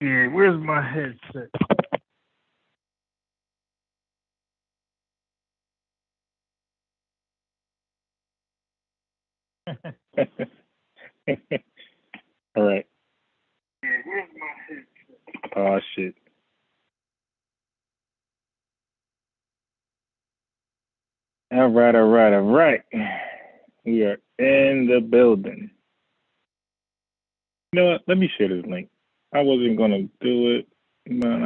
Yeah, where's my headset? All right. Yeah, where's my headset? Oh shit. All right, all right, all right. We are in the building. You know what? Let me share this link. I wasn't gonna do it, but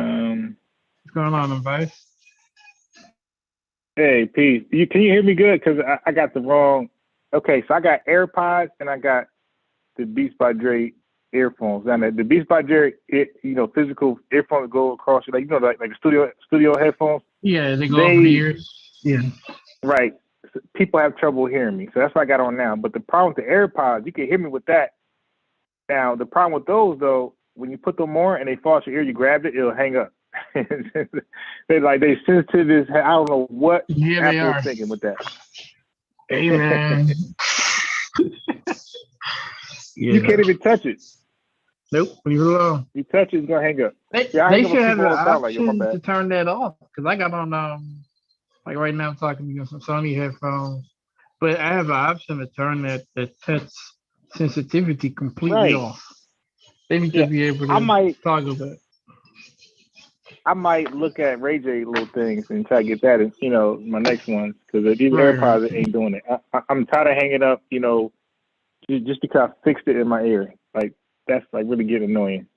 What's going on, advice? hey, peace. Can you hear me good? Cause I got the wrong. Okay, so I got AirPods and I got the Beats by Dre earphones. And the Beats by Dre, physical earphones go across like like the studio headphones. Yeah, they go over the They ears. Yeah. right. People have trouble hearing me, so that's what I got on now. But the problem with the AirPods, you can hear me with that. Now the problem with those though, when you put them on and they fall to your ear, you grab it, it'll hang up. They sensitive as I don't know what Yeah, they Apple is are. thinking with that. Hey, man. You Yeah. can't even touch it. Nope, leave it alone. You touch it, it's gonna hang up. They Yeah, I they hang up should with have people the all the time. Like, yo, my option bad. to turn that off because I got on like right now I'm talking to you on some Sony headphones, but I have an option to turn that touch sensitivity completely Right. off. They need to Yeah. be able I to might toggle that. I might look at Ray J little things and try to get that in, my next ones because these Right, right. AirPods ain't doing it. I'm tired of hanging up, just because I fixed it in my ear. Like that's like really getting annoying.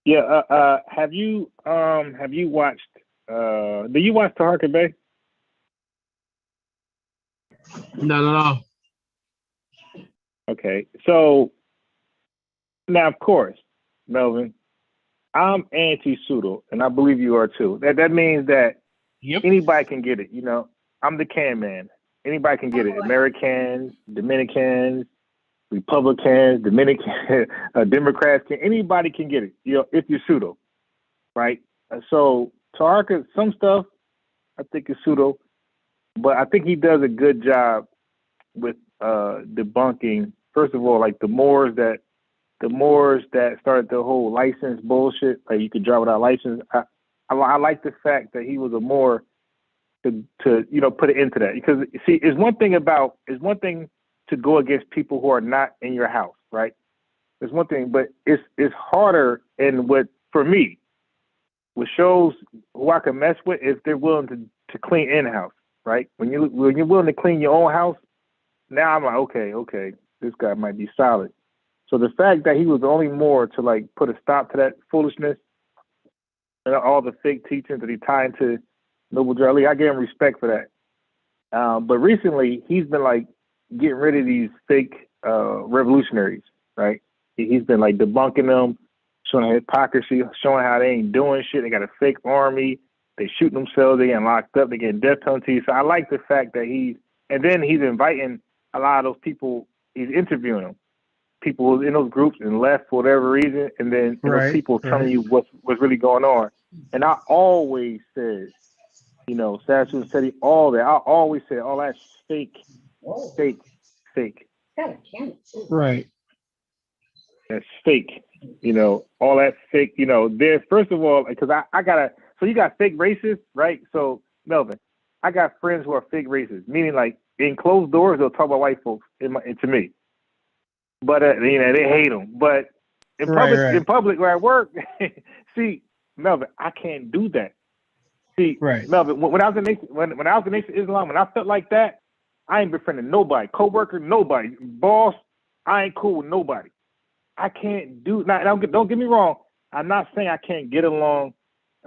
Yeah. Have you watched? Do you watch Taharka Bay? No, no, no. Okay. So now, of course, Melvin, I'm anti pseudo, and I believe you are too. That means that Yep. anybody can get it. I'm the can man. Anybody can get it. Americans, Dominicans, Republicans, Dominican, Democrats, anybody can get it. If you're pseudo, right? So Tarka, some stuff I think is pseudo, but I think he does a good job with debunking. First of all, like the Moors that started the whole license bullshit. Like you could drive without license. I like the fact that he was a Moor to put it into that because see, it's one thing to go against people who are not in your house, right? It's one thing, but it's harder. And what for me, what shows who I can mess with if they're willing to clean in house, right? When you're willing to clean your own house, now I'm like, okay, this guy might be solid. So the fact that he was the only more to like put a stop to that foolishness and all the fake teachings that he tied into Noble Drew Ali, I give him respect for that. But recently, he's been like getting rid of these fake revolutionaries, right? He's been like debunking them, showing hypocrisy, showing how they ain't doing shit. They got a fake army. They shooting themselves. They getting locked up. They getting death penalties. So I like the fact that and then he's inviting a lot of those people. He's interviewing them, people in those groups and left for whatever reason, and then those Right, people telling right. you what's really going on. And I always said, Satchel and Teddy, all that. I always said all that's fake, fake, fake. Right. That's fake. All that fake. There's first of all, because I gotta. So you got fake racists, right? So Melvin, I got friends who are fake racists, meaning like in closed doors they'll talk about white folks to me, but they hate them. But Right, right. in public where I work, see, Melvin, I can't do that. See, Right. Melvin, when I was in when I was in Nation of Islam, when I felt like that, I ain't befriending nobody, coworker, nobody, boss. I ain't cool with nobody. I can't do not. Don't get me wrong. I'm not saying I can't get along.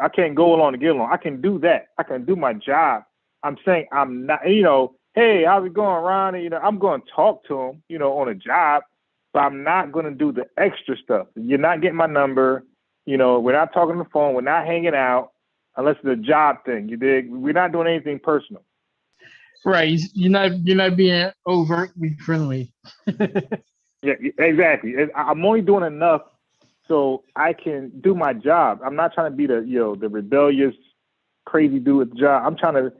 I can't go along to get along. I can do that. I can do my job. I'm saying I'm not. Hey, how's it going, Ron? And, I'm going to talk to him. On a job, but I'm not going to do the extra stuff. You're not getting my number. We're not talking on the phone. We're not hanging out unless it's a job thing. You dig? We're not doing anything personal. Right. You're not being overtly friendly. Yeah, exactly. I'm only doing enough so I can do my job. I'm not trying to be the rebellious, crazy dude with the job. I'm trying to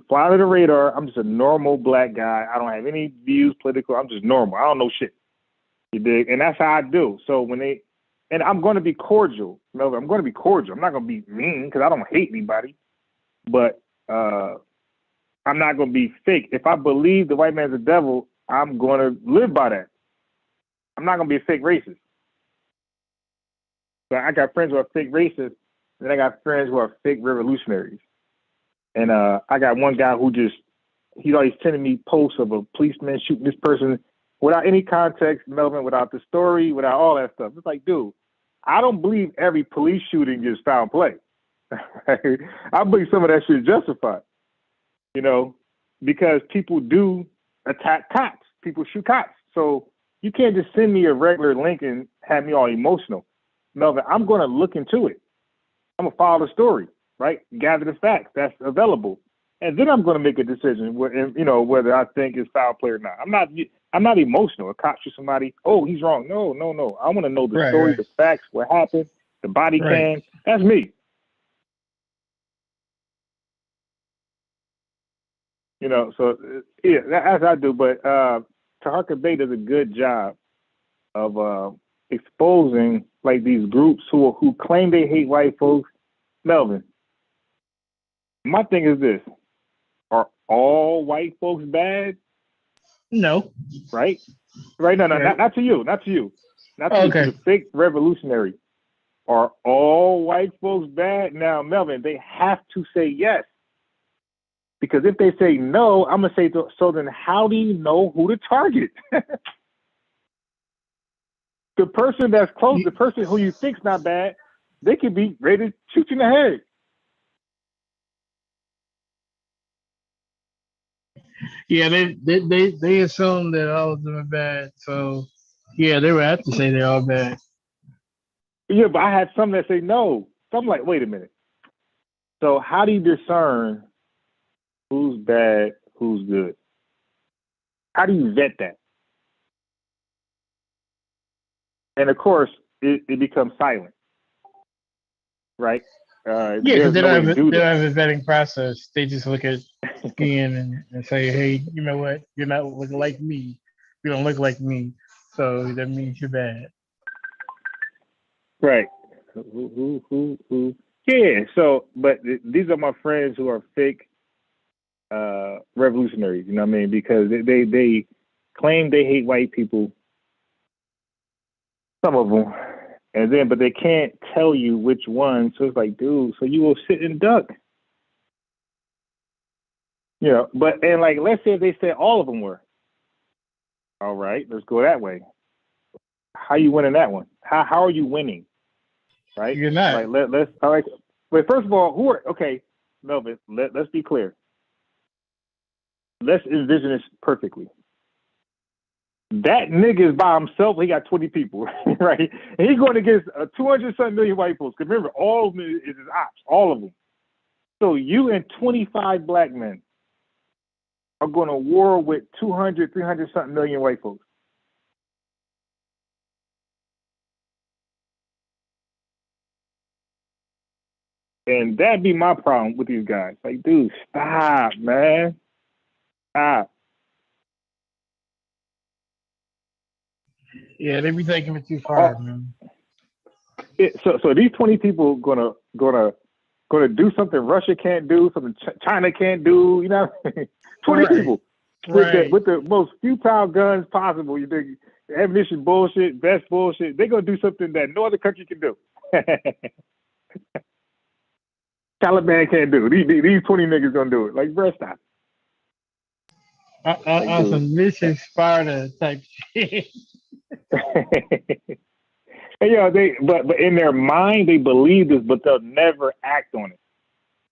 fly under the radar. I'm just a normal black guy. I don't have any views political. I'm just normal. I don't know shit. You dig? And that's how I do. So when they, and I'm going to be cordial, Melvin. I'm going to be cordial. I'm not going to be mean because I don't hate anybody. But I'm not going to be fake. If I believe the white man's the devil, I'm going to live by that. I'm not going to be a fake racist. So I got friends who are fake racists, and then I got friends who are fake revolutionaries. And I got one guy who just, he's always sending me posts of a policeman shooting this person without any context, Melvin, without the story, without all that stuff. It's like, dude, I don't believe every police shooting is foul play. I believe some of that shit is justified, you know, because people do attack cops. People shoot cops. So you can't just send me a regular link and have me all emotional. Melvin, I'm going to look into it. I'm going to follow the story, right? Gather the facts that's available. And then I'm going to make a decision, you know, whether I think it's foul play or not. I'm not emotional. A cop shoots somebody, oh, he's wrong. No. I want to know the story, the facts, what happened, the body cam. That's me. You know, so yeah, that's I do. But Taharka Bay does a good job of exposing like these groups who claim they hate white folks. Melvin, my thing is this: are all white folks bad? No. Right? Right? No, not to you. Not to you. Not to you. To the fake revolutionary. Are all white folks bad? Now, Melvin, they have to say yes. Because if they say no, I'm going to say, so then how do you know who to target? The person that's close, the person who you think's not bad, they could be ready to shoot you in the head. Yeah, they assume that all of them are bad. So, yeah, they would have to say they're all bad. Yeah, but I had some that say no. So I'm like, wait a minute. So how do you discern who's bad, who's good? How do you vet that? And of course, it becomes silent, right? Yeah, because they don't have a vetting process. They just look at skin and say, hey, you know what? You're not looking like me. You don't look like me. So that means you're bad. Right. Who? Yeah. So, but these are my friends who are fake revolutionaries. You know what I mean? Because they claim they hate white people. Some of them, and then but they can't tell you which one. So it's like, dude, so you will sit and duck. You know, but and like let's say they said all of them were. All right, let's go that way. How you winning that one? How are you winning? Right? You're not. Like let's all right. But first of all, who are okay, Melvin? Let's be clear. Let's envision this perfectly. That nigga is by himself. He got 20 people, right? And he's going against 200-something million white folks. Because remember, all of them is his ops, all of them. So you and 25 black men are going to war with 200, 300-something million white folks. And that'd be my problem with these guys. Like, dude, stop, man. Stop. Yeah, they be taking it too far, man. So these 20 people gonna do something Russia can't do, something China can't do. You know, 20 people with the most futile guns possible. You think ammunition bullshit, vest bullshit. They're gonna do something that no other country can do. Taliban can't do. These 20 niggas gonna do it. Like, bro, stop. Some vicious Sparta type shit. And, you know, but in their mind they believe this, but they'll never act on it.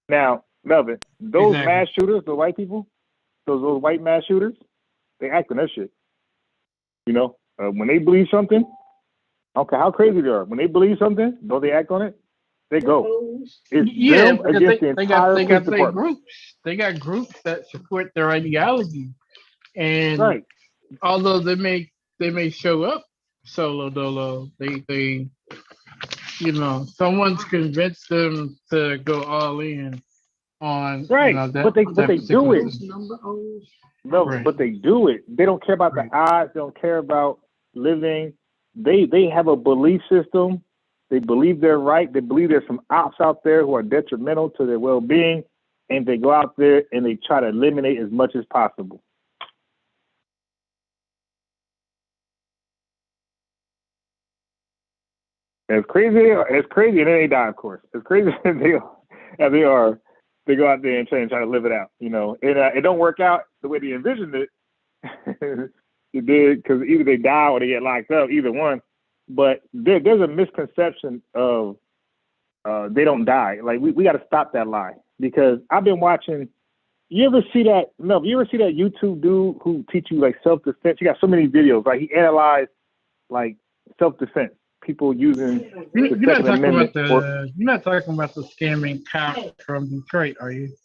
Now, Melvin, those mass shooters, the white people, those white mass shooters, they act on that shit. You know, when they believe something, okay, how crazy they are. When they believe something, don't they act on it? They go. It's them against the entire police department. Groups. They got groups that support their ideology, and although they may show up solo dolo, they you know, someone's convinced them to go all in on you know, that, but they do it. No, but they do it. They don't care about the odds. They don't care about living. They have a belief system. They believe they're right. They believe there's some ops out there who are detrimental to their well-being, and they go out there and they try to eliminate as much as possible. As crazy and then they die, of course. As crazy as they are, they go out there and try to live it out. You know, it don't work out the way they envisioned it. It did, because either they die or they get locked up, either one. But there's a misconception of they don't die. Like we got to stop that lie, because I've been watching. You ever see that? No, you ever see that YouTube dude who teach you like self-defense? He got so many videos. Like he analyzed like self-defense. People using You're not talking about you're not talking about the scamming cop from Detroit, are you?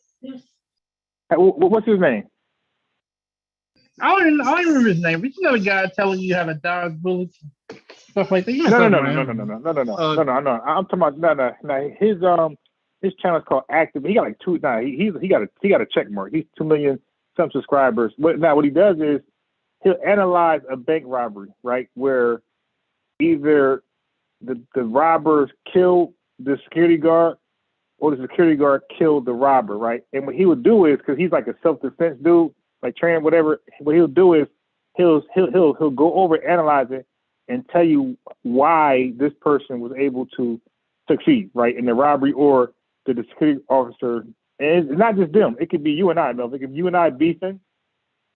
What's his name? I don't remember his name, but you know the guy telling you how to dodge bullets, stuff like that. No. I'm talking about no. His channel is called Active. He got like two. Nah, he got a check mark. He's 2 million some subscribers. But now what he does is he'll analyze a bank robbery, right, where either the robbers killed the security guard or the security guard killed the robber, right? And what he would do is, because he's like a self-defense dude, like training, whatever, what he'll do is he'll go over, analyze it, and tell you why this person was able to succeed, right, in the robbery, or the security officer. And it's not just them. It could be you and I, Mel. It could be you and I beefing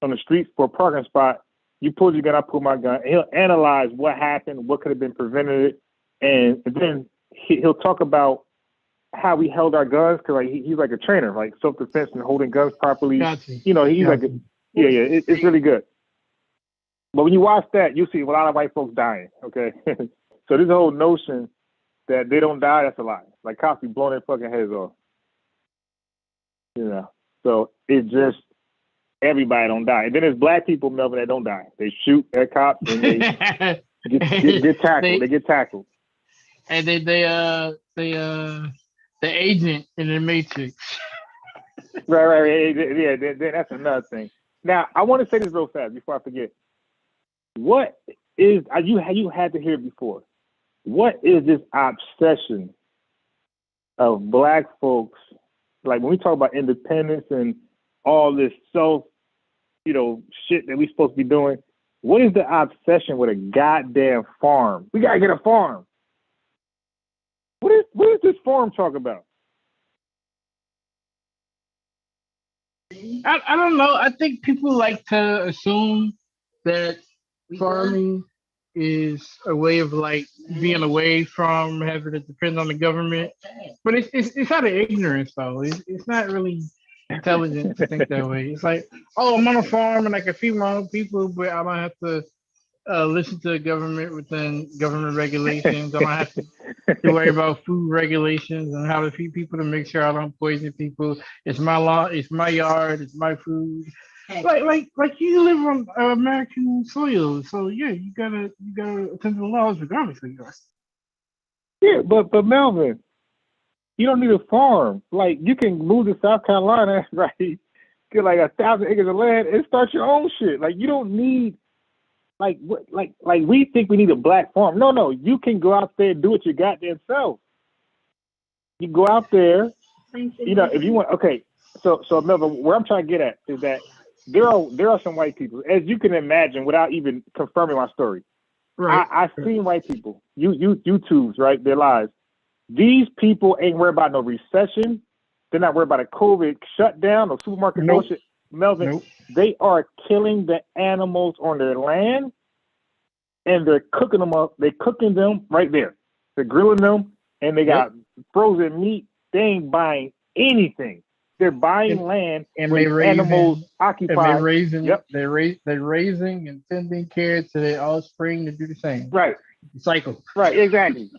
on the street for a parking spot. You pull your gun, I pull my gun. And he'll analyze what happened, what could have been prevented, and then he'll talk about how we held our guns, because like he's like a trainer, like self-defense and holding guns properly. Gotcha. You know, he's like it's really good. But when you watch that, you see a lot of white folks dying. Okay, so this whole notion that they don't die, that's a lie. Like cops be blowing their fucking heads off. You know, so it just everybody don't die, and then there's black people, Melvin, that don't die. They shoot at cops and they get tackled. They get tackled. And the agent in the Matrix. Right. Yeah, that's another thing. Now, I want to say this real fast before I forget. What is, you had to hear it before. What is this obsession of black folks? Like when we talk about independence and all this shit that we supposed to be doing, what is the obsession with a goddamn farm? We gotta get a farm. What is this farm talk about? I don't know. I think people like to assume that farming is a way of like being away from having to depend on the government, but it's out of ignorance though. It's not really intelligent to think that way. It's like, oh, I'm on a farm and I can feed my own people, but I don't have to listen to the government within government regulations. I don't have to worry about food regulations and how to feed people to make sure I don't poison people. It's my law. It's my yard. It's my food. Like you live on American soil, so yeah, you gotta attend to the laws regardless of yours. Yeah, but Melvin, you don't need a farm. Like you can move to South Carolina, right? Get like 1,000 acres of land and start your own shit. Like you don't need like we think we need a black farm. No, you can go out there and do it your goddamn self. You go out there, if you want. Okay, so Melvin, where I'm trying to get at is that there are some white people, as you can imagine, without even confirming my story. Right. I've seen white people, YouTubes, right, their lives. These people ain't worried about no recession. They're not worried about a COVID shutdown or supermarket bullshit. Melvin, they are killing the animals on their land, and they're cooking them up. They're cooking them right there. They're grilling them, and they got frozen meat. They ain't buying anything. They're buying land and where animals occupy. And they're raising and tending care to their offspring to do the same. Right. Cycle. Right, exactly.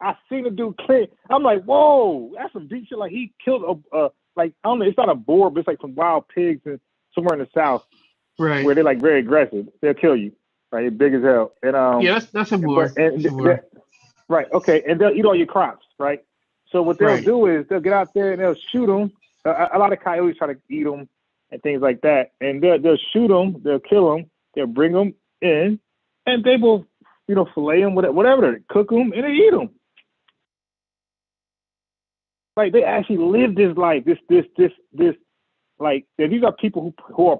I seen a dude clear. I'm like, whoa, that's some deep shit. Like he killed I don't know, it's not a boar, but it's like some wild pigs somewhere in the South. Right. Where they're like very aggressive. They'll kill you. Right, they're big as hell. And that's a boar. Right, okay, and they'll eat all your crops, right? So what they'll do is they'll get out there and they'll shoot them. A lot of coyotes try to eat them and things like that. And they'll shoot them, they'll kill them, they'll bring them in, and they will, fillet them, whatever, cook them, and they eat them. Like they actually live this life. This. Like these are people who are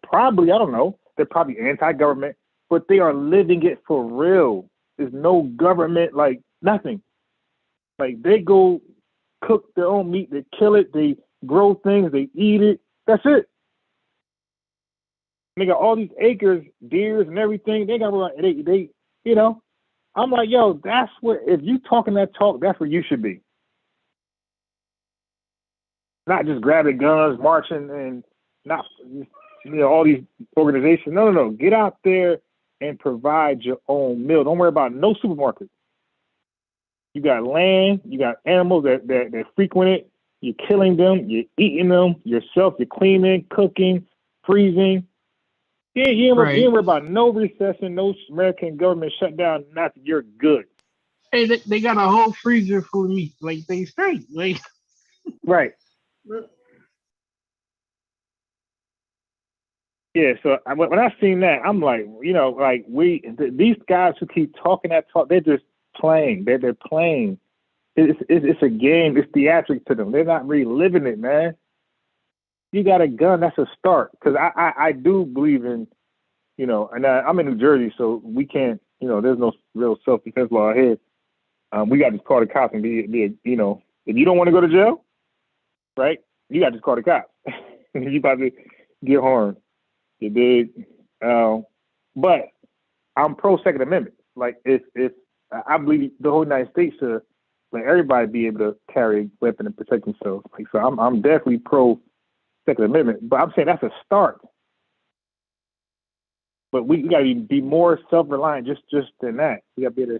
probably, I don't know, they're probably anti-government, but they are living it for real. There's no government, like nothing. Like they go cook their own meat, they kill it, they grow things, they eat it. That's it. They got all these acres, deers, and everything. They got they. I'm like, yo, that's what. If you talking that talk, that's where you should be. Not just grabbing guns, marching, and not all these organizations. No. Get out there and provide your own meal. Don't worry about no supermarket. You got land, you got animals that frequent it. You're killing them, you're eating them yourself. You're cleaning, cooking, freezing. You ain't worry about no recession, no American government shutdown. Nothing. You're good. Hey, they got a whole freezer full of meat. Like they straight. Like right. Yeah, so when I seen that, I'm like, these guys who keep talking that talk, they're just playing. They're playing. It's a game. It's theatrics to them. They're not really living it, man. You got a gun, that's a start. Because I do believe in, and I'm in New Jersey, so we can't, there's no real self-defense law here. We got to just call the cops and be if you don't want to go to jail, right? You got to just call the cops. You about to get harmed. You did. But I'm pro Second Amendment. Like if I believe the whole United States should let everybody be able to carry a weapon and protect themselves. Like so, I'm definitely pro Second Amendment. But I'm saying that's a start. But we got to be more self-reliant just than that. We got to be able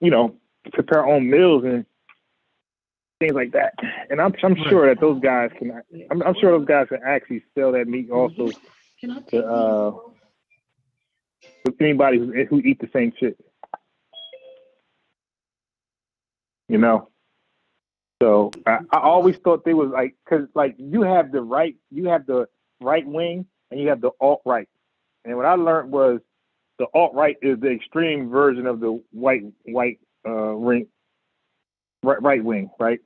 to, prepare our own meals and things like that. And I'm sure that those guys can. I'm sure those guys can actually sell that meat also to anybody who eat the same shit. So I always thought they was like, because like you have the right wing and you have the alt right, and what I learned was the alt right is the extreme version of the right wing, right?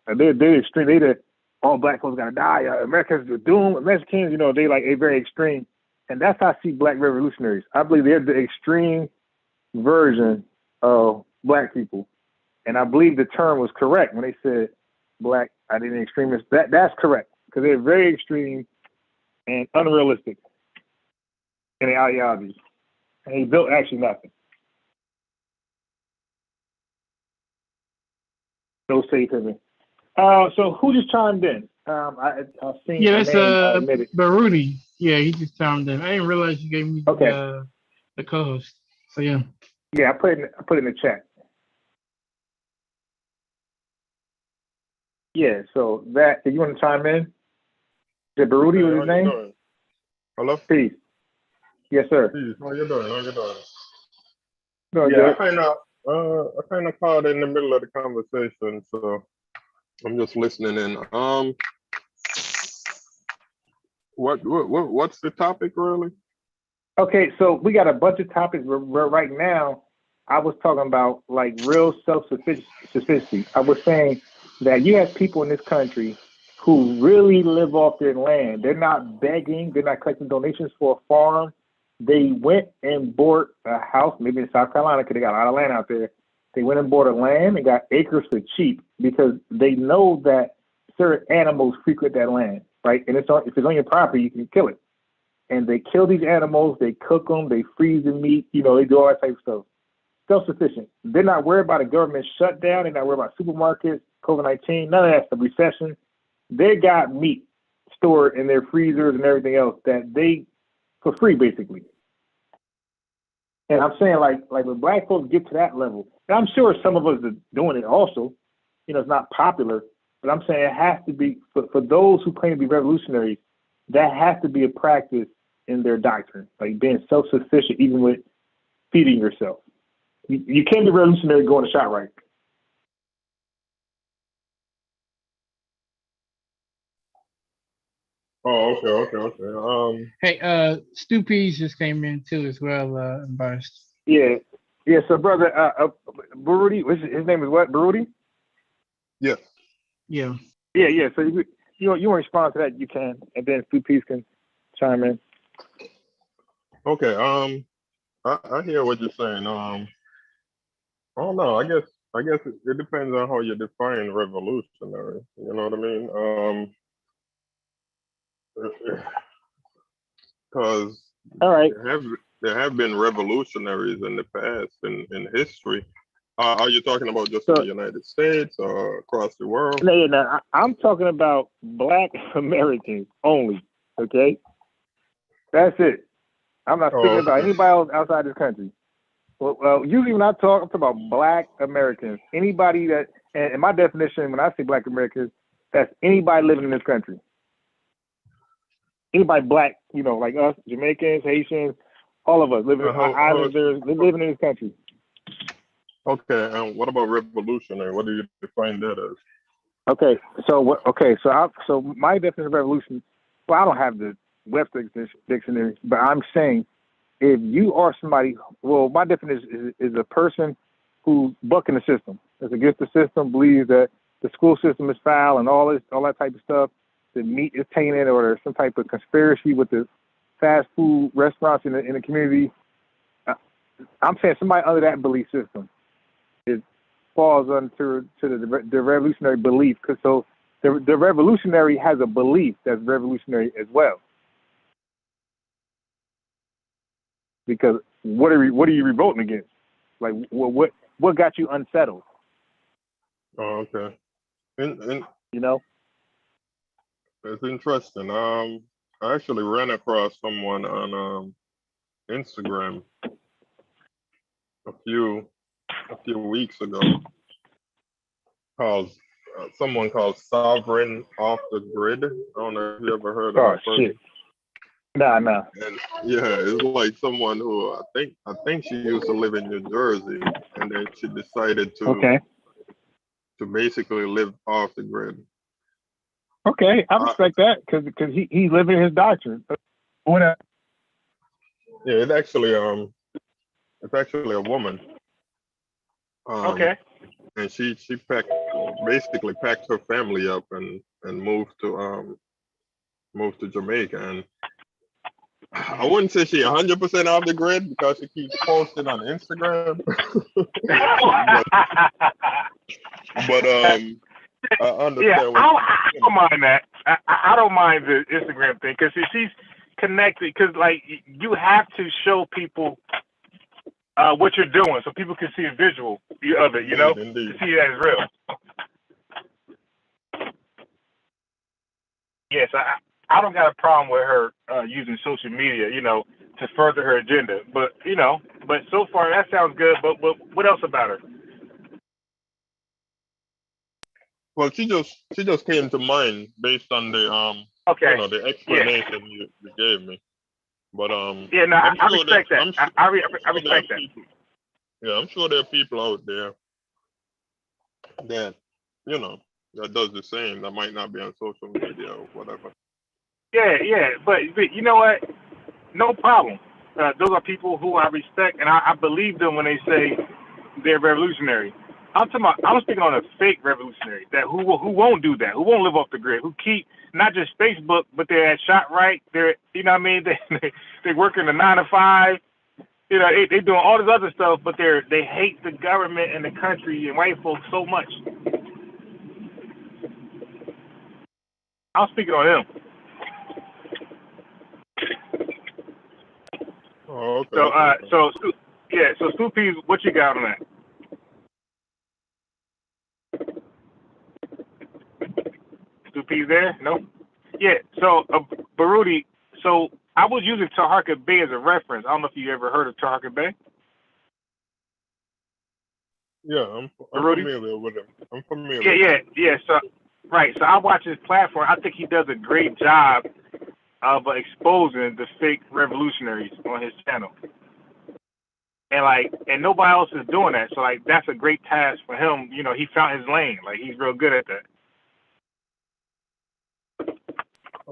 They're extreme. They all black folks gotta die. Americans are doomed. Mexicans, they like a very extreme, and that's how I see black revolutionaries. I believe they're the extreme version of black people. And I believe the term was correct when they said black identity extremists. That's correct because they're very extreme and unrealistic in their ideologies. And they built actually nothing. No safe haven. So who just chimed in? I've seen that's name, Baruti. Yeah, he just chimed in. I didn't realize you gave me the co-host. So yeah. Yeah, I put it in the chat. Yeah, so that, if you want to chime in? Is it Baruti was his name? Doing? Hello? Peace. Yes, sir. Peace. How you doing? Doing good. I kind of caught in the middle of the conversation, so I'm just listening in. What's the topic really? Okay, so we got a bunch of topics. We're right now, I was talking about like real self-sufficiency. I was saying that you have people in this country who really live off their land. They're not begging. They're not collecting donations for a farm. They went and bought a house, maybe in South Carolina, because they got a lot of land out there. They went and bought a land and got acres for cheap because they know that certain animals frequent that land, right? And if it's on your property, you can kill it. And they kill these animals. They cook them. They freeze the meat. They do all that type of stuff. Self-sufficient. They're not worried about a government shutdown. They're not worried about supermarkets, COVID-19, none of that stuff, recession. They got meat stored in their freezers and everything else that they, for free, basically. And I'm saying, like when black folks get to that level, and I'm sure some of us are doing it also, it's not popular, but I'm saying it has to be, for those who claim to be revolutionaries, that has to be a practice in their doctrine, like being self-sufficient, even with feeding yourself. You can't be revolutionary going to ShopRite. Oh, okay. Hey, Stu Pease just came in too as well, Unbiased. Yeah, yeah. So, brother, Baruti, his name is what? Baruti? yes. Yeah. Yeah, yeah. So you want to respond to that, you can, and then Stu Peace can chime in. Okay. I hear what you're saying. I don't know. I guess it depends on how you define revolutionary. You know what I mean? Because All right. there have been revolutionaries in the past in history. Are you talking about just in the So, United States or across the world? no, yeah, no, I'm talking about Black Americans only. Okay, that's it. I'm not speaking Oh, about okay. anybody else outside this country. Well, usually when I talk, I'm talking about Black Americans. Anybody that, and my definition when I say Black Americans, that's anybody living in this country. Anybody black, like us, Jamaicans, Haitians, all of us living, Islanders, living in this country. Okay. And what about revolutionary? What do you define that as? Okay, so what? Okay, so my definition of revolution. Well, I don't have the Webster dictionary, but I'm saying if you are somebody, well, my definition is a person who's bucking the system, is against the system, believes that the school system is foul and all that type of stuff. The meat is tainted, or there's some type of conspiracy with the fast food restaurants in the community. I'm saying somebody under that belief system falls under the revolutionary belief. Because so the revolutionary has a belief that's revolutionary as well. Because what are you revolting against? Like what got you unsettled? Oh, okay. And You know? it's interesting. I actually ran across someone on Instagram a few weeks ago called someone called Sovereign Off the Grid. I don't know if you ever heard of Oh that person. shit. Nah. And yeah, it's like someone who I think she used to live in New Jersey, and then she decided to basically live off the grid. Okay, I respect that because he's living his doctrine. Whatever. Yeah, it's actually a woman. Okay. And she basically packed her family up and moved to Jamaica. And I wouldn't say she 100% off the grid because she keeps posting on Instagram. but I understand. Yeah, I don't mind that. I don't mind the Instagram thing because she's connected. Because like you have to show people what you're doing so people can see a visual of it. Indeed. To see that is real. Yes, I don't got a problem with her using social media, to further her agenda. But but so far that sounds good. But what else about her? Well, she just came to mind based on the Okay. the explanation you gave me. But yeah, no, I respect that. I respect that. People, yeah, I'm sure there are people out there that that does the same that might not be on social media or whatever. Yeah, but you know what? No problem. Those are people who I respect, and I believe them when they say they're revolutionary. I'm speaking on a fake revolutionary that who won't do that, who won't live off the grid, who keep not just Facebook, but they're at ShotRite. They're what I mean. They working the 9 to 5. They doing all this other stuff, but they hate the government and the country and white folks so much. I'm speaking on them. Oh, okay. So Stu Pease, what you got on that? Stu Pease there? No. Yeah. So Baruti. So I was using Taharka Bay as a reference. I don't know if you ever heard of Taharka Bay. Yeah, I'm familiar with him. I'm familiar. Yeah. So right. So I watch his platform. I think he does a great job of exposing the fake revolutionaries on his channel. And nobody else is doing that. So that's a great task for him. He found his lane. He's real good at that.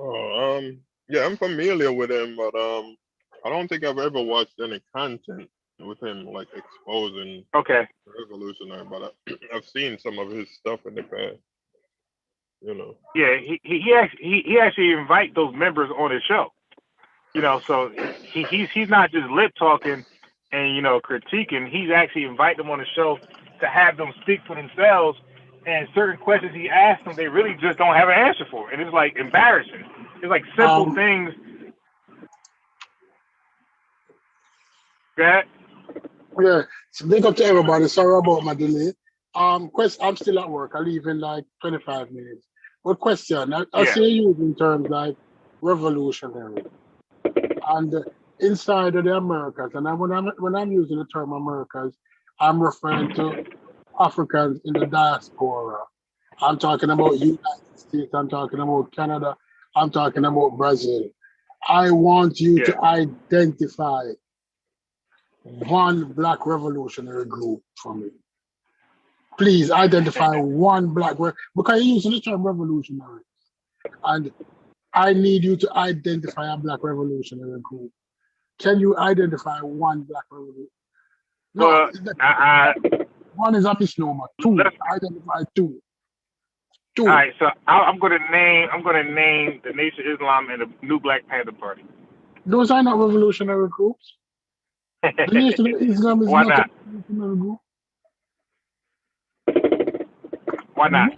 Oh, yeah, I'm familiar with him, but I don't think I've ever watched any content with him like exposing Okay. Revolutionary, but I've seen some of his stuff in the past. Yeah, he actually invite those members on his show. So he's not just lip talking and critiquing. He's actually inviting them on the show to have them speak for themselves. And certain questions he asks them, they really just don't have an answer for, and it's like embarrassing. It's like simple things. Go ahead. Yeah, so big up to everybody. Sorry about my delay. I'm still at work. I leave in like 25 minutes. But question, I Yeah. see you in terms like revolutionary and inside of the Americas. And when I'm using the term Americas, I'm referring to Africans in the diaspora. I'm talking about United States. I'm talking about Canada. I'm talking about Brazil. I want you to identify one black revolutionary group for me. Please identify one because you're using the term revolutionary. And I need you to identify a black revolutionary group. Can you identify one black revolutionary? No, one is a misnomer. Two. Identify two. All right, so I'm gonna name the Nation of Islam and the New Black Panther Party. Those are not revolutionary groups. The Nation of Islam is not a revolutionary group. Why not?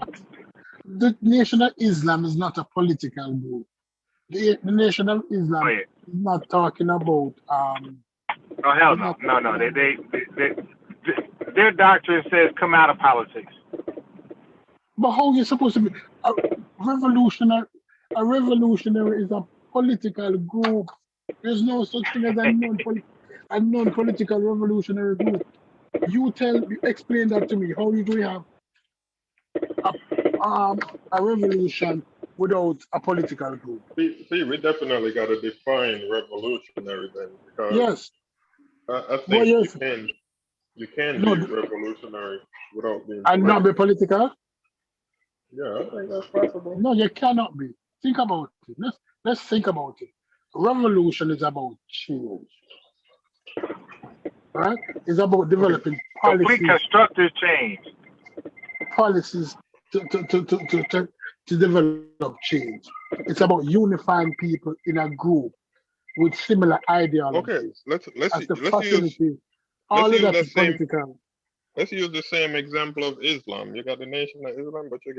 The Nation of Islam is not a political group. The Nation of Islam is not talking about. Oh hell no, no. Their doctrine says come out of politics. But how are you supposed to be a revolutionary? A revolutionary is a political group. There's no such thing as a non-political revolutionary group. Explain that to me. How do we have a revolution without a political group? See, we definitely got to define revolutionary then, because yes, I think you can be revolutionary without being and not be political. Yeah, I think that's possible. No, you cannot be. Think about it. Let's think about it. Revolution is about change. Right? It's about developing policies. Complete constructive change. Policies to develop change. It's about unifying people in a group with similar ideologies. Okay, let's use the same example of Islam. You got the Nation of Islam, but you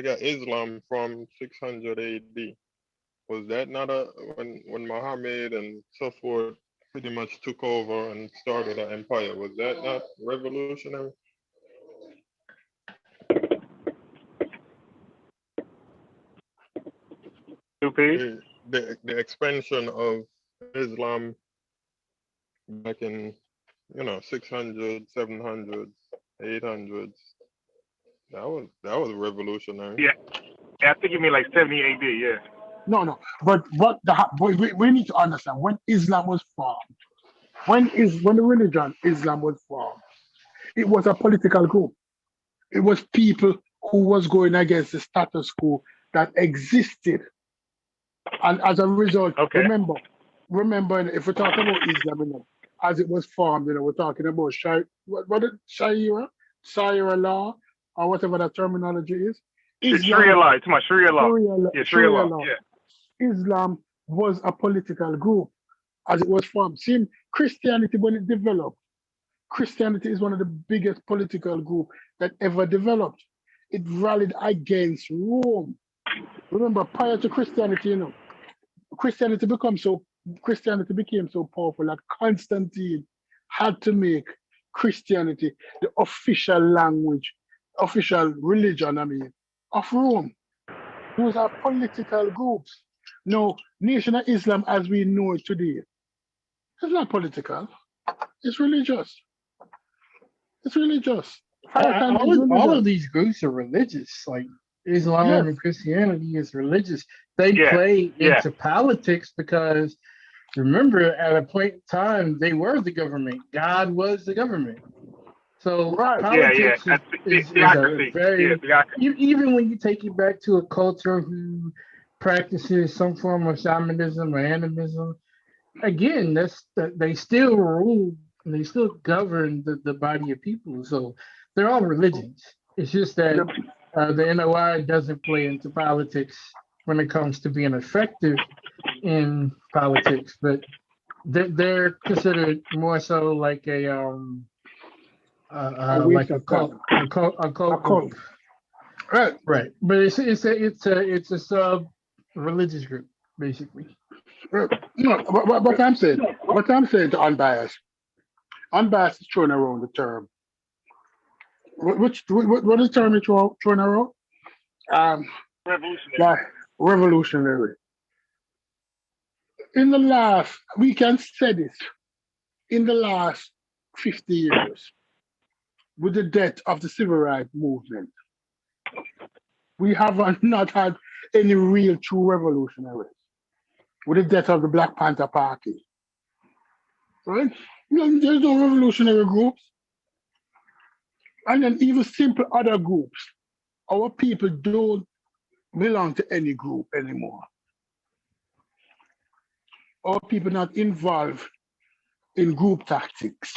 got Islam from 600 AD. Was that not when Muhammad and so forth pretty much took over and started an empire? Was that not revolutionary? The expansion of Islam back in 600, 700, 800s. That was revolutionary. Yeah, I think you mean like 70 AD. Yeah. No, but we need to understand when Islam was formed. When the religion Islam was formed, it was a political group. It was people who was going against the status quo that existed, and as a result, remember, if we're talking about Islam, as it was formed, we're talking about Sharia law, or whatever that terminology is. Sharia law. It's my Sharia law. Sharia law. Yeah. Islam was a political group as it was formed. Same Christianity when it developed. Christianity is one of the biggest political groups that ever developed. It rallied against Rome. Remember, prior to Christianity, Christianity became so powerful that Constantine had to make Christianity the official language, official religion, of Rome. Those are political groups. No, Nation of Islam as we know it today, it's not political. It's religious. It's religious. All of these groups are religious. Like Islam and Christianity is religious. They play into politics because remember, at a point in time, they were the government. God was the government. So politics is a very even when you take it back to a culture who practices some form of shamanism or animism, again, they still rule and they still govern the body of people. So they're all religions. It's just that the NOI doesn't play into politics when it comes to being effective in politics, but they're considered more so like a cult, a cult group. Right. Right, but it's a sub religious group basically. No, what I'm saying to unbiased is throwing around the term. What is the term you're throwing around? Um, Revolutionary. like revolutionary. In the last, we can say this, in the last 50 years, with the death of the civil rights movement, we have not had any real true revolutionaries. With the death of the Black Panther Party, right? There's no revolutionary groups. And then even simple other groups. Our people don't belong to any group anymore. Our people not involved in group tactics.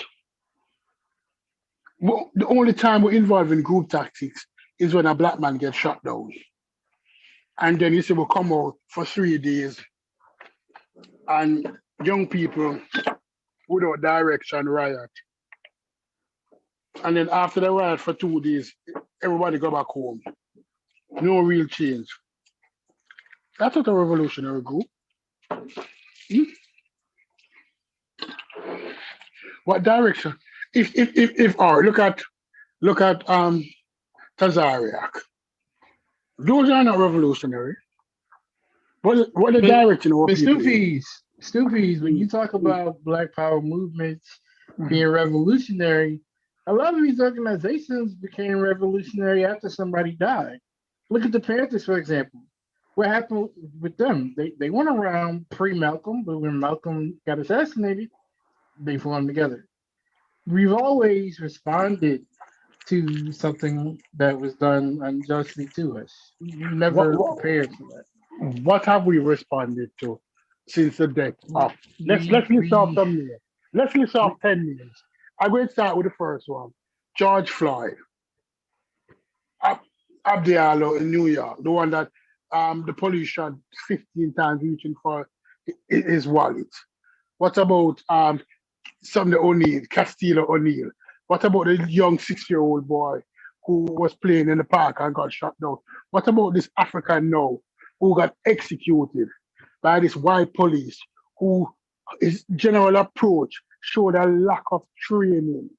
Well, the only time we're involved in group tactics is when a black man gets shot down. And then you say we'll come out for 3 days and young people without direction riot. And then after the riot for 2 days, everybody go back home. No real change. That's not a revolutionary group. Hmm? What direction? If all right, look at Tazariak. Those are not revolutionary. What the direction of But people? Stoopies, when you talk about Black Power movements being revolutionary, a lot of these organizations became revolutionary after somebody died. Look at the Panthers, for example. What happened with them? They went around pre-Malcolm, but when Malcolm got assassinated, they formed together. We've always responded to something that was done unjustly to us. We What, never what prepared for that. what have we responded to since the death of? Let's list off some names. Let's list off 10 names. I'm going to start with the first one. George Floyd, Abdiallo in New York, the one that the police shot 15 times reaching for his wallet. What about Sunday O'Neill, Castillo O'Neill? What about the young 6-year-old boy who was playing in the park and got shot down? What about this African now who got executed by this white police who his general approach showed a lack of training?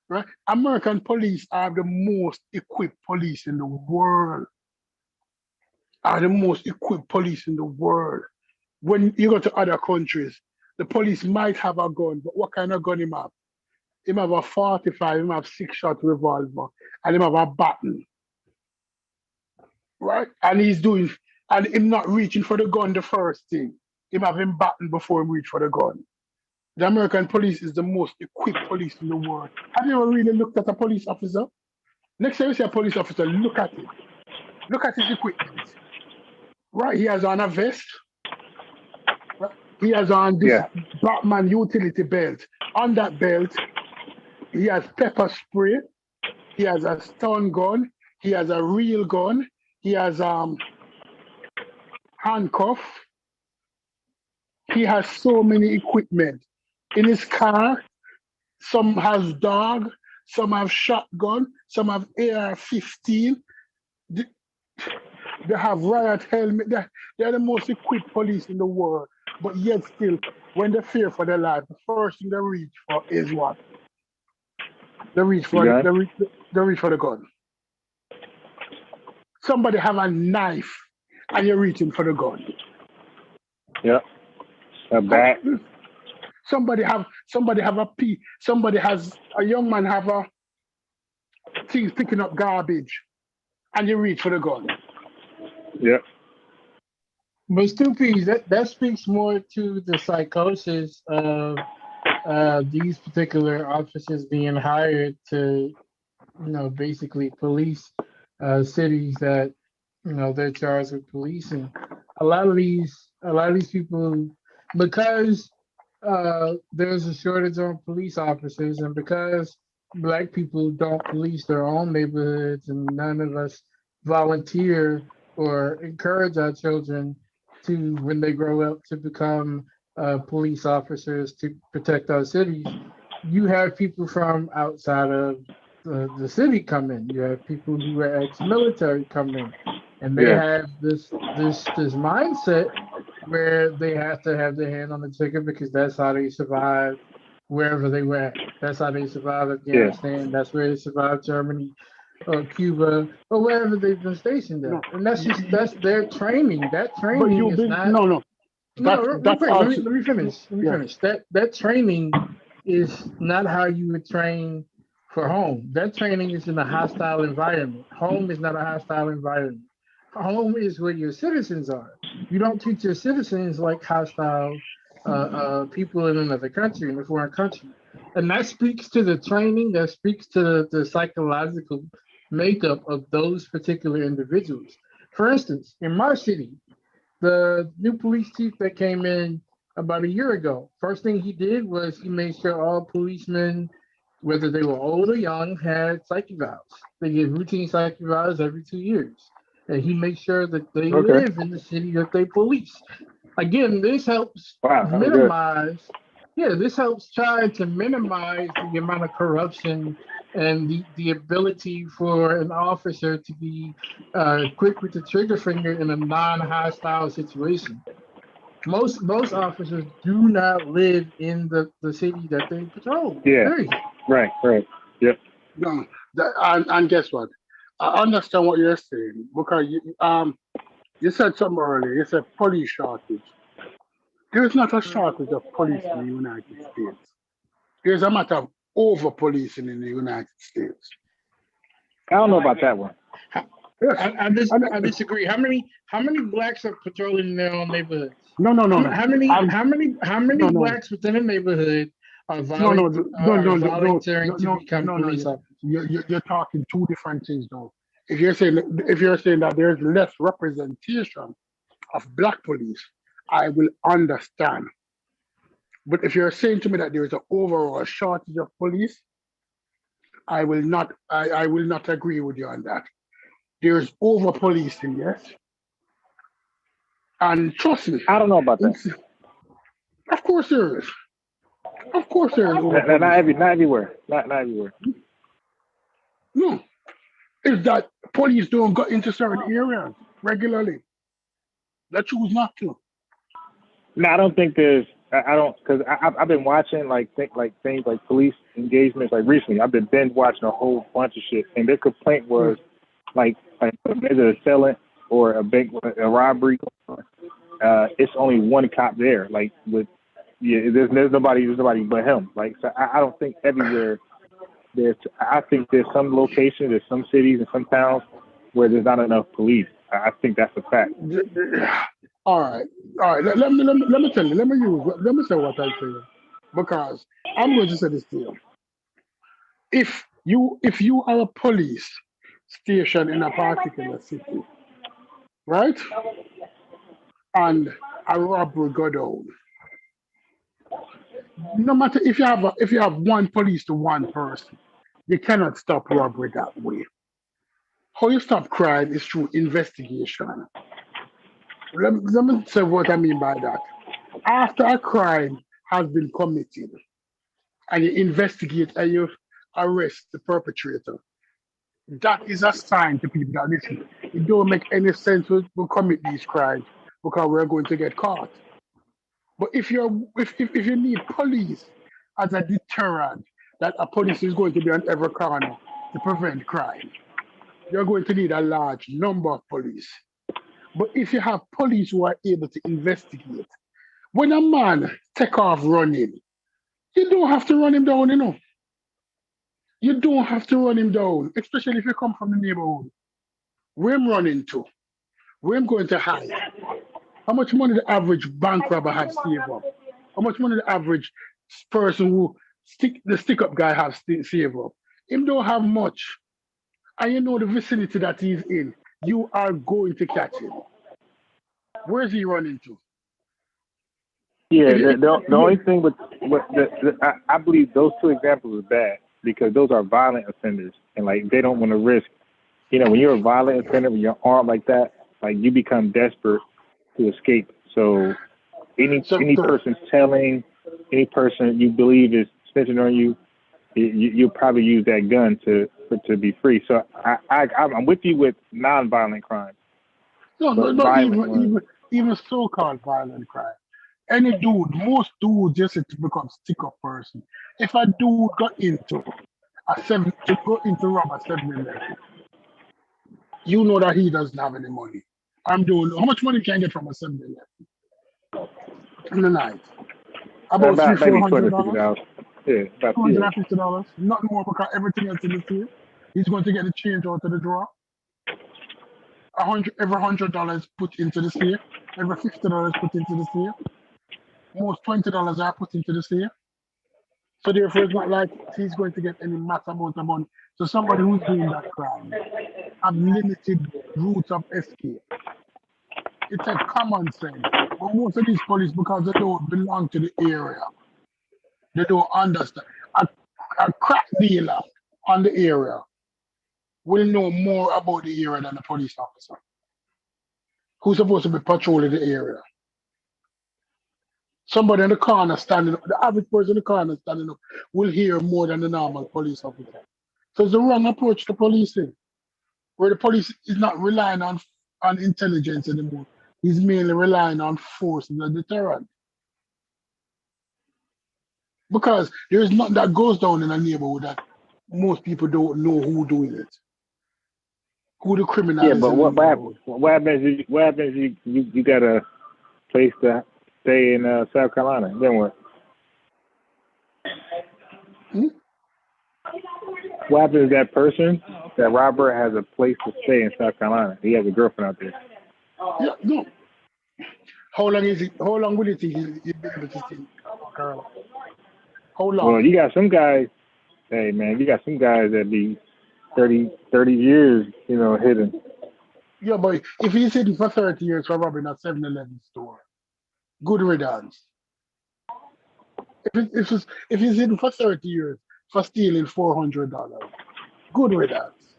Right? American police are the most equipped police in the world. Are the most equipped police in the world. When you go to other countries, the police might have a gun, but what kind of gun him have? Him have a 45, him have 6-shot revolver, and him have a baton. Right? And him not reaching for the gun the first thing. Him have him baton before him reach for the gun. The American police is the most equipped police in the world. Have you ever really looked at a police officer? Next time you see a police officer, look at it. Look at his equipment. Right, he has on a vest. Right? He has on this Batman utility belt. On that belt, he has pepper spray. He has a stun gun. He has a real gun. He has handcuff. He has so many equipment. In his car, some has dog, some have shotgun, some have AR-15. They have riot helmet. They're the most equipped police in the world. But yet still, when they fear for their life, the first thing they reach for is what? They reach for the gun. Somebody have a knife and you're reaching for the gun. Yeah. A bat. Somebody have a pee. Somebody has a young man have a thing picking up garbage and you reach for the gun. Yeah. But Stoopies, that speaks more to the psychosis of these particular officers being hired to, basically police cities that They're charged with policing. A lot of these people, because there's a shortage on police officers, and because black people don't police their own neighborhoods, and none of us volunteer or encourage our children to, when they grow up, to become police officers to protect our cities. You have people from outside of the city come in. You have people who are ex-military come in, and they Yeah. have this mindset where they have to have their hand on the trigger because that's how they survived wherever they were at. That's how they survived Yeah. Afghanistan. That's where they survived Germany or Cuba or wherever they've been stationed at. No, And that's their training. That but training you is been not no. no, real That's quick. Let me also let me finish. Let me yeah. finish. That training is not how you would train for home. That training is in a hostile environment. Home is not a hostile environment. Home is where your citizens are. You don't treat your citizens like hostile people in another country, in a foreign country. And that speaks to the training. That speaks to the psychological makeup of those particular individuals. For instance, in my city, the new police chief that came in about a year ago, first thing he did was he made sure all policemen, whether they were old or young, had psych evals. They get routine psych evals every 2 years. And he makes sure that they Okay. live in the city that they police. Again, this helps Wow, that was good. minimize, yeah, this helps try to minimize the amount of corruption and the ability for an officer to be quick with the trigger finger in a non-hostile situation. Most officers do not live in the city that they patrol. Yeah. Period. Right. Right. Yep. No, and guess what? I understand what you're saying because you said something earlier. You said police shortage. There's not a shortage of police in the United States. There's a matter of over policing in the United States. I don't know about that one. I, Yes, and I disagree. How many blacks are patrolling in their own neighborhoods? no, no, no, no. I'm How no, many no, blacks within a neighborhood are no, no, are no, volunteering to become no, no. police officers? You're talking two different things now. If you're saying that there's less representation of black police, I will understand. But if you're saying to me that there is an overall shortage of police, I will not agree with you on that. There's over policing, yes. And trust me, I don't know about that. it's, of course there is. Of course there is over Not policing. not everywhere. Not everywhere. No. Is that police don't go into certain areas regularly. They choose not to. No, I don't think there's. I don't because I've been watching like things like police engagements like recently. I've been binge watching a whole bunch of shit, and their complaint Mm. was like is it a felon or a bank a robbery? It's only one cop there. Like with yeah, there's nobody but him. Like so, I don't think everywhere there's. I think there's some locations, there's some cities and some towns where there's not enough police. I think that's a fact. All right, all right. Let me tell you. Let me say what I say because I'm going to say this to you. If you are a police station in a particular city, right, and a robbery go down, no matter if you have one police to one person, you cannot stop robbery that way. How you stop crime is through investigation. Let me say what I mean by that. After a crime has been committed and you investigate and you arrest the perpetrator, that is a sign to people that listen. It don't make any sense to commit these crimes because we're going to get caught. But if you need police as a deterrent, that a police is going to be on every corner to prevent crime, you're going to need a large number of police. But if you have police who are able to investigate, when a man take off running, you don't have to run him down, you know. You don't have to run him down, especially if you come from the neighborhood. Where I'm running to, where I'm going to hide. How much money the average bank robber have saved up? How much money the average person who stick up guy have saved up? Him don't have much. And you know the vicinity that he's in. you are going to catch him. Where's he running to? Yeah, the only thing with I believe those two examples are bad because those are violent offenders and like they don't want to risk. You know, when you're a violent offender, when you're armed like that, like you become desperate to escape. So any person telling, any person you believe is snitching on you, you'll probably use that gun to be free. So I'm with you with non-violent crime. No, even so-called violent crime. Any dude, most dudes just to become stick-up person. If a dude got into rob a 7-Eleven, you know that he doesn't have any money. I'm doing how much money can I get from a 7-Eleven in the night? About About maybe $300-$400. Yeah, about $250, not more because everything else in the safe. He's going to get the change out of the drawer. Every $100 put into the safe. Every $50 put into the safe. Most $20 are put into the safe. So therefore, it's not like he's going to get any mass amount of money. So somebody who's doing that crime have limited routes of escape. It's a common sense. But most of these police, because they don't belong to the area, they don't understand. A crack dealer on the area will know more about the area than the police officer who's supposed to be patrolling the area. Somebody in the corner standing up, the average person in the corner standing up will hear more than the normal police officer. So it's the wrong approach to policing, where the police is not relying on intelligence anymore. He's mainly relying on force as a deterrent. Because there is nothing that goes down in a neighborhood that most people don't know who doing it. Who the criminal is. Yeah, but what happens? What happens? You got a place to stay in South Carolina. Then what? What happens to that person? That robber has a place to stay in South Carolina. He has a girlfriend out there. Yeah, no. How long will it take he'll be able to stay in South Carolina? How long? Well, you got some guys. Hey man, you got some guys that be 30 years, hidden. Yeah, but if he's sitting for 30 years for robbing a 7-Eleven store, good riddance. If he's sitting for 30 years for stealing $400, good riddance.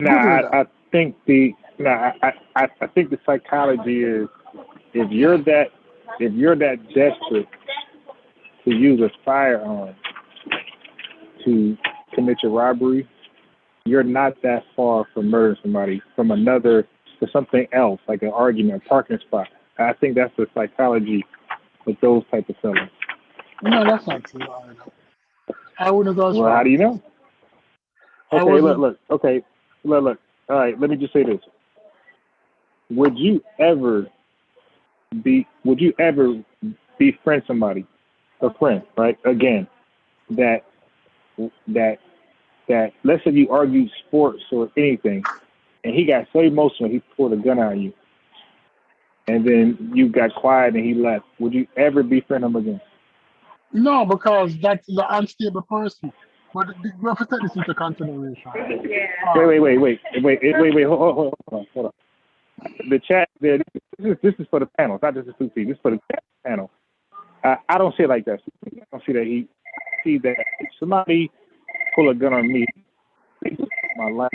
I think the psychology is if you're that desperate to use a firearm to commit your robbery, you're not that far from murdering somebody for something else, like an argument, a parking spot. I think that's the psychology with those type of fellas. No, that's not true. I wouldn't go as far. Well, how do you know? Okay, look. Okay, look. All right, let me just say this. Would you ever befriend somebody, a friend, right? Again, that let's say you argued sports or anything, and he got so emotional he pulled a gun on you, and then you got quiet and he left. Would you ever befriend him again? No, because that's the unstable person. But we have to take this into consideration. Wait. Hold on. The chat there. This is for the panel, not just the two feet. This is for the chat panel. I don't see it like that. I don't see that. See that if somebody pull a gun on me, my life.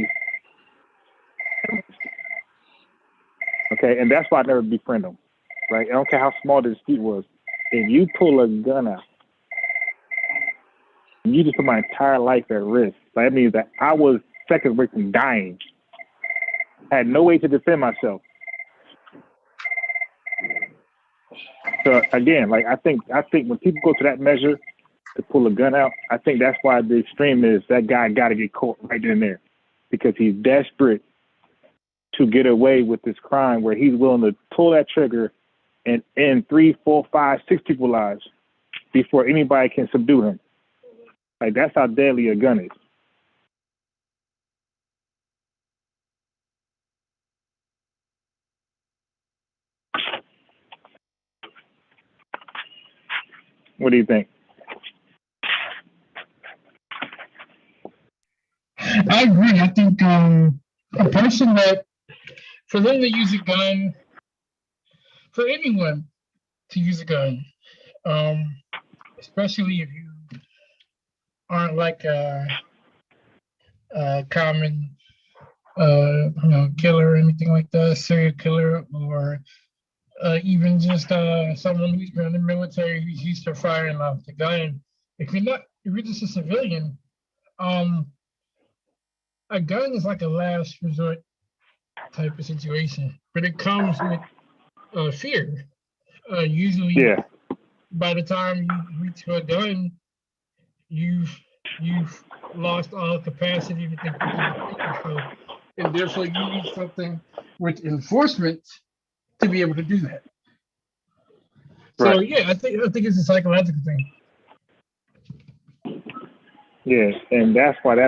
Okay, and that's why I never befriend them. Right? I don't care how small the dispute was. If you pull a gun out, you just put my entire life at risk. That means that I was seconds away from dying. I had no way to defend myself. So again, like I think when people go to that measure to pull a gun out, I think that's why the extreme is that guy got to get caught right then and there, because he's desperate to get away with this crime where he's willing to pull that trigger and end 3, 4, 5, 6 people's lives before anybody can subdue him. Like that's how deadly a gun is. What do you think? I agree. I think a person that, for them to use a gun, for anyone to use a gun, um, especially if you aren't like a common killer or anything like that, serial killer, or even just someone who's been in the military who's used to firing off the gun. If you're just a civilian, um, a gun is like a last resort type of situation, but it comes with fear. Usually, Yeah. by the time you reach for a gun, you've lost all capacity to think you can defend yourself, and therefore you need something with enforcement to be able to do that. So Right. yeah, I think it's a psychological thing. Yeah, and that's why they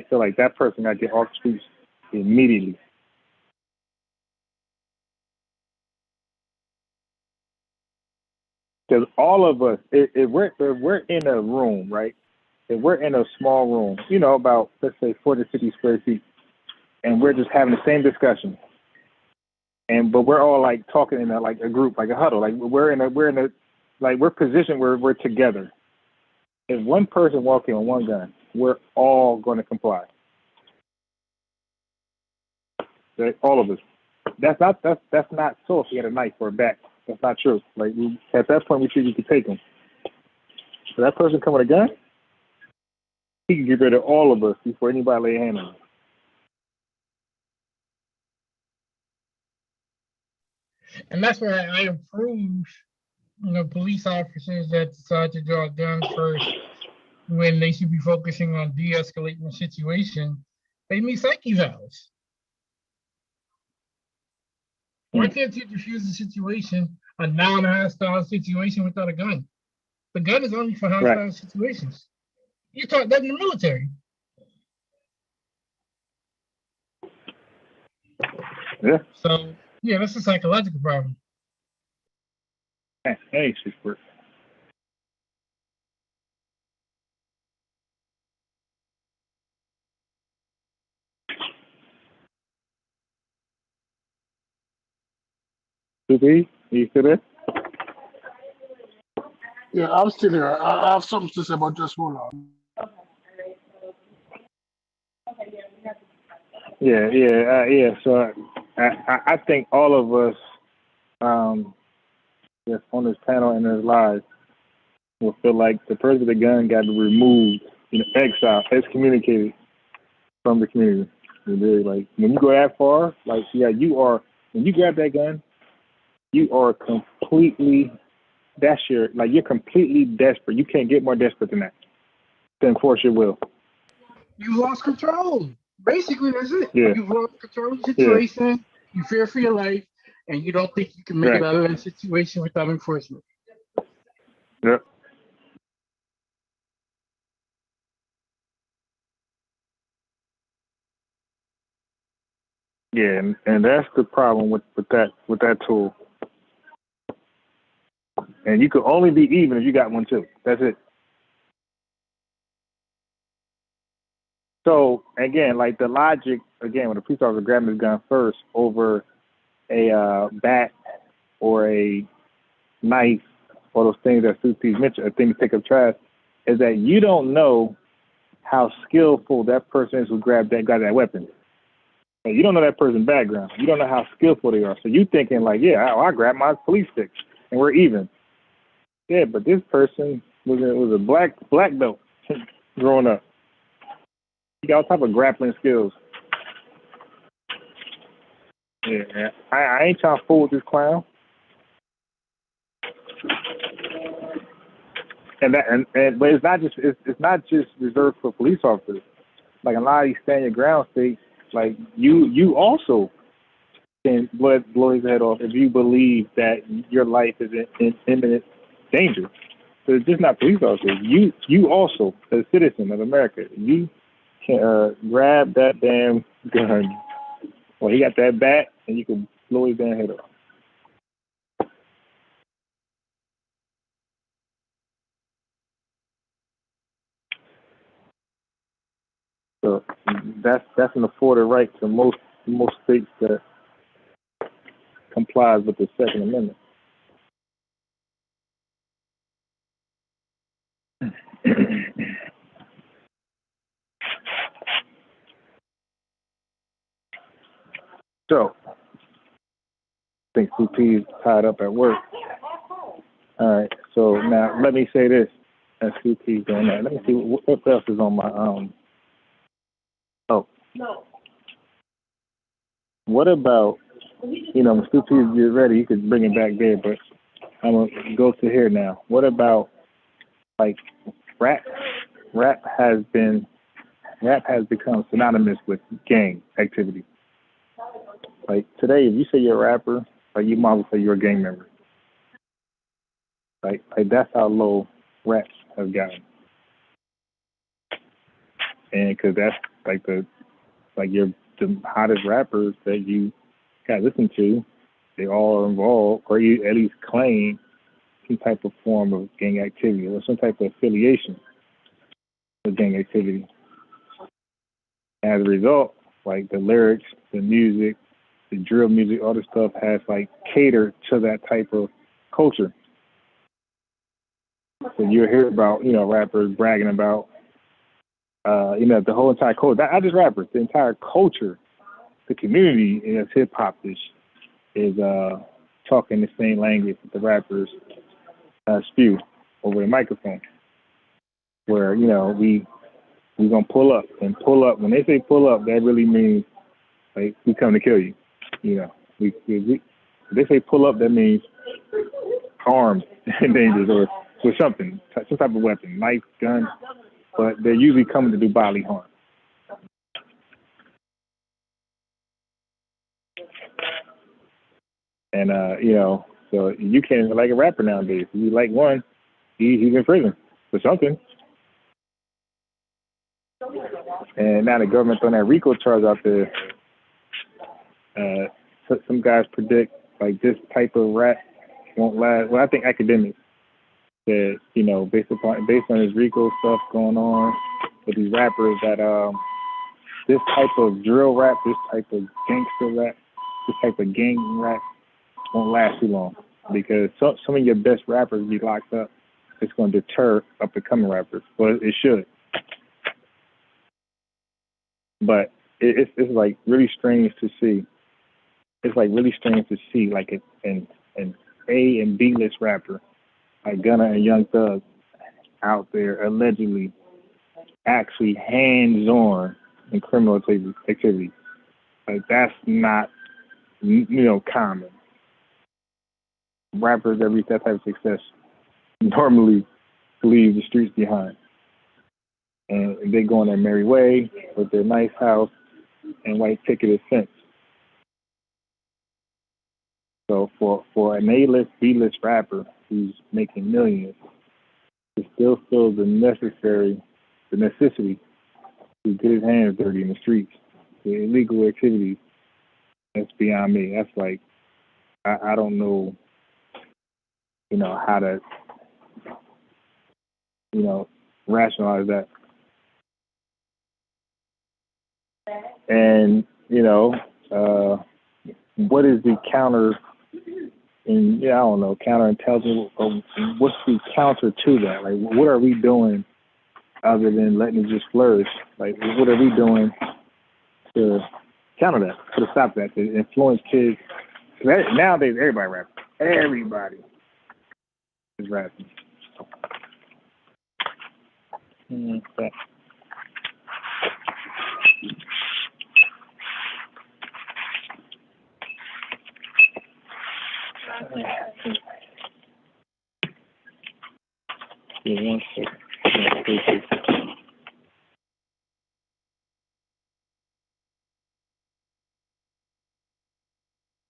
feel like that person got to get off the streets immediately. Because all of us, if we're in a room, right? If we're in a small room, about, let's say, 40, 50 square feet, and we're just having the same discussion, but we're all like talking in a group, like a huddle, like we're positioned where we're together. If one person walks in with one gun, we're all going to comply. All of us. That's not so. If he had a knife or a bat, that's not true. Like at that point, we figured we could take him. So that person come with a gun, he can get rid of all of us before anybody lay a hand on us. And that's why I approve, police officers that decide to draw a gun first when they should be focusing on de-escalating the situation. They need psyche valves. Why can't you diffuse the situation, a non-hostile situation, without a gun? The gun is only for hostile situations. You taught that in the military. Yeah. So yeah, that's a psychological problem. Hey, super. Super, you still there? Yeah, I'm still here. I have something to say, but just hold on. Yeah. So I think all of us, that's on this panel and their lives, will feel like the person with the gun got removed, exiled, excommunicated from the community. Like when you go that far, like when you grab that gun, you are completely. You're completely desperate. You can't get more desperate than that to enforce your will. You lost control. Basically, that's it. Yeah. You've lost control of the situation. Yeah. You fear for your life, and you don't think you can make it out of that situation without enforcement. Yep. Yeah, and that's the problem with that tool. And you could only be even if you got one too. That's it. So again, like the logic again, when the police officer grabbing his gun first over a bat or a knife or those things that Susie mentioned, a thing to pick up trash, is that you don't know how skillful that person is who got that weapon. And you don't know that person's background. You don't know how skillful they are. So you thinking like, yeah, I grab my police stick and we're even. Yeah, but this person was a black belt growing up. He got all type of grappling skills. Yeah, man. I ain't trying to fool with this clown. But it's not just reserved for police officers. Like a lot of these stand your ground states, like you also can blow his head off if you believe that your life is in imminent danger. So it's just not police officers. You also, as a citizen of America, you can grab that damn gun. Well, he got that bat, and you can blow his damn head off. So that's an afforded right to most states that complies with the Second Amendment. So I think CP is tied up at work. All right. So now let me say this. As CP is doing that, let me see what else is on my Oh. What about, when CP is ready, you could bring it back there, but I'm gonna go to here now. What about like rap? Rap has become synonymous with gang activity. Like today, if you say you're a rapper, like you might as well say you're a gang member. Like that's how low raps have gotten. And because that's the hottest rappers that you got listen to, they all are involved, or you at least claim some type of form of gang activity or some type of affiliation with gang activity. As a result, like the lyrics, the music, the drill music, all this stuff has catered to that type of culture. So you'll hear about, rappers bragging about, the whole entire culture, not just rappers, the entire culture, the community as hip hop is talking the same language that the rappers spew over the microphone. Where, we're gonna pull up. When they say pull up, that really means we come to kill you. If they say pull up, that means armed and dangerous or with something, some type of weapon, knife, gun, but they're usually coming to do bodily harm. And so you can't even like a rapper nowadays. If you like one, he's in prison for something. And now the government throwing that RICO charge out there. Some guys predict this type of rap won't last. Well, I think academics said, based on this RICO stuff going on with these rappers, that this type of drill rap, this type of gangster rap, this type of gang rap won't last too long, because some of your best rappers be locked up. It's going to deter up and coming rappers. Well, it should. But it's really strange to see. It's really strange to see an A and B list rapper like Gunna and Young Thug out there allegedly actually hands on in criminal activity. That's not common. Rappers that reach that type of success normally leave the streets behind, and they go on their merry way with their nice house and white picket fence. So for an A-list, B-list rapper who's making millions, to still feel the necessity to get his hands dirty in the streets, the illegal activities, that's beyond me. That's I don't know, how to, rationalize that. And, what is the counter, and I don't know, counterintelligence, what's the counter to that? What are we doing other than letting it just flourish? What are we doing to counter that, to stop that, to influence kids? Nowadays, everybody rapping. Everybody is rapping. Okay. Yeah, 1 second.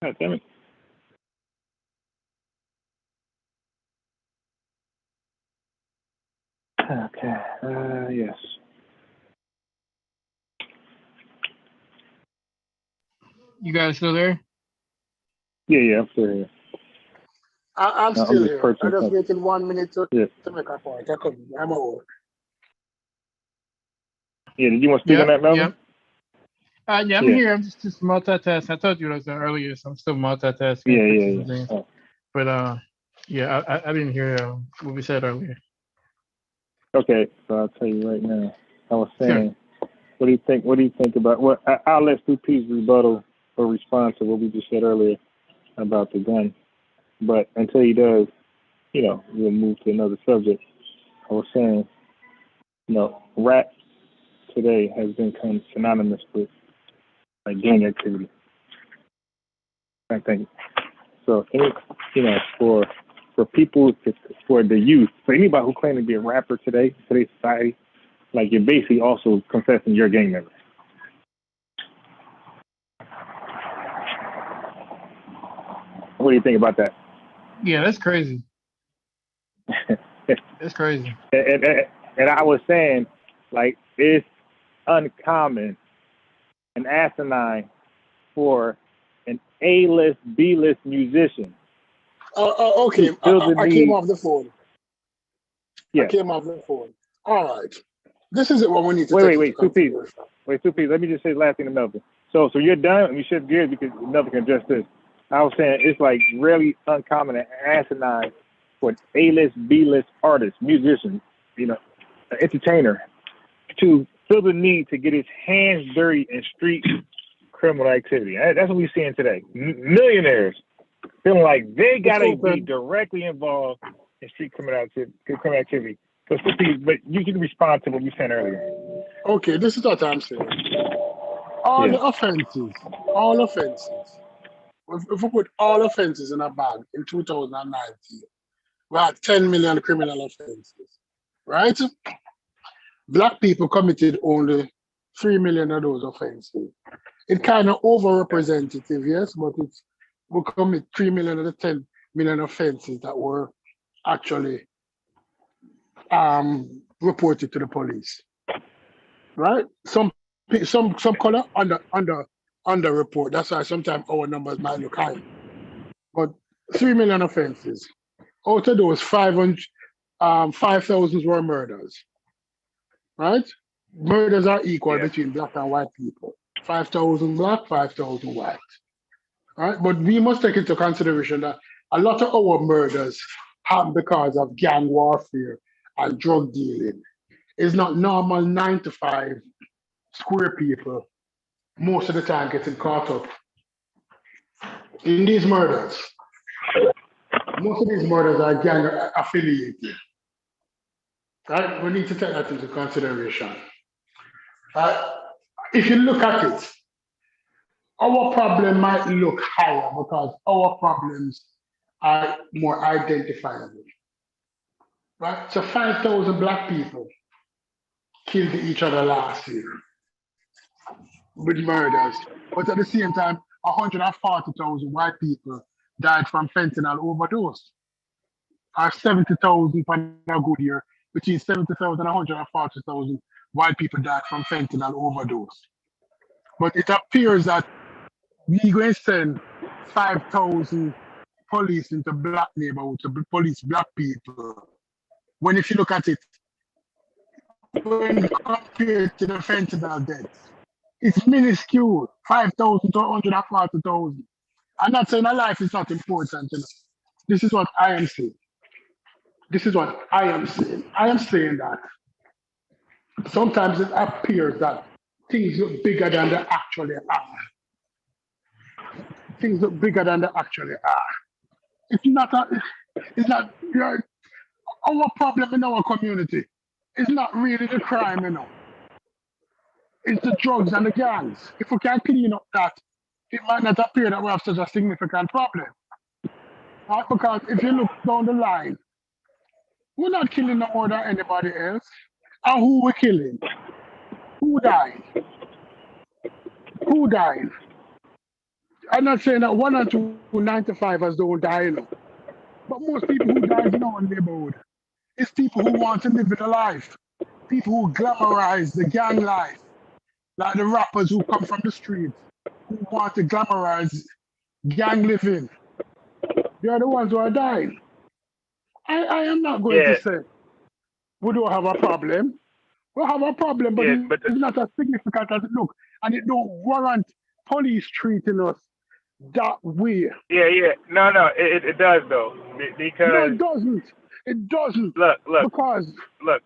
God damn it. Okay. Yes. You guys still there? Yeah, I'm still here. I'm still here. I just something. waited 1 minute to Yeah. make a point. I'm over. Yeah, did you want to speak on that, Melvin? Yeah, I'm here. I'm just multitasking. I told you that earlier, so I'm still multitasking. Yeah. But I didn't hear what we said earlier. Okay, so I'll tell you right now. I was saying, what do you think? What do you think about? Well, I'll let Stu P's rebuttal or respond to what we just said earlier about the gun. But until he does, we'll move to another subject. I was saying, rap today has become synonymous with gang activity. I think so. For people, for the youth, for anybody who claims to be a rapper today's society, you're basically also confessing you're a gang member. What do you think about that? Yeah, that's crazy. That's crazy. And I was saying, it's uncommon and asinine for an A-list, B-list musician. Okay, I came off the phone. Yeah. I came off the phone. All right. This is what we need to take into consideration. Wait, 2 P's. Let me just say the last thing to Melvin. So you're done, and we shift gears because Melvin can address this. I was saying it's really uncommon and asinine for an A-list, B-list artist, musician, an entertainer, to feel the need to get his hands dirty in street criminal activity. That's what we're seeing today. Millionaires feeling like they gotta be directly involved in street criminal activity. So, but you can respond to what you said earlier. Okay, this is what I'm saying. All offenses. If we put all offenses in a bag in 2019, we had 10 million criminal offenses, right? Black people committed only 3 million of those offenses. It kind of overrepresentative, yes, but we commit 3 million of the 10 million offenses that were actually reported to the police, right? Some color under report. That's why sometimes our numbers might look high. But 3 million offenses. Out of those, 5,000 were murders, right? Murders are equal between black and white people. 5,000 black, 5,000 white. Right? But we must take into consideration that a lot of our murders happen because of gang warfare and drug dealing. It's not normal 9 to 5 square people most of the time getting caught up in these murders. Most of these murders are gang affiliated. Right? We need to take that into consideration. If you look at it, our problem might look higher because our problems are more identifiable. Right? So 5,000 black people killed each other last year with murders. But at the same time, 140,000 white people died from fentanyl overdose. Or 70,000 for a good year. Between 70,000 and 140,000 white people died from fentanyl overdose. But it appears that we're going to send 5,000 police into black neighborhoods to police black people. When if you look at it, when compared to the fentanyl deaths, it's minuscule, 5,000 to 140,000. I'm not saying a life is not important. This is what I am saying. I am saying that sometimes it appears that things look bigger than they actually are. Things look bigger than they actually are. It's not our problem in our community. It's not really the crime, It's the drugs and the gangs. If we can't clean up that, it might not appear that we have such a significant problem. Right? Because if you look down the line, we're not killing no more than anybody else. And who we're killing? Who died? Who died? I'm not saying that 1 or 2 9-to-5ers don't die, But most people who die in our neighborhood, it's people who want to live their life. People who glamorize the gang life. Like the rappers who come from the streets, who want to glamorize gang living. They're the ones who are dying. I am not going to say we don't have a problem. We have a problem, but Yeah, it's but not as significant as it looks. And it don't warrant police treating us that way. yeah. No, it does though, No, because it doesn't. It doesn't. look, look, Because look.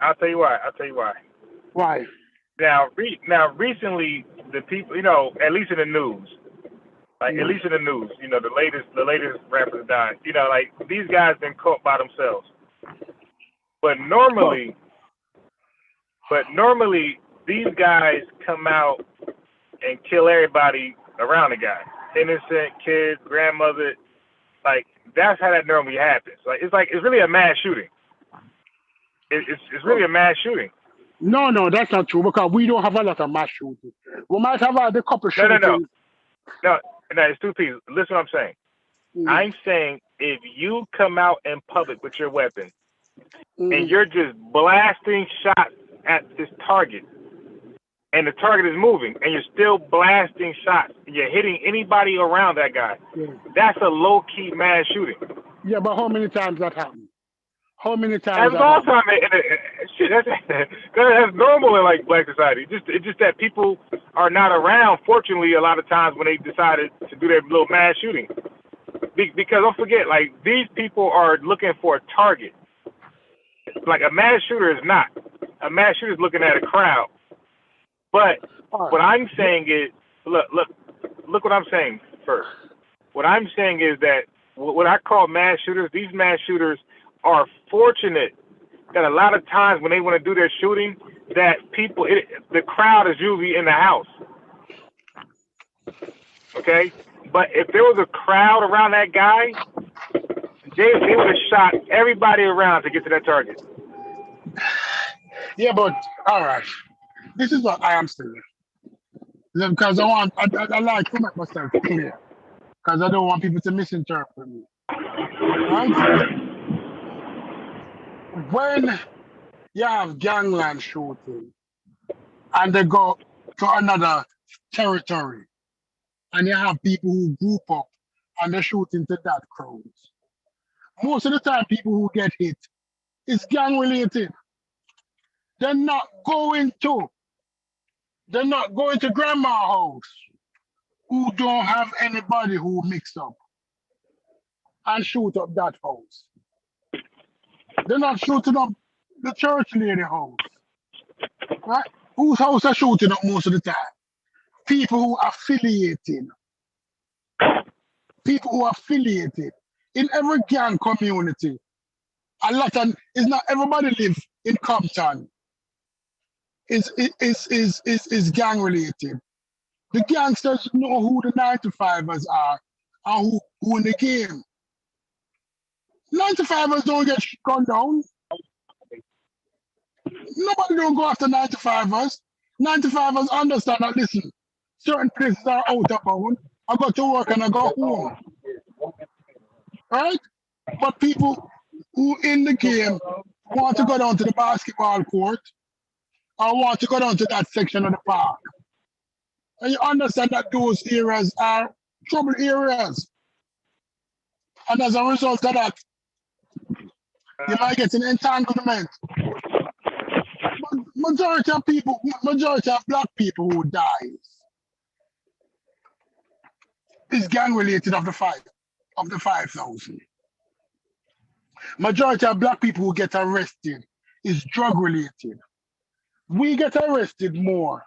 I'll tell you why. I'll tell you why. why? Now, recently, the people, at least in the news, like at Mm. least in the news, the latest rappers dying. Like these guys been caught by themselves. But But normally, these guys come out and kill everybody around the guy, innocent kids, grandmother. Like that's how that normally happens. It's really a mass shooting. It's really a mass shooting. no, that's not true because we don't have a lot of mass shootings. We might have had a couple No, no, no, shootings. no, no. It's two pieces. Listen, what I'm saying. Mm, I'm saying if you come out in public with your weapon and mm. you're just blasting shots at this target, and the target is moving, and you're still blasting shots, and you're hitting anybody around that guy, Yeah. that's a low key mass shooting. Yeah, but how many times that happened? How many times That's that all happened? time. Shit, that's normal in like black society. It's just that people are not around. Fortunately, a lot of times when they decided to do their little mass shooting, because don't forget, like these people are looking for a target. Like a mass shooter is not. A mass shooter is looking at a crowd. But All what right. I'm saying is, look what I'm saying first. What I'm saying is that what I call mass shooters, these mass shooters are fortunate that a lot of times when they want to do their shooting, that the crowd is usually in the house. Okay? But if there was a crowd around that guy, they would have shot everybody around to get to that target. Yeah, but all right. This is what I am saying. Because I like to make myself clear. Because I don't want people to misinterpret me. Right? When you have gangland shooting and they go to another territory and you have people who group up and they shoot into that crowd, most of the time people who get hit is gang related. They're not going to. They're not going to grandma's house who don't have anybody who mix up and shoot up that house. They're not shooting up the church lady house, right? Whose house are shooting up most of the time? People who are affiliated. People who are affiliated. In every gang community, a lot of it's not everybody live in Compton. Is gang related. The gangsters know who the 95ers are and who in the game. 95ers don't get gunned down. Nobody don't go after 95ers. 95ers understand that, listen, certain places are out of bound. I go to work and I go home. Right? But people who in the game want to go down to the basketball court or want to go down to that section of the park. And you understand that those areas are trouble areas. And as a result of that, you might get an entanglement. Majority of black people who dies is gang related of the 5,000. Majority of black people who get arrested is drug related. We get arrested more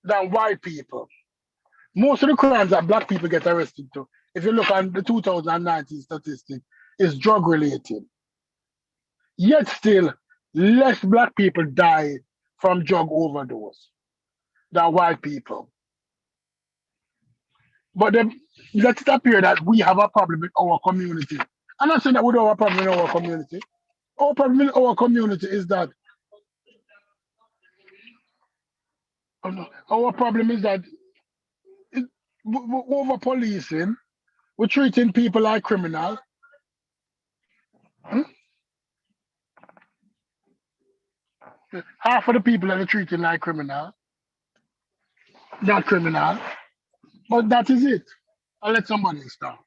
than white people. Most of the crimes that black people get arrested to, if you look at the 2019 statistic, is drug related. Yet still, less black people die from drug overdose than white people. But then let's appear that we have a problem with our community. I'm not saying that we don't have a problem in our community. Our problem in our community is that our problem is that we're over policing, we're treating people like criminals. Hmm? Half of the people that are treated like criminal, not criminal. But that is it. I'll let somebody start.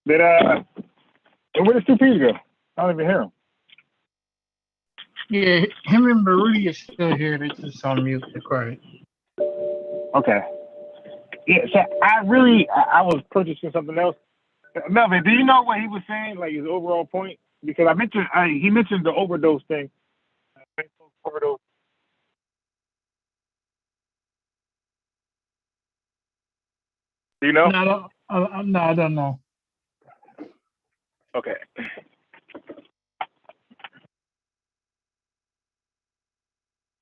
where did 2Ps go? I don't even hear him. Yeah, him and Marie is still here. They're just on mute. They're quiet. Okay. Yeah, so I was purchasing something else. Melvin, do you know what he was saying, like his overall point? Because he mentioned the overdose thing. Overdose. Do you know? No, I don't know. Okay.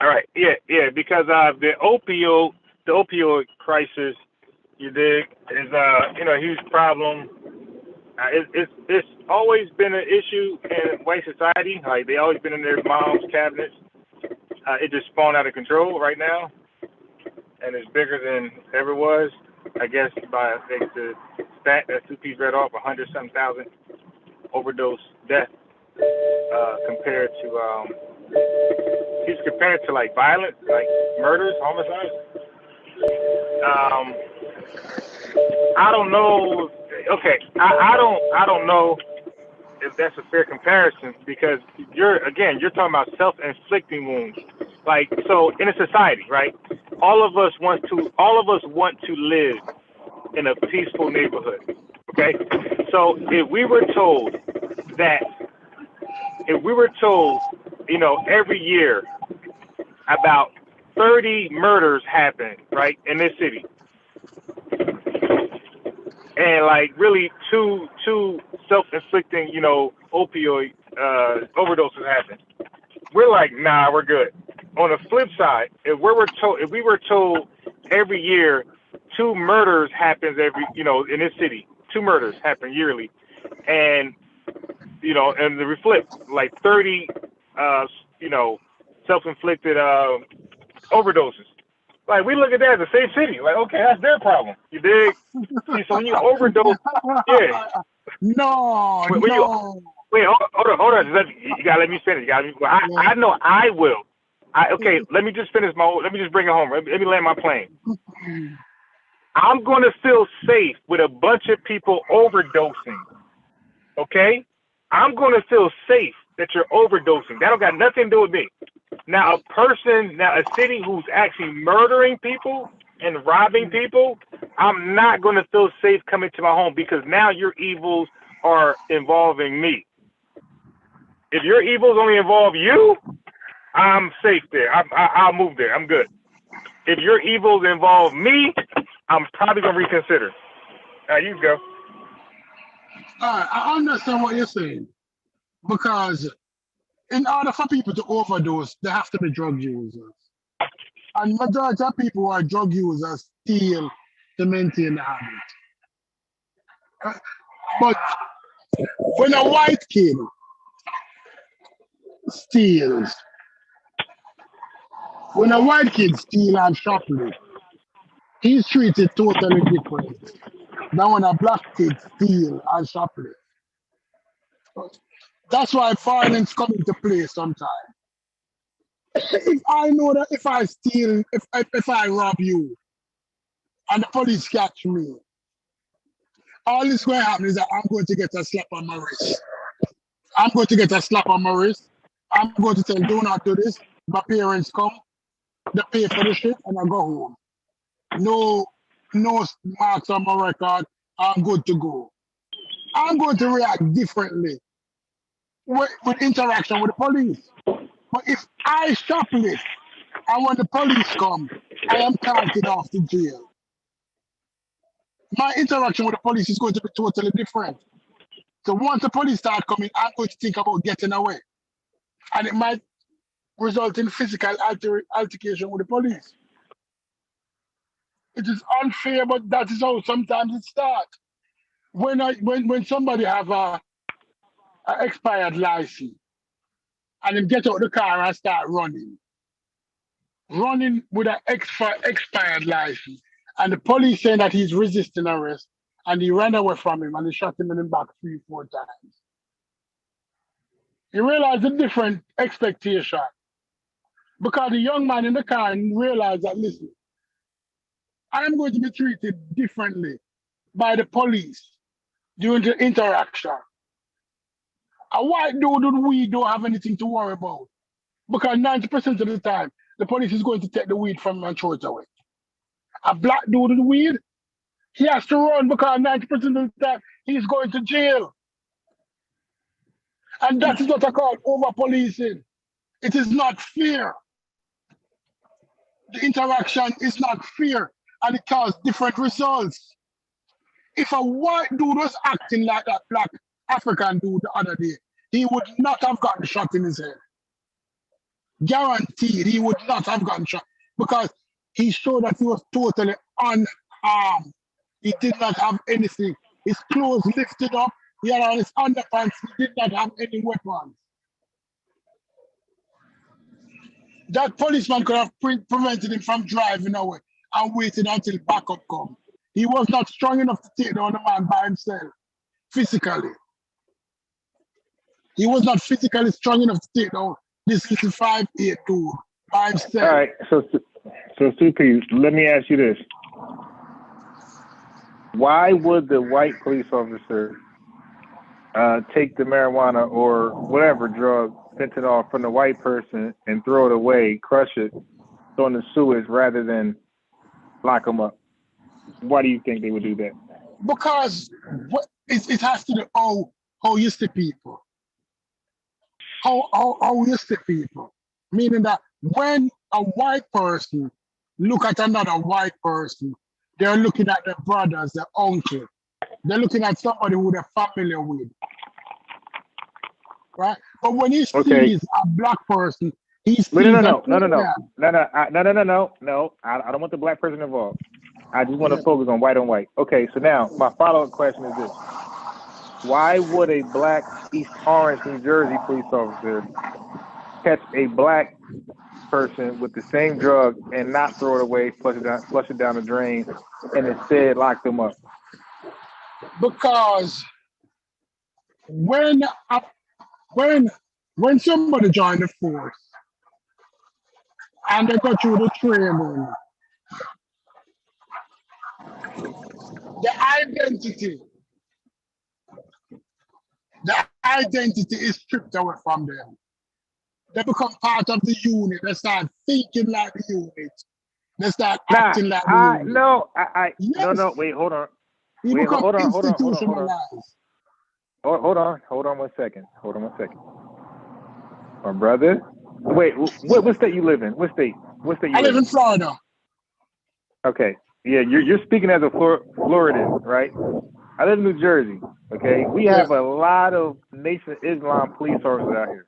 All right. Yeah. Because the opioid crisis, you dig, is a huge problem. It's always been an issue in white society. Like they always been in their moms' cabinets. It just spawned out of control right now, and it's bigger than ever was. I guess by the stat that 2Ps read off, 100-something thousand overdose deaths compared to he's compared to like violence, like murders, homicides. I don't know. Okay, I don't know if that's a fair comparison because you're talking about self-inflicting wounds. Like so, in a society, right? All of us want to live in a peaceful neighborhood. Okay, so if we were told, every year about 30 murders happen, right, in this city, and like really two self-inflicting, opioid overdoses happen. We're like, nah, we're good. On the flip side, if we were told every year 2 murders happens in this city, 2 murders happen yearly, and and the flip, like 30 self-inflicted overdoses. Like we look at that as a safe city. Like, okay, that's their problem. You dig? See, so when you overdose, yeah. No. Wait, hold on. You gotta let me finish. I know I will. Okay, let me just finish let me just bring it home. Let me land my plane. I'm gonna feel safe with a bunch of people overdosing. Okay? I'm gonna feel safe that you're overdosing. That don't got nothing to do with me. Now a city who's actually murdering people and robbing people, I'm not gonna feel safe coming to my home because now your evils are involving me. If your evils only involve you, I'm safe there. I'll move there. I'm good. If your evils involve me, I'm probably gonna reconsider. You go. I understand what you're saying because in order for people to overdose, they have to be drug users. And majority of people who are drug users steal to maintain the habit. But when a white kid steals, when a white kid steals and shoplifts, he's treated totally different than when a black kid steals and shoplifts. That's why violence comes into play sometimes. If I know that if I steal, if I rob you, and the police catch me, all this going to happen is that I'm going to get a slap on my wrist. I'm going to get a slap on my wrist. I'm going to tell, do not do this. My parents come, they pay for the shit, and I go home. No marks on my record. I'm good to go. I'm going to react differently with interaction with the police. But if I shoplift, and when the police come, I am carted off to jail. My interaction with the police is going to be totally different. So once the police start coming, I'm going to think about getting away. And it might result in physical altercation with the police. It is unfair, but that is how sometimes it starts. When somebody have a expired license and then get out the car and start running with an expired license, and the police saying that he's resisting arrest, and he ran away from him and he shot him in the back 3-4 times. You realize the different expectation. Because the young man in the car realized that, listen, I am going to be treated differently by the police during the interaction. A white dude with weed don't have anything to worry about. Because 90% of the time, the police is going to take the weed from him and throw it away. A black dude with weed, he has to run because 90% of the time, he's going to jail. And that is what I call over-policing. It is not fair. The interaction is not fair, and it causes different results. If a white dude was acting like that black African dude the other day, he would not have gotten shot in his head. Guaranteed, he would not have gotten shot because he showed that he was totally unarmed. He did not have anything. His clothes lifted up. He had on his underpants. He did not have any weapons. That policeman could have prevented him from driving away and waited until backup come. He was not strong enough to take down the man by himself, physically. He was not physically strong enough to take down this little 5'8" dude by himself. All right, so Supi, let me ask you this. Why would the white police officer take the marijuana or whatever drug, fentanyl, from the white person and throw it away, crush it, throw it in the sewage rather than lock them up? Why do you think they would do that? Because it has to do how you see people. How you see people. Meaning that when a white person look at another white person, they're looking at their brothers, their uncle. They're looking at somebody who they're familiar with. Right? But when he sees a black person, he sees No. I don't want the black person involved. I just want to focus on white on white. Okay, so now my follow-up question is this. Why would a black East Orange, New Jersey police officer catch a black person with the same drug and not throw it away, flush it down the drain, and instead lock them up? Because when somebody joined the force and they go through the training, the identity is stripped away from them. They become part of the unit. They start thinking like the unit. They start acting like the unit. No, wait, hold on. Hold on 1 second. My brother. Wait, what state you live in? What state you I live in Florida. Okay. Yeah, you're speaking as a Floridian, right? I live in New Jersey. Okay. We have a lot of Nation of Islam police officers out here.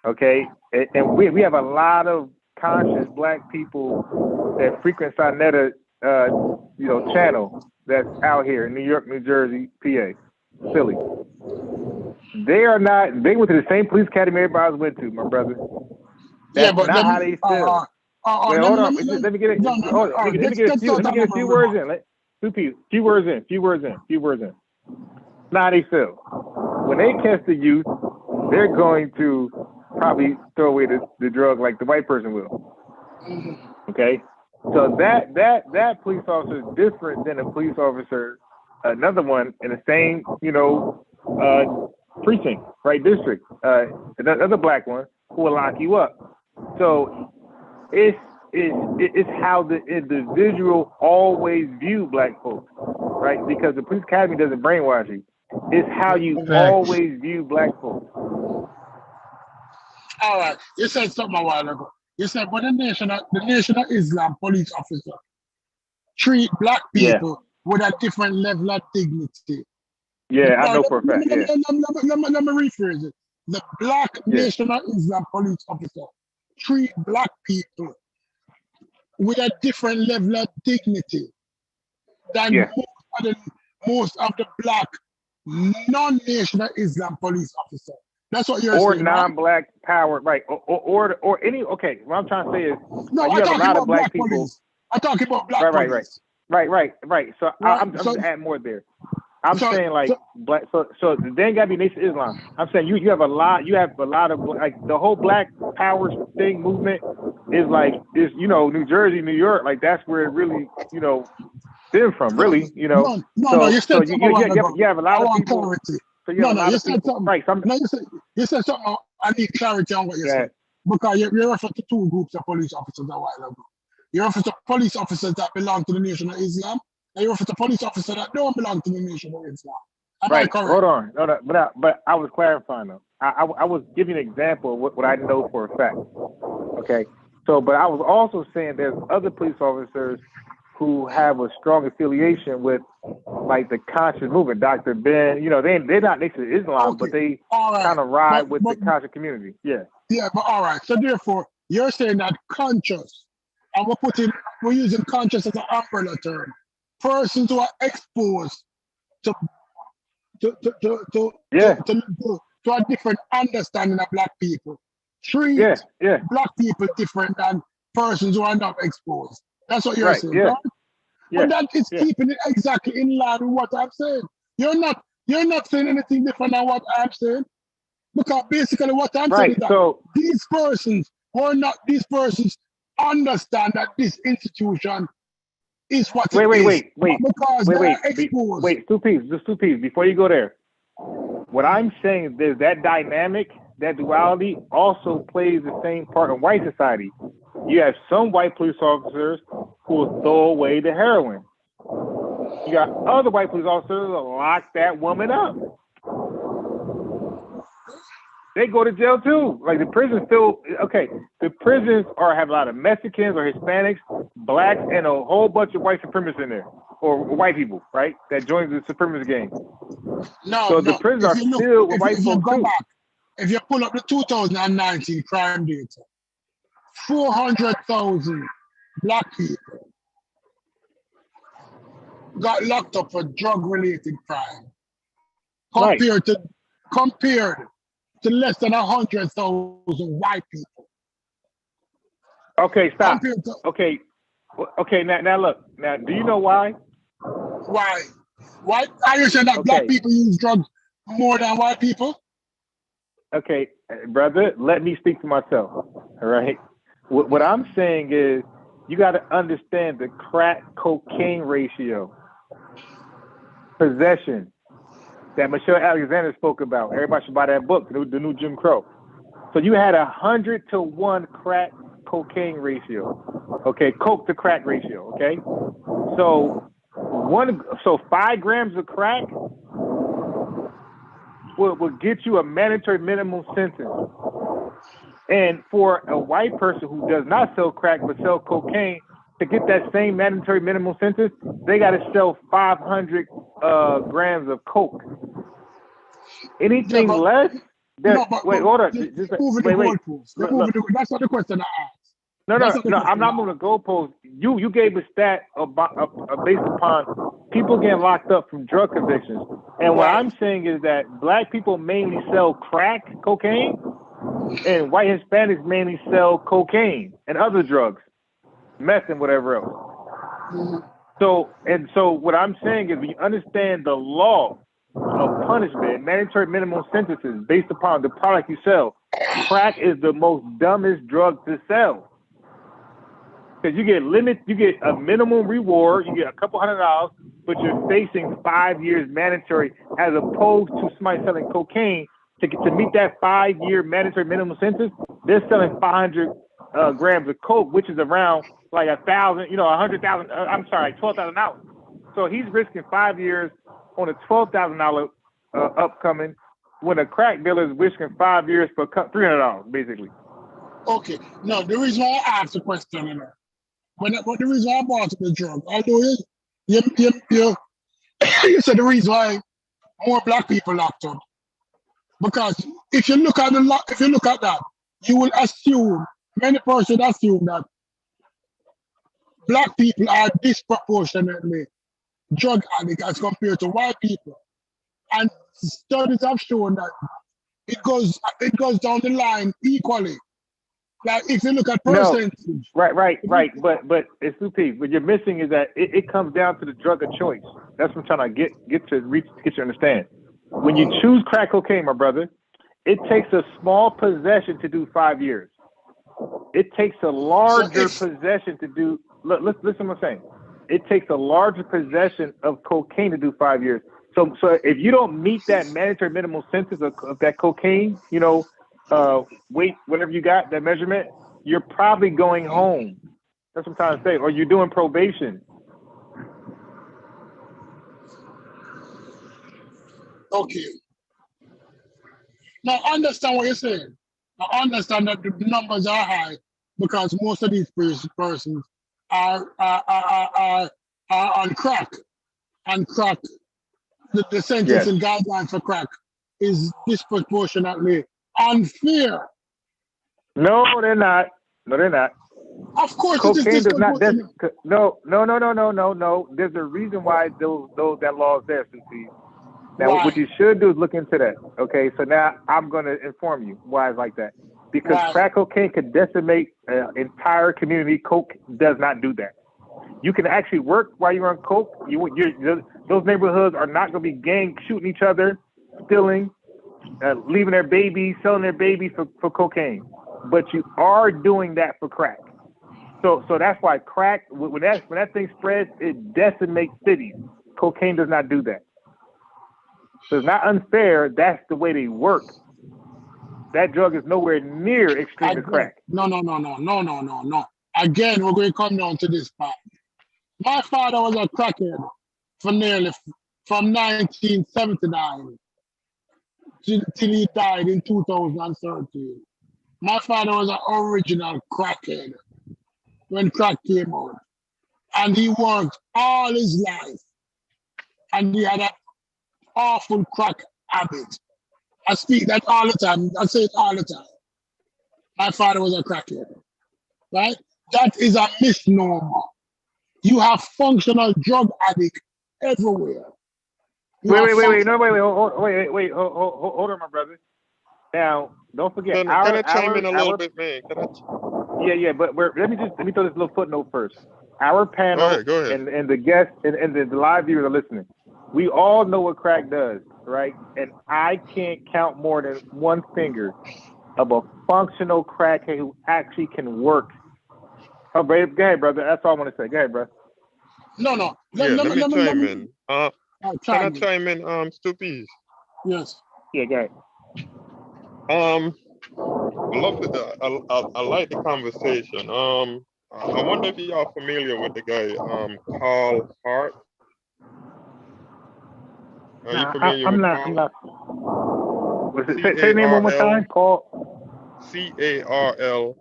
Okay. And we have a lot of conscious black people that frequent Sinetta channel that's out here in New York, New Jersey, PA, Philly. They went to the same police academy everybody else went to, my brother. That's not how they feel. Wait, hold on. Let me get it. Let me get a few words in. Few words in. Not how they feel. When they catch the youth, they're going to probably throw away the drug like the white person will. Okay? So that police officer is different than a police officer, another one in the same, precinct, right, district, another black one who will lock you up. So it's how the individual always view black folks, right? Because the police academy doesn't brainwash you. It's how you always view black folks. All right, you said something a while ago. You said, but the Nation of Islam police officer treat black people with a different level of dignity. Yeah, I know for a fact. Let me rephrase it. The black Nation of Islam police officer treat black people with a different level of dignity than most of the black non-Nation of Islam police officer. That's what you're saying. Or non-black power, right? Or any. Okay, what I'm trying to say is, no, you have a lot of black people. Police. I'm talking about black police. Right. So I'm just adding more there. I'm saying black. So then gotta be Nation of Islam. I'm saying you have a lot. You have a lot of like the whole Black Power thing movement is New Jersey, New York. Like that's where it really stem from, really, you know. No, you said something a while ago. You have a lot of people. Clarity. So you have a lot you of said people. something. Right. You said something. I need clarity on what you said. Because you referred to two groups of police officers a while ago. You referred to police officers that belong to the Nation of Islam, and you referred to police officers that don't belong to the Nation of Islam. Am I correct? Hold on. No, but I was clarifying though. I was giving an example of what I know for a fact. Okay. So, but I was also saying there's other police officers who have a strong affiliation with, like, the conscious movement. Dr. Ben, you know, they're not next to Islam, but they kind of ride with the conscious community. Yeah. Yeah, but all right. So therefore, you're saying that conscious, and we're using conscious as an umbrella term. Persons who are exposed to a different understanding of black people. Treat black people different than persons who are not exposed. That's what you're saying, right? But that is keeping it exactly in line with what I'm saying. You're not saying anything different than what I'm saying. Because basically what I'm saying is that these persons understand that this institution is what it is. Because they are exposed. Wait, two pieces. Before you go there, what I'm saying is that dynamic, that duality also plays the same part in white society. You have some white police officers who will throw away the heroin. You got other white police officers who will lock that woman up. They go to jail too. Like, the prisons still, the prisons have a lot of Mexicans or Hispanics, blacks, and a whole bunch of white supremacists in there, or white people, right, that joins the supremacist gang. The prisons are still with white folks too. If you pull up the 2019 crime data, 400,000 black people got locked up for drug-related crime, compared to less than 100,000 white people. Okay, stop. Okay, now look. Now, do you know why? Why? Why are you saying that black people use drugs more than white people? Okay, brother, let me speak for myself. All right. What I'm saying is, you got to understand the crack cocaine ratio. Possession that Michelle Alexander spoke about. Everybody should buy that book, the new Jim Crow. So you had 100-to-1 crack cocaine ratio. Okay, coke to crack ratio. Okay, so 5 grams of crack will get you a mandatory minimum sentence. And for a white person who does not sell crack but sell cocaine, to get that same mandatory minimum sentence, they got to sell 500 grams of coke. Anything less? Wait, hold on. Wait. That's not the question I asked. No. I'm not moving the goalposts. You gave a stat based upon people getting locked up from drug convictions, and what I'm saying is that black people mainly sell crack cocaine, and white Hispanics mainly sell cocaine and other drugs, meth and whatever else. So what I'm saying is, we understand the law of punishment, mandatory minimum sentences based upon the product you sell. Crack is the most dumbest drug to sell, because you get a minimum reward, you get a couple $100, but you're facing 5 years mandatory, as opposed to somebody selling cocaine. To meet that 5-year mandatory minimum sentence, they're selling 500 grams of coke, which is around like 1,000, $12,000. So he's risking 5 years on a $12,000 upcoming, when a crack dealer is risking 5 years for $300, basically. Okay. No, the reason why I asked the question, the reason why I bought the drug, although you said the reason why more black people locked up, because if you look at that, you will assume, many persons assume that black people are disproportionately drug addicts as compared to white people. And studies have shown that it goes down the line equally. Like, if you look at percentage. Right. But it's two things. What you're missing is that it comes down to the drug of choice. That's what I'm trying to get you to understand. When you choose crack cocaine, my brother, it takes a small possession to do 5 years. It takes a larger possession to do. Listen to what I'm saying. it takes a larger possession of cocaine to do 5 years. So if you don't meet that mandatory minimum sentence of that cocaine, weight, whatever you got, that measurement, you're probably going home. That's what I'm trying to say. Or you're doing probation. Okay. Now, I understand what you're saying. I understand that the numbers are high because most of these persons are on crack. And crack, the sentencing guidelines for crack is disproportionately unfair. No, they're not. No, they're not. Of course, cocaine it is does not. disproportionate. No. There's a reason why that law is there, Susie. Now, Why? what you should do is look into that. Okay, so now I'm going to inform you why it's like that. Because crack cocaine could decimate an entire community. Coke does not do that. You can actually work while you're on coke. Those neighborhoods are not going to be gang shooting each other, stealing, leaving their babies, selling their babies for cocaine. But you are doing that for crack. So that's why crack, when that thing spreads, it decimates cities. Cocaine does not do that. So it's not unfair. That's the way they work. That drug is nowhere near extreme as crack. No. Again, we're going to come down to this part. My father was a crackhead from 1979 till he died in 2013. My father was an original crackhead when crack came out. And he worked all his life. And he had an awful crack habit. I speak that all the time. I say it all the time. My father was a crackhead. Right? That is a misnomer. You have functional drug addict everywhere. Wait, hold on, my brother. Now, don't forget. Can I chime in a little bit, man? Yeah, but let me throw this little footnote first. Our panel go ahead. and the guests and the live viewers are listening. We all know what crack does, right? And I can't count more than one finger of a functional crackhead who actually can work. Oh, go ahead, brother. That's all I want to say. Go ahead, bro. No. Let me chime in. Can I chime in, Stuppies? Yes. Yeah, go ahead. I like the conversation. I wonder if y'all familiar with the guy, Carl Hart. Are you familiar with Carl? I'm not. Say the name one more time. Carl. CarlHart.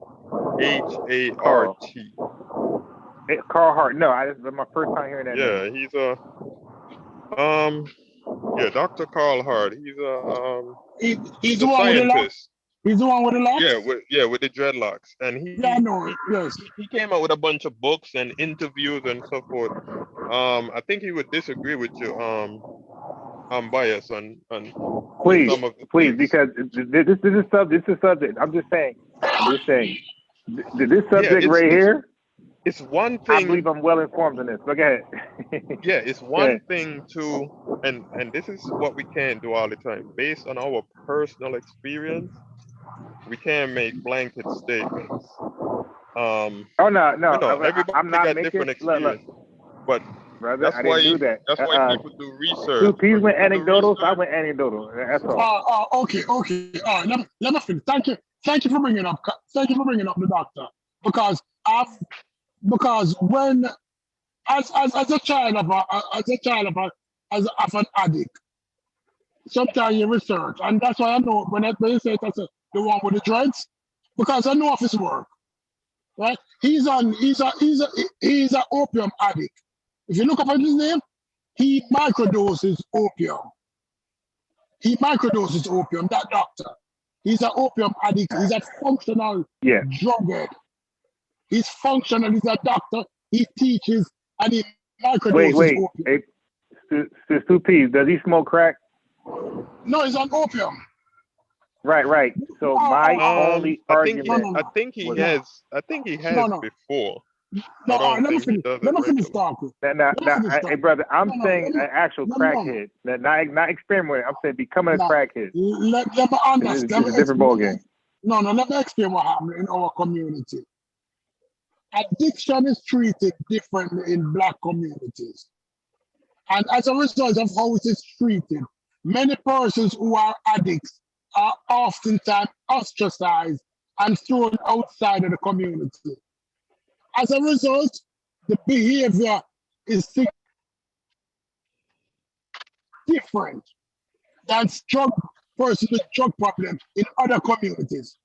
Carl Hart. No, this is my first time hearing that name. Yeah, he's Dr. Carl Hart. He's a scientist. He's the one with the locks? With the dreadlocks. And I know. Yes. He came out with a bunch of books and interviews and so forth. I think he would disagree with you. I'm biased on please, some of the please, things. because this is subject. I'm just saying. This subject right here. It's one thing. I believe I'm well informed on this. But go ahead. Yeah, it's one thing to, and this is what we can't do all the time. Based on our personal experience, we can't make blanket statements. No. Everybody I'm not got making different experience. But brother, that's I why didn't do that. That's why people do research. Two P's went anecdotal, so I went anecdotal. That's all. Okay. All right, let me finish. Thank you for bringing up. Thank you for bringing up the doctor because when as a child of an addict, sometimes you research, and that's why I know when you say that's the one with the drugs, because I know of his work. Right? He's an opium addict. If you look up at his name, he microdoses opium. That doctor. He's an opium addict. He's a functional drug head. He's functional. He's a doctor. He teaches and he microdoses opium. Hey, Stu P, does he smoke crack? No, he's on opium. Right. So my only argument. I think he has before. Let me finish talking. Hey, brother, I'm saying an actual crackhead. Not experimenting. I'm saying becoming a crackhead. Let me understand. It's a different ballgame. No, let me explain what happened in our community. Addiction is treated differently in Black communities. And as a result of how it is treated, many persons who are addicts are oftentimes ostracized and thrown outside of the community. As a result, the behavior is different than persons with drug problems in other communities.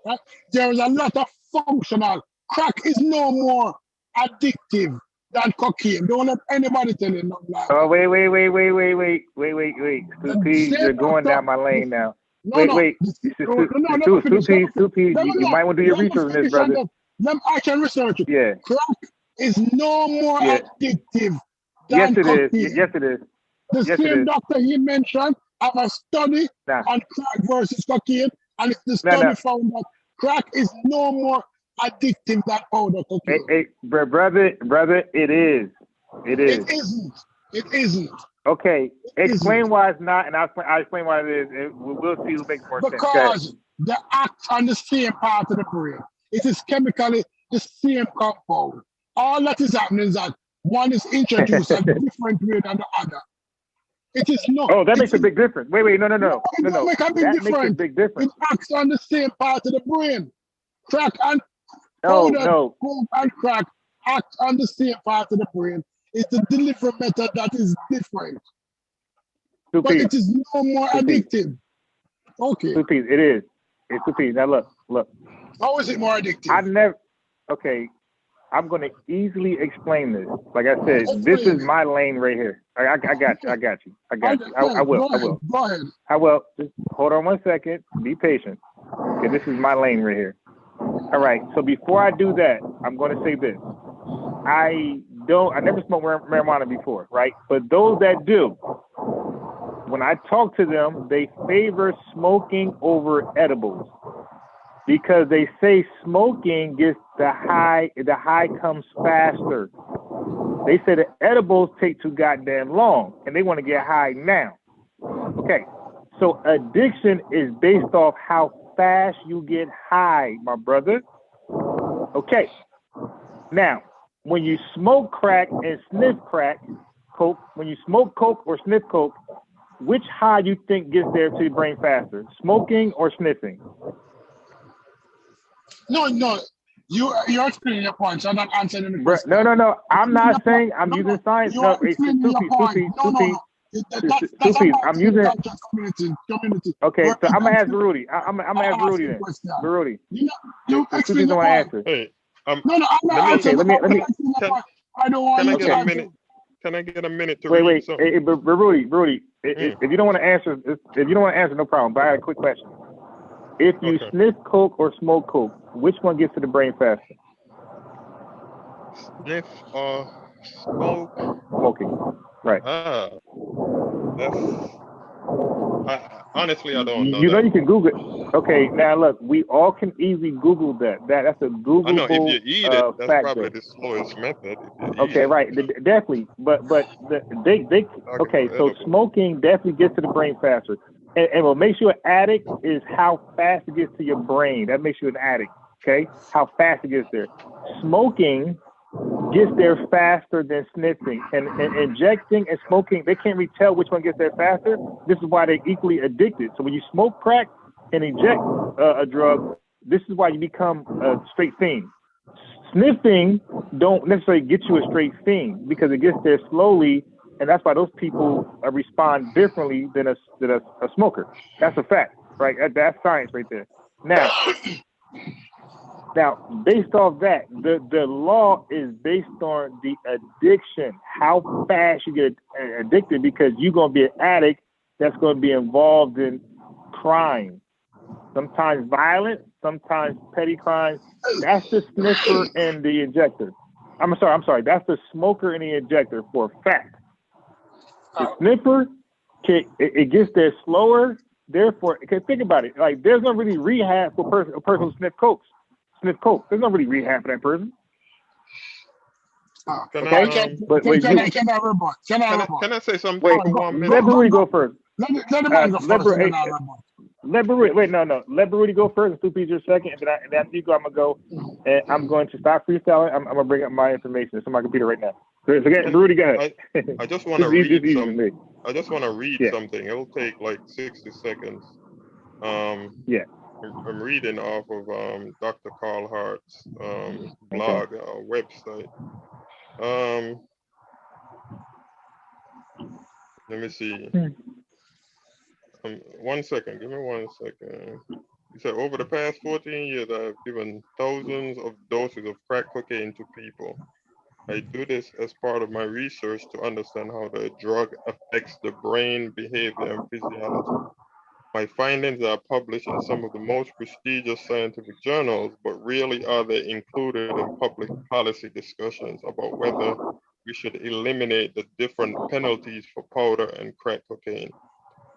Right? There is a lot of functional. Crack is no more addictive than cocaine. Don't let anybody tell you nothing like that. Oh, wait. Stupi, you're going down my lane now. Wait. Stupi, you might want to do your research on this, brother. I can research it. Yeah. Crack is no more addictive Yes, than cocaine. Yes, it is. The same doctor he mentioned have a study on crack versus cocaine, and the study found that crack is no more addictive than powder cocaine. Hey, brother, it is. It isn't. Okay, explain why it's not, and I'll explain why it is. We'll see who makes more sense. Because they act on the same part of the brain. It is chemically the same compound. All that is happening is that one is introduced at a different way than the other. It is not. Oh, that makes a big difference. Wait, no. It makes a big difference. It acts on the same part of the brain. Crack and powder, coke and crack act on the same part of the brain. It's the delivery method that is different. But it is no more addictive. Okay. It is. It's 2 P's. Now look. How is it more addictive? Okay. I'm going to easily explain this. Like I said, this is my lane right here. I got you. I will. Go ahead. I will. Just hold on 1 second. Be patient. Okay, this is my lane right here. All right. So before I do that, I'm going to say this. I never smoked marijuana before, right? But those that do, when I talk to them, they favor smoking over edibles. Because they say smoking gets the high comes faster. They say the edibles take too goddamn long and they want to get high now. Okay, so addiction is based off how fast you get high, my brother. Okay, now, when you smoke crack and sniff coke, when you smoke coke or sniff coke, which high you think gets there to your brain faster, smoking or sniffing? No. You're explaining your point, so I'm not answering the question. No. I'm not saying I'm using science. No, it's two piece. I'm using community. Okay, so I'm gonna ask Rudy. I'm gonna ask Rudy then. Rudy. You explain your point. Hey, I'm not answering. Let me. I don't want you to answer. Can I get a minute to wait? something? But Rudy, if you don't want to answer, no problem. But I have a quick question. If you sniff coke or smoke coke, which one gets to the brain faster? Sniff or smoke? Smoking, right? Honestly, I don't know. You know, you can Google it. Okay, now look, we all can easily Google that. That's a Googleable. I know if you eat it, that's probably there. the slowest method. Okay, right, definitely. But they okay. So smoking definitely gets to the brain faster. And what makes you an addict is how fast it gets to your brain. That makes you an addict, okay? How fast it gets there. Smoking gets there faster than sniffing. And injecting and smoking, they can't really tell which one gets there faster. This is why they're equally addicted. So when you smoke crack and inject a drug, this is why you become a straight fiend. Sniffing don't necessarily get you a straight fiend because it gets there slowly. And that's why those people respond differently than a smoker. That's a fact, right? That's science right there. Now, based off that, the law is based on the addiction, how fast you get addicted, because you're going to be an addict that's going to be involved in crime. Sometimes violent, sometimes petty crimes. That's the sniffer and the injector. I'm sorry. That's the smoker and the injector for a fact. The sniffer, it gets there slower. Therefore, because think about it, like there's no really rehab for a person who sniff coke. There's no really rehab for that person. Can I say something? Wait, for 1 minute? let Rudy go first. Let the man go first. Let Baruti, wait, no. Let Baruti go first. And 2P's your second, and then after you go, I'm gonna go, and I'm going to stop freestyling. I'm gonna bring up my information. It's on my computer right now. So Baruti, go ahead. I just want to read something. I just want to read Yeah. something. It'll take like 60 seconds. Yeah. I'm reading off of Dr. Carl Hart's blog website. Let me see. 1 second. Give me 1 second. He said, over the past 14 years, I have given thousands of doses of crack cocaine to people. I do this as part of my research to understand how the drug affects the brain, behavior, and physiology. My findings are published in some of the most prestigious scientific journals, but rarely are they included in public policy discussions about whether we should eliminate the different penalties for powder and crack cocaine.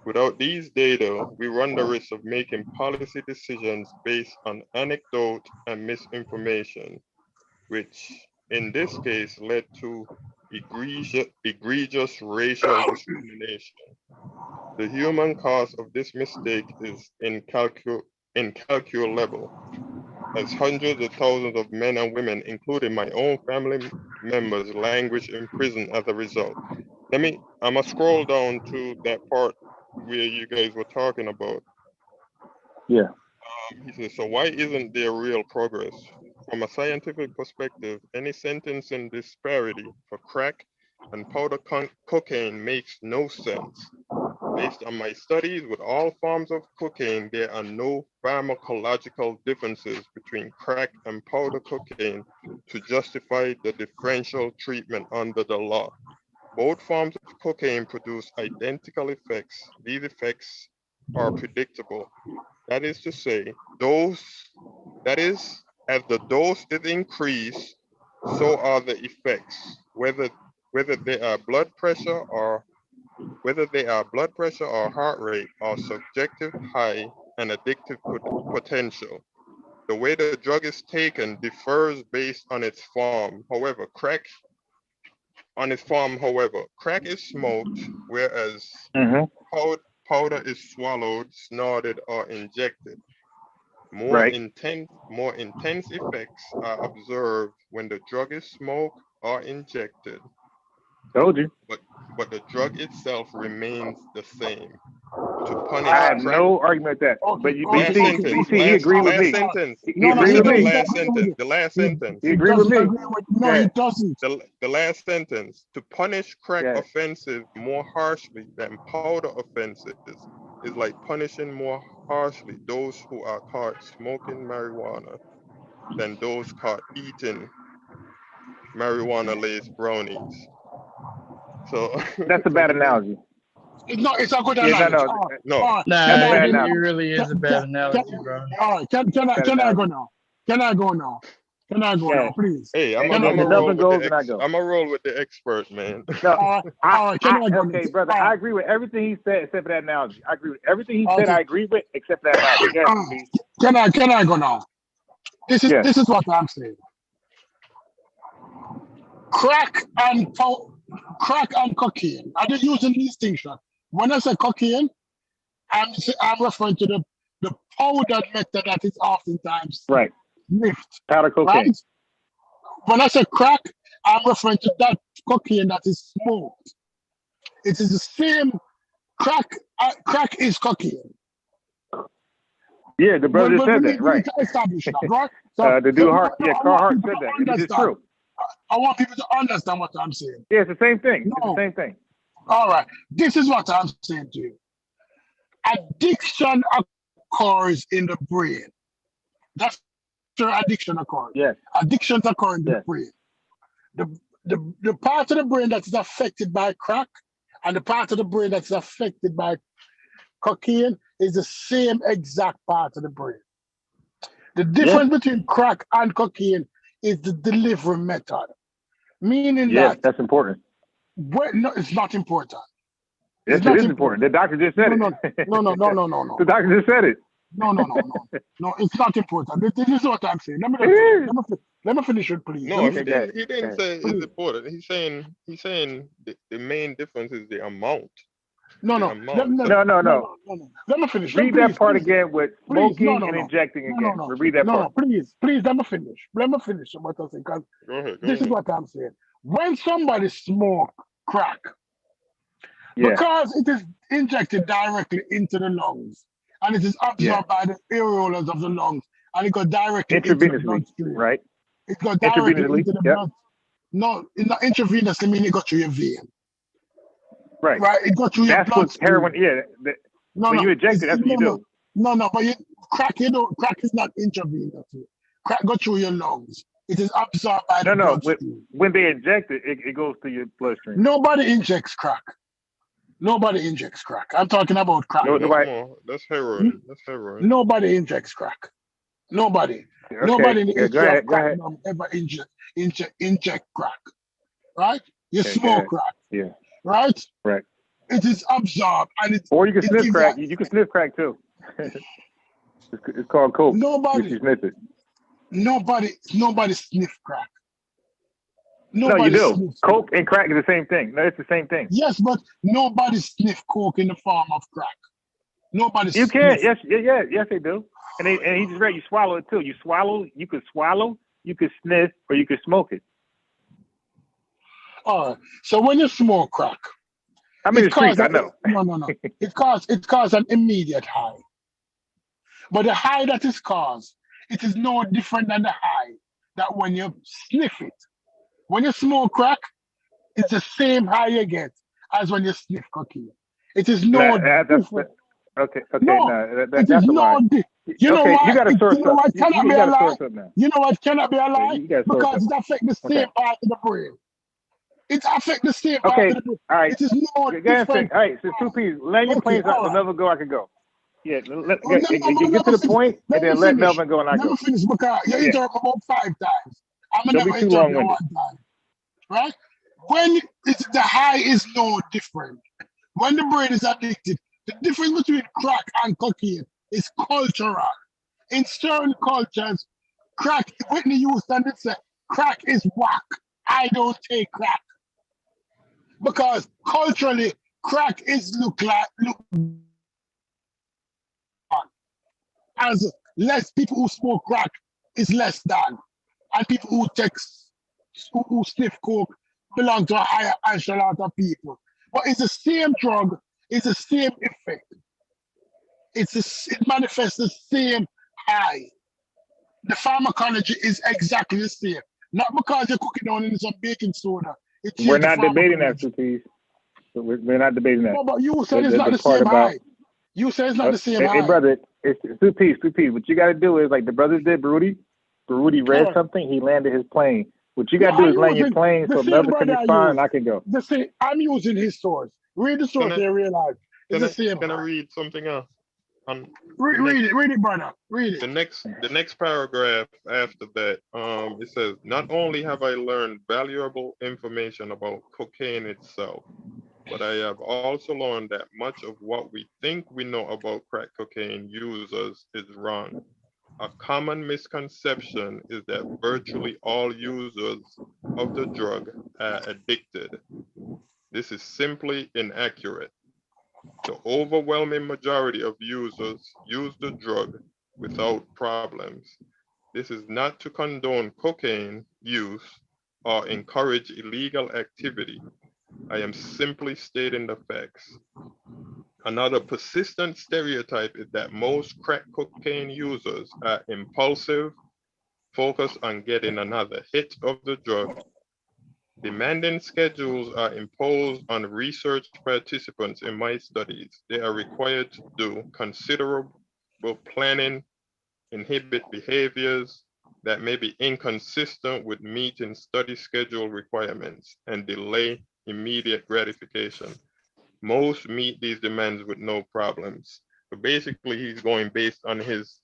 Without these data, we run the risk of making policy decisions based on anecdote and misinformation, which in this case led to egregious racial discrimination. The human cost of this mistake is incalculable, as hundreds of thousands of men and women, including my own family members, languish in prison as a result. I'm gonna scroll down to that part where you guys were talking about. Yeah. He says, so why isn't there real progress? From a scientific perspective, any sentencing disparity for crack and powder cocaine makes no sense. Based on my studies with all forms of cocaine, there are no pharmacological differences between crack and powder cocaine to justify the differential treatment under the law. Both forms of cocaine produce identical effects. These effects are predictable. That is to say, as the dose is increased, so are the effects, whether they are blood pressure or heart rate or subjective high and addictive potential. The way the drug is taken differs based on its form. However, crack is smoked, whereas powder is swallowed, snorted, or injected. More intense effects are observed when the drug is smoked or injected. Told you. But the drug itself remains the same. To punish I have no argument with that. But you last BC, he agreed with me. He agreed with me. The last sentence. He agreed with me. No, he doesn't. The last sentence. To punish crack offenses more harshly than powder offenses is like punishing more harshly those who are caught smoking marijuana than those caught eating marijuana-laced brownies. So that's a bad analogy. It's a good analogy. No. It really is a bad analogy, bro. All right, can I go now? Can I go now, please? Hey, I'm gonna roll with the expert, man. No, okay, brother. I agree with everything he said except for that analogy. I agree with everything he said. I agree with except for that analogy. Can I go now? This is what I'm saying. Crack and cocaine. I didn't use any distinction. When I say cocaine, I'm referring to the powdered method that is oftentimes sniffed. Powder cocaine. Right? When I say crack, I'm referring to that cocaine that is smoked. It is the same crack. Crack is cocaine. Yeah, the brother just said that, right? Establish that, right? So, the dude Hart, Carl Hart said that. It is true. I want people to understand what I'm saying. Yeah, it's the same thing. It's the same thing. All right. This is what I'm saying to you. Addiction occurs in the brain. That's where addiction occurs. Yes. Addictions occur in the brain. The part of the brain that is affected by crack and the part of the brain that is affected by cocaine is the same exact part of the brain. The difference between crack and cocaine is the delivery method. Meaning that's important. No, it's not important. Yes, it is important. The doctor just said it. No. The doctor just said it. No, it's not important. This is what I'm saying. Let me finish it, please. No, he didn't say it's important. He's saying the main difference is the amount. No, Yeah, no. months. No. Let me finish. Read that part again with Please, smoking and injecting again. Read that part. Please, let me finish. Let me finish what I'm saying, because Go ahead. this is what I'm saying. When somebody smoke crack, because it is injected directly into the lungs and it is absorbed by the areolas of the lungs and it goes directly into the bloodstream. Right? It goes directly into the blood. No, it's not intravenously, meaning it got through your vein. Right. It got through your bloodstream. That's what heroin, when you inject it, that's what you do. No, but crack is not intravenous. Crack go through your lungs. It is absorbed by the bloodstream. When they inject it, it goes to your bloodstream. Nobody injects crack. Nobody injects crack. I'm talking about crack. No, that's heroin. That's heroin. Nobody injects crack. Nobody. Okay. Nobody in the history of crack go ever inject crack. Right? You smoke crack. Yeah. Right? Right. It is absorbed and it. Or you can sniff crack. You can sniff crack too. It's called coke. Nobody. You sniff it. Nobody sniff crack. Nobody no, you do. Coke and crack is the same thing. No, it's the same thing. Yes, but nobody sniff coke in the form of crack. Nobody. You can. Yes, they do. And he just read you swallow it too. You could swallow, you could sniff, or you could smoke it. All right. So when you smoke crack, I mean, I know. No. It causes an immediate high. But the high that is caused, it is no different than the high that when you sniff it. When you smoke crack, it's the same high you get as when you sniff cocaine. It is no different. Okay. No, That's a lie. You know what? You got to source you know what cannot be a lie? You know what cannot be a lie? Because it affects the same part of the brain. It affects the same part of the brain. All right. It is no different. All right, so 2Ps. Let your planes out. The Melvin go, I can go. Yeah, get to the point, and then let Melvin go and I go. Let me finish because you interrupt about 5 times. I'm Don't be too long-winded. one time. Right? When the high is no different. When the brain is addicted, the difference between crack and cocaine is cultural. In certain cultures, crack, Whitney Houston did say, crack is whack. I don't take crack. Because culturally, crack is look as less people who smoke crack is less than. And people who sniff coke belong to a higher echelon of people. But it's the same drug, it's the same effect. It manifests the same high. The pharmacology is exactly the same. Not because you're cooking down in some baking soda. We're not debating that, please. We're not debating that. No, but you said it's not the same high. You said it's not the same high. Hey, brother, it's 2Ps. What you got to do is like the brothers did, Baruti. Baruti read something, he landed his plane. What you got to do is land your plane so Melvin can respond and I can go. I'm using his source. Read the source and realize it's the same. Can I read something else? Read it, brother. Read it. The next paragraph after that, it says, not only have I learned valuable information about cocaine itself, but I have also learned that much of what we think we know about crack cocaine users is wrong. A common misconception is that virtually all users of the drug are addicted. This is simply inaccurate. The overwhelming majority of users use the drug without problems. This is not to condone cocaine use or encourage illegal activity. I am simply stating the facts. Another persistent stereotype is that most crack cocaine users are impulsive, focused on getting another hit of the drug. Demanding schedules are imposed on research participants in my studies. They are required to do considerable planning, inhibit behaviors that may be inconsistent with meeting study schedule requirements, and delay immediate gratification. Most meet these demands with no problems. So basically, he's going based on his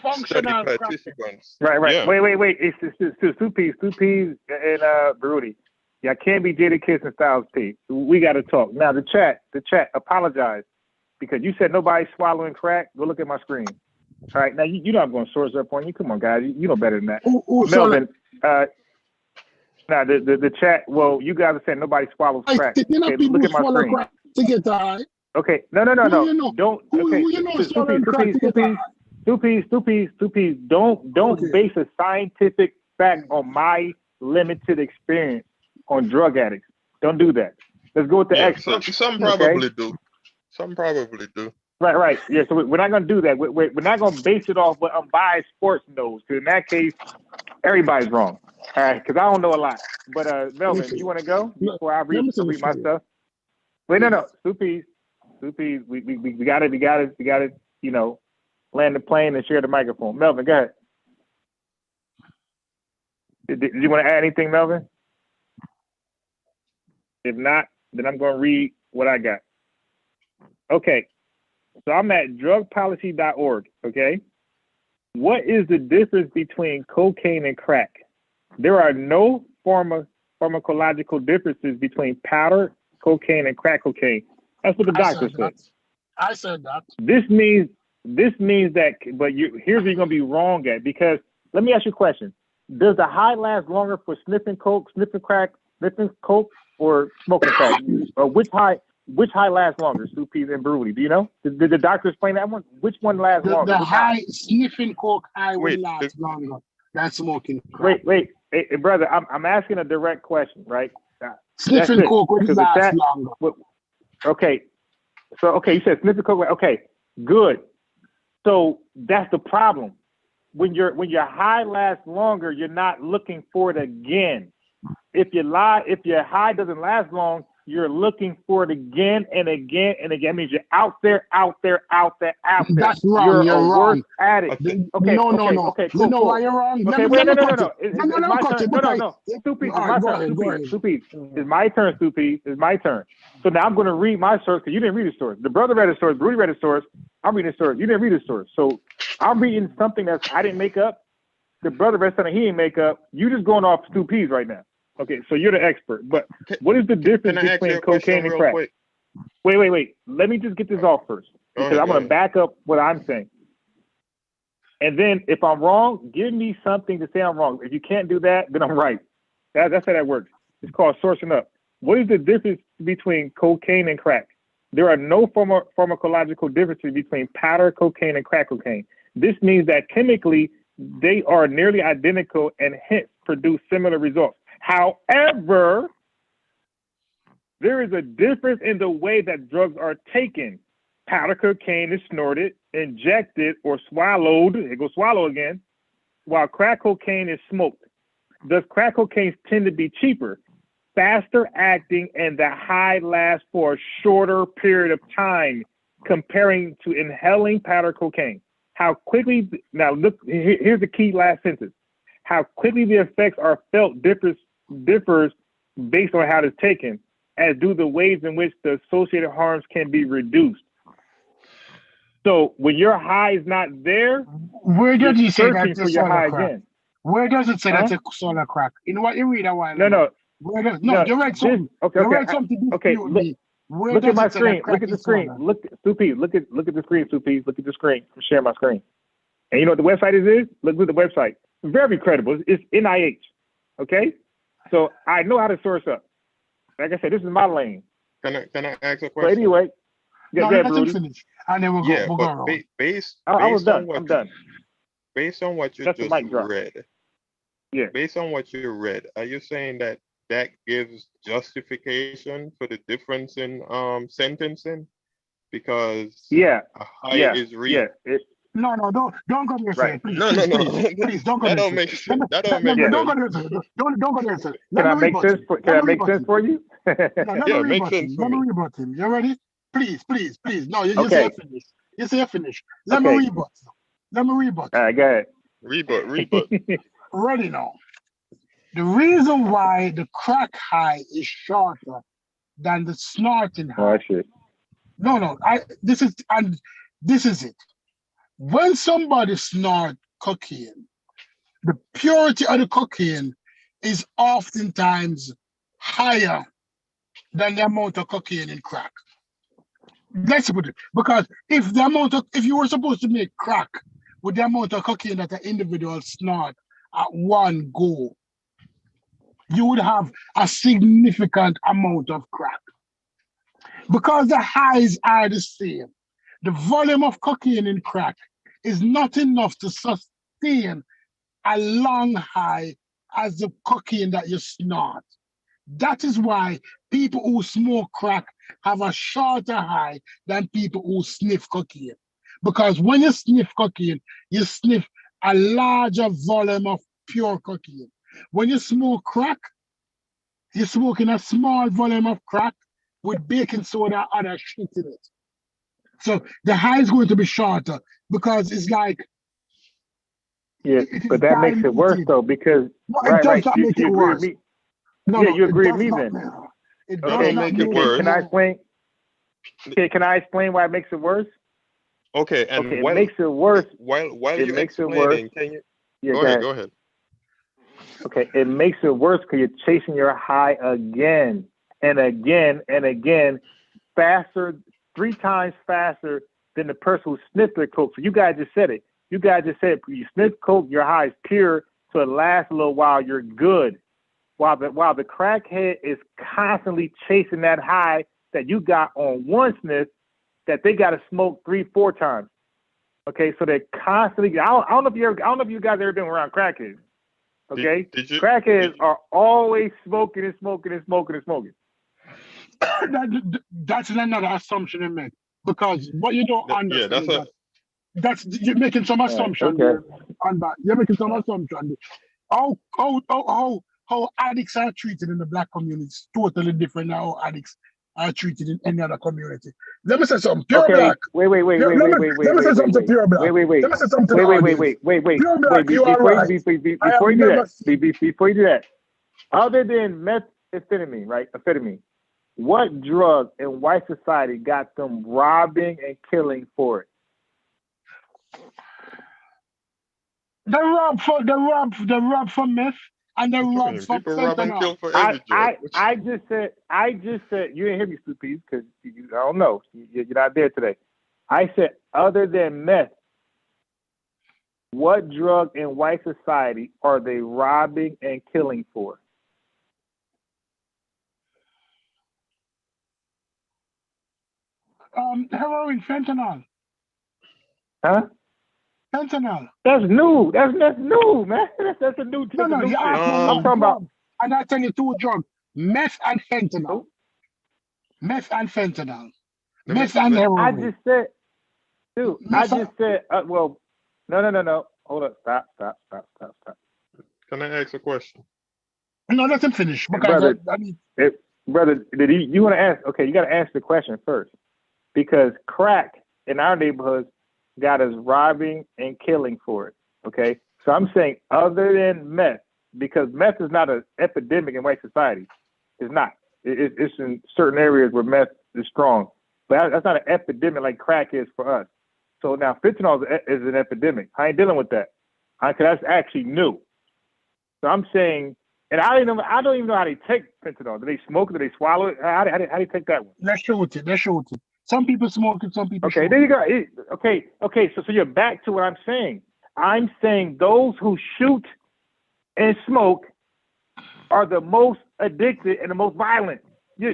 functional study participants. Right. Yeah. Wait. It's 2Ps and Baruti. Yeah, I can't be Jada Kiss and Styles P. We got to talk. Now, the chat, apologize because you said nobody's swallowing crack. Go look at my screen. All right. Now, you're not going to source up on you. Come on, guys. You know better than that. Melvin, now, the chat, well, you guys are saying nobody swallows crack. Okay, look at my screen. to get high. Okay, no. You know, Don't. Okay, who you know snorting crack to get high. Stupies. Don't base a scientific fact on my limited experience on drug addicts. Don't do that. Let's go with the experts. Some probably do. Some probably do. Right. Yeah. So we're not gonna do that. We're not gonna base it off what unbiased sports knows. Because in that case, everybody's wrong. All right. Because I don't know a lot. But Melvin, you want to go before I read my stuff? Wait, no. Stupies. We got to. You know, land the plane and share the microphone. Melvin, go ahead. Did you want to add anything, Melvin? If not, then I'm going to read what I got. Okay. So I'm at drugpolicy.org, okay? What is the difference between cocaine and crack? There are no pharmacological differences between powder cocaine and crack cocaine. That's what the doctor said. I said that. This means that, but here's where you're going to be wrong at, because let me ask you a question. Does the high last longer for sniffing coke, sniffing crack, sniffing coke, or smoking crack? Or which high lasts longer, Stupies and Brody? Do you know? Did the doctor explain that one? Which one lasts longer? The high sniffing coke high will last longer than smoking crack. Wait, hey, brother, I'm asking a direct question, right? Sniffing coke will last longer. Okay. So, you said sniffing coke. Okay, good. So that's the problem. When your high lasts longer, you're not looking for it again. If your high doesn't last long, you're looking for it again and again and again. It means you're out there. That's wrong. You're a wrong. worse addict. Okay. No. Okay, cool. You know why you're wrong? Okay, wait, no. No. Stupid. It's my turn, Stupid. It's my turn. So now I'm going to read my source, because you didn't read the source. The brother read the source. Brody read the source. I'm reading the source. You didn't read the source. So I'm reading something that I didn't make up. The brother read something he didn't make up. You just going off Stupies right now. Okay, so you're the expert. But what is the difference between cocaine and crack? Quick? Wait. Let me just get this off first, because I'm going to back up what I'm saying. And then if I'm wrong, give me something to say I'm wrong. If you can't do that, then I'm right. That's how that works. It's called sourcing up. What is the difference between cocaine and crack? There are no pharmacological differences between powder cocaine and crack cocaine. This means that chemically, they are nearly identical and hence produce similar results. However, there is a difference in the way that drugs are taken. Powder cocaine is snorted, injected, or swallowed. It goes swallow again, while crack cocaine is smoked. Thus, crack cocaine tend to be cheaper, faster acting, and the high lasts for a shorter period of time comparing to inhaling powder cocaine. How quickly, now look, here's the key last sentence. How quickly the effects are felt differs based on how it's taken, as do the ways in which the associated harms can be reduced. So when your high is not there, where does he say that's a solar crack? Again. Where does it say that's a solar crack? In what you read a while ago? No, you read something. You read something. Look at my screen. Look at the screen. Look at the screen, Stupies. Look at the screen. I'm sharing my screen. And you know what the website is? Look at the website. Very credible. It's NIH. Okay? So I know how to source up. Like I said, this is my lane. Can I ask a question? So anyway, let him finish. And then we'll go. Based I'm done. Based on what you just read. Yeah. Based on what you read, are you saying that gives justification for the difference in sentencing? Because a high is real. No, don't go there, sir. Please, no. Please don't go there. That don't make sense. Don't go there, sir. Don't go there, sir. Can I make sense for you? No, makes sense for me. Let me rebut him. You ready? Please. No, you say finish. You say finish. Let me rebut. All right, go ahead. Rebut. Ready now. The reason why the crack high is shorter than the snorting high. Oh, shit. No. This is it. When somebody snorts cocaine, the purity of the cocaine is oftentimes higher than the amount of cocaine in crack. Let's put it, because if you were supposed to make crack with the amount of cocaine that an individual snort at one go, you would have a significant amount of crack. Because the highs are the same. The volume of cocaine in crack is not enough to sustain a long high as the cocaine that you snort. That is why people who smoke crack have a shorter high than people who sniff cocaine. Because when you sniff cocaine, you sniff a larger volume of pure cocaine. When you smoke crack, you're smoking a small volume of crack with baking soda and other shit in it. So the high is going to be shorter because it's like but that makes it worse though because it does not make it worse. No, you agree with me then. It does not make it worse. Can I explain? Can I explain why it makes it worse? Okay, and it makes it worse. While it you're makes explaining, it worse, can you go ahead. Okay, it makes it worse because you're chasing your high again and again and again, faster, 3 times faster than the person who sniffed their coke. So you guys just said it. You sniff coke, your high is pure, so it lasts a little while. You're good. While the crackhead is constantly chasing that high that you got on one sniff, that they got to smoke 3-4 times. Okay, so they're constantly. I don't know if you guys ever been around crackheads. Okay, crackheads are always smoking and smoking and smoking and smoking. That's another assumption you make because what you don't understand that's you're making some assumption there on that. You're making some assumption. How addicts are treated in the black community is totally different than how addicts are treated in any other community. Let me say something. Pure black. Wait. Let me say something to pure black. Wait. Let me say something to the audience. Pure black, you are right. Before you do that, other than methamphetamine, what drug in white society got them robbing and killing for it? The rob for meth and the rob for fentanyl. I just said you didn't hear me, stupid, because I don't know. You're not there today. I said other than meth, what drug in white society are they robbing and killing for? Heroin, fentanyl. Huh? Fentanyl. That's new. That's new, man. That's a new. No. You asked me I'm talking about. And I tell you 2 drugs: meth and fentanyl. Meth and fentanyl. Meth and heroin. I just said, dude. Well, no. Hold up. Stop. Can I ask a question? No, let him finish. Because brother, you want to ask? Okay, you got to answer the question first, because crack in our neighborhoods got us robbing and killing for it. Okay, so I'm saying other than meth, because meth is not an epidemic in white society. It's not. It's in certain areas where meth is strong, but that's not an epidemic like crack is for us. So now fentanyl is an epidemic. I ain't dealing with that, because that's actually new. So I'm saying, and I don't even know how they take fentanyl. Do they smoke it? Do they swallow it? How do they take that one? Let's shoot it. Some people smoke it, some people there you go. Okay. So you're back to what I'm saying. I'm saying those who shoot and smoke are the most addicted and the most violent.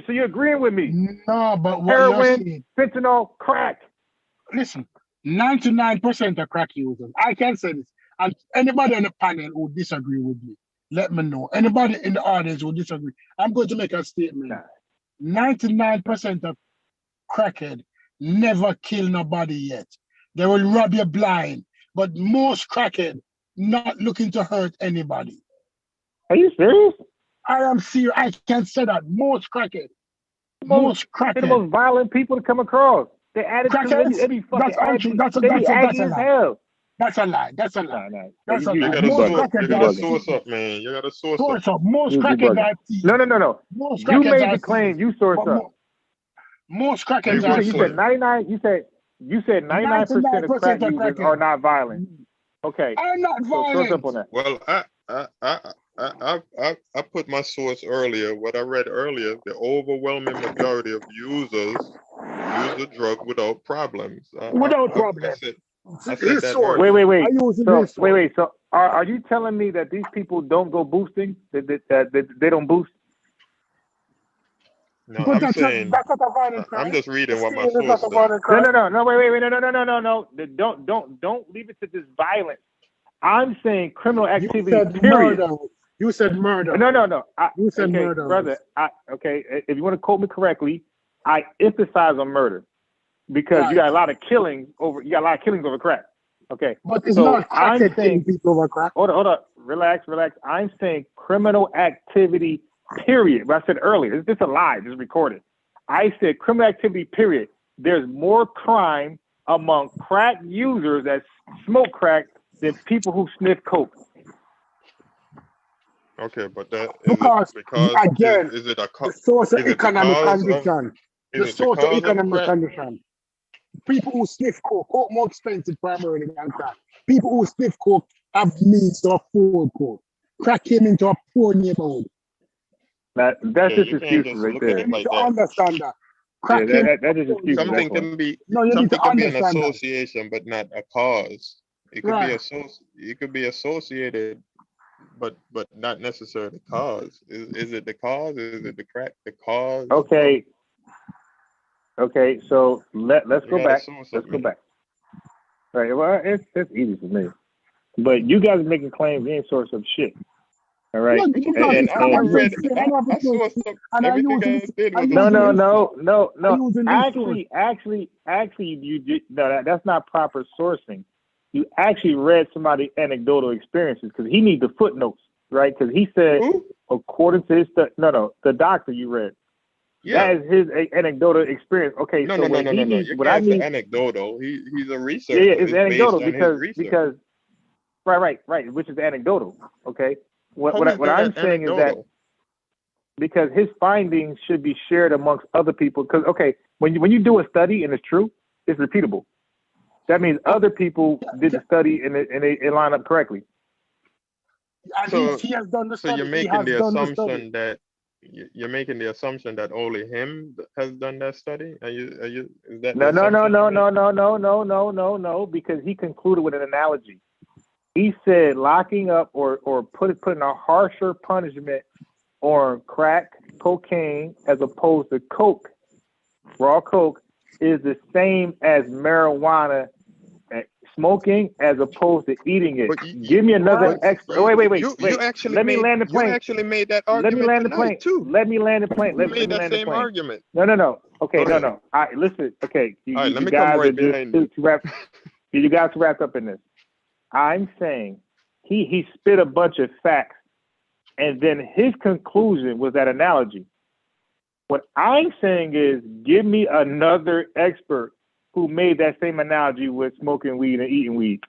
So you're agreeing with me? No, but what heroin, you're saying, fentanyl, crack. Listen, 99% are crack users. I can say this. And anybody on the panel who disagree with me, let me know. Anybody in the audience who disagree, I'm going to make a statement. 99% of crackhead never kill nobody yet. They will rob you blind. But most crackhead not looking to hurt anybody. Are you serious? I am serious. I can say that. Most crackhead. They're the most violent people to come across. They attitude, they be fucking attitude. They be aggy as hell. That's a lie. That's a lie. That's a lie. You got to source up, man. You got to source up. Most crackheads are teeth. No. You made the claim. You source up. Most crackheads are. You said 99. You said 99% of crack users are not violent. Okay. I'm not violent. Source up on that. Well, I put my source earlier. What I read earlier, the overwhelming majority of users use the drug without problems. Without problems. I said that wait. So are you telling me that these people don't go boosting? That they don't boost? No, But I'm saying that's not a violent I'm crime. just reading what my Stealing is not source a said. violent No, crime. wait, no. Don't leave it to this violence. I'm saying criminal You activity, said period. murder. You said murder. No. You said Okay, murder. brother. Okay, if you want to quote me correctly, I emphasize on murder because you Right. got a lot of killings over. You got a lot of killings over crack. Okay, But it's so not crackhead killing people over crack. Hold on. Relax. I'm saying criminal activity, period. But I said earlier, it's just a lie, just recorded. I said criminal activity, period. There's more crime among crack users that smoke crack than people who sniff coke. Okay, but that Because again, is it a the socio-economic condition. The is it because of socio-economic crack? condition. People who sniff coke more expensive primarily than crack. People who sniff coke have means to afford coke. Crack came into a poor neighborhood. That's Yeah, just you can't excuses just right look there. at You it need like to that. understand that. Yeah, Crack came that is excuses. Something can be No, you need something to can be an understand that. association, but not a cause. It could be Right. it could be associated, but not necessarily the cause. Is it the cause? Is it the crack? The cause? Okay. So let's You go gotta back. source Let's it, go man. back. Right. Well, it's easy for me, but you guys are making claims. You ain't source of shit. All right. No, because it's I common read. sense. I have I a source, sourced up and I everything use I this. did I was use a this. No. I use a news source. Actually, you did no. That's not proper sourcing. You actually read somebody's anecdotal experiences because he needs the footnotes, right? Because he said, Who? according to his the doctor you read. Yeah. That is his anecdotal experience. Okay, No. what he needs, You what I can't say need, anecdotal. He's a researcher. yeah, it's based anecdotal on his research. because right, which is anecdotal. Okay, How what is I'm that saying is that anecdotal? because his findings should be shared amongst other people. Because when you do a study and it's true, it's repeatable. That means other people did the study and it lined up correctly. And So he has done the study. you're making the assumption that you're making the assumption that only him has done that study. Are you is that the assumption? No, because he concluded with an analogy. He said locking up or putting a harsher punishment on crack cocaine as opposed to coke, raw coke, is the same as marijuana smoking as opposed to eating it. Give me another expert. Wait. You actually Let me land the plane. You actually made that Let me argument land the tonight plane. too. Let me land the plane. You made that same argument. No. Okay, Go ahead. no. All right, listen. Okay, All right, let you me come guys right are just behind you. you guys wrapped up in this. I'm saying he spit a bunch of facts, and then his conclusion was that analogy. What I'm saying is, give me another expert who made that same analogy with smoking weed and eating weed.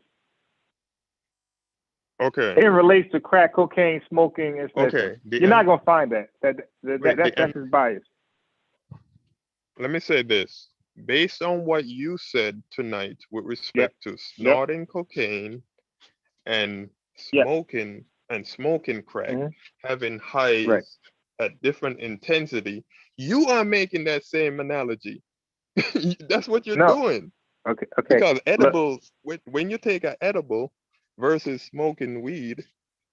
Okay. It relates to crack cocaine, smoking, and stuff. Okay. You're not gonna find that. That's his bias. Let me say this. Based on what you said tonight with respect to snorting cocaine and smoking crack, having highs at different intensity, you are making that same analogy. That's what you're doing. Okay. Because edibles, when you take an edible versus smoking weed,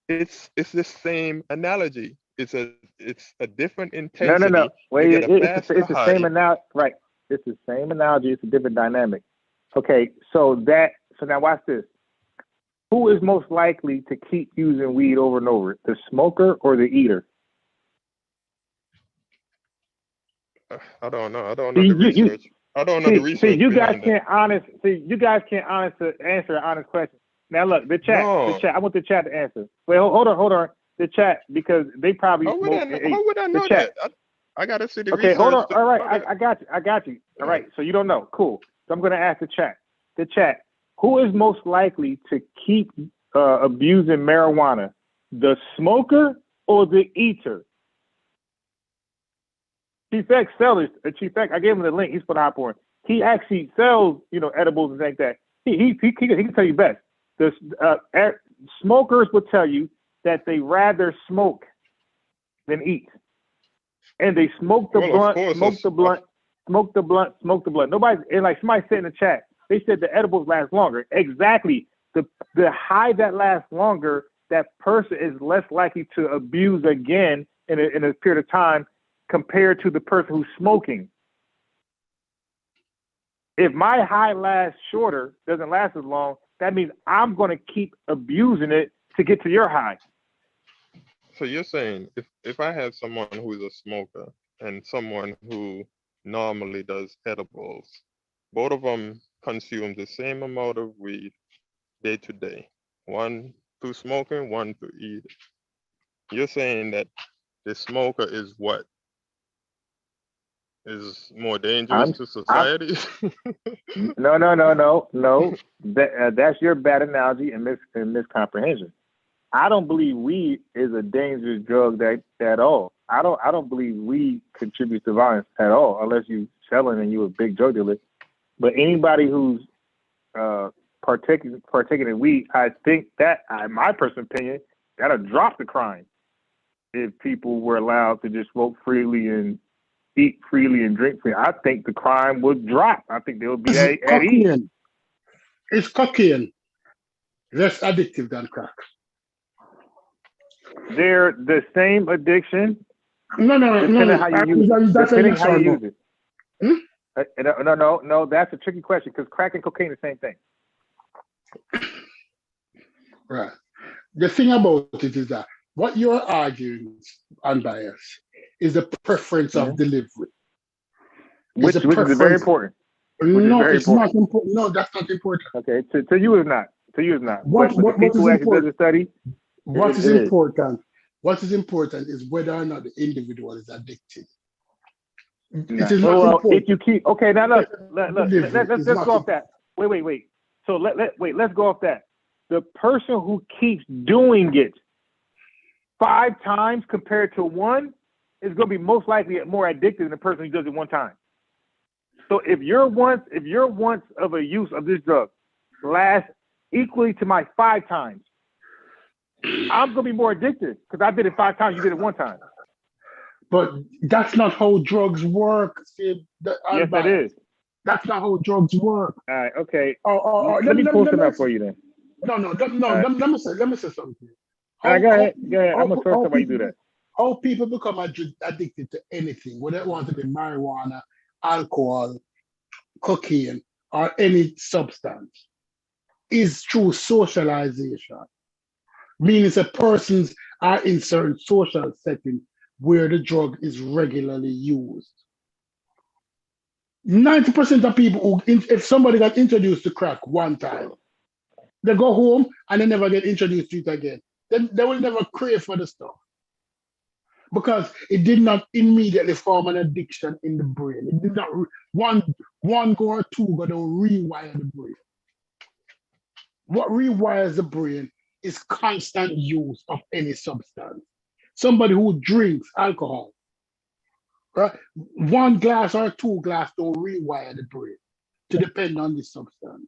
it's the same analogy. It's a different intensity. No. Wait, you get a it's the same analogy, right? It's the same analogy. It's a different dynamic. Okay, so now watch this. Who is most likely to keep using weed over and over? The smoker or the eater? I don't know. I don't know the research. I don't know the research. You guys can't answer an honest question. Now look, the chat. I want the chat to answer. Wait, hold on. The chat, because they probably how would I know chat. That? I gotta see the research. Okay, hold on. All right, I got you. All right, so you don't know. Cool. So I'm gonna ask the chat. The chat. Who is most likely to keep abusing marijuana? The smoker or the eater? Chief X sellers. Chief X, I gave him the link. He's put out for it. He actually sells, edibles and things like that. He can tell you best. The smokers will tell you that they rather smoke than eat, and they smoke the blunt. Nobody, and like somebody said in the chat, they said the edibles last longer. Exactly. The high that lasts longer, that person is less likely to abuse again in a period of time, compared to the person who's smoking. If my high lasts shorter, doesn't last as long, that means I'm going to keep abusing it to get to your high. So you're saying if I have someone who's a smoker and someone who normally does edibles, both of them consume the same amount of weed day to day, one through smoking, one through eating. You're saying that the smoker is what? Is more dangerous to society? No. That's your bad analogy and miscomprehension. I don't believe weed is a dangerous drug at all. I don't believe weed contributes to violence at all, unless you selling and you a big drug dealer. But anybody who's partaking in weed, I think that, in my personal opinion, that'll drop the crime if people were allowed to just smoke freely and eat freely and drink freely. I think the crime would drop. I think they would be at ease. It's cocaine. Less addictive than crack. They're the same addiction. No. Depending how you use it. Depending how you use it. No. That's a tricky question because crack and cocaine are the same thing. Right. The thing about it is that what you're arguing, unbiased, is the preference of delivery. Which is very important. No, it's not important. No, that's not important. Okay, to you is not. To you is not. What is important? Study. What is important? What is important is whether or not the individual is addicted. It is not important. If you keep now look, let's go off that. Wait. So let's go off that. The person who keeps doing it 5 times compared to 1 is going to be most likely more addicted than the person who does it 1 time. So if your once of a use of this drug lasts equally to my 5 times, I'm going to be more addicted because I did it 5 times, you did it 1 time. But that's not how drugs work. Yes, that is. That's not how drugs work. All right, okay. Let me pull something up for you then. No. Let me say something. All right, go ahead. I'm going to throw something you do that. How people become addicted to anything, whether it wants to be marijuana, alcohol, cocaine, or any substance, is through socialization. Meaning a persons are in certain social settings where the drug is regularly used. 90% of people if somebody got introduced to crack 1 time, they go home and they never get introduced to it again. They will never crave for the stuff because it did not immediately form an addiction in the brain. It did not one go or 2 go to rewire the brain. What rewires the brain is constant use of any substance. Somebody who drinks alcohol, right? 1 glass or 2 glasses don't rewire the brain to depend on the substance.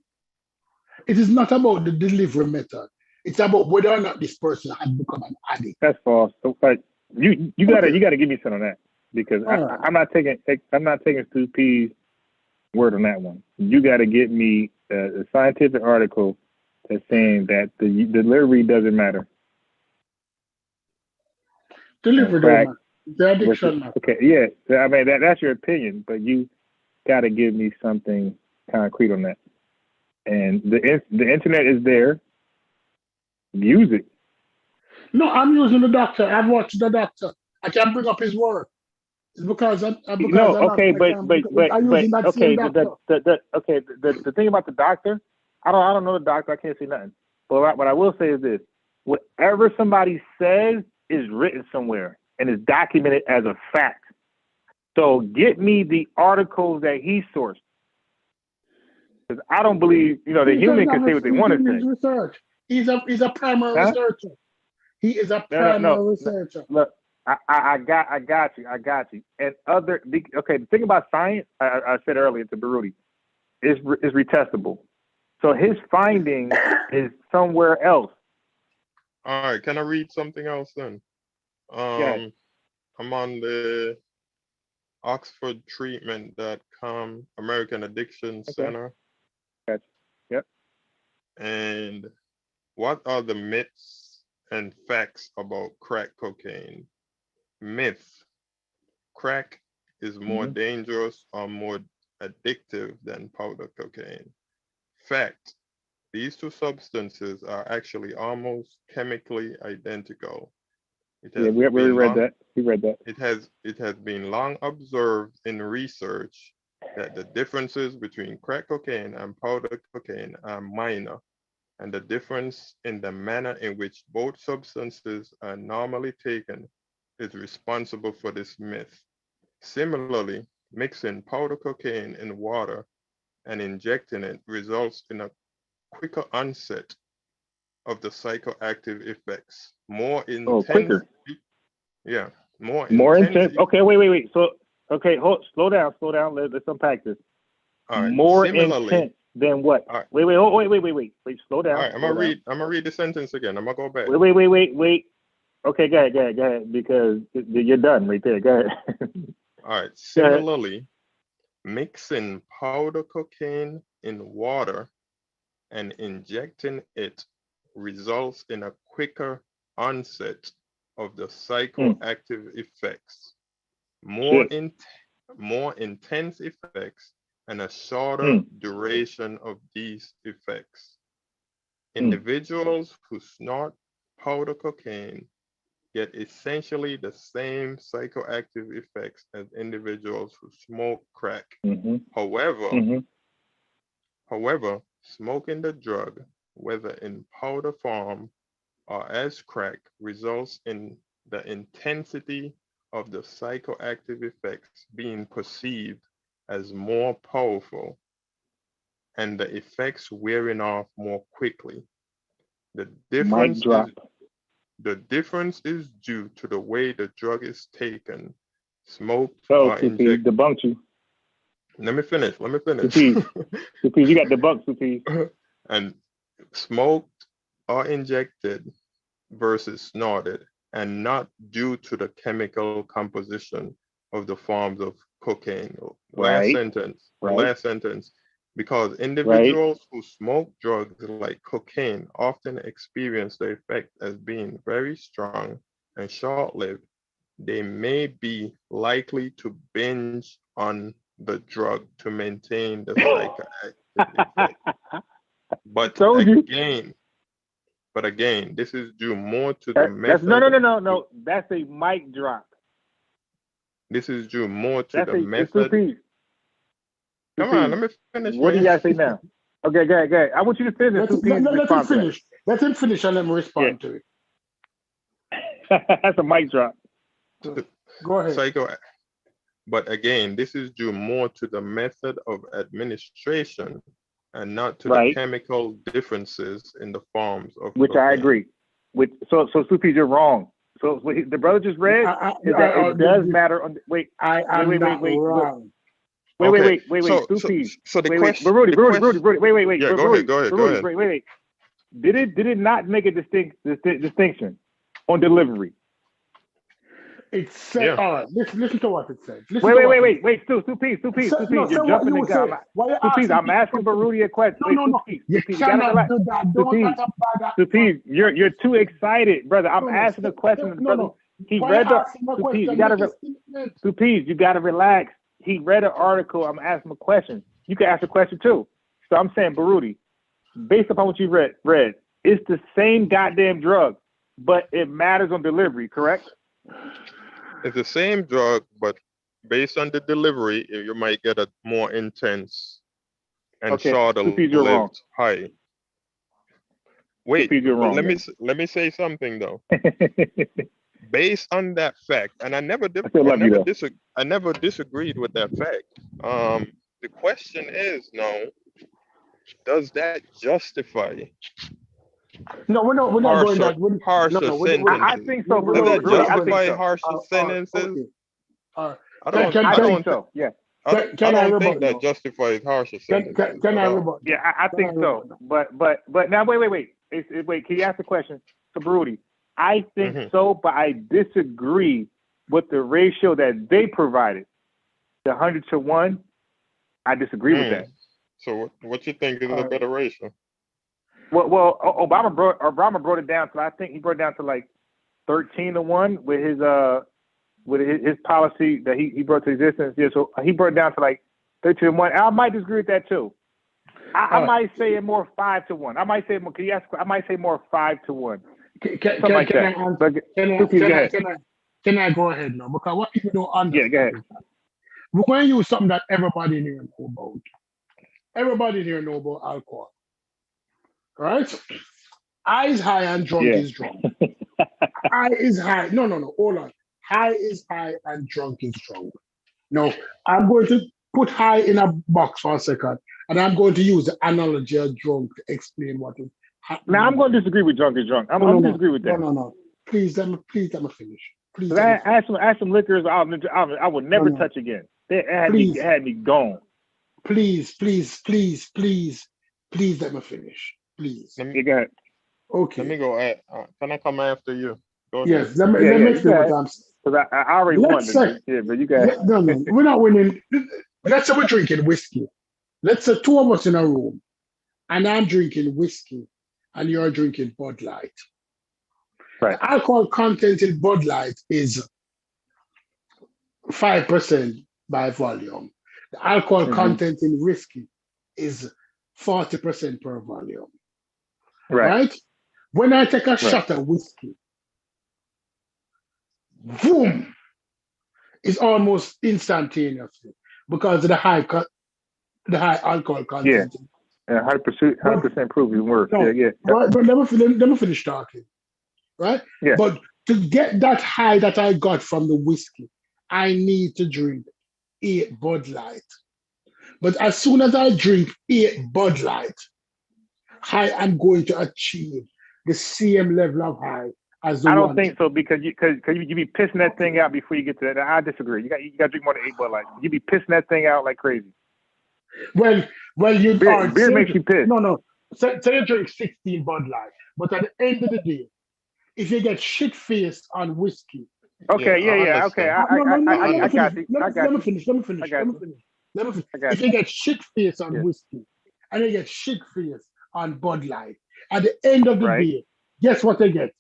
It is not about the delivery method. It's about whether or not this person has become an addict. That's false. So, you gotta give me some on that because I'm not taking Stu P's word on that one. You got to get me a scientific article that's saying that the delivery doesn't matter. Delivery doesn't matter. The addiction matters. Okay, yeah. I mean that's your opinion, but you got to give me something concrete on that. And the internet is there. Use it. No, I'm using the doctor. I've watched the doctor. I can't bring up his word. It's because the thing about the doctor, I don't know the doctor. I can't say nothing. But what I will say is this: whatever somebody says is written somewhere and is documented as a fact. So get me the articles that he sourced. Because I don't believe, the human can say what they want to say. Research. He's a primary researcher. He is a primary researcher. Look, I got you. And the thing about science, I said earlier to Baruti, is retestable. So his finding is somewhere else. All right, can I read something else then? I'm on the OxfordTreatment.com American Addiction Center. Gotcha. Yep. And what are the myths and facts about crack cocaine? Myth: crack is more dangerous or more addictive than powder cocaine. Fact, these two substances are actually almost chemically identical. We read that. We read that. It has been long observed in research that the differences between crack cocaine and powder cocaine are minor, and the difference in the manner in which both substances are normally taken is responsible for this myth. Similarly, mixing powder cocaine in water and injecting it results in a quicker onset of the psychoactive effects. More intense. Quicker. Yeah, more intense. Okay, wait. So, okay, slow down. Let's unpack this. All right. More intense than what? All right. Wait. Slow down. All right, I'm gonna read the sentence again. I'm gonna go back. Wait. Okay, go ahead, because you're done right there. Go ahead. All right. Similarly, mixing powder cocaine in water and injecting it results in a quicker onset of the psychoactive effects, more intense effects, and a shorter duration of these effects. Individuals who snort powder cocaine get essentially the same psychoactive effects as individuals who smoke crack. However, smoking the drug, whether in powder form or as crack, results in the intensity of the psychoactive effects being perceived as more powerful and the effects wearing off more quickly. The difference is due to the way the drug is taken, smoked, or injected. Debunked you. Let me finish. Supees, you got debunked, Supees. And smoked or injected versus snorted, and not due to the chemical composition of the forms of cocaine. Last sentence. Because individuals who smoke drugs like cocaine often experience the effect as being very strong and short-lived, they may be likely to binge on the drug to maintain the psychoactive effect. But again, this is due more to the method. No. That's a mic drop. This is due more to the method. Come on, let me finish. What do you guys say now? Okay, go ahead. I want you to finish. Let him finish and let me respond to it. That's a mic drop. Go ahead. But again, this is due more to the method of administration and not to the chemical differences in the forms of which cocaine. I agree. So Supees, you're wrong. So what the brother just read is that it does matter on. Wait. Wrong. Wait. So the question. Rudy, wait. Yeah, go ahead. Wait. Did it not make a distinction on delivery? It said, all right, listen to what it says. Wait, Supees, you're jumping the gun. Supees, I'm asking Baruti a question. No. You cannot do that. Supees, you're too excited, brother. I'm asking a question. No. He read the Supees, you gotta relax. He read an article. I'm asking him a question. You can ask a question too. So I'm saying, Baruti, based upon what you read, it's the same goddamn drug, but it matters on delivery, correct? It's the same drug, but based on the delivery, you might get a more intense and shorter-lived high. Wait, let me say something though. Based on that fact, and I never disagreed with that fact. The question is now, does that justify? No, we're not going that. Harsher sentences. I think so. Does that justify harsher sentences? I don't think so. Yeah. I don't think that justifies harsher sentences. Can I rebut? Yeah, I think so. But now wait. Wait, can you ask the question to Baruti? I think so, but I disagree with the ratio that they provided. The 100-to-1, I disagree with that. So what you think is a better ratio? Well, Obama brought it down to, I think he brought it down to like 13-to-1 with his with his policy that he brought to existence. Yeah, so he brought it down to like 13-1. I might disagree with that too. I might say it more 5-1. I might say more. Can you ask? I might say more 5-1. Something like that. Can I go ahead now? Because what people don't understand. Yeah, go ahead. We're going to use something that everybody here know about. Everybody here know about alcohol, right? High is high and drunk is drunk. High is high. No. Hold on. High is high and drunk is drunk. No, I'm going to put high in a box for a second, and I'm going to use the analogy of drunk to explain what is happening. Now I'm going to disagree with drunk is drunk. I'm going to disagree with that. No. Please let me finish. Please. I had some liquors I would never touch again. It had me gone. Please, let me finish. Please. Let me go ahead. Okay. Let me go. Can I come after you? Go yes. ahead. Let me explain what I'm saying. Because I already won. Yeah, but you got. No, we're not winning. Let's say we're drinking whiskey. Let's say two of us in a room, and I'm drinking whiskey, and you're drinking Bud Light. Right. The alcohol content in Bud Light is 5% by volume. The alcohol content in whiskey is 40% per volume. Right? When I take a shot of whiskey, boom, it's almost instantaneously because of the high alcohol content. Yeah, 100% proof is worse. No, yeah. But let me finish talking. Right? Yeah. But to get that high that I got from the whiskey, I need to drink 8 Bud Light. But as soon as I drink 8 Bud Light, I am going to achieve the same level of high as the I don't think so because you be pissing that thing out before you get to that. I disagree. You got to drink more than 8 Bud Light. You be pissing that thing out like crazy. Well, you beer makes you piss. No. So you drink 16 Bud Light, but at the end of the day, if you get shit faced on whiskey. Okay, yeah. Okay, I got you. Let me finish. If you get shit faced on whiskey and you get shit faced on Bud Light, at the end of the day, guess what they get?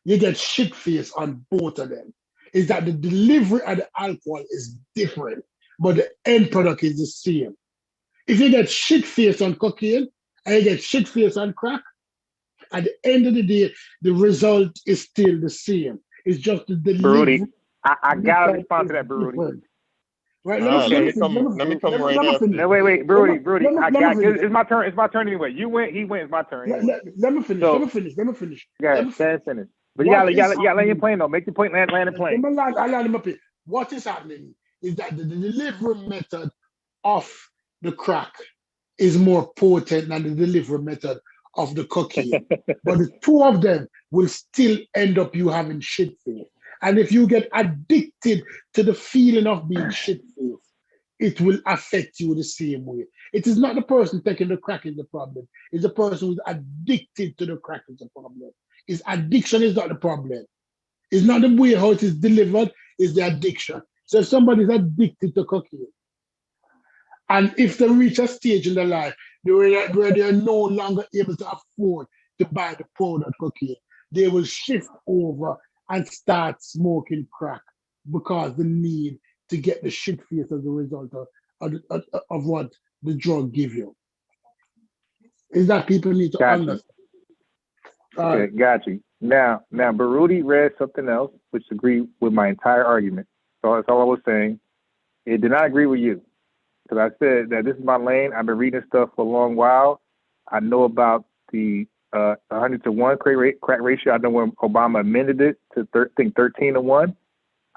You get shit faced on both of them. Is that the delivery of the alcohol is different, but the end product is the same. If you get shit faced on cocaine and you get shit faced on crack, at the end of the day, the result is still the same. It's just the delivery. Baruti, I gotta respond to that, Baruti. Right, let me come right after. No, wait, Baruti. I got it. It's my turn. It's my turn anyway. You win. He wins. My turn. Anyway. Let me finish. Let me finish. Yeah, finish. But you gotta land your plane though. Make the point. Land the plane. I land him up here. What is happening is that the delivery method of the crack is more potent than the delivery method of the cocaine. But the two of them will still end up you having shit face. And if you get addicted to the feeling of being shit face, it will affect you the same way. It is not the person taking the crack is the problem. It's the person who's addicted to the crack is the problem. His addiction is not the problem. It's not the way how it is delivered, it's the addiction. So if somebody is addicted to cocaine, and if they reach a stage in their life where they are no longer able to afford to buy the powdered cocaine, they will shift over and start smoking crack because the need to get the shit face as a result of what the drug gives you. Is that people need to understand. Okay, got you. Now, Baruti read something else which agreed with my entire argument. So that's all I was saying. It did not agree with you. Because I said that this is my lane. I've been reading stuff for a long while. I know about the 100-to-1 crack ratio. I know when Obama amended it to 13-to-1.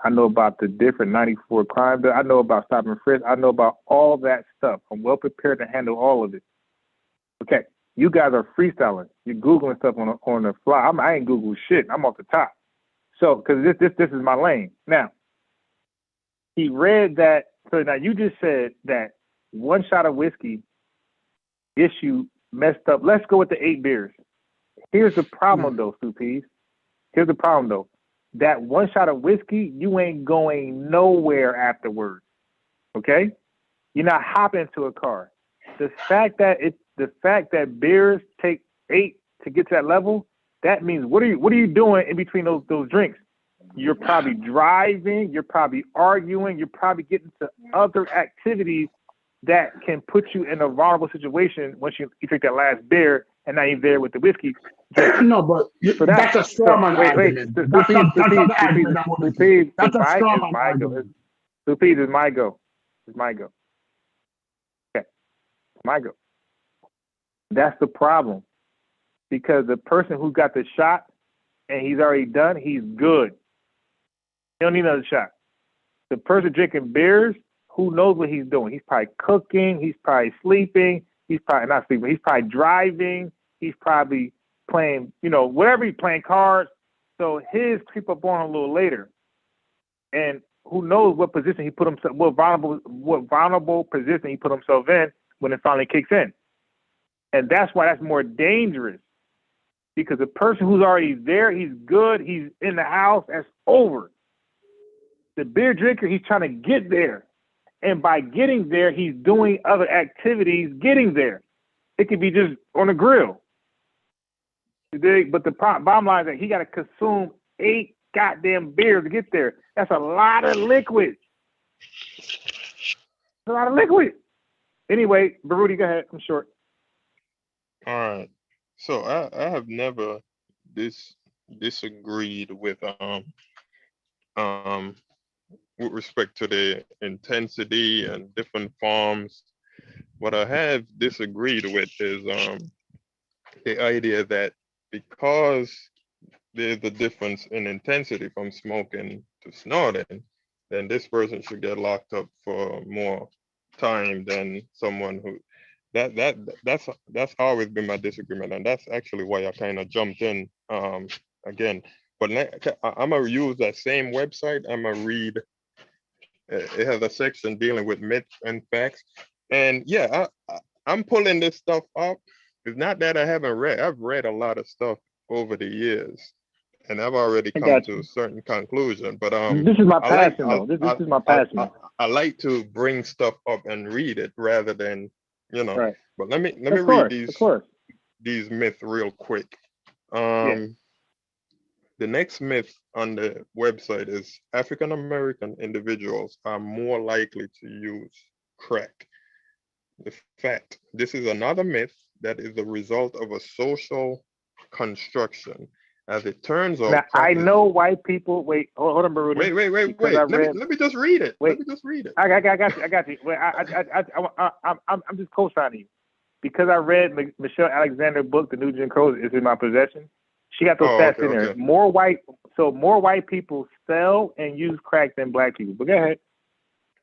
I know about the different 94 crime bill. I know about stop and frisk. I know about all that stuff. I'm well prepared to handle all of it. Okay, you guys are freestyling. You're Googling stuff on the fly. I ain't Google shit. I'm off the top. So, because this is my lane. Now, he read that. So now you just said that one shot of whiskey gets you messed up. Let's go with the 8 beers. Here's the problem though, Supees. Here's the problem though. That one shot of whiskey, you ain't going nowhere afterwards. Okay? You're not hopping into a car. The fact that beers take 8 to get to that level, that means what are you doing in between those drinks? you're probably driving, you're probably arguing, you're probably getting to other activities that can put you in a vulnerable situation once you drink that last beer and now you're there with the whiskey. No, but that's a straw man argument. That's not the argument I want to make. That's a straw man argument. Please, it's my go. It's my go. Okay, my go. That's the problem. Because the person who got the shot and he's already done, he's good. He don't need another shot. The person drinking beers, who knows what he's doing? He's probably cooking. He's probably sleeping. He's probably not sleeping. He's probably driving. He's probably playing, whatever he's playing cards. So his creep up on him a little later. And who knows what position he put himself, what vulnerable position he put himself in when it finally kicks in. And that's why that's more dangerous. Because the person who's already there, he's good, he's in the house, that's over. The beer drinker, he's trying to get there. And by getting there, he's doing other activities getting there. It could be just on the grill. But the bottom line is that he got to consume 8 goddamn beers to get there. That's a lot of liquid. That's a lot of liquid. Anyway, Baruti, go ahead. I'm short. All right. So I have never disagreed with respect to the intensity and different forms. What I have disagreed with is the idea that because there's a difference in intensity from smoking to snorting, then this person should get locked up for more time than someone who that's always been my disagreement, and that's actually why I kind of jumped in again. But I'm gonna use that same website. I'm gonna read. It has a section dealing with myths and facts, and yeah, I'm pulling this stuff up. It's not that I haven't read. I've read a lot of stuff over the years, and I've already come to a certain conclusion. But this is my passion, though. This is my passion. I like to bring stuff up and read it rather than Right. But let me read these myths real quick. The next myth on the website is African American individuals are more likely to use crack. In fact, this is another myth that is the result of a social construction. As it turns out, now, I know white people. Wait, hold on, Baruti. Wait. Let me just read it. Let me just read it. I got you. Wait, I'm just co-signing you because I read Michelle Alexander's book, The New Jim Crow, is in my possession. She got those stats in there. More white people sell and use crack than black people. But go ahead.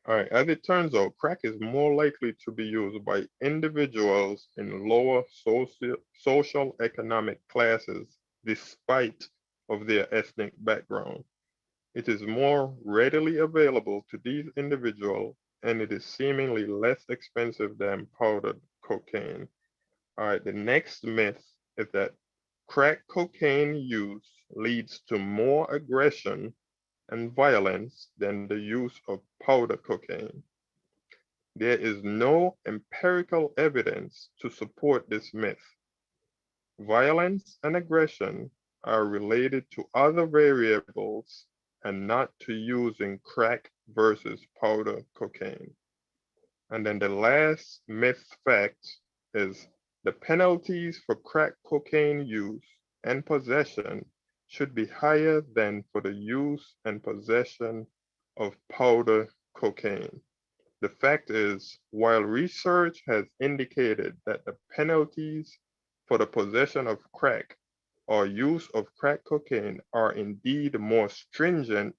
All right. As it turns out, crack is more likely to be used by individuals in lower social economic classes, despite of their ethnic background. It is more readily available to these individuals, and it is seemingly less expensive than powdered cocaine. All right. The next myth is that crack cocaine use leads to more aggression and violence than the use of powder cocaine. There is no empirical evidence to support this myth. Violence and aggression are related to other variables and not to using crack versus powder cocaine. And then the last myth fact is the penalties for crack cocaine use and possession should be higher than for the use and possession of powder cocaine. The fact is, while research has indicated that the penalties for the possession of crack or use of crack cocaine are indeed more stringent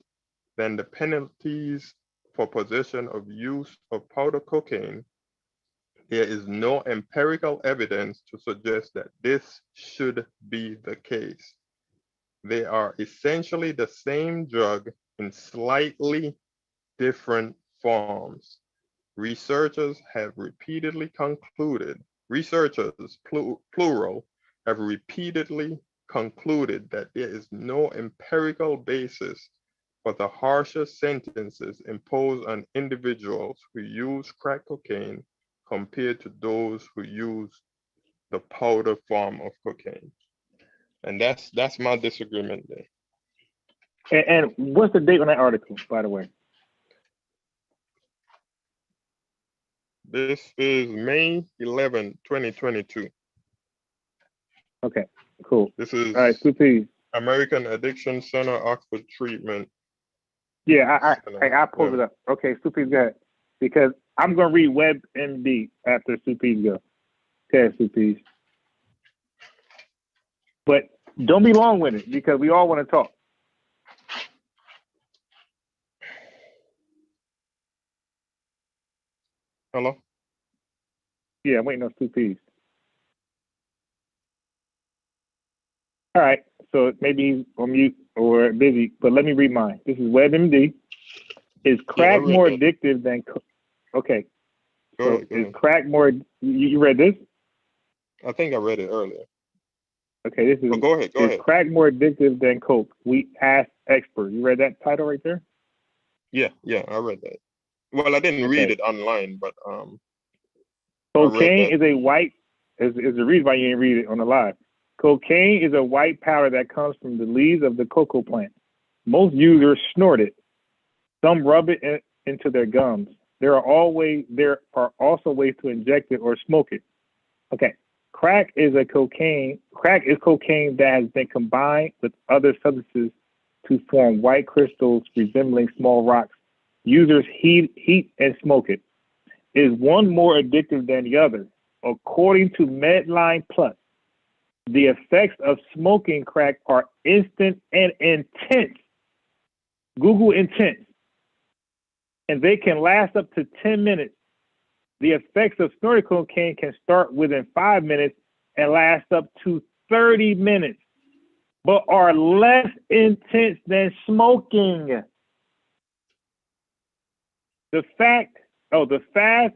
than the penalties for possession of use of powder cocaine, there is no empirical evidence to suggest that this should be the case. They are essentially the same drug in slightly different forms. Researchers, plural, have repeatedly concluded that there is no empirical basis for the harsher sentences imposed on individuals who use crack cocaine compared to those who use the powder form of cocaine. And that's my disagreement there. And what's the date on that article, by the way? This is May 11, 2022. Okay, cool. This is all right, Supi. American Addiction Center, Oxford Treatment. Yeah, I pulled it up. Okay, Supi, go ahead. Because I'm gonna read WebMD after Supi's go. Okay, Supi's. But don't be long with it because we all want to talk. Hello? Yeah, I'm waiting on Supi's. All right, so maybe he's on mute or busy, but let me read mine. This is WebMD. Is crack more addictive than okay? Go ahead. Is crack more? You read this? I think I read it earlier. Okay, this is. Go ahead. Is crack more addictive than coke? We asked experts. You read that title right there? Yeah, I read that. Well, I didn't read it online, but cocaine is a white. Is the reason why you didn't read it on the live. Cocaine is a white powder that comes from the leaves of the cocoa plant. Most users snort it. Some rub it into their gums. There are also ways to inject it or smoke it. Okay. Crack is cocaine that has been combined with other substances to form white crystals resembling small rocks. Users heat and smoke it. Is one more addictive than the other? According to Medline Plus, the effects of smoking crack are instant and intense. Google intense. And they can last up to 10 minutes. The effects of snorting cocaine can start within 5 minutes and last up to 30 minutes, but are less intense than smoking. The fast,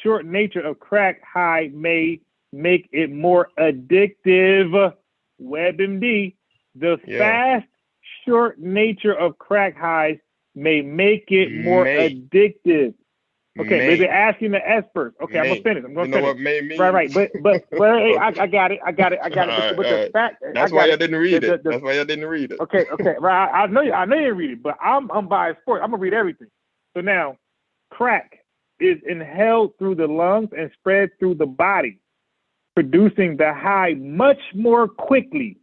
short nature of crack high may make it more addictive. WebMD, fast, short nature of crack highs may make it more addictive. Okay, but they're asking the experts. Okay, I'm gonna finish. You know what may mean? Right. But hey, I got it. But the fact that's why I didn't read it. That's why I didn't read it. Okay. Right. I know you didn't read it, but I'm biased for it. I'm gonna read everything. So now, crack is inhaled through the lungs and spread through the body, producing the high much more quickly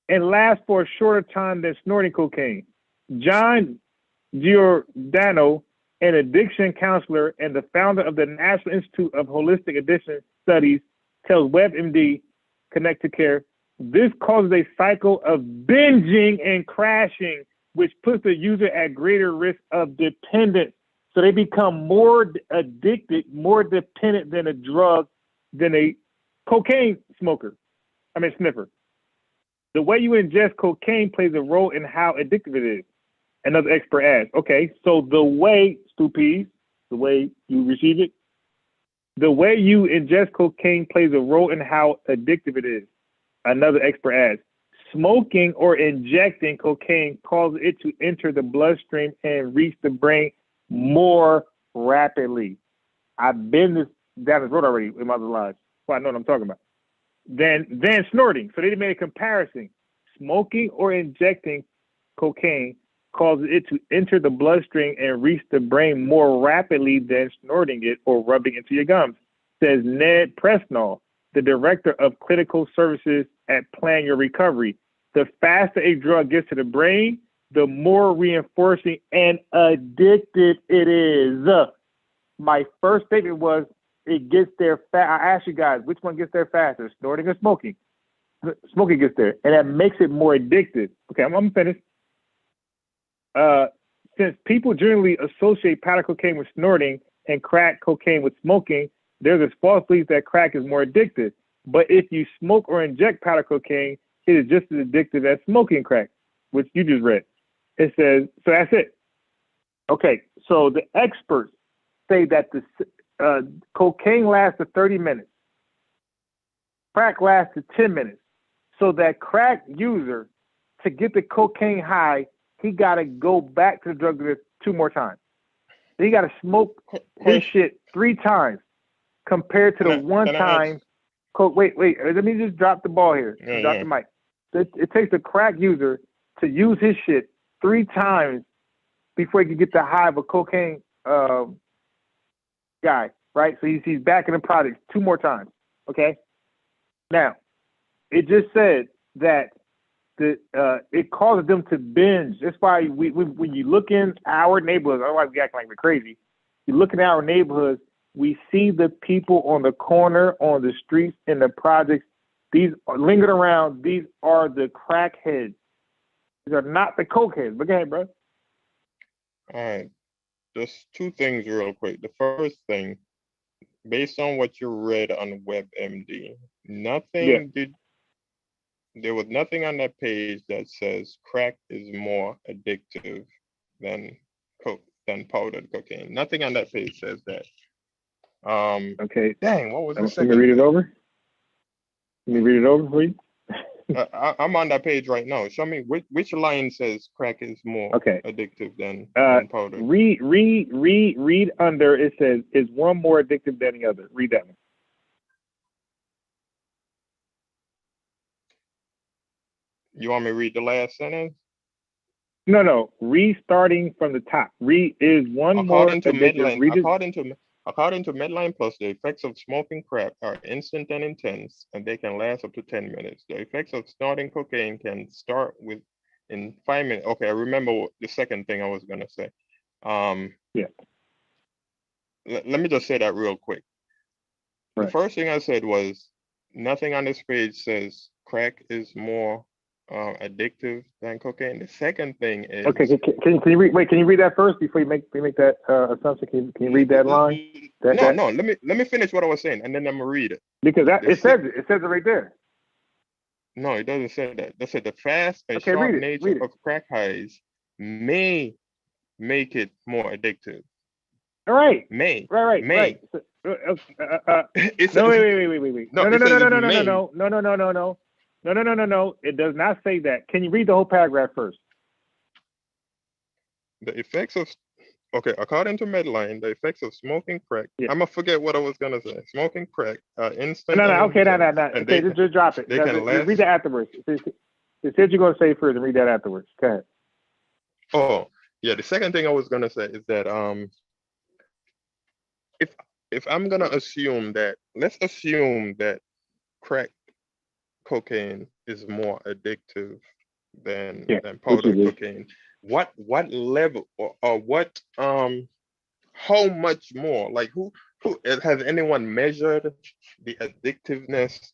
and lasts for a shorter time than snorting cocaine. John Giordano, an addiction counselor and the founder of the National Institute of Holistic Addiction Studies, tells WebMD Connected Care, this causes a cycle of binging and crashing, which puts the user at greater risk of dependence. So they become more addicted, more dependent than a drug, than a cocaine sniffer. The way you ingest cocaine plays a role in how addictive it is. Another expert adds, okay, so the way you receive it, the way you ingest cocaine plays a role in how addictive it is. Another expert adds, smoking or injecting cocaine causes it to enter the bloodstream and reach the brain more rapidly. I've been down this road already in my other lives, so I know what I'm talking about. Then snorting. So they made a comparison. Smoking or injecting cocaine causes it to enter the bloodstream and reach the brain more rapidly than snorting it or rubbing into your gums, says Ned Presnall, the director of clinical services at Plan Your Recovery. The faster a drug gets to the brain, the more reinforcing and addictive it is. My first statement was it gets there fast. I asked you guys, which one gets there faster, snorting or smoking? Smoking gets there, and that makes it more addictive. Okay, I'm finished. Since people generally associate powder cocaine with snorting and crack cocaine with smoking, there's this false belief that crack is more addictive. But if you smoke or inject powder cocaine, it is just as addictive as smoking crack, which you just read. It says, so that's it. Okay, so the experts say that the cocaine lasts for 30 minutes. Crack lasts for 10 minutes. So that crack user, to get the cocaine high, he got to go back to the drug dealer 2 more times. Then he got to smoke his shit 3 times compared to the one time. Wait, let me just drop the ball here. Drop the mic. It takes the crack user to use his shit 3 times before he could get the high of a cocaine guy, right? So he's back in the projects 2 more times. Okay. Now, it just said that it causes them to binge. That's why when you look in our neighborhoods, otherwise we act like we're crazy. You look in our neighborhoods, we see the people on the corner, on the streets, in the projects. These are lingered around. These are the crackheads. These are not the cokeheads. But go ahead, bro. All right. Just 2 things real quick. The first thing, based on what you read on WebMD, there was nothing on that page that says crack is more addictive than powdered cocaine. Nothing on that page says that. Okay. Dang, what was the second? Let me read it over. Let me read it over for you. I'm on that page right now. Show me which line says crack is more addictive than powder. Read under. It says, is one more addictive than the other? Read that one. You want me to read the last sentence? No. Read starting from the top. Read is one more addictive. According to Medline Plus, the effects of smoking crack are instant and intense, and they can last up to 10 minutes. The effects of snorting cocaine can start in 5 minutes. Okay, I remember the second thing I was gonna say. Yeah. Let me just say that real quick. Right. The first thing I said was nothing on this page says crack is more addictive than cocaine. The second thing is Can you read that first before you make that assumption? Can you read that line? No. Let me finish what I was saying, and then I'm gonna read it. Because it says it right there. No, it doesn't say that. That said the fast and sharp nature of crack highs may make it more addictive. All right. May. Right. May. Wait. No. It does not say that. Can you read the whole paragraph first? The effects of according to Medline, the effects of smoking crack. Yeah. I'm gonna forget what I was gonna say. Smoking crack instant. No. Okay, just drop it. Read that afterwards. It said you're gonna say first and read that afterwards. Go ahead. Oh, yeah. The second thing I was gonna say is that if I'm gonna assume that, let's assume that crack cocaine is more addictive than powder cocaine. What level or what how much more? Like who has anyone measured the addictiveness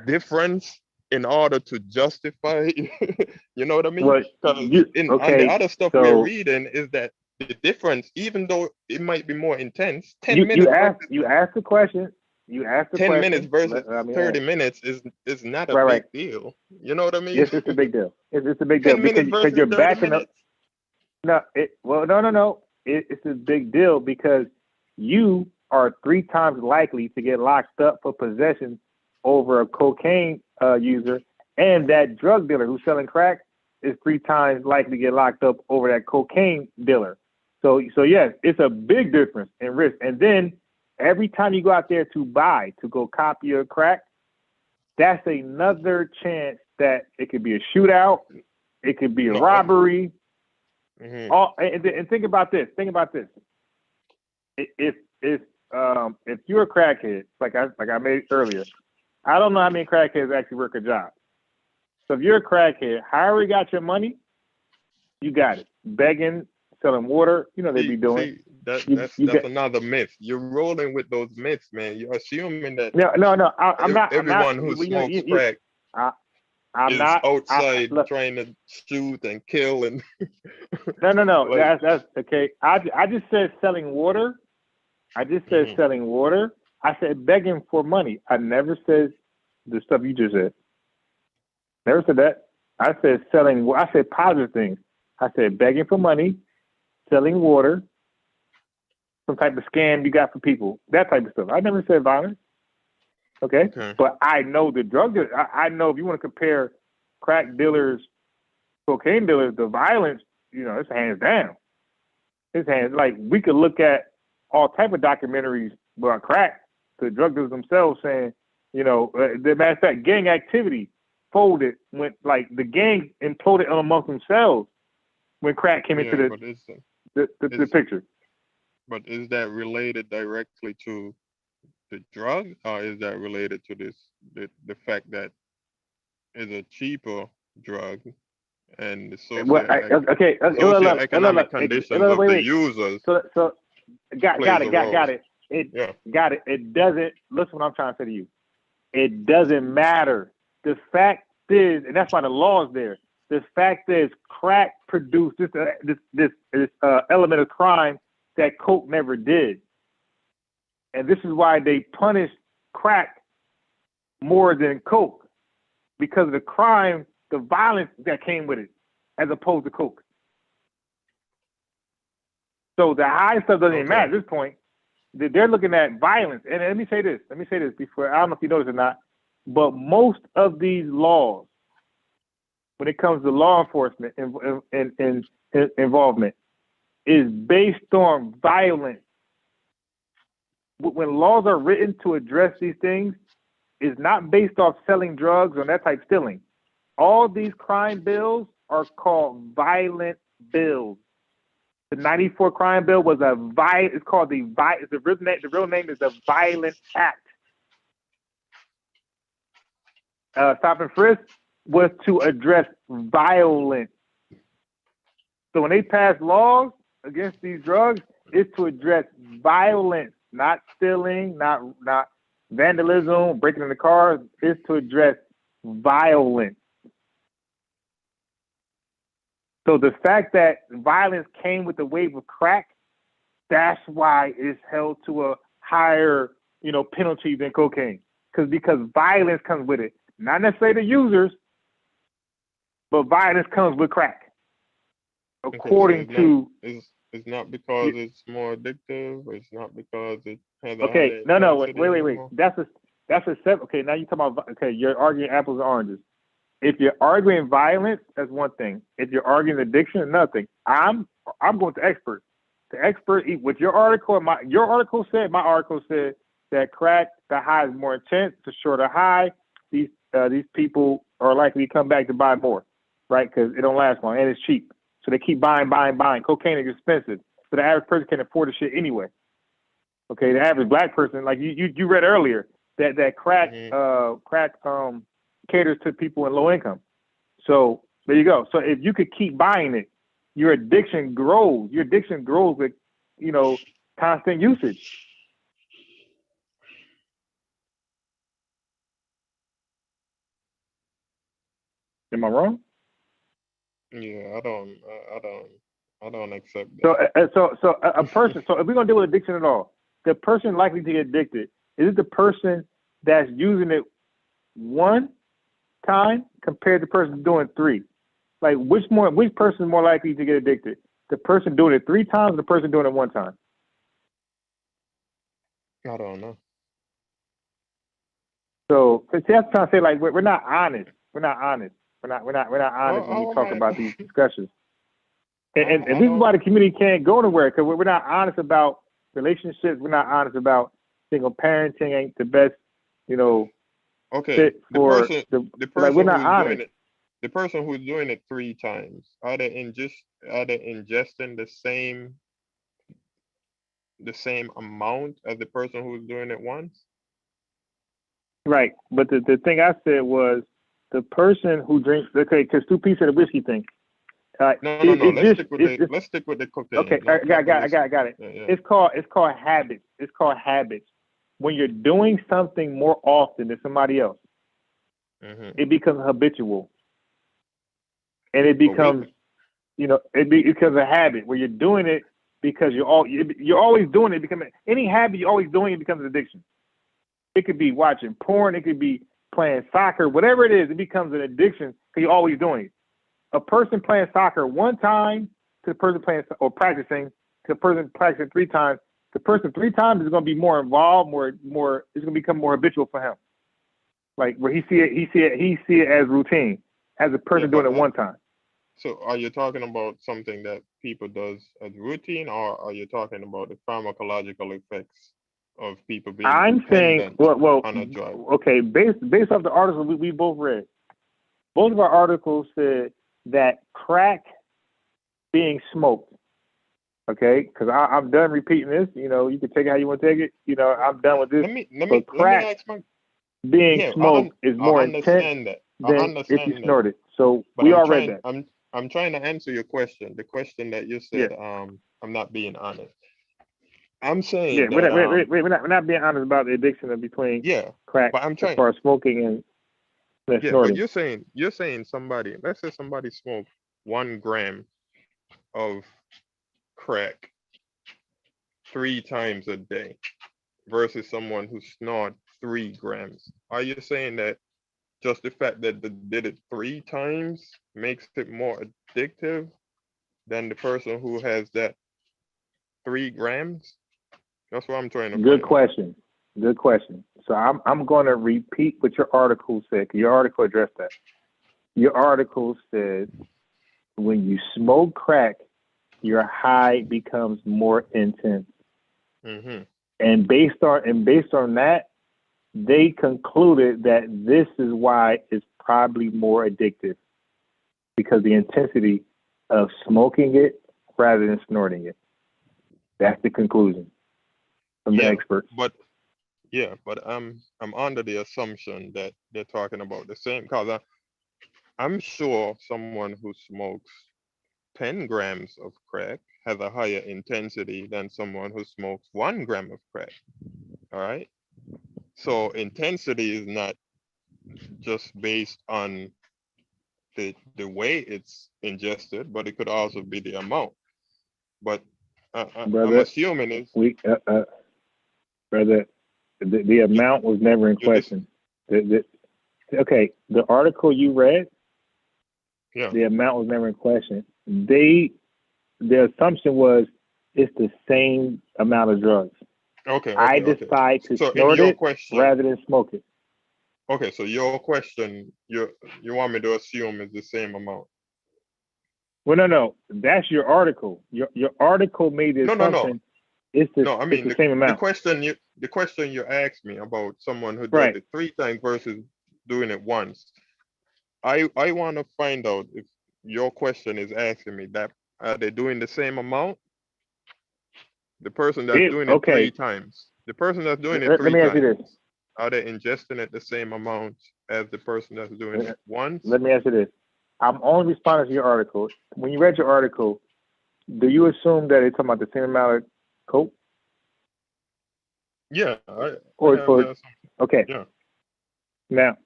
difference in order to justify? You know what I mean? Because on the other stuff we're reading is that the difference, even though it might be more intense, 10 minutes. You asked the question. 10 minutes versus 30 minutes is not a big deal. You know what I mean? Yes, it's a big deal. It's a big deal because you're backing up. No. It's a big deal because you are 3 times likely to get locked up for possession over a cocaine user, and that drug dealer who's selling crack is 3 times likely to get locked up over that cocaine dealer. So yes, it's a big difference in risk. And then every time you go out there to go copy your crack, that's another chance that it could be a shootout, it could be a robbery. Mm-hmm. And think about this. If you're a crackhead, like I made earlier, I don't know how many crackheads actually work a job. So if you're a crackhead, however you got your money, you got it. Begging, selling water, they be doing. That's another myth. You're rolling with those myths, man. You're assuming that everyone who smokes crack is outside trying to shoot and kill and. No. That's okay. I just said selling water. Selling water. I said begging for money. I never said the stuff you just said. Never said that. I said selling. I said positive things. I said begging for money, selling water, some type of scam you got for people, that type of stuff. I never said violence. Okay? But I know the drug dealers. I know if you want to compare crack dealers, cocaine dealers, the violence, it's hands down. It's hands like we could look at all type of documentaries about crack, the drug dealers themselves saying, the matter of fact, gang activity folded when like the gang imploded amongst themselves when crack came into the picture. But is that related directly to the drug, or is that related to the fact that it's a cheaper drug and the socioeconomic conditions of the users? So got it. Yeah. Got it. It doesn't. Listen, what I'm trying to say to you. It doesn't matter. The fact is, and that's why the law is there. The fact is, crack produced this element of crime that coke never did, and this is why they punish crack more than coke, because of the crime, the violence that came with it, as opposed to coke. So the high stuff doesn't even matter at this point. They're looking at violence. And let me say this before, I don't know if you notice or not, but most of these laws, when it comes to law enforcement and involvement, is based on violence. When laws are written to address these things, it's not based off selling drugs or that type of stealing. All these crime bills are called violent bills. The 94 crime bill was it's called the real name is the Violent Act. Stop and frisk was to address violence. So when they pass laws against these drugs, it's to address violence, not stealing, not vandalism, breaking into cars. It's to address violence. So the fact that violence came with the wave of crack, that's why it's held to a higher, penalty than cocaine. Because violence comes with it. Not necessarily the users, but violence comes with crack. According to it's not because it's more addictive. It's not because it has wait. That's a step. Okay, now you talking about you're arguing apples and oranges. If you're arguing violence, that's one thing. If you're arguing addiction, another thing. I'm going to experts. The expert, with your article, my article said that crack, the high is more intense, the shorter high. These people are likely to come back to buy more, right? Because it don't last long and it's cheap. So they keep buying. Cocaine is expensive. So the average person can afford the shit anyway. Okay, the average black person, like you read earlier, that crack caters to people in low income. So there you go. So if you could keep buying it, your addiction grows. Your addiction grows with, constant usage. Am I wrong? Yeah, I don't accept that. So a person. So if we're gonna deal with addiction at all, the person likely to get addicted, is it the person that's using it one time compared to the person doing three? Like which person is more likely to get addicted? The person doing it 3 times or the person doing it 1 time? I don't know. So that's what I'm trying to say, like we're not honest. We're not honest when we talk about these discussions. And this is why the community can't go nowhere, because we're not honest about relationships. We're not honest about single parenting ain't the best, fit for the person we're not honest. The person who's doing it 3 times, are they ingesting the same amount as the person who's doing it once? Right, but the thing I said was the person who drinks, because 2 pieces of the whiskey thing. No. Let's stick with the cocaine. Okay, I got it. Yeah. It's called habits. It's called habits. When you're doing something more often than somebody else, it becomes habitual, and it becomes, it becomes a habit where you're doing it because you're always doing it. Any habit you're always doing, it becomes an addiction. It could be watching porn. It could be playing soccer. Whatever it is, it becomes an addiction because you're always doing it. A person playing soccer 1 time to the person playing or practicing to the person practicing 3 times. The person 3 times is going to be more involved, more. It's going to become more habitual for him. Like where he see it as routine, as a person doing it 1 time. So, are you talking about something that people does as routine, or are you talking about the pharmacological effects of people being I'm saying, well, on a drug? Okay, based off the articles we both read, both of our articles said that crack being smoked. Okay, because I'm done repeating this. You know, you can take it how you want to take it. You know, I'm done with this. Let me crack ask my being smoked is more intense than if you snort it. So but we all read that. I'm trying to answer your question. The question that you said, I'm not being honest. I'm saying that we're not being honest about the addiction of between crack but I'm trying, as far as smoking and snorting. But you're saying somebody, let's say somebody smoked 1 gram of crack 3 times a day versus someone who snorts 3 grams. Are you saying that just the fact that they did it 3 times makes it more addictive than the person who has that 3 grams? That's what I'm trying to Good question. Good question. So I'm going to repeat what your article said. Your article addressed that. Your article said when you smoke crack, your high becomes more intense. Mm-hmm. And based on that, they concluded that this is why it's probably more addictive, because the intensity of smoking it rather than snorting it. That's the conclusion from the experts. But I'm under the assumption that they're talking about the same, because I'm sure someone who smokes 10 grams of crack has a higher intensity than someone who smokes 1 gram of crack. All right. So intensity is not just based on the way it's ingested, but it could also be the amount. But I'm assuming it's brother. The amount was never in question. Okay, the article you read, the amount was never in question. The assumption was it's the same amount of drugs. I decide to snort it rather than smoke it. Okay, so your question, you want me to assume is the same amount? Well, no, that's your article. Your article made the assumption. It's the same amount. The question you asked me about someone who does it 3 times versus doing it once. I want to find out if your question is asking me that are they doing the same amount? The person that's doing it 3 times. The person that's doing it 3 times. Let me ask you this. Are they ingesting it the same amount as the person that's doing it once? Let me ask you this. I'm only responding to your article. When you read your article, do you assume that it's talking about the same amount of coke? Yeah. Okay. Yeah. Now,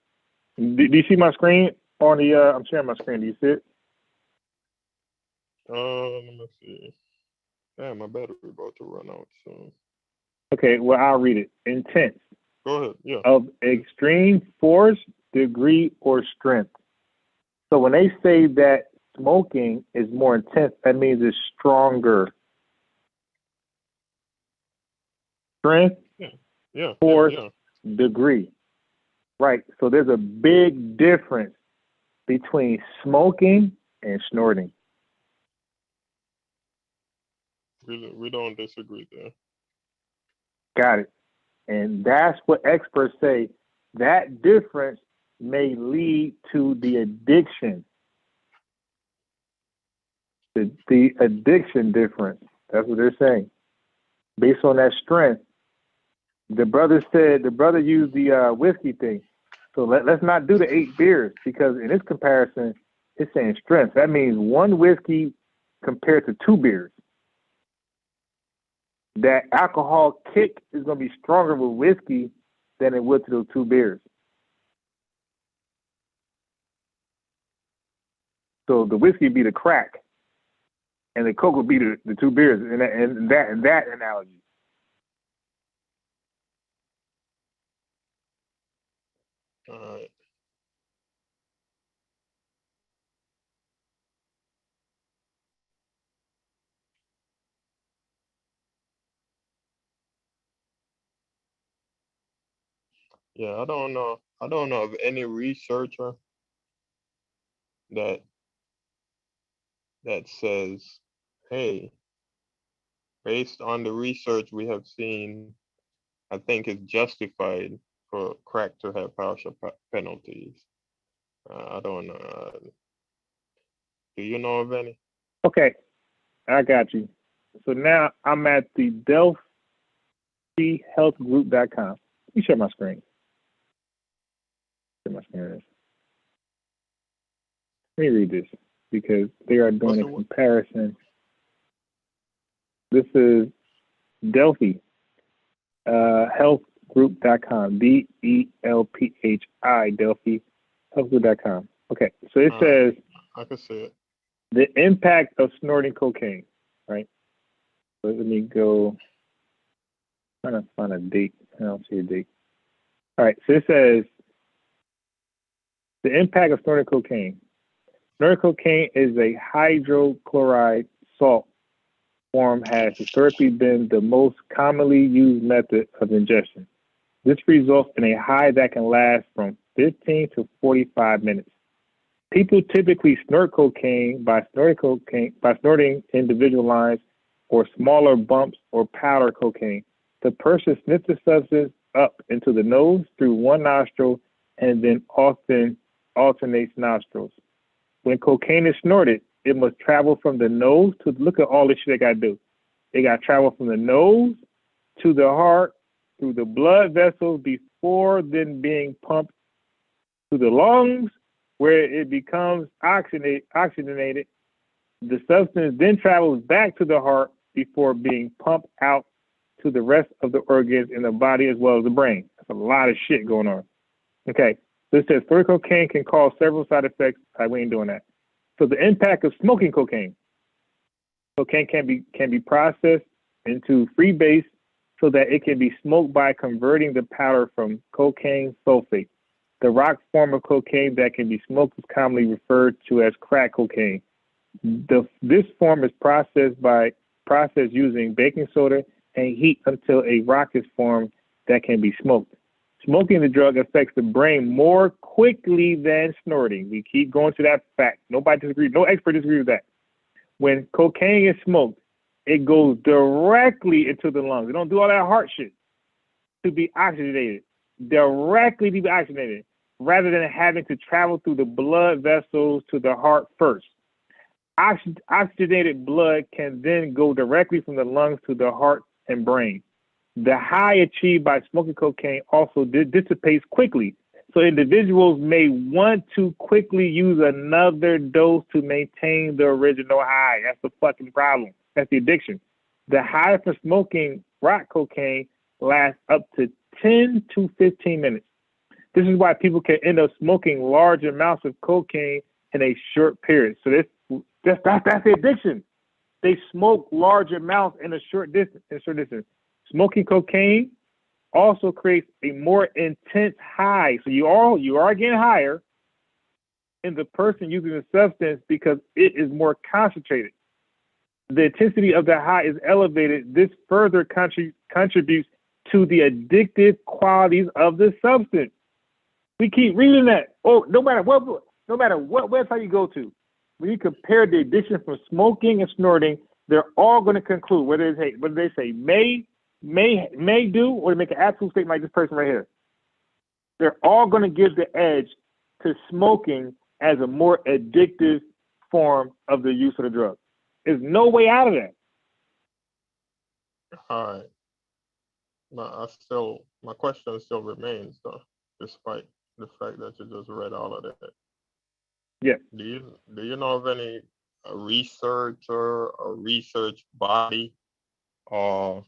do you see my screen on the? I'm sharing my screen. Do you see it? Let me see. Damn, my battery about to run out soon. Okay. Well, I'll read it. Intense. Go ahead. Yeah. Of extreme force, degree, or strength. So when they say that smoking is more intense, that means it's stronger. Strength, force, degree. Right. So there's a big difference between smoking and snorting. We don't disagree there. Got it. And that's what experts say. That difference may lead to the addiction. The addiction difference. That's what they're saying. Based on that strength. The brother used the whiskey thing. So let's not do the 8 beers, because in this comparison, it's saying strength. That means 1 whiskey compared to 2 beers. That alcohol kick is going to be stronger with whiskey than it would to those 2 beers. So the whiskey would be the crack, and the coke would be the 2 beers, and that analogy. All right. Yeah, I don't know of any researcher that says, hey, based on the research we have seen, I think it's justified for crack to have partial penalties. I don't know. Do you know of any? Okay, I got you. So now I'm at the DelphiHealthGroup.com. Let me share my screen. Share my screen. Let me read this because they are doing a comparison. This is Delphi healthgroup.com. DELPHI Delphi healthgroup.com. Okay, so it says I can see it. The impact of snorting cocaine, right? So let me go. I'm trying to find a date. I don't see a date. All right, so it says the impact of snorting cocaine. Snorting cocaine is a hydrochloride salt form has historically been the most commonly used method of ingestion. This results in a high that can last from 15 to 45 minutes. People typically snort cocaine by snorting individual lines or smaller bumps or powder cocaine. The person sniffs the substance up into the nose through one nostril and then often alternates nostrils. When cocaine is snorted, it must travel from the nose to, look at all this shit they got to do. They got to travel from the nose to the heart through the blood vessels before then being pumped to the lungs, where it becomes oxygenated. The substance then travels back to the heart before being pumped out to the rest of the organs in the body as well as the brain. That's a lot of shit going on. Okay, so it says cocaine can cause several side effects. We ain't doing that. So the impact of smoking cocaine. Cocaine can be processed into freebase so that it can be smoked by converting the powder from cocaine sulfate. The rock form of cocaine that can be smoked is commonly referred to as crack cocaine. This form is processed using baking soda and heat until a rock is formed that can be smoked. Smoking the drug affects the brain more quickly than snorting. We keep going to that fact. Nobody disagrees. No expert disagrees with that. When cocaine is smoked, it goes directly into the lungs. They don't do all that heart shit to be oxygenated. Directly to be oxygenated, rather than having to travel through the blood vessels to the heart first. Oxygenated blood can then go directly from the lungs to the heart and brain. The high achieved by smoking cocaine also dissipates quickly, so individuals may want to quickly use another dose to maintain the original high. That's the fucking problem. That's the addiction. The high for smoking rock cocaine lasts up to 10 to 15 minutes. This is why people can end up smoking large amounts of cocaine in a short period. So that's the addiction. They smoke large amounts in a short distance. Smoking cocaine also creates a more intense high. So you are getting higher in the person using the substance because it is more concentrated. The intensity of the high is elevated. This further contributes to the addictive qualities of the substance. We keep reading that. Oh, no matter what website you go to, when you compare the addiction from smoking and snorting, they're all going to conclude whether they say may do, or they make an absolute statement like this person right here. They're all going to give the edge to smoking as a more addictive form of the use of the drug. There's no way out of that. All right. My question still remains, though, despite the fact that you just read all of that. Yeah. Do you know of any researcher or research body or?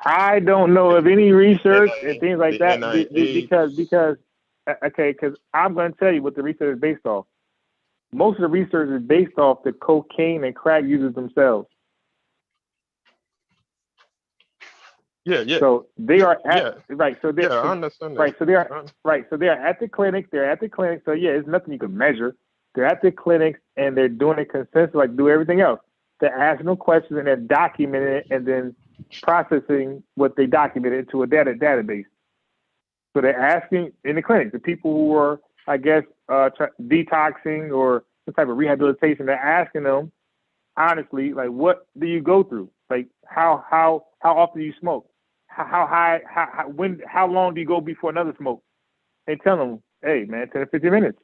I don't know of any research and things like that because I'm going to tell you what the research is based off. Most of the research is based off the cocaine and crack users themselves. Yeah. So they are right. So they I understand that. Right. So they are right. So they are at the clinic. They're at the clinic. So yeah, it's nothing you can measure. They're at the clinics and they're doing a consensus like do everything else. They're asking them questions and they're documenting it and then processing what they documented into a database. So they're asking in the clinic, the people who are, I guess, detoxing or some type of rehabilitation, they're asking them honestly, like, what do you go through? Like, how often do you smoke? How long do you go before another smoke? They tell them, hey man, 10 to 15 minutes.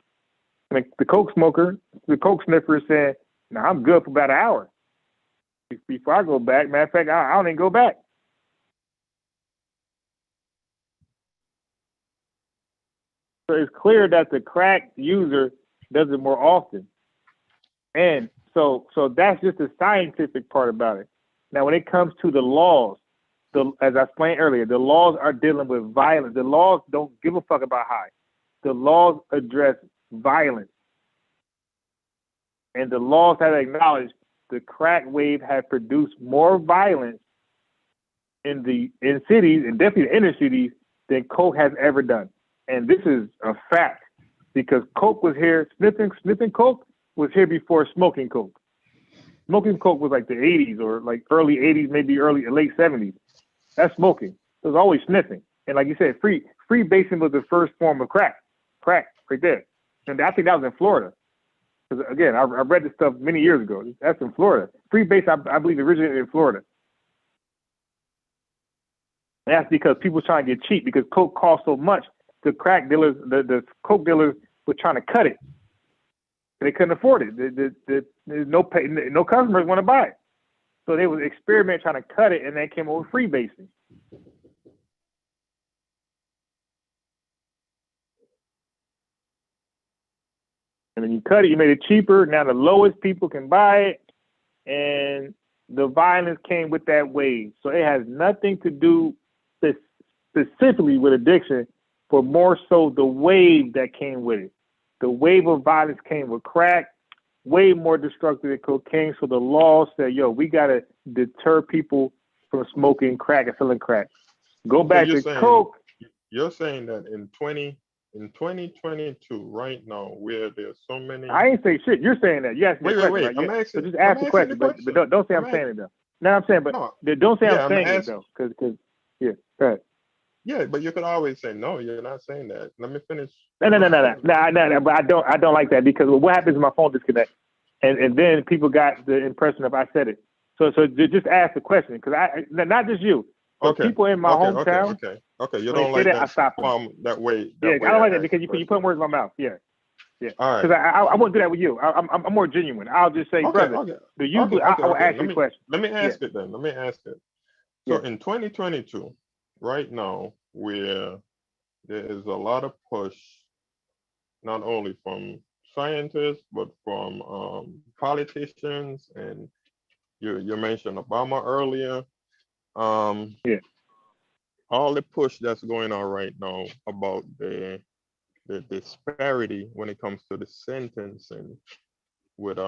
And the coke smoker, the coke sniffer is saying, "No, I'm good for about an hour before I go back. Matter of fact, I don't even go back." So it's clear that the crack user does it more often. And so that's just the scientific part about it. Now, when it comes to the laws, as I explained earlier, the laws are dealing with violence. The laws don't give a fuck about high. The laws address violence. And the laws have acknowledged the crack wave has produced more violence in cities, and definitely the inner cities, than coke has ever done. And this is a fact, because coke was here, sniffing coke was here before smoking coke. Smoking coke was like the 80s or like early 80s, maybe late 70s. That's smoking. It was always sniffing. And like you said, freebasing was the first form of crack. Crack right there. And I think that was in Florida. Because again, I read this stuff many years ago. That's in Florida. Freebase, I believe, originated in Florida. And that's because people were trying to get cheap, because coke cost so much. The crack dealers, the coke dealers were trying to cut it. They couldn't afford it. No customers want to buy it. So they would experiment trying to cut it, and they came over freebasing. And then you cut it, you made it cheaper. Now the lowest people can buy it, and the violence came with that wave. So it has nothing to do specifically with addiction, but more so the wave that came with it. The wave of violence came with crack, way more destructive than cocaine. So the law said, "Yo, we gotta deter people from smoking crack and selling crack." Go back to coke. You're saying that in 2022, right now, where there's so many. I ain't say shit. You're saying that. Yes. Wait. Right? I'm asking. So just ask the question, but don't say I'm saying it though. No, I'm saying, but don't say I'm saying it though, because yeah, go ahead. Yeah, but you could always say no. You're not saying that. Let me finish. No. But I don't like that, because what happens is my phone disconnects, and then people got the impression of I said it. So just ask the question, because not just you. Okay. People in my hometown. Okay. You don't like that that way. I don't like that, because you put words in my mouth. Yeah. All right. Because I won't do that with you. I'm more genuine. I'll just say, brother. Okay. I will ask you a question. Let me ask it then. Let me ask it. So in 2022, right now, where there is a lot of push, not only from scientists but from politicians, and you mentioned Obama earlier. All the push that's going on right now about the disparity when it comes to the sentencing with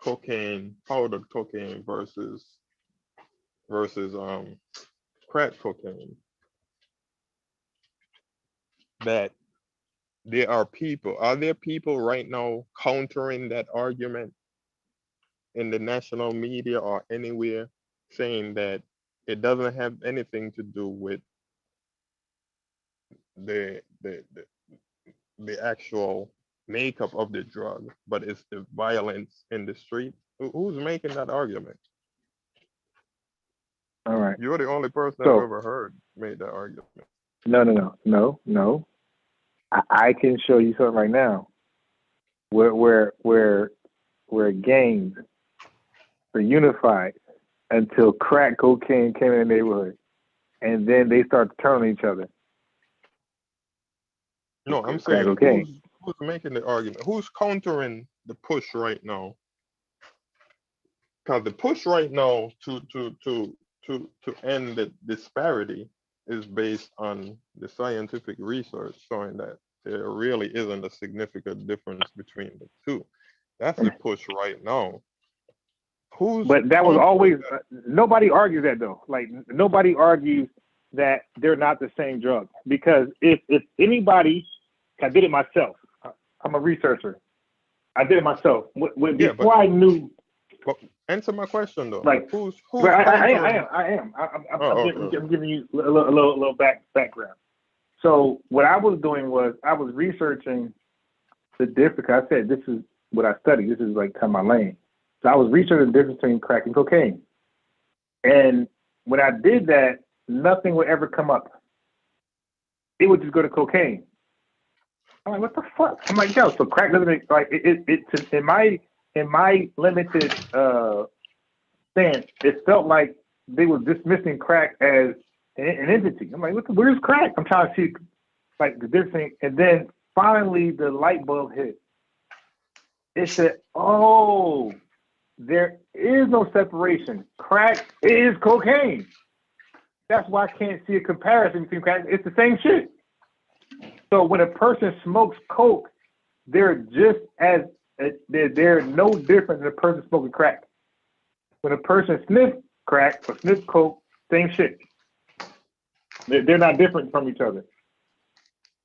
cocaine, powdered cocaine versus crack cocaine. That are there people right now countering that argument in the national media or anywhere, saying that it doesn't have anything to do with the actual makeup of the drug, but it's the violence in the street? Who's making that argument? All right. You're the only person I've ever heard made that argument. No. I can show you something right now where gangs were unified until crack cocaine came in the neighborhood, and then they start to turn on each other. No, I'm saying who's making the argument? Who's countering the push right now? Because the push right now to end the disparity is based on the scientific research showing that there really isn't a significant difference between the two. That's the push right now. But that was always nobody argues that though. Like nobody argues that they're not the same drug, because if anybody, I did it myself. I'm a researcher. I did it myself. Before I knew. But answer my question though. Like who's I am. I'm giving you a little background. So what I was doing was I was researching the difference. I said this is what I study. This is like kind of my lane. So I was researching the difference between crack and cocaine. And when I did that, nothing would ever come up. It would just go to cocaine. I'm like, what the fuck? I'm like, yo, so crack doesn't make, like it in my limited stance, it felt like they were dismissing crack as an entity. I'm like, where's crack? I'm trying to see like the difference. And then finally the light bulb hit. It said, oh, there is no separation. Crack is cocaine. That's why I can't see a comparison between crack. It's the same shit. So when a person smokes coke, they're just as they're no different than a person smoking crack. When a person sniffs crack or sniffs coke, same shit. They're not different from each other.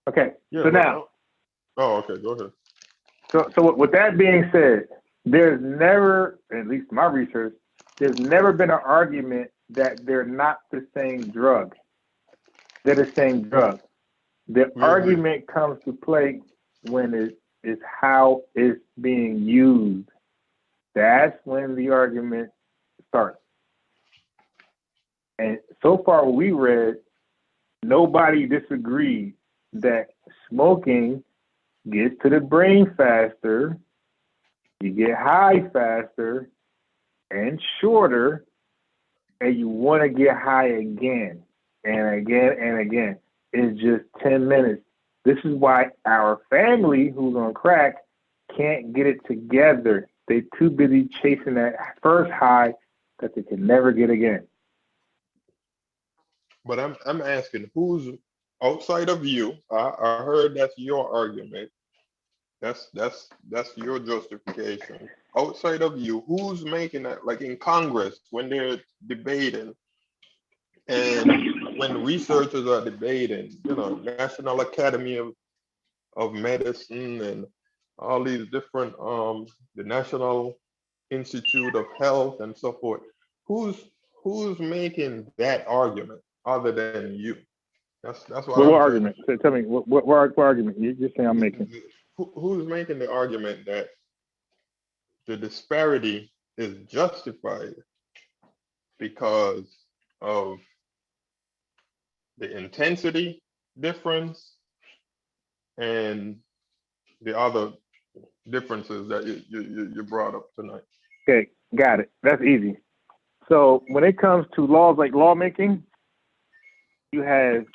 Okay. Yeah, so now. Oh, okay. Go ahead. So with that being said, there's never, at least my research, there's never been an argument that they're not the same drug. They're the same drug. The argument comes to play when it is how it's being used. That's when the argument starts. And so far what we read, nobody disagreed that smoking gets to the brain faster, you get high faster and shorter, and you want to get high again and again and again. It's just 10 minutes. This is why our family who's on crack can't get it together. They're too busy chasing that first high that they can never get again. But I'm asking, who's outside of you? I heard that's your argument. That's your justification. Outside of you, who's making that? Like in Congress, when they're debating, and when researchers are debating, National Academy of Medicine and all these different, the National Institute of Health and so forth. Who's making that argument other than you? That's what. What argument? So tell me what argument you're saying I'm making. Who's making the argument that the disparity is justified because of the intensity difference and the other differences that you brought up tonight? Okay, got it. That's easy. So when it comes to laws like lawmaking, you have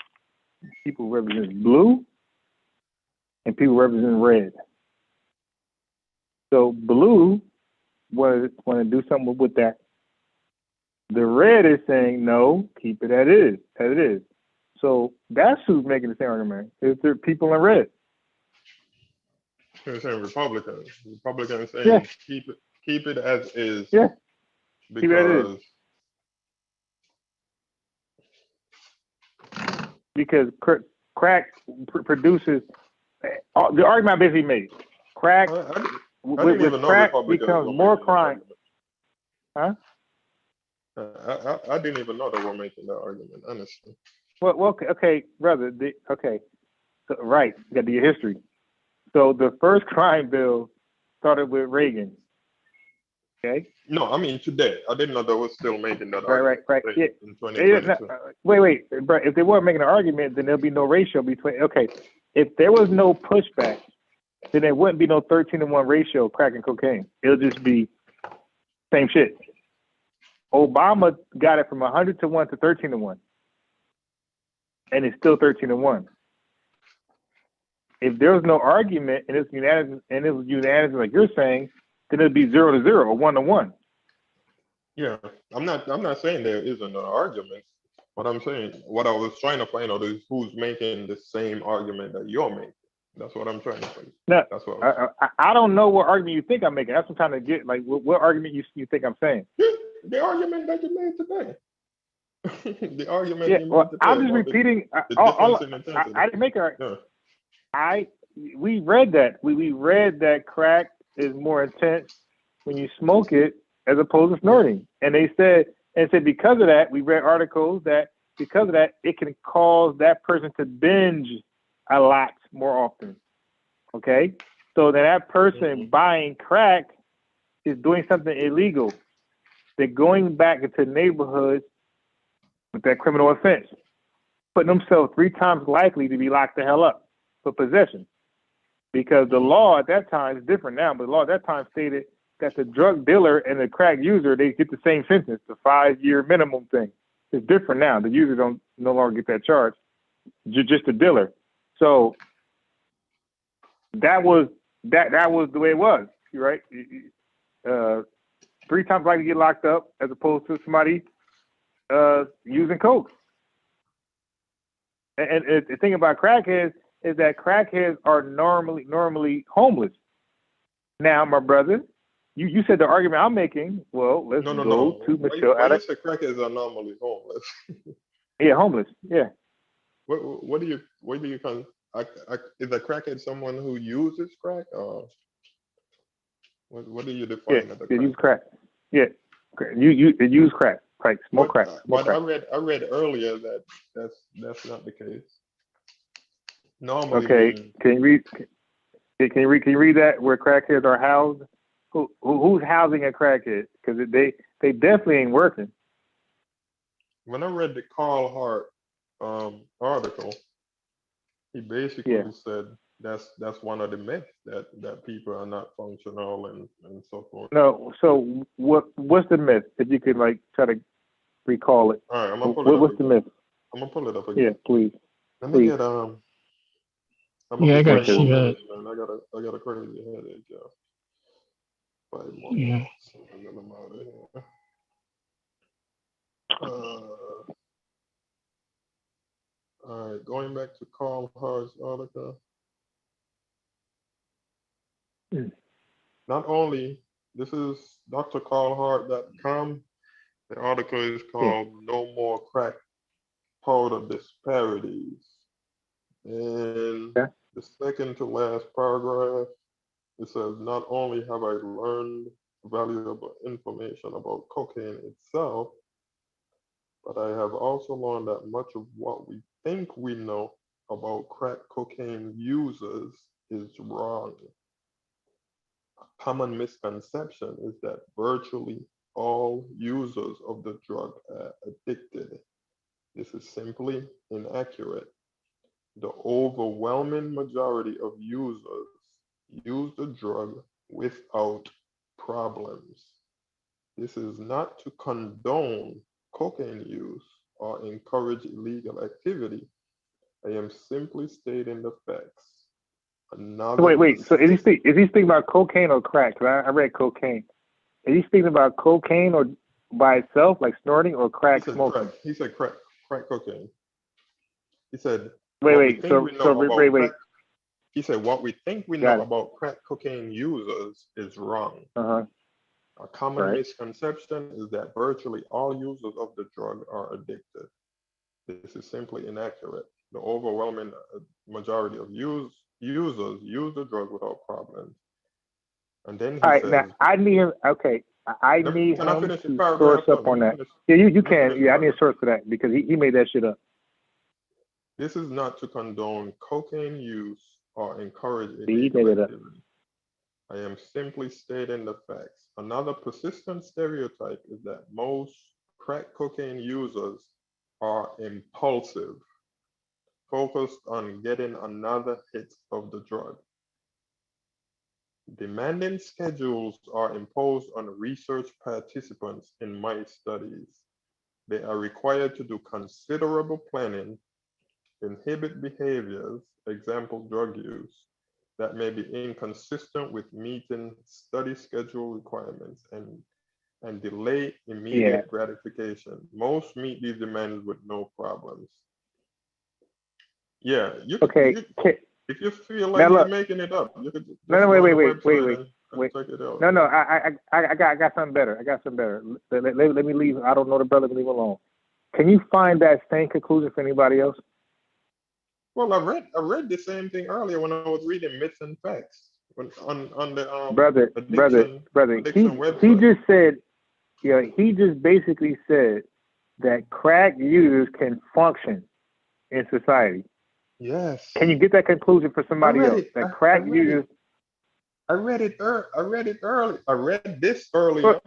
people representing blue and people representing red. So blue want to do something with that. The red is saying no, keep it as it is. So that's who's making the same argument. It's the people in red. You're saying Republicans. Republicans saying keep it as is. Yeah. Because keep it as is. Because crack produces the argument I basically made. Crack with crack becomes more crime. Huh? I didn't even know they were making that argument, honestly. Well, okay, brother. So, right, you got to do your history. So the first crime bill started with Reagan. Okay. No, I mean today. I didn't know they were still making that argument. Right. Yeah. In 2022. Wait, bro. If they weren't making an argument, then there'll be no ratio between. Okay, if there was no pushback, then there wouldn't be no 13-to-1 ratio of crack and cocaine. It'll just be same shit. Obama got it from 100-to-1 to 13-to-1, and it's still 13-to-1. If there was no argument and it was unanimous, like you're saying, then it'd be 0-0 or 1-to-1. Yeah, I'm not saying there isn't an argument. What I'm saying, what I was trying to find out is who's making the same argument that you're making. That's what I'm trying to find. No, that's what I don't know what argument you think I'm making. That's what I'm trying to get. Like, what argument you think I'm saying? The argument that you made today. The argument. Yeah, well, I'm just repeating. I didn't make it. Yeah. We read that. We read that crack is more intense when you smoke it as opposed to snorting. And they said because of that, we read articles that because of that, it can cause that person to binge a lot more often. Okay? So that person buying crack is doing something illegal. They're going back into neighborhoods with that criminal offense, putting themselves 3 times likely to be locked the hell up for possession. because the law at that time is different now, but the law at that time stated that the drug dealer and the crack user, they get the same sentence, the 5-year minimum thing. It's different now. The user don't no longer get that charge, just the dealer. So that was the way it was, right? 3 times likely to get locked up as opposed to somebody using coke. And the thing about crackheads is that crackheads are normally homeless. Now, my brother, you said the argument I'm making. Well, let's go to Michelle. Why you say crackheads are normally homeless? Yeah, homeless. Yeah. What do you is a crackhead someone who uses crack, or what do you define as a crack? Use crack. Yeah, you use crack. Smoke crack. But I read earlier that that's not the case. Normally. Okay. Can you read that where crackheads are housed? Who's housing a crackhead? Because they definitely ain't working. When I read the Carl Hart article, he basically said that's one of the myths that people are not functional and so forth. No, so what's the myth? If you could try to recall it. All right, I'm gonna pull it up. What's the myth? I'm gonna pull it up again. Yeah, please. Let me get I got to see that. I got a crazy headache, y'all. 5 more Yeah. minutes, and then I'm out of here. All right, going back to Carl Hart's article. Not only, this is drcarlhart.com. The article is called No More Crack Powder Disparities. And the second to last paragraph, it says, not only have I learned valuable information about cocaine itself, but I have also learned that much of what we think we know about crack cocaine users is wrong. A common misconception is that virtually all users of the drug are addicted. This is simply inaccurate. The overwhelming majority of users use the drug without problems. This is not to condone cocaine use or encourage illegal activity. I am simply stating the facts. Wait. So is he speaking about cocaine or crack? 'Cause I read cocaine. Is he speaking about cocaine or by itself, like snorting, or crack smoking? Crack. He said crack cocaine. He said. Wait. He said what we think we know about crack cocaine users is wrong. A common misconception is that virtually all users of the drug are addicted. This is simply inaccurate. The overwhelming majority of users use the drug without problems. And then he says, now I need him. Okay, I need him to source up on that. Yeah, you can. Yeah, I need a source for that because he made that shit up. This is not to condone cocaine use or encourage illegal activity. I am simply stating the facts. Another persistent stereotype is that most crack cocaine users are impulsive, focused on getting another hit of the drug. Demanding schedules are imposed on research participants in my studies. They are required to do considerable planning, inhibit behaviors, example drug use, that may be inconsistent with meeting study schedule requirements and delay immediate gratification. Most meet these demands with no problems. Yeah, if you feel like you're making it up, you could just wait. check it out. No, I got something better. Let me leave. I don't know the brother, leave alone. Can you find that same conclusion for anybody else? Well, I read the same thing earlier when I was reading Myths and Facts on the brother. He just said, he just basically said that crack users can function in society. Yes. Can you get that conclusion for somebody else? That crack users. I read it early. I read this earlier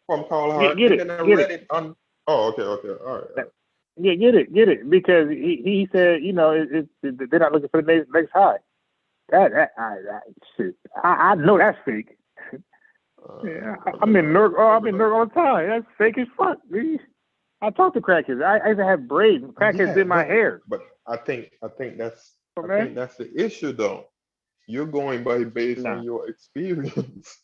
from Carl Hart, and then I read it on. Oh, okay, all right. Yeah, get it, because he said, they're not looking for the next high. Shit. I know that's fake. Yeah, I'm in Newark. Oh, I'm in Newark all the time. That's fake as fuck. I talk to crackheads. I used to have braids. Crackheads did my hair. But I think that's the issue though. You're going based on your experience.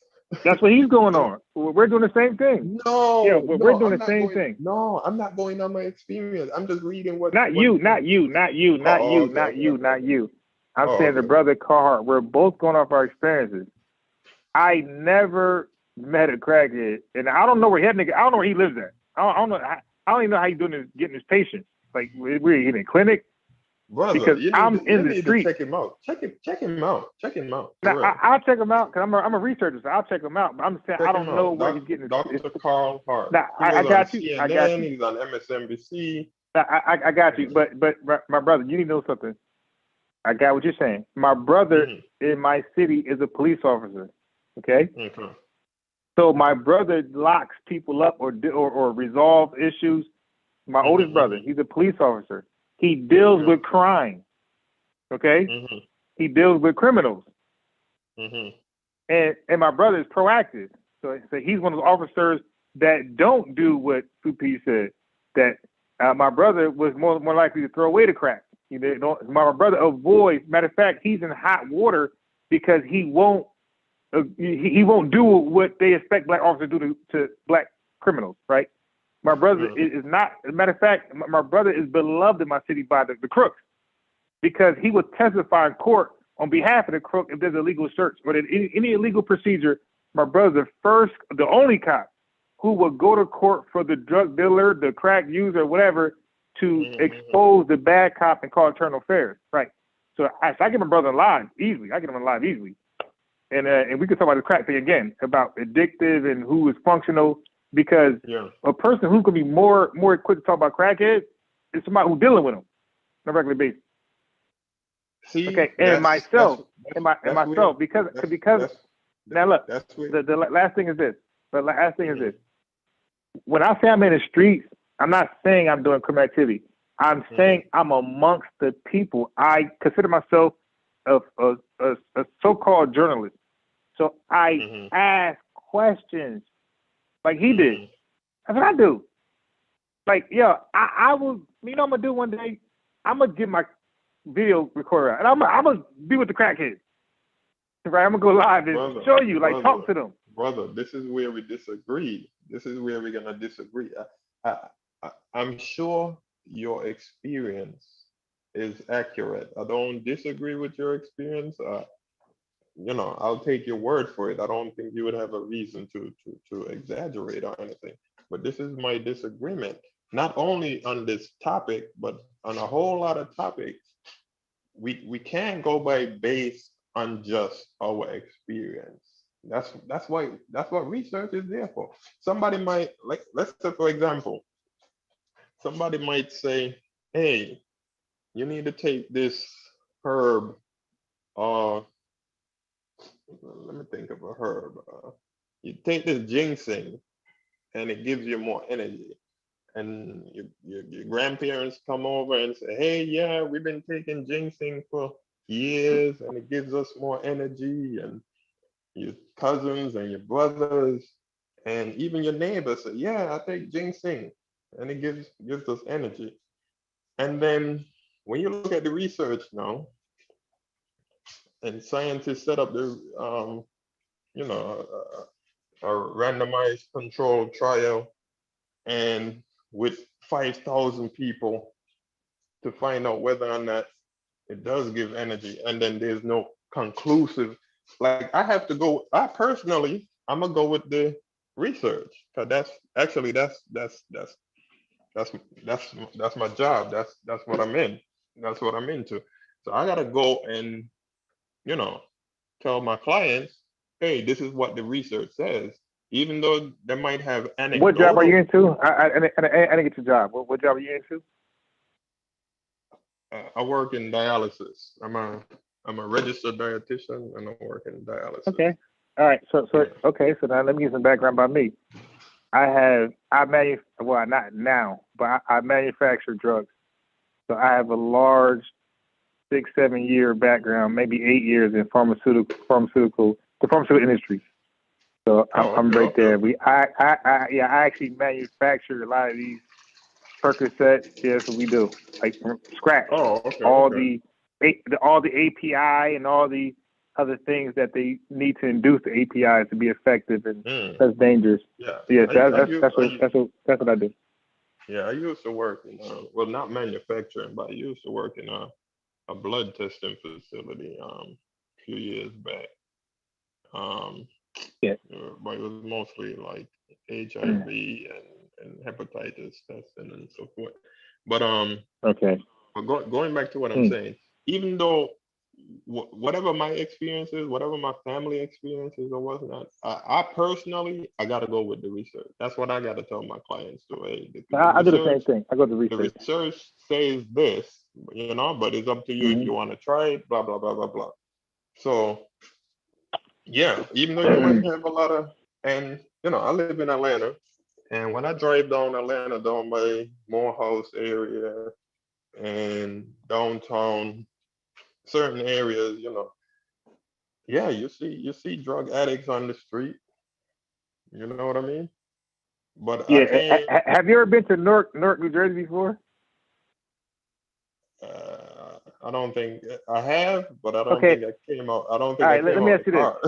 That's what he's going on. We're doing the same thing. No, yeah, we're doing the same thing. No, I'm not going on my experience. I'm just reading what. Not you. I'm saying the brother Carhart. We're both going off our experiences. I never met a crackhead, and I don't know where I don't know where he lives at. I don't know. I don't even know how he's getting his patients. Like we're in a clinic. Brother, because I'm in the street. Check him out. Check him out. Now, I'll check him out because I'm a researcher, so I'll check him out. But I'm saying I don't know where he's getting. Dr. Carl Hart. Now, I got you. CNN, I got you. He's on MSNBC. I got you. But my brother, you need to know something. I got what you're saying. My brother in my city is a police officer. Okay. So my brother locks people up or resolve issues. My oldest brother, he's a police officer. He deals with crime, okay? He deals with criminals. And my brother is proactive. So he's one of the officers that don't do what Supi said, that my brother was more likely to throw away the crack. My brother avoids, matter of fact, he's in hot water because he won't do what they expect black officers do to black criminals, right? My brother is not, as a matter of fact, my brother is beloved in my city by the crooks because he would testify in court on behalf of the crook if there's a legal search or any illegal procedure. My brother's the only cop who would go to court for the drug dealer, the crack user, whatever, to expose the bad cop and call internal affairs, right? So I get my brother alive easily. And we can talk about the crack thing again, about addictive and who is functional. Because a person who could be more equipped to talk about crackheads is somebody who's dealing with them on a regular basis. See, okay, and myself, because now look, the last thing is this. When I say I'm in the streets, I'm not saying I'm doing criminal activity. I'm saying I'm amongst the people. I consider myself a so-called journalist. So I ask questions. Like he did. That's what I do. Like, I will, what I'm going to do one day? I'm going to get my video recorder out, and I'm going to be with the crackheads. Right? I'm going to go live and show you, talk to them. Brother, this is where we disagree. This is where we're going to disagree. I'm sure your experience is accurate. I don't disagree with your experience. I'll take your word for it. I don't think you would have a reason to exaggerate or anything. But this is my disagreement, not only on this topic, but on a whole lot of topics. We can't go based on just our experience. That's what research is there for. Somebody might, let's say for example, somebody might say, hey, you need to take this herb, let me think of a herb. You take this ginseng and it gives you more energy. And your grandparents come over and say, hey, yeah, we've been taking ginseng for years and it gives us more energy. And your cousins and your brothers and even your neighbors say, yeah, I take ginseng and it gives us energy. And then when you look at the research now, and scientists set up the, a randomized controlled trial, and with 5,000 people to find out whether or not it does give energy, and then there's no conclusive. Like I personally, I'm gonna go with the research because that's my job. That's what I'm in. That's what I'm into. So I gotta go and tell my clients, hey, this is what the research says, even though they might have anecdotal. What job are you into? I didn't get your job. What job are you into? I work in dialysis. I'm a registered dietitian and I work in dialysis. Okay. All right. So now let me get some background about me. I manufacture drugs. So I have a large 6-7 year background, maybe 8 years in the pharmaceutical industry. So I'm right there. I actually manufacture a lot of these Percocets. Yeah, that's what we do, like from scratch. All the API and all the other things that they need to induce the API to be effective, and that's dangerous. Yeah, that's what I do. Yeah, I used to work in well, not manufacturing, but I used to work in a blood testing facility a few years back. But it was mostly like HIV and hepatitis testing and so forth. But But going back to what I'm saying, even though whatever my experiences, whatever my family experiences or whatnot, I personally, I gotta go with the research. That's what I gotta tell my clients to. Hey, I do the same thing. I go to the research. The research says this, but it's up to you if you want to try it. Blah blah blah blah blah. So yeah, even though you might have a lot of, and I live in Atlanta, and when I drive down Atlanta, down by Morehouse area and downtown, certain areas, yeah, you see drug addicts on the street. You know what I mean? But yeah, have you ever been to Newark, New Jersey before? I don't think I have, but I don't think I came out. I don't think I came out. Let me ask you this. All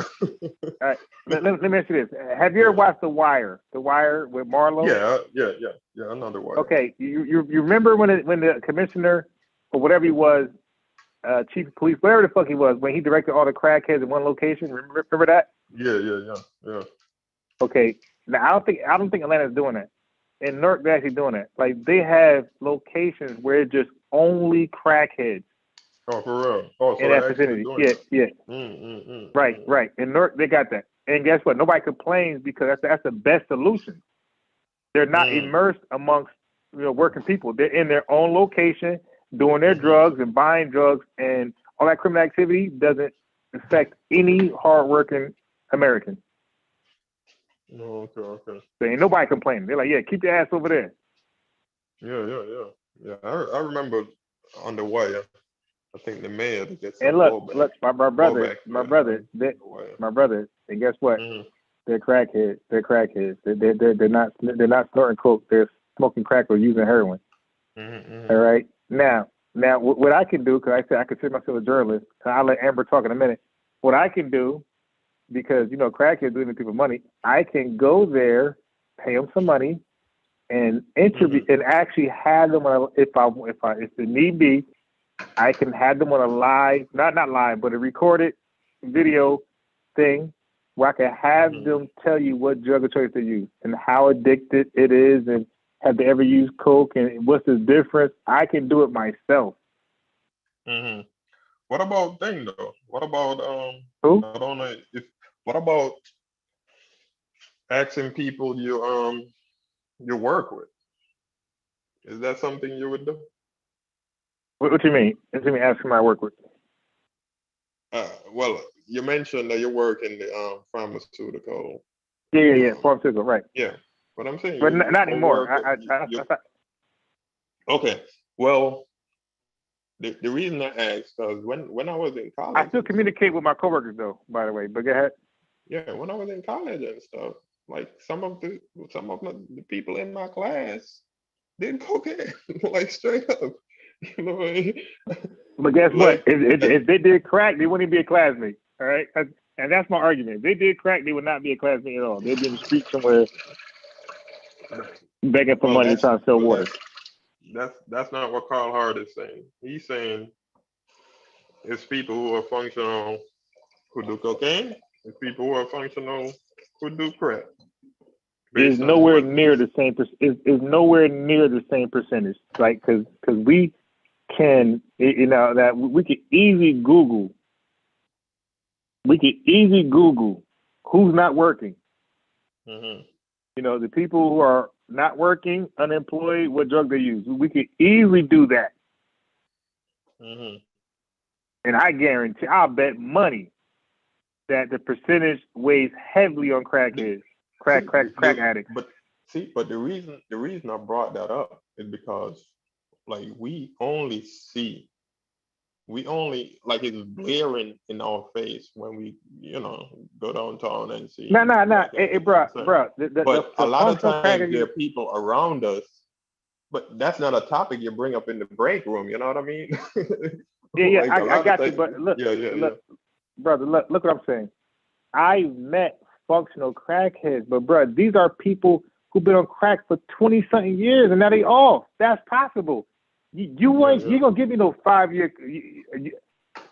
right, let me ask you this. Have you ever watched The Wire? The Wire with Marlo? Yeah. Another Wire. Okay, you remember when the commissioner or whatever he was, chief of police, whatever the fuck he was, when he directed all the crackheads in one location? Remember that? Yeah. Okay, now I don't think Atlanta's doing that. In Newark, they're actually doing that. Like they have locations where it's just only crackheads. Oh, for real? Oh, so in that vicinity. Yeah. Right. In Newark, they got that. And guess what? Nobody complains because that's the best solution. They're not immersed amongst working people. They're in their own location doing their drugs and buying drugs, and all that criminal activity doesn't affect any hardworking American. Okay. So ain't nobody complaining. They're like, yeah, keep your ass over there. Yeah. I remember on The Wire. I think the mayor gets some. And look, my brother. And guess what? They're crackheads. They're not snorting coke. They're smoking crack or using heroin. All right. Now, what I can do, because I said I consider myself a journalist, and I'll let Amber talk in a minute. What I can do, because crackheads doing people money, I can go there, pay them some money, and interview and actually have them if the need be. I can have them on a live, not live, but a recorded video thing where I can have them tell you what drug of choice they use and how addicted it is, and have they ever used coke and what's the difference. I can do it myself. What about thing though? What about who? Not only what about asking people you work with? Is that something you would do? What you mean? What do you mean asking my work with? Well, you mentioned that you work in the pharmaceutical. Yeah, pharmaceutical, right? Yeah, but I'm saying, but not anymore. Okay, well, the reason I asked because when I was in college, I still communicate with my coworkers though. By the way, but go ahead. Yeah, when I was in college and stuff, like some of the people in my class did cocaine, like straight up. You know what I mean? But guess what? If they did crack, they wouldn't be a classmate. All right, and that's my argument. If they did crack, they would not be a classmate at all. They'd be in the street somewhere begging for money, trying to sell water. That's not what Carl Hart is saying. He's saying it's people who are functional who do cocaine. It's people who are functional who do crack. Is nowhere near the same. Is nowhere near the same percentage. Like because we can, that we could easily Google. We could easily Google who's not working. The people who are not working, unemployed, what drug they use. We could easily do that. And I guarantee, I'll bet money that the percentage weighs heavily on crackheads, crack addicts. But the reason I brought that up is because, like, we only see we only like it's blaring in our face when we, go downtown and see. No. Hey, bro. But a lot of times crack there are people around us, but that's not a topic you bring up in the break room. You know what I mean? Yeah, Like, I got you. But look, brother, look what I'm saying. I met functional crackheads, but bro, these are people who've been on crack for 20-something years, and now they off. That's possible. You gonna give me no 5 year?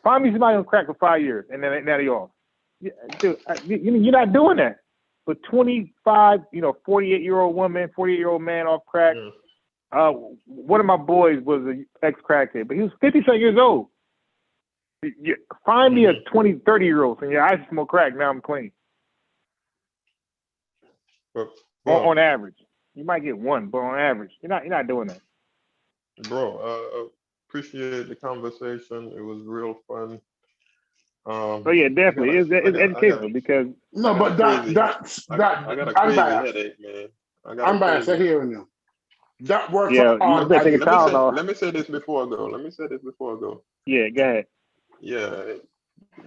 Find me somebody on crack for 5 years, and then now they off. Dude, you're not doing that. For 25, 48-year-old woman, 48-year-old man off crack. One of my boys was an ex-crackhead, but he was 50-something years old. Find me a 20, 30-year-old saying, I used to smoke crack, now I'm clean. On average. You might get one, but on average, you're not doing that. Bro, appreciate the conversation. It was real fun. Definitely. It's educational because no, but I got a crazy headache, man. I'm biased. I hear you. That works for all. Let me say this before I go. Yeah, go ahead. Yeah,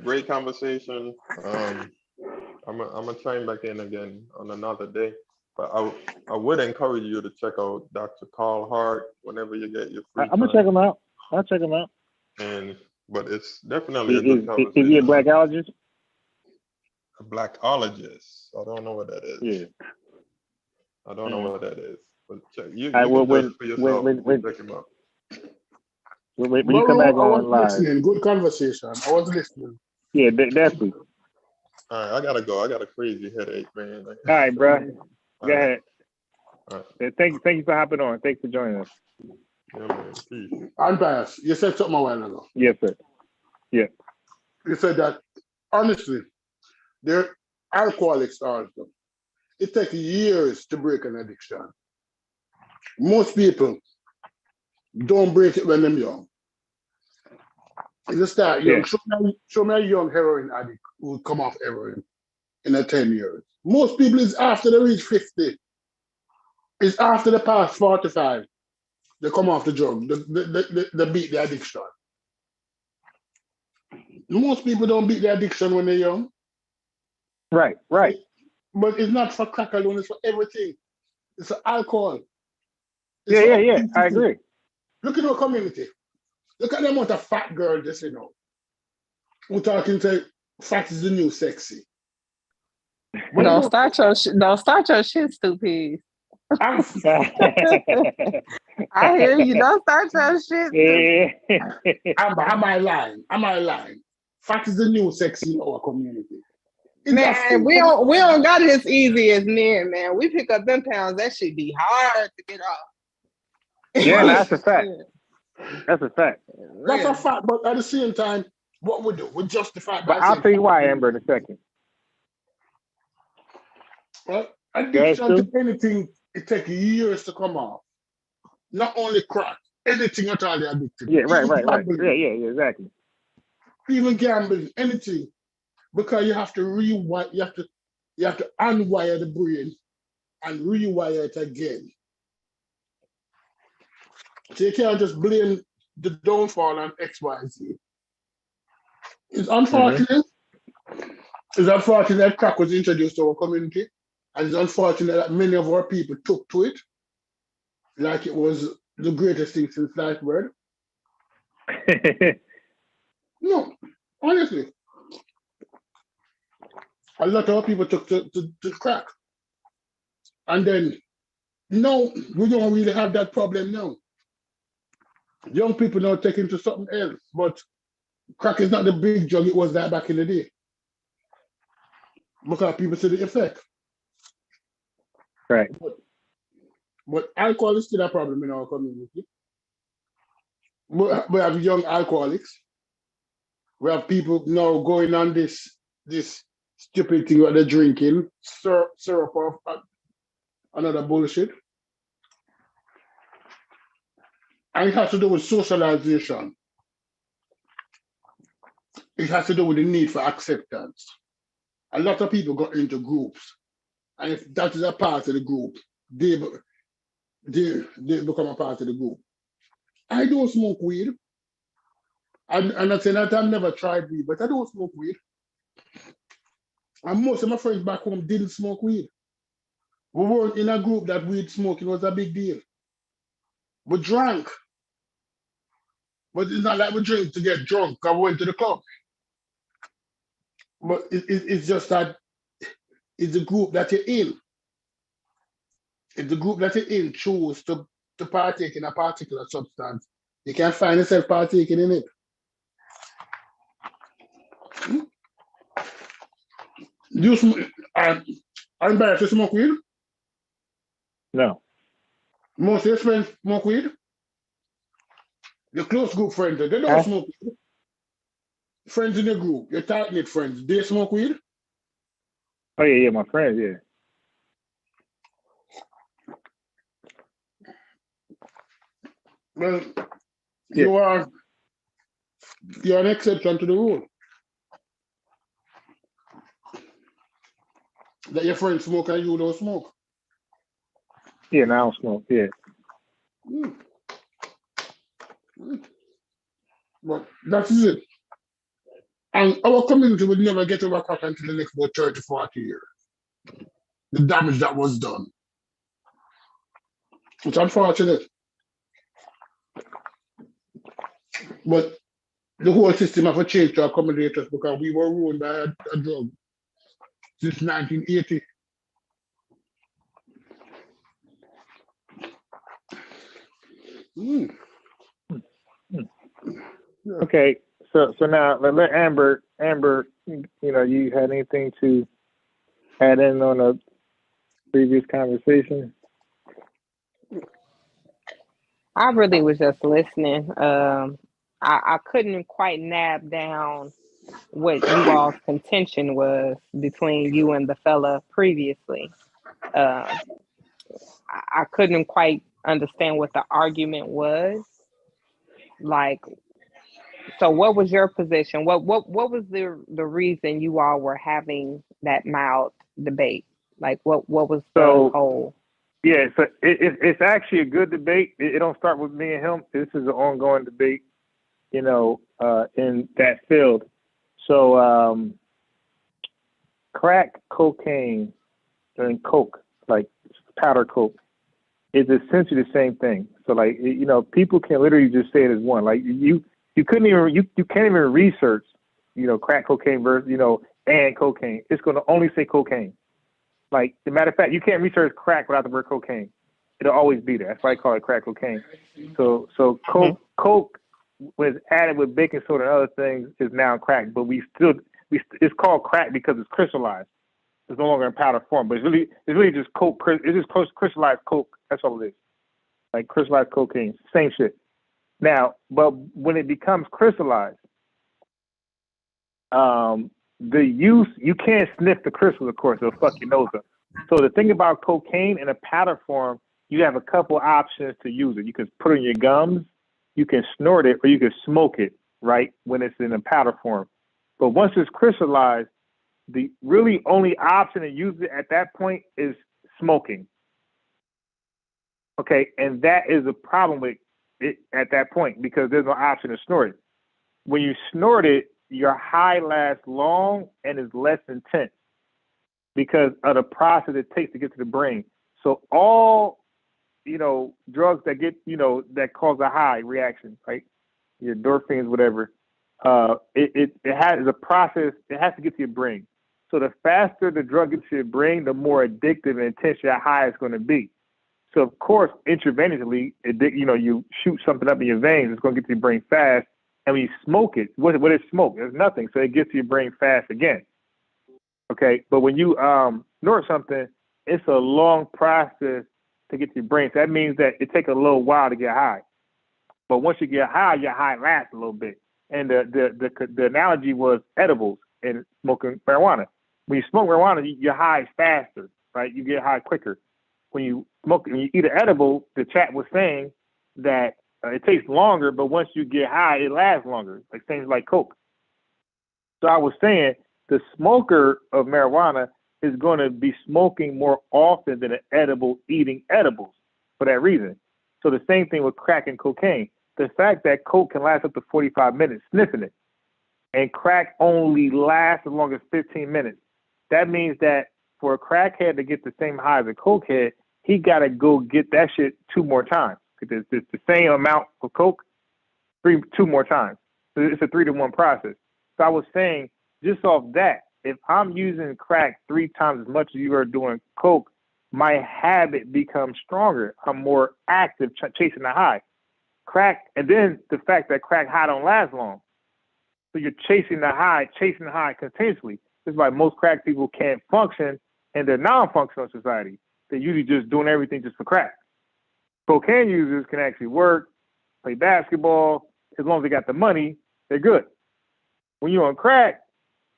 great conversation. I'm gonna chime back in again on another day. But I would encourage you to check out Dr. Carl Hart whenever you get your free time. I'm gonna check him out. I'll check him out. But it's definitely a good conversation. Is he a blackologist? A blackologist. I don't know what that is. Yeah. I don't know what that is. But check. You can judge for yourself. Check him out. When you come back on live. Listening. Good conversation. I was listening. Yeah, definitely. All right, I gotta go. I got a crazy headache, man. All right, bro. Go ahead. All right. Yeah, thank you for hopping on. Thanks for joining us. Yeah, man. Peace. Unbiased. You said something a while ago. Yes, sir. Yeah. You said that, honestly, they're alcoholics also. It takes years to break an addiction. Most people don't break it when they're young. You start young. Show me a young heroin addict who will come off heroin in 10 years. Most people is after they reach 50. It's after the past 45. They come off the drug. They beat the addiction. Most people don't beat the addiction when they're young. Right. But it's not for crack alone, it's for everything. It's for alcohol. Yeah. I agree. Look at our community. Look at the amount of fat girls this, We're talking to fat is the new sexy. Don't start your shit, stupid. I hear you. Don't start your shit. Am I lying? Fat is the new sexy in our community. Man, we don't got it as easy as men, man. We pick up them pounds. That shit be hard to get off. Yeah, that's a fact. That's a fact. That's a fact, but at the same time, what we do, we justify. But I'll tell you why, Amber, in a second. Well, addiction to anything, it takes years to come off. Not only crack, anything at all, they're addicted. Yeah, right. Yeah, exactly. Even gambling, anything, because you have to rewire, you have to unwire the brain and rewire it again. So you can't just blame the downfall on X, Y, Z. It's unfortunate. It's unfortunate that crack was introduced to our community, and it's unfortunate that many of our people took to it like it was the greatest thing since sliced bread. No, honestly. A lot of people took to crack. And then, no, we don't really have that problem now. Young people now taking to something else, but crack is not the big drug it was that back in the day. Because people see the effect. Right. But alcohol is still a problem in our community. We have young alcoholics. We have people now going on this stupid thing that they're drinking, syrup or another bullshit. And it has to do with socialization. It has to do with the need for acceptance. A lot of people got into groups. And if that is a part of the group, they become a part of the group. I don't smoke weed. I'm not saying that I've never tried weed, but I don't smoke weed. And most of my friends back home didn't smoke weed. We weren't in a group that weed smoking was a big deal. We drank, but it's not like we drink to get drunk or went to the club. But it's just that it's the group that you're in. If the group that you're in choose to partake in a particular substance, you can find yourself partaking in it. You smoke, I'm embarrassed to smoke weed. No. Most of your friends smoke weed. Your close group friends, they don't smoke weed. Friends in your group, your tight-knit friends, they smoke weed? Oh, yeah, my friends, yeah. Well, you're an exception to the rule. That your friends smoke and you don't smoke. Yeah, and I don't smoke, yeah. But that's it. And our community would never get over crack until the next about 30, 40 years. The damage that was done. It's unfortunate. But the whole system have changed to accommodate us because we were ruined by a drug since 1980. Okay, so now let Amber, you had anything to add in on a previous conversation? I really was just listening. I couldn't quite nab down what you all's contention was between you and the fella previously. I couldn't quite understand what the argument was. Like, so what was your position? What was the reason you all were having that mild debate? Like, what was the whole? Yeah, so it's actually a good debate. It don't start with me and him. This is an ongoing debate, in that field. So crack cocaine and coke, like powder coke, is essentially the same thing. So like, people can literally just say it as one. Like you couldn't even you can't even research, crack cocaine versus and cocaine. It's going to only say cocaine. Like, as a matter of fact, you can't research crack without the word cocaine. It'll always be there. That's why I call it crack cocaine. So coke when it's added with baking soda and other things is now crack, but it's called crack because it's crystallized. It's no longer in powder form, but it's really just coke. It's just crystallized coke. That's all it is. Like crystallized cocaine, same shit. Now, but when it becomes crystallized, the use, you can't sniff the crystals, of course, it'll fuck your nose up. So the thing about cocaine in a powder form, you have a couple options to use it. You can put it in your gums, you can snort it, or you can smoke it, right, when it's in a powder form. But once it's crystallized, the really only option to use it at that point is smoking. Okay, and that is a problem with it at that point because there's no option to snort it. When you snort it, your high lasts long and is less intense because of the process it takes to get to the brain. So all, drugs that get, that cause a high reaction, right? Your endorphins, whatever, it has a process, it has to get to your brain. So the faster the drug gets to your brain, the more addictive and intense your high is going to be. So of course, intravenously, you shoot something up in your veins, it's going to get to your brain fast. And when you smoke it, what is smoke? There's nothing. So it gets to your brain fast again. Okay. But when you snort something, it's a long process to get to your brain. So that means that it takes a little while to get high. But once you get high, your high lasts a little bit. And the analogy was edibles and smoking marijuana. When you smoke marijuana, your high is faster, right? You get high quicker. When you eat an edible, the chat was saying that it takes longer, but once you get high, it lasts longer, like things like coke. So I was saying the smoker of marijuana is going to be smoking more often than an edible eating edibles for that reason. So the same thing with crack and cocaine. the fact that coke can last up to 45 minutes sniffing it, and crack only lasts as long as 15 minutes. That means that for a crackhead to get the same high as a cokehead, he got to go get that shit 2 more times. It's the same amount of coke, 2 more times. So it's a 3-to-1 process. So I was saying, just off that, if I'm using crack 3 times as much as you are doing coke, my habit becomes stronger. I'm more active chasing the high. Crack, and then the fact that crack high don't last long. So you're chasing the high continuously. This is why most crack people can't function in their non-functional society. They're usually just doing everything just for crack. Cocaine users can actually work, play basketball. As long as they got the money, they're good. When you're on crack,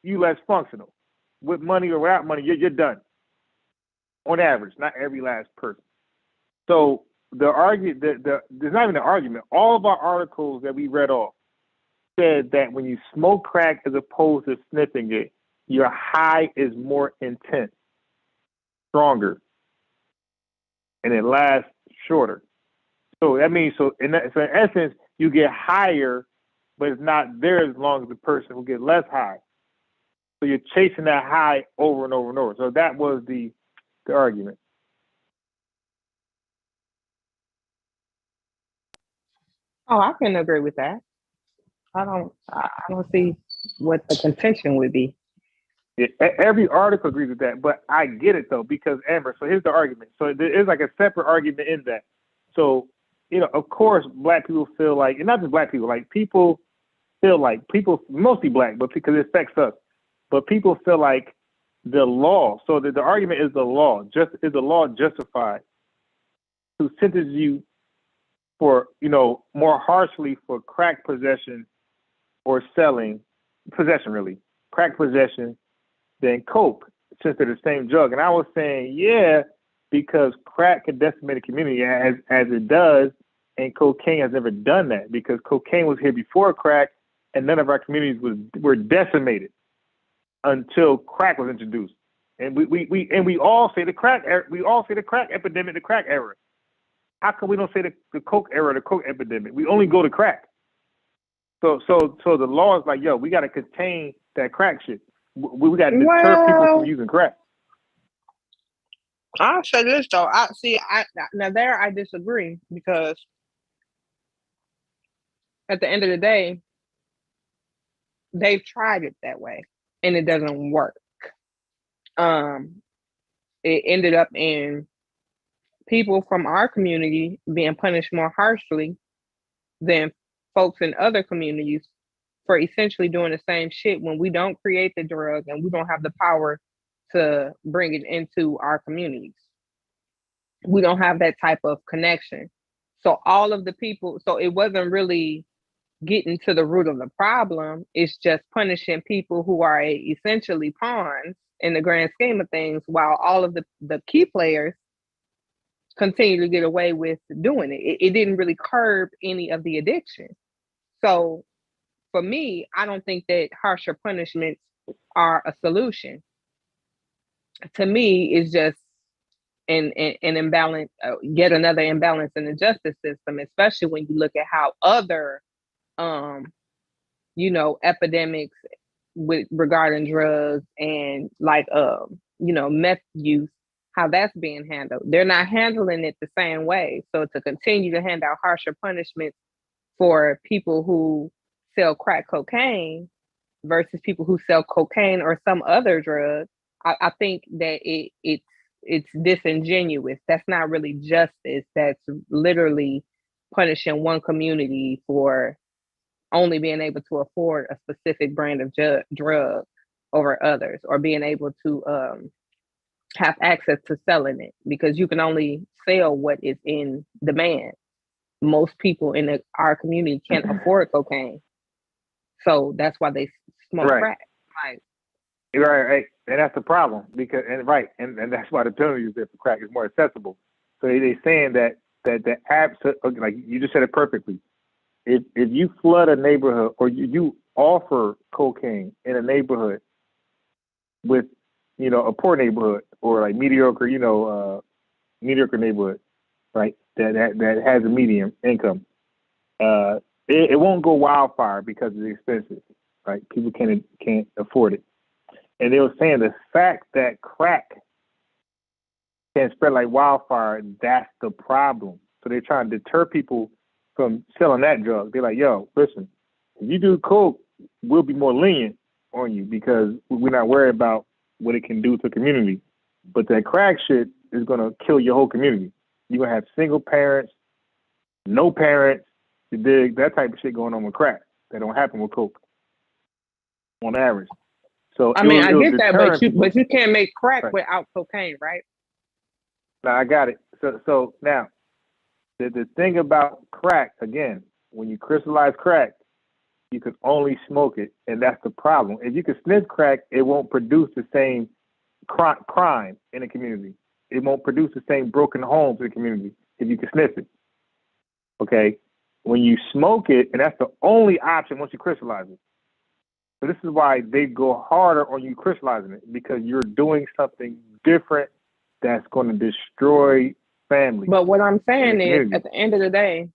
you less functional. With money or without money, you're done. On average, not every last person. So there's not even an argument. All of our articles that we read off said that when you smoke crack as opposed to sniffing it, your high is more intense, stronger, and it lasts shorter. So that means, so in essence, you get higher, but it's not there as long as the person who gets less high. So you're chasing that high over and over and over. So that was the argument. Oh, I can agree with that. I don't see what the contention would be. Yeah, every article agrees with that, but I get it though, because Amber, so here's the argument. So there is like a separate argument in that. So, of course, black people feel like, and not just black people, like people feel like, mostly black, but because it affects us, but people feel like the law, so the argument is the law, is the law justified to sentence you for, more harshly for crack possession or selling, possession really, crack possession than coke, since they're the same drug. And I was saying, yeah, because crack can decimate a community as it does, and cocaine has never done that, because cocaine was here before crack, and none of our communities were decimated until crack was introduced. And we all say the crack epidemic, the crack era. How come we don't say the coke era, the coke epidemic? We only go to crack. So the law is like, yo, we got to contain that crack shit. We got to deter people from using crack. I'll say this though. I disagree, because at the end of the day, they've tried it that way and it doesn't work. It ended up in people from our community being punished more harshly than folks in other communities for essentially doing the same shit when we don't create the drug and we don't have the power to bring it into our communities. We don't have that type of connection. So all of the people, so it wasn't really getting to the root of the problem. It's just punishing people who are essentially pawns in the grand scheme of things, while all of the key players continue to get away with doing it. It didn't really curb any of the addiction. So for me, I don't think that harsher punishments are a solution. To me, it's just an imbalance, yet another imbalance in the justice system, especially when you look at how other, epidemics regarding drugs and meth use, how that's being handled. They're not handling it the same way. So to continue to hand out harsher punishments for people who sell crack cocaine versus people who sell cocaine or some other drug, I think that it's disingenuous. That's not really justice. That's literally punishing one community for only being able to afford a specific brand of drug over others, or being able to have access to selling it, because you can only sell what is in demand. Most people in our community can't afford cocaine, so that's why they smoke crack. Right, and that's the problem, because and that's why the penalty is there for crack is more accessible. So they saying that the apps, like you just said it perfectly. If you flood a neighborhood, or you offer cocaine in a neighborhood with a poor neighborhood, or like mediocre neighborhood, right? That has a medium income, it won't go wildfire because it's expensive, right? People can't afford it. And they were saying the fact that crack can spread like wildfire, that's the problem. So they're trying to deter people from selling that drug. They're like, yo, listen, if you do coke, we'll be more lenient on you because we're not worried about what it can do to the community. But that crack shit is going to kill your whole community. You're going to have single parents, no parents, you dig, that type of shit going on with crack. That don't happen with coke on average. So I mean, I get that, but you can't make crack right. without cocaine, right? Now I got it. So now the thing about crack, again, when you crystallize crack, you can only smoke it, and that's the problem. If you can sniff crack, it won't produce the same crime in the community. It won't produce the same broken homes in the community if you can sniff it. Okay? When you smoke it, and that's the only option once you crystallize it. So this is why they go harder on you crystallizing it, because you're doing something different that's going to destroy families. But what I'm saying is, at the end of the day,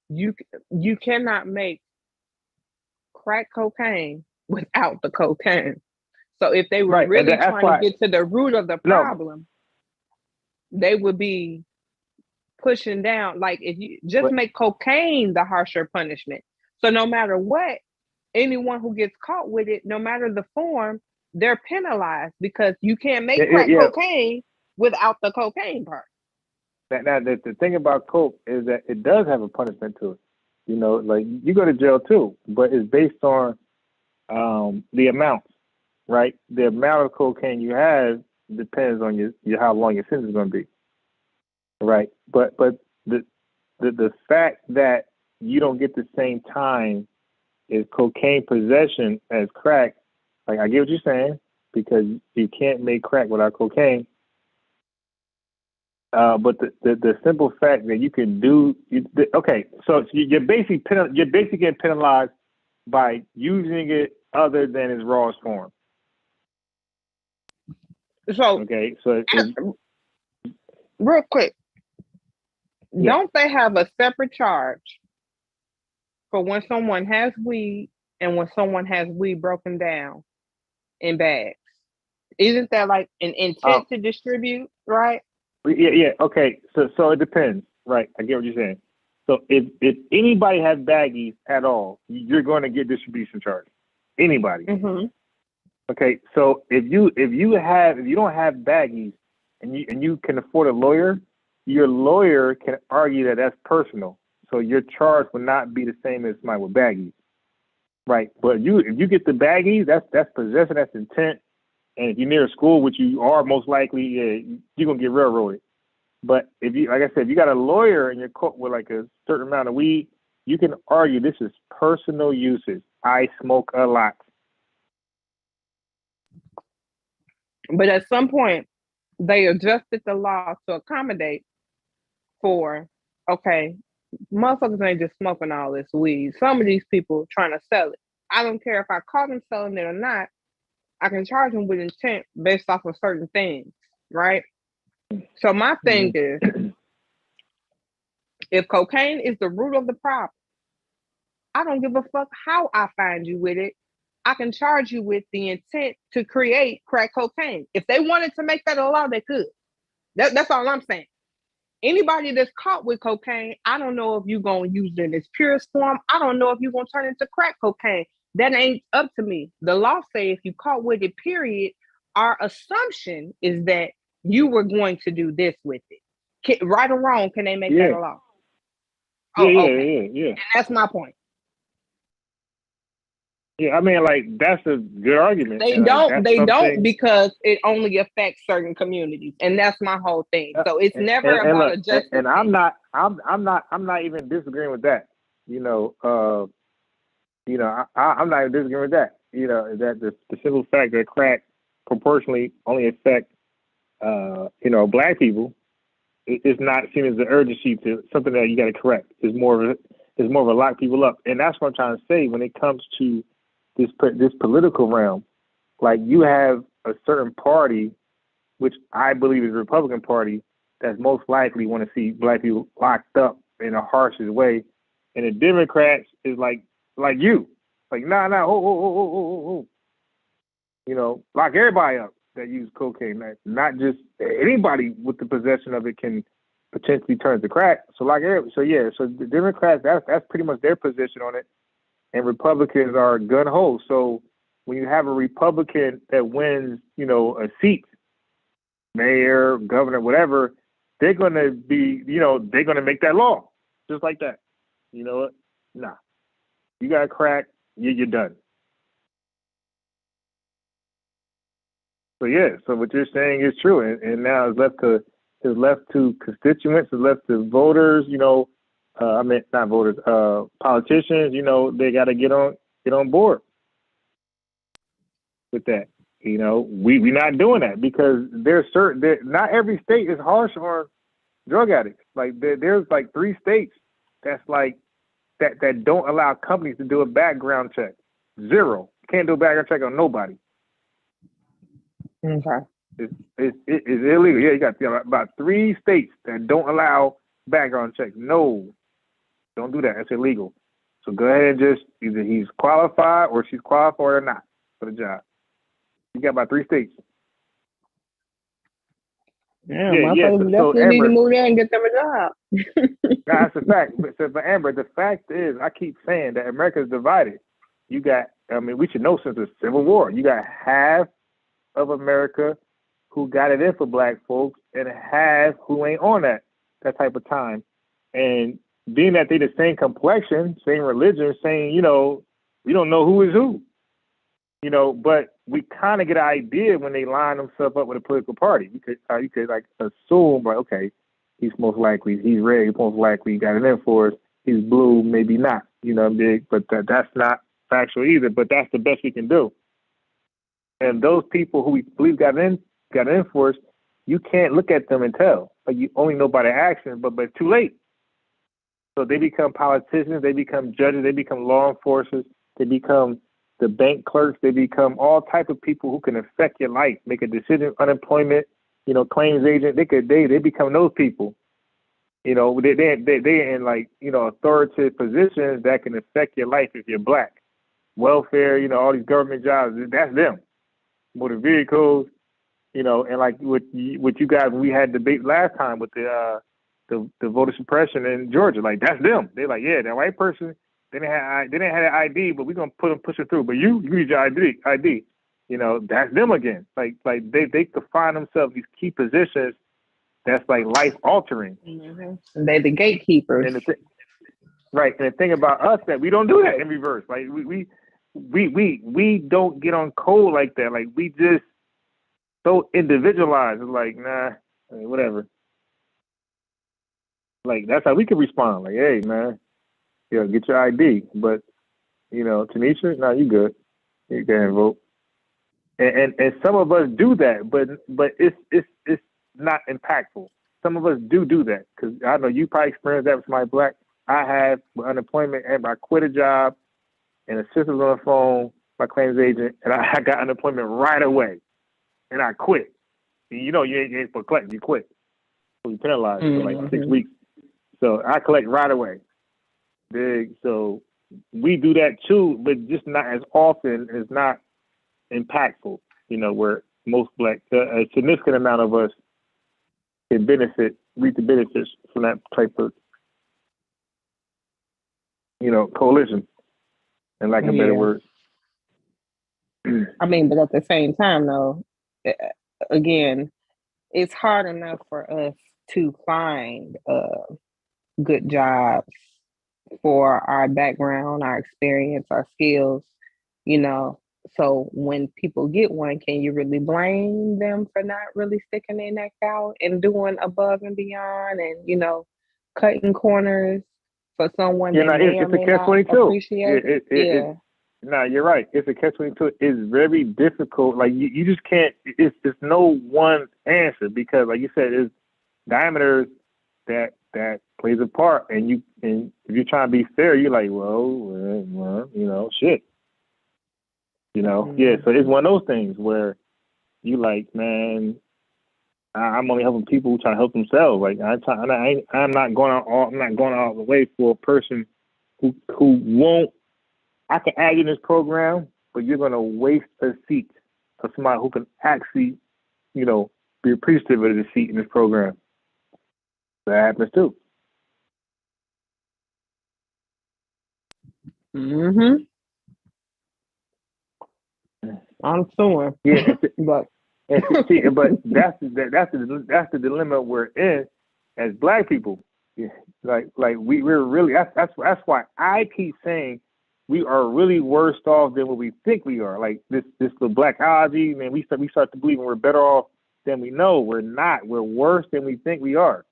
you cannot make crack cocaine without the cocaine. So if they were really trying to get to the root of the problem, they would be pushing down. Like if you just make cocaine the harsher punishment. So no matter what, anyone who gets caught with it, no matter the form, they're penalized because you can't make crack cocaine without the cocaine part. Now, the thing about coke is that it does have a punishment to it. You know, like you go to jail too, but it's based on the amount, right? The amount of cocaine you have depends on your how long your sentence is going to be, right? But the fact that you don't get the same time is cocaine possession as crack. Like I get what you're saying, because you can't make crack without cocaine. But the simple fact that you can do so you're basically getting penalized by using it other than its rawest form. So real quick, don't they have a separate charge for when someone has weed and when someone has weed broken down in bags? Isn't that like an intent to distribute, right? Yeah. Okay. So it depends, right? I get what you're saying. So if anybody has baggies at all, you're going to get distribution charge. Anybody. Mm-hmm. Okay. So if you don't have baggies and you can afford a lawyer, your lawyer can argue that that's personal. So your charge will not be the same as somebody with baggies, right? But if you get the baggies, that's possession, that's intent. And if you're near a school, which you are most likely, you're gonna get railroaded. But if you, like I said, if you got a lawyer and you're caught with like a certain amount of weed, you can argue this is personal uses. I smoke a lot. But at some point, they adjusted the law to accommodate for, okay, motherfuckers ain't just smoking all this weed. Some of these people trying to sell it. I don't care if I caught them selling it or not. I can charge them with intent based off of certain things, right? So my thing is, if cocaine is the root of the problem, I don't give a fuck how I find you with it. I can charge you with the intent to create crack cocaine. If they wanted to make that a law, they could. That's all I'm saying. Anybody that's caught with cocaine, I don't know if you're going to use it in its purest form. I don't know if you're going to turn it into crack cocaine. That ain't up to me. The law say if you caught with it, period, our assumption is that you were going to do this with it. Right or wrong, can they make that a law? Yeah. And that's my point. Yeah, I mean, like, that's a good argument. They don't because it only affects certain communities, and that's my whole thing. So it's never about a justice. And I'm not even disagreeing with that. I'm not even disagreeing with that. That the simple fact that crack proportionally only affect black people, it's not seen as an urgency to something that you got to correct. It's more of a lock people up, and that's what I'm trying to say when it comes to this political realm. Like, you have a certain party, which I believe is the Republican Party, that's most likely want to see black people locked up in the harshest way, And the Democrats is like you. Like, nah, ho. You know, lock everybody up that use cocaine. Not just anybody with the possession of it can potentially turn to crack. So so the Democrats, that's pretty much their position on it. And Republicans are gun ho. So when you have a Republican that wins, you know, a seat, mayor, governor, whatever, they're gonna be, you know, they're gonna make that law. Just like that. You know what? Nah. You got crack, you're done. So yeah, so what you're saying is true, and now it's left to constituents, it's left to voters. You know, I mean not voters, politicians. You know, they got to get on board with that. You know, we not doing that because not every state is harsh on drug addicts. Like there's like 3 states that's like that don't allow companies to do a background check. 0. Can't do a background check on nobody. Okay. It's illegal. Yeah, you got about 3 states that don't allow background checks. No, don't do that. It's illegal. So go ahead and just either he's qualified or she's qualified or not for the job. You got about 3 states. Yeah, motherfuckers definitely need to move there and get them a job. That's a fact. But Amber, the fact is, I keep saying that America is divided. You got, I mean, we should know since the Civil War, you got half of America who got it in for black folks and half who ain't on that type of time. And being that they the same complexion, same religion, same, you know, we don't know who is who. You know, but we kind of get an idea when they line themselves up with a political party. You could like assume, like, okay, he's most likely, he's red, he's most likely got it in for us. He's blue, maybe not. You know, big, but that's not factual either. But that's the best we can do. And those people who we believe got in for us, you can't look at them and tell. Like you only know by their actions, but it's too late. So they become politicians, they become judges, they become law enforcers, they become the bank clerks, they become all type of people who can affect your life, make a decision, unemployment, you know, claims agent. They become those people. You know, they in like, you know, authoritative positions that can affect your life if you're black. Welfare, you know, all these government jobs, that's them. Motor vehicles, you know, and like what you guys, we had debate last time with the voter suppression in Georgia. Like that's them. They're like, yeah, that white person. They didn't have an ID, but we're gonna push it through. But you need your ID. You know, that's them again. Like they could find themselves these key positions that's like life altering. Mm-hmm. They're the gatekeepers. And right. And the thing about us that we don't do that in reverse. Like we don't get on code like that. Like we just so individualized. It's like, nah, whatever. Like that's how we can respond. Like, hey man, yeah, get your ID. But you know, Tanisha, no, you good. You can vote. And some of us do that, but it's not impactful. Some of us do that because I know you probably experienced that with my black. I have with unemployment, and I quit a job, and the sister's on the phone, my claims agent, and I got unemployment right away, and I quit. And you know, you ain't supposed to collect, you quit. So you penalized for like 6 weeks. So I collect right away. Big. So we do that too, but just not as often. It's not impactful. You know, where most black, a significant amount of us can reap the benefits from that type of, you know, coalition, and lack of better words. I mean, but at the same time, though, again, it's hard enough for us to find good jobs for our background, our experience, our skills, you know. So when people get one, can you really blame them for not really sticking their neck out and doing above and beyond and, you know, cutting corners for someone that may or may not appreciate it? No, you're right. It's a catch-22. It's very difficult. Like you just can't. It's no one answer because, like you said, it's diameters that plays a part. And if you're trying to be fair, you're like, well, you know, shit. You know, yeah. So it's one of those things where you like, man, I'm only helping people who try to help themselves. Like I'm not going all the way for a person who won't. I can add you in this program, but you're gonna waste a seat of somebody who can actually, be appreciative of the seat in this program. That happens too. Mm-hmm. I'm sure. Yeah, but but that's the dilemma we're in as Black people. Yeah, we're really that's why I keep saying we are really worse off than what we think we are. Like this the Blackology, man, we start to believe we're better off than we know. We're not. We're worse than we think we are.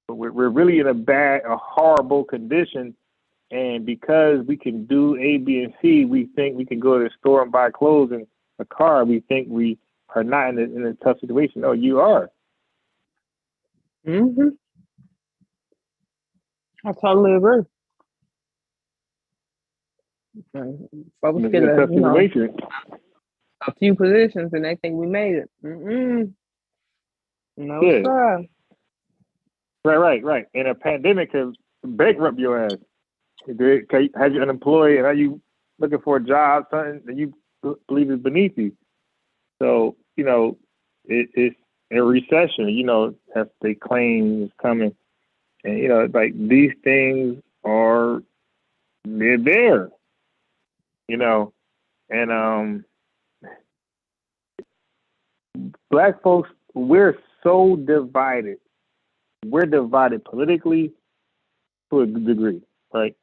But we're really in a horrible condition. And because we can do A, B, and C, we think we can go to the store and buy clothes and a car. We think we are not in a tough situation. No, you are. Mm-hmm. I totally agree. Folks get a few positions and they think we made it. No, sir. Right. And a pandemic has bankrupt your ass. It has you unemployed, and are you looking for a job, something that you believe is beneath you? So, it's a recession, as they claim is coming. And, these things they're there, and Black folks, we're so divided. We're divided politically to a degree, right?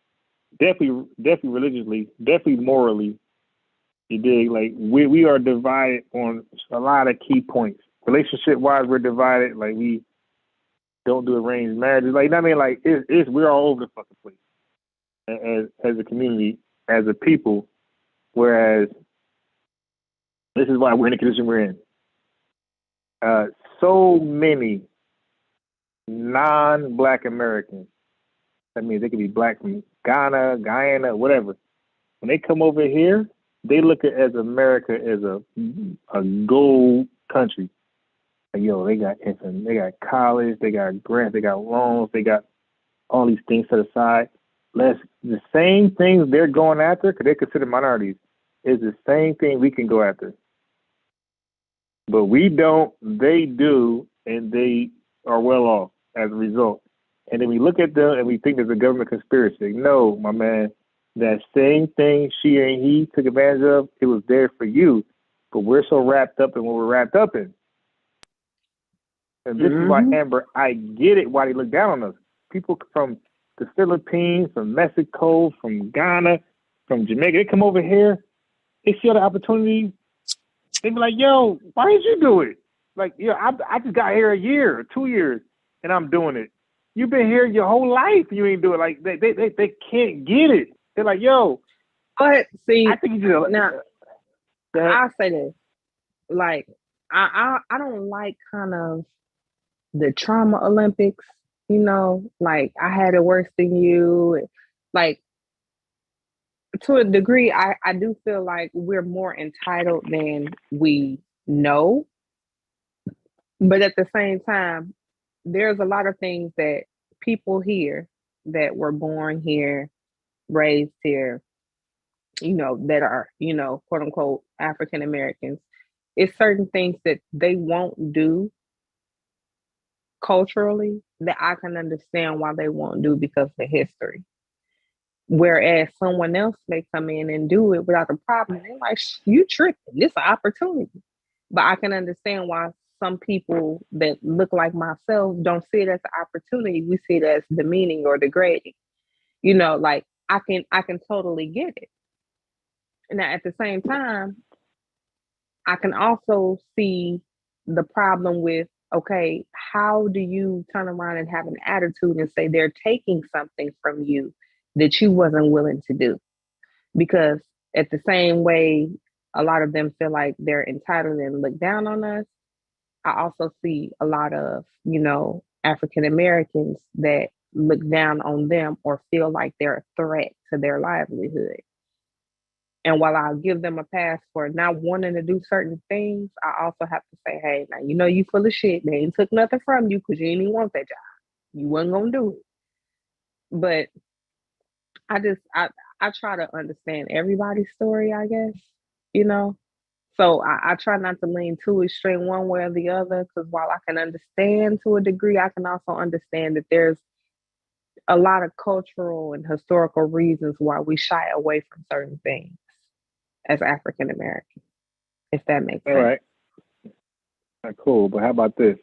Definitely religiously, definitely morally. You dig? Like we are divided on a lot of key points. Relationship wise, we're divided. Like we don't do arranged marriages. Like I mean, like we're all over the fucking place as a community, as a people. Whereas this is why we're in the condition we're in. So many non-Black Americans. I mean, they could be Black from Ghana, Guyana, whatever. When they come over here, they look at as America as a gold country. Like, they got infant, they got college, they got grants, they got loans, they got all these things set aside. The same things they're going after, because they're considered minorities, is the same thing we can go after. But we don't, they do, and they are well off as a result. And then we look at them and we think there's a government conspiracy. No, my man, that same thing she and he took advantage of, it was there for you. But we're so wrapped up in what we're wrapped up in. And this is why, Amber, I get it why they look down on us. People from the Philippines, from Mexico, from Ghana, from Jamaica, they come over here, they see all the opportunities. They be like, yo, why did you do it? Like, I just got here a year or 2 years and I'm doing it. You've been here your whole life. You ain't do it. Like they can't get it. They're like, yo. But see, I think you just now. I'll say this. Like, I don't like kind of the trauma Olympics. Like I had it worse than you. Like to a degree, I do feel like we're more entitled than we know. But at the same time, there's a lot of things that people here that were born here, raised here, that are, quote unquote, African Americans. It's certain things that they won't do culturally that I can understand why they won't do because of the history. Whereas someone else may come in and do it without a problem. They're like, you tripping. This is an opportunity. But I can understand why some people that look like myself don't see it as an opportunity. We see it as demeaning or degrading. Like I can totally get it. Now at the same time, I can also see the problem with, okay, how do you turn around and have an attitude and say they're taking something from you that you wasn't willing to do? Because at the same way, a lot of them feel like they're entitled and look down on us. I also see a lot of, African Americans that look down on them or feel like they're a threat to their livelihood. And while I'll give them a pass for not wanting to do certain things, I also have to say, hey, now, you full of shit. They ain't took nothing from you because you ain't even want that job. You wasn't going to do it. But I try to understand everybody's story, I guess, you know. So I try not to lean too extreme one way or the other, because while I can understand to a degree, I can also understand that there's a lot of cultural and historical reasons why we shy away from certain things as African Americans, if that makes All sense. right. Cool. But how about this?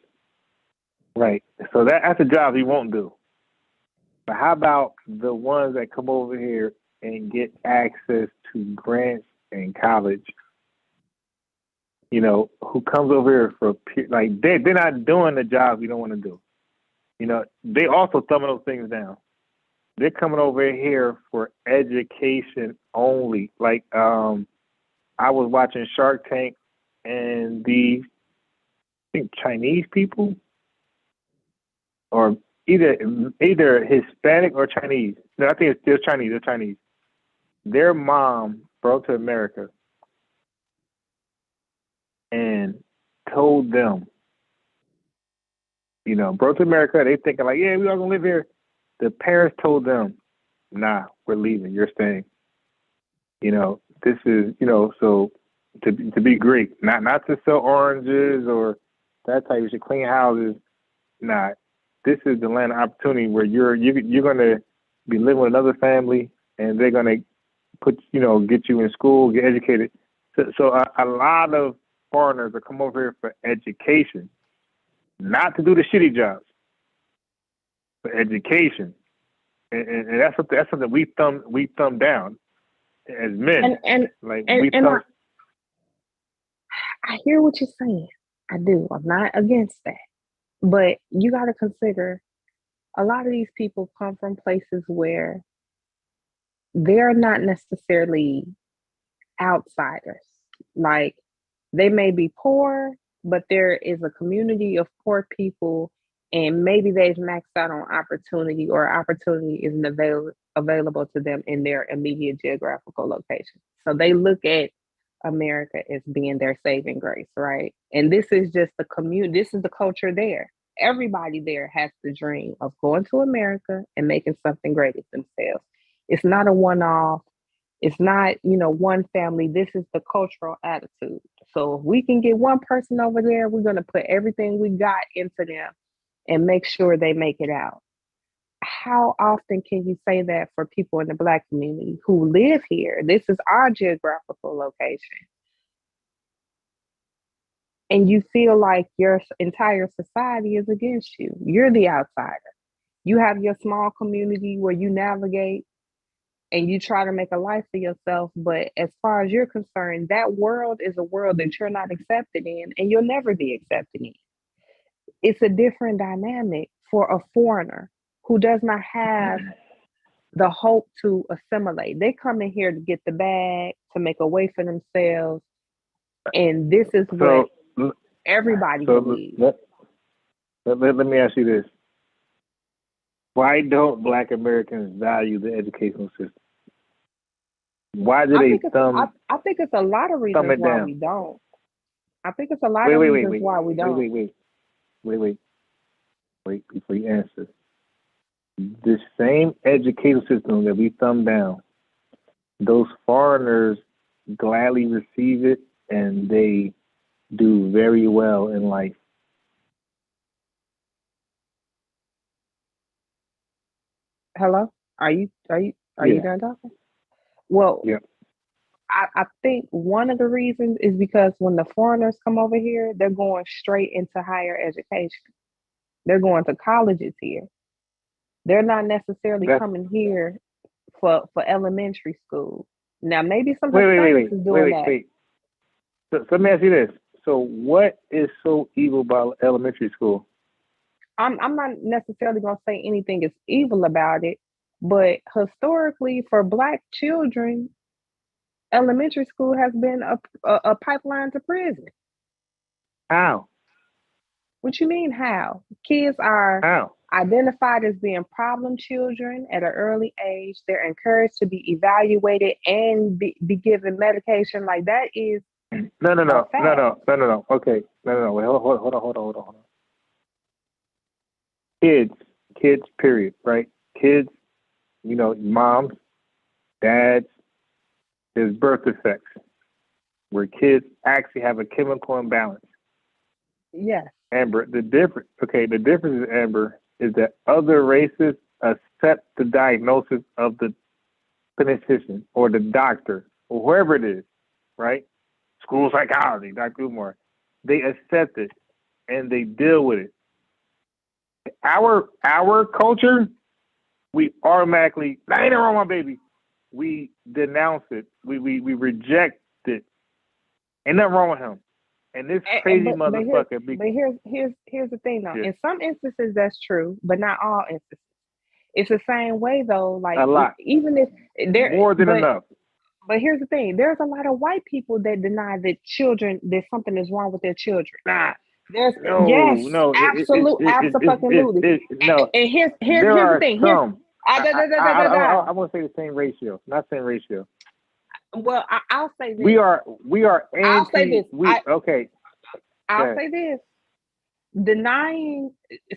Right. So that's a job he won't do. But how about the ones that come over here and get access to grants and college? You know, who comes over here for like they're not doing the jobs we don't want to do. You know, they also thumbing those things down. They're coming over here for education only. Like I was watching Shark Tank, and I think Chinese people, or either Hispanic or Chinese. No, I think it's Chinese. They're Chinese. Their mom brought to America and told them, you know, brought to America. They thinking like, yeah, we all gonna live here. The parents told them, nah, we're leaving. You're staying. You know, this is, you know, so to be great, not to sell oranges or that type of shit, clean houses. Nah, this is the land of opportunity where you're going to be living with another family, and they're going to get you in school, get educated. So a lot of foreigners are come over here for education, not to do the shitty jobs, for education, and that's something we thumb down as men. I hear what you're saying. I do. I'm not against that. But you got to consider a lot of these people come from places where they're not necessarily outsiders. Like, they may be poor, but there is a community of poor people, and maybe they've maxed out on opportunity, or opportunity isn't available to them in their immediate geographical location. So they look at America as being their saving grace, right? And this is just the community, this is the culture there. Everybody there has the dream of going to America and making something great of themselves. It's not a one-off. It's not, one family. This is the cultural attitude. So if we can get one person over there, we're going to put everything we got into them and make sure they make it out. How often can you say that for people in the Black community who live here? This is our geographical location. And you feel like your entire society is against you. You're the outsider. You have your small community where you navigate and you try to make a life for yourself. But as far as you're concerned, that world is a world that you're not accepted in, and you'll never be accepted in. It's a different dynamic for a foreigner who does not have the hope to assimilate. They come in here to get the bag, to make a way for themselves. And this is what everybody believes. Let me ask you this. Why don't Black Americans value the educational system? Why do they thumb? I think it's a lot of reasons why we don't. I think it's a lot of reasons why we don't. Wait before you answer. This same educational system that we thumb down, those foreigners gladly receive it, and they do very well in life. Hello? Are you done talking? Well, yeah. I think one of the reasons is because when the foreigners come over here, they're going straight into higher education. They're going to colleges here. They're not necessarily coming here for elementary school. Now, maybe some Hispanics is doing that. So let me ask you this. So what is so evil about elementary school? I'm not necessarily going to say anything is evil about it, but historically for Black children, elementary school has been a pipeline to prison. How? What you mean how? Kids are identified as being problem children at an early age. They're encouraged to be evaluated and be given medication. Like, that is No. Okay. No. Wait, hold on. Kids, period, right? Kids moms, dads, there's birth defects where kids actually have a chemical imbalance. Yes. Amber, the difference is, Amber, is that other races accept the diagnosis of the clinician or the doctor or whoever it is, right? School psychology, Dr. Umar. They accept it and they deal with it. Our culture, we automatically, that ain't wrong, my baby. We denounce it. We reject it. Ain't nothing wrong with him. And this crazy motherfucker. Here's the thing though. Yeah. In some instances that's true, but not all instances. It's the same way though. Like a lot. Even if there more than enough. But here's the thing: there's a lot of white people that deny that something is wrong with their children. Nah. Absolutely. No. And here's the thing. I want to say the same ratio, not same ratio. Well, I'll say this. We are anti. I'll say this. Okay. I'll say this.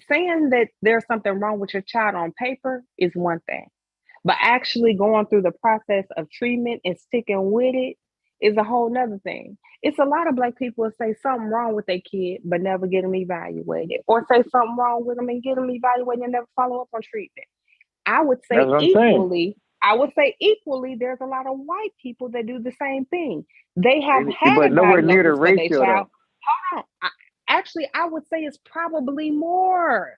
Saying that there's something wrong with your child on paper is one thing, but actually going through the process of treatment and sticking with it is a whole nother thing. It's a lot of Black people that say something wrong with their kid, but never get them evaluated, or say something wrong with them and get them evaluated and never follow up on treatment. I would say equally, there's a lot of white people that do the same thing. They have had but nowhere near the ratio. Hold on. Actually, I would say it's probably more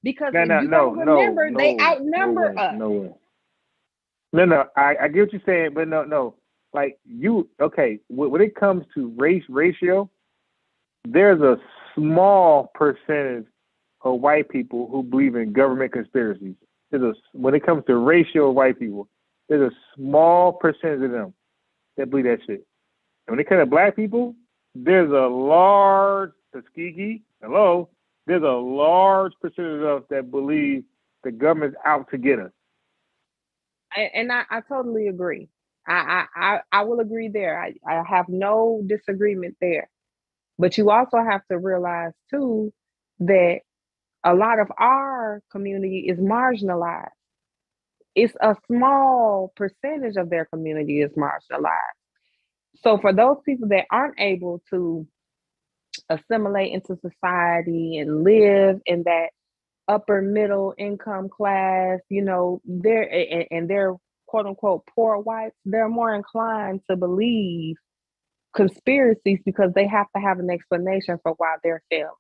because they outnumber us. No, I get what you're saying, but no. Like when it comes to race ratio, there's a small percentage of white people who believe in government conspiracies. When it comes to ratio of white people, there's a small percentage of them that believe that shit. And when it comes to Black people, there's a large there's a large percentage of us that believe the government's out to get us. And I totally agree. I will agree there. I have no disagreement there. But you also have to realize too that a lot of our community is marginalized. It's a small percentage of their community is marginalized. So for those people that aren't able to assimilate into society and live in that upper middle income class, they're quote unquote poor whites, they're more inclined to believe conspiracies because they have to have an explanation for why they're failing.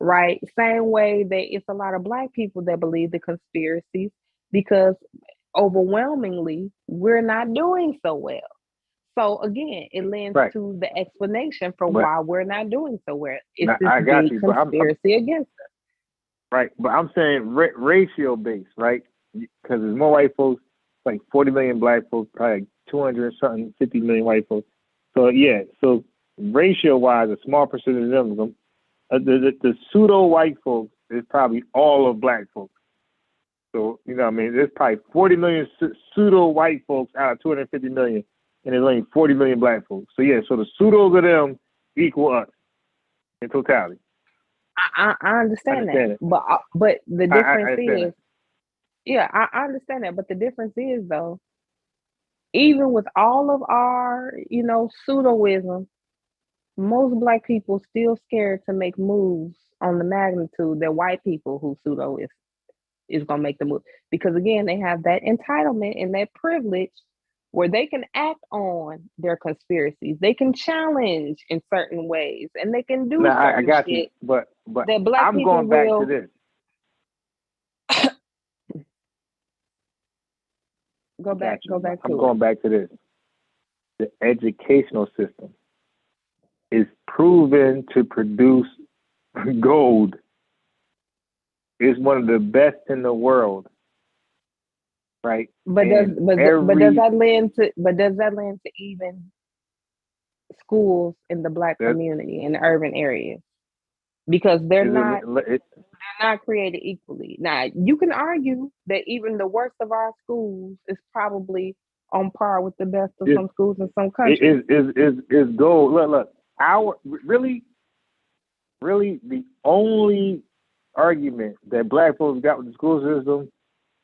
Right? Same way that it's a lot of Black people that believe the conspiracies because overwhelmingly we're not doing so well. So again, it lends to the explanation for why we're not doing so well. It's this big conspiracy against us. Right, but I'm saying ratio based, right? Because there's more white folks, like 40 million Black folks, probably like 200 something, 50 million white folks. So so ratio wise, a small percentage of them. The pseudo white folks is probably all of Black folks. So there's probably 40 million pseudo white folks out of 250 million, and there's only 40 million Black folks. So so the pseudos of them equal us in totality. I understand that. But the difference is, I understand that. But the difference is though, even with all of our, pseudoism, most Black people still scared to make moves on the magnitude that white people who pseudo is gonna make the move. Because again, they have that entitlement and that privilege where they can act on their conspiracies. They can challenge in certain ways and they can do certain I got shit. You, but that Black I'm people going back to this. Go back to I'm going back to this. The educational system is proven to produce gold. It's one of the best in the world, right? But does that lend to even schools in the Black community in the urban areas? Because they're not created equally. Now you can argue that even the worst of our schools is probably on par with the best of some schools in some countries. Is gold. Look. Really the only argument that Black folks got with the school system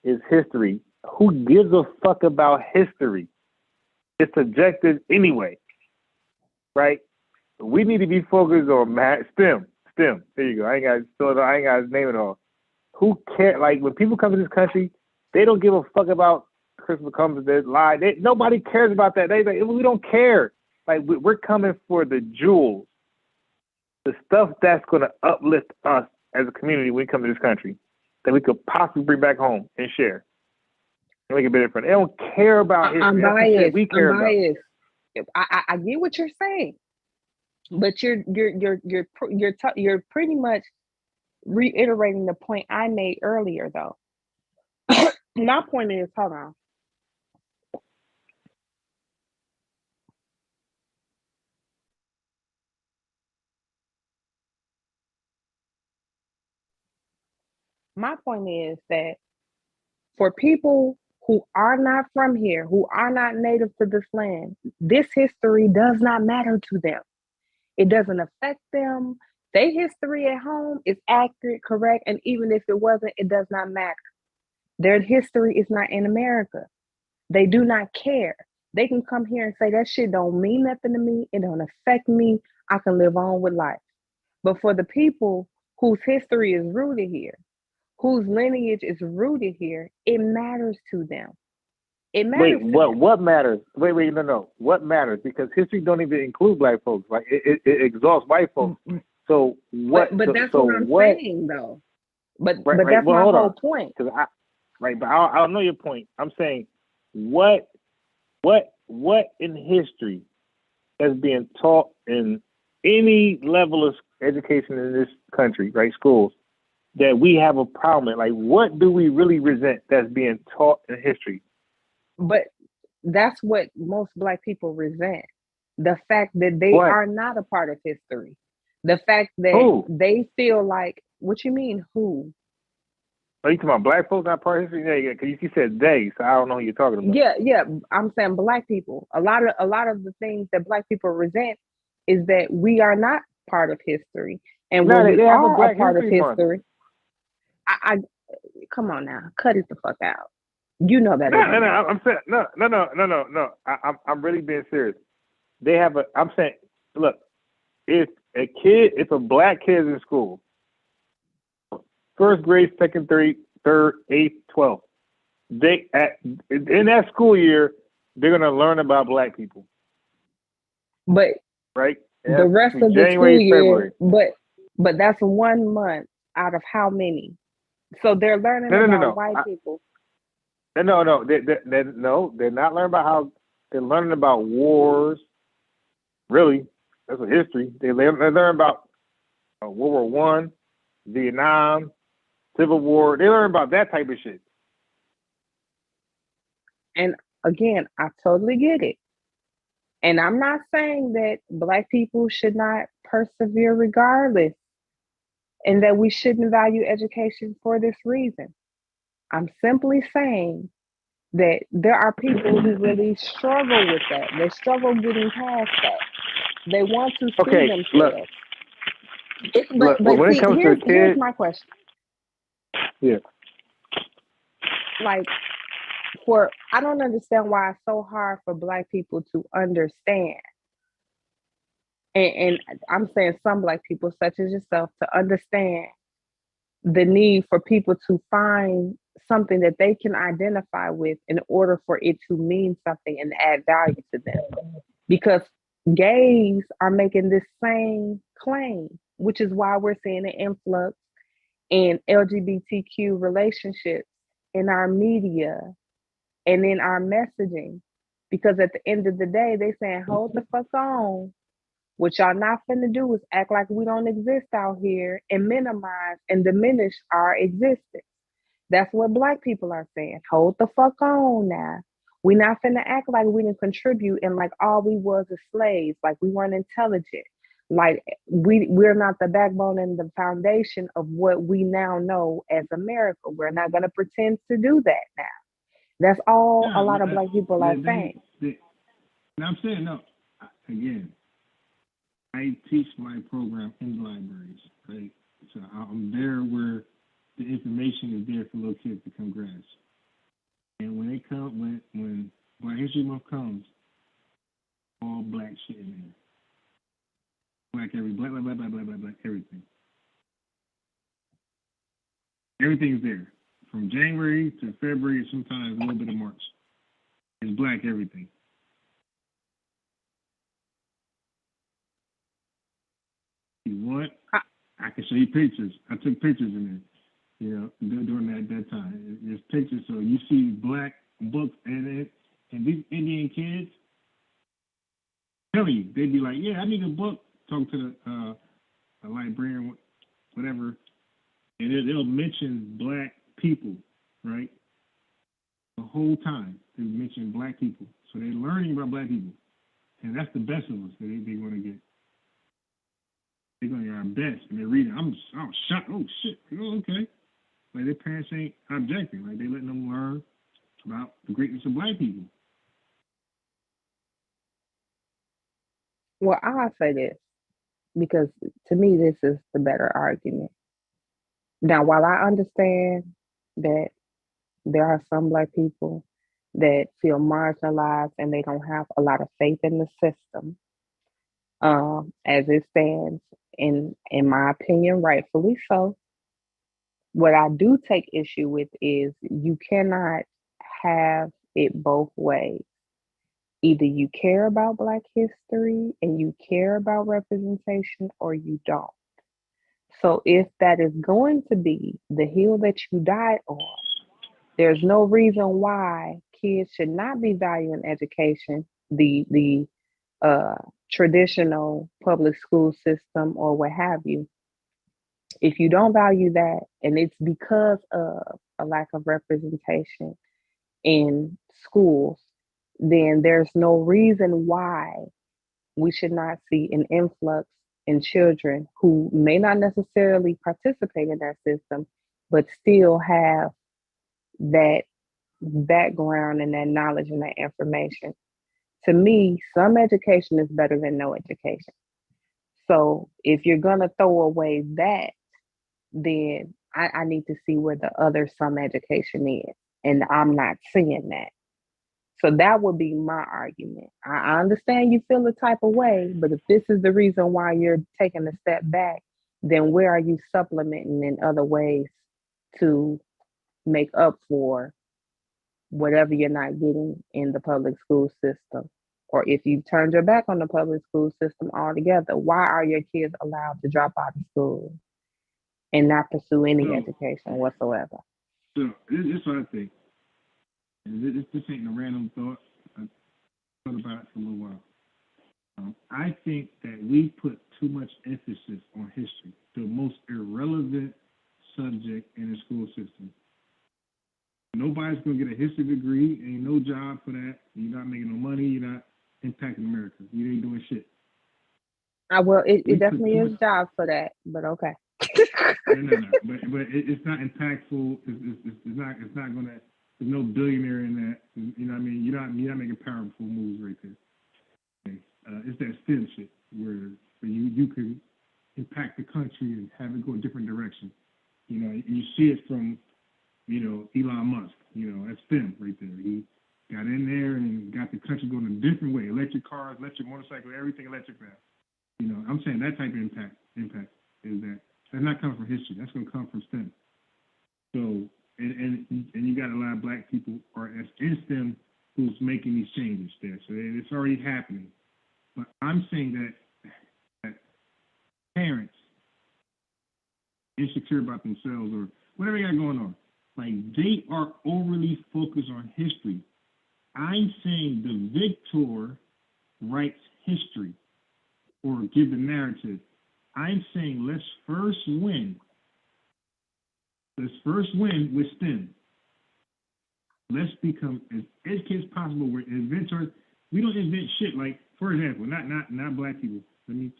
is history. who gives a fuck about history? It's subjective anyway, right? We need to be focused on STEM. There you go. I ain't got to name it all. Who cares? Like, when people come to this country, they don't give a fuck about Christopher Columbus that lied. Nobody cares about that. We don't care. Like, we're coming for the jewels, the stuff that's going to uplift us as a community when we come to this country, that we could possibly bring back home and share and make it better for them. They don't care about history. I'm That's the shit we care I'm about. biased. I get what you're saying, but you're pretty much reiterating the point I made earlier, though. My point is, hold on. My point is that for people who are not from here, who are not native to this land, this history does not matter to them. It doesn't affect them. Their history at home is accurate, correct, and even if it wasn't, it does not matter. Their history is not in America. They do not care. They can come here and say that shit don't mean nothing to me. It don't affect me. I can live on with life. But for the people whose history is rooted here, whose lineage is rooted here, it matters to them. It matters. Wait, what matters? Wait, no. What matters? Because history don't even include black folks. Like, it exalts white folks. So what? But that's what I'm saying, though. But that's my whole point. But I don't know your point. I'm saying, what in history is being taught in any level of education in this country, right? Schools, that we have a problem with? Like, what do we really resent that's being taught in history? But that's what most black people resent. The fact that they are not a part of history. The fact that they feel like, what you mean, who? Are you talking about black folks not part of history? Yeah, because you said they, so I don't know who you're talking about. Yeah. I'm saying black people. A lot of the things that black people resent is that we are not part of history. And when we are a part of history, I come on now, cut it the fuck out. You know that. I'm saying no. I'm really being serious. They have I'm saying, look, if a black kid in school, first grade, second, third, eighth, 12th, in that school year, they're gonna learn about black people. But right, the rest of the school year, but that's 1 month out of how many? So they're learning about white people. No, they're not learning about how. They're learning about wars. Really, that's a history. They learn about World War One, Vietnam, Civil War. They learn about that type of shit. And again, I totally get it. And I'm not saying that black people should not persevere regardless, and that we shouldn't value education for this reason. I'm simply saying that there are people who really struggle with that. They struggle getting past that. They want to see themselves. But when it comes to a kid, here's my question. Yeah. Like, I don't understand why it's so hard for black people to understand. And I'm saying some black people, such as yourself, to understand the need for people to find something that they can identify with in order for it to mean something and add value to them. Because gays are making this same claim, which is why we're seeing an influx in LGBTQ relationships in our media and in our messaging. Because at the end of the day, they saying, hold the fuck on. What y'all not finna do is act like we don't exist out here and minimize and diminish our existence. That's what black people are saying. Hold the fuck on now. We not finna act like we didn't contribute and like all we was is slaves, like we weren't intelligent, like we're not the backbone and the foundation of what we now know as America. We're not gonna pretend to do that now. That's all a lot of black people are saying. And I'm saying, no, again, I teach my program in libraries, right? So I'm there where the information is there for little kids to come grasp. And when Black History Month comes, all black shit in there. Black, everything. Everything's there. From January to February, sometimes a little bit of March. It's black everything. You want? I can show you pictures. I took pictures in there, during that time. There's pictures, so you see black books and these Indian kids, tell you, they'd be like, yeah, I need a book. Talk to the librarian, whatever, and they'll mention black people, right? The whole time they mention black people, so they're learning about black people, and that's the best of us that they're going to get. They're going to get our best, and they're reading. I'm shocked. Oh shit! Oh, okay. Like their parents ain't objecting. Like they letting them learn about the greatness of black people. Well, I'll say this because to me, this is the better argument. Now, while I understand that there are some Black people that feel marginalized and they don't have a lot of faith in the system, as it stands, in my opinion, rightfully so. What I do take issue with is you cannot have it both ways. Either you care about Black history and you care about representation, or you don't. So if that is going to be the hill that you die on, there's no reason why kids should not be valuing education, the traditional public school system or what have you. If you don't value that, and it's because of a lack of representation in schools, then there's no reason why we should not see an influx in children who may not necessarily participate in that system, but still have that background and that knowledge and that information. To me, some education is better than no education. So if you're going to throw away that, then I need to see where the other some education is. And I'm not seeing that. So that would be my argument. I understand you feel a type of way, but if this is the reason why you're taking a step back, then where are you supplementing in other ways to make up for whatever you're not getting in the public school system? Or if you've turned your back on the public school system altogether, why are your kids allowed to drop out of school and not pursue any education whatsoever? So this is what I think. This ain't a random thought. I thought about it for a little while. I think that we put too much emphasis on history, the most irrelevant subject in the school system. Nobody's going to get a history degree. Ain't no job for that. You're not making no money. You're not impacting America. You ain't doing shit. Well, it definitely is jobs for that, but okay. No. But it's not impactful. It's not going to. There's no billionaire in that. You know what I mean? You're not making powerful moves right there. Okay. It's that STEM shit where you can impact the country and have it go a different direction. You know, you see it from, Elon Musk. That's STEM right there. He got in there and got the country going a different way. Electric cars, electric motorcycle, everything electric now. I'm saying that type of impact is that. That's not coming from history. That's going to come from STEM. So, and you got a lot of Black people or in STEM who's making these changes there. So it's already happening. But I'm saying that parents insecure about themselves or whatever they got going on, like they are overly focused on history. I'm saying the victor writes history or give the narrative. I'm saying let's first win. Let's first win with STEM. Let's become as educated as possible. We're inventors. We don't invent shit. Like, for example, not Black people. Let me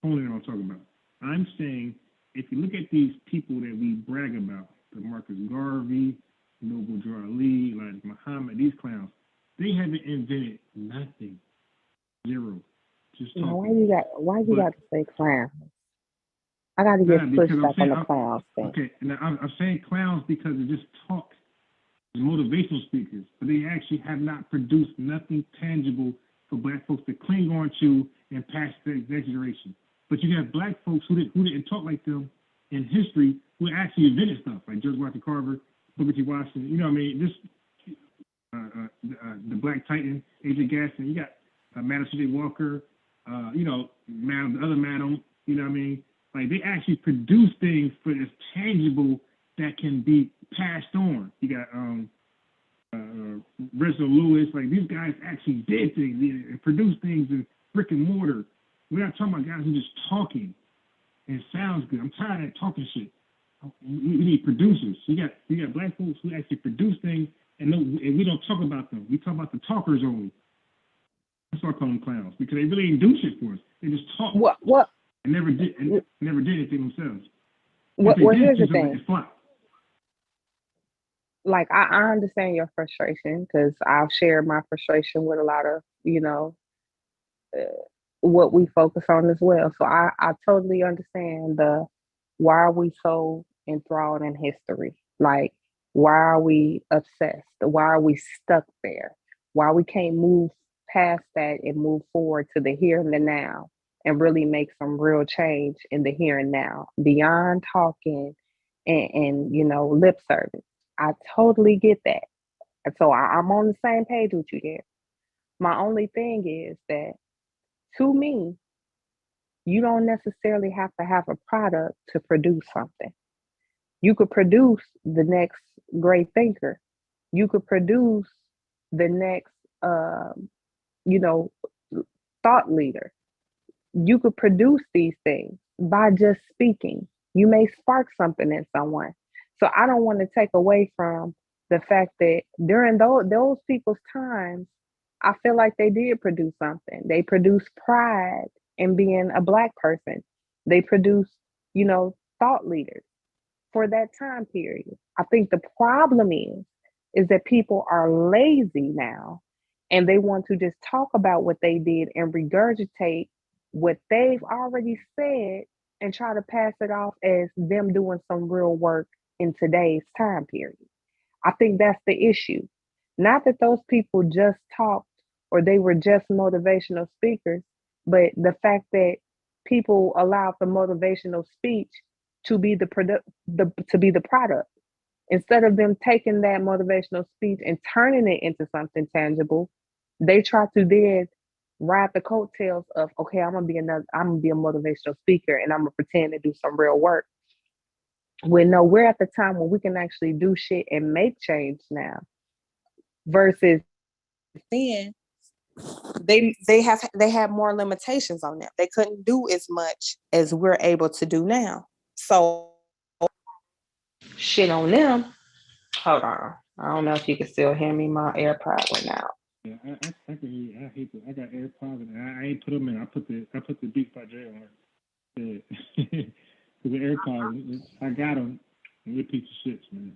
only know what I'm talking about. I'm saying if you look at these people that we brag about, the Marcus Garvey, Noble Drew Ali, like Muhammad, these clowns, they haven't invented nothing. Zero. Just talking. Why you got to say clowns? I got to get pushed back on the clowns thing. Okay, now I'm saying clowns because they just talk. motivational speakers, but they actually have not produced nothing tangible for black folks to cling on to and pass the next generation. But you have black folks who didn't talk like them in history, who actually invented stuff, like George Washington Carver, Booker T. Washington. You know what I mean? This the Black Titan, A.J. Gaston. You got Madam C.J. Walker. You know, Madam, the other Madam. You know what I mean? Like, they actually produce things for this tangible that can be passed on. You got Reginald Lewis. Like, these guys actually did things and produced things in brick and mortar. We're not talking about guys who just talking and it sounds good. I'm tired of that talking shit. We need producers. You got black folks who actually produce things, and we don't talk about them. We talk about the talkers only. That's why I call them clowns, because they really didn't do shit for us. They just talk. What? And never did anything themselves. Well, here's the thing. It's flop. Like, I understand your frustration, because I've shared my frustration with a lot of, what we focus on as well. So I totally understand why are we so enthralled in history? Like, why are we obsessed? Why are we stuck there? Why we can't move past that and move forward to the here and the now and really make some real change in the here and now beyond talking and lip service. I totally get that. And so I'm on the same page with you there. My only thing is that, to me, you don't necessarily have to have a product to produce something. You could produce the next great thinker. You could produce the next, thought leader. You could produce these things by just speaking. You may spark something in someone. So I don't want to take away from the fact that during those people's times, I feel like they did produce something. They produced pride in being a Black person. They produced, thought leaders for that time period. I think the problem is that people are lazy now, and they want to just talk about what they did and regurgitate what they've already said and try to pass it off as them doing some real work in today's time period. I think that's the issue. Not that those people just talked or they were just motivational speakers, but the fact that people allowed the motivational speech to be the product, instead of them taking that motivational speech and turning it into something tangible. They try to then ride the coattails of, okay, I'm gonna be a motivational speaker and I'm gonna pretend to do some real work. When no, we're at the time where we can actually do shit and make change now. Versus then they had more limitations on them. They couldn't do as much as we're able to do now. So shit on them. Hold on. I don't know if you can still hear me. My AirPod went out. Yeah, I can hear you. I hate I got AirPods and I ain't put them in. I put the Beats by Dre on. Yeah. Cause the AirPods, I got them. They're piece of shit, man.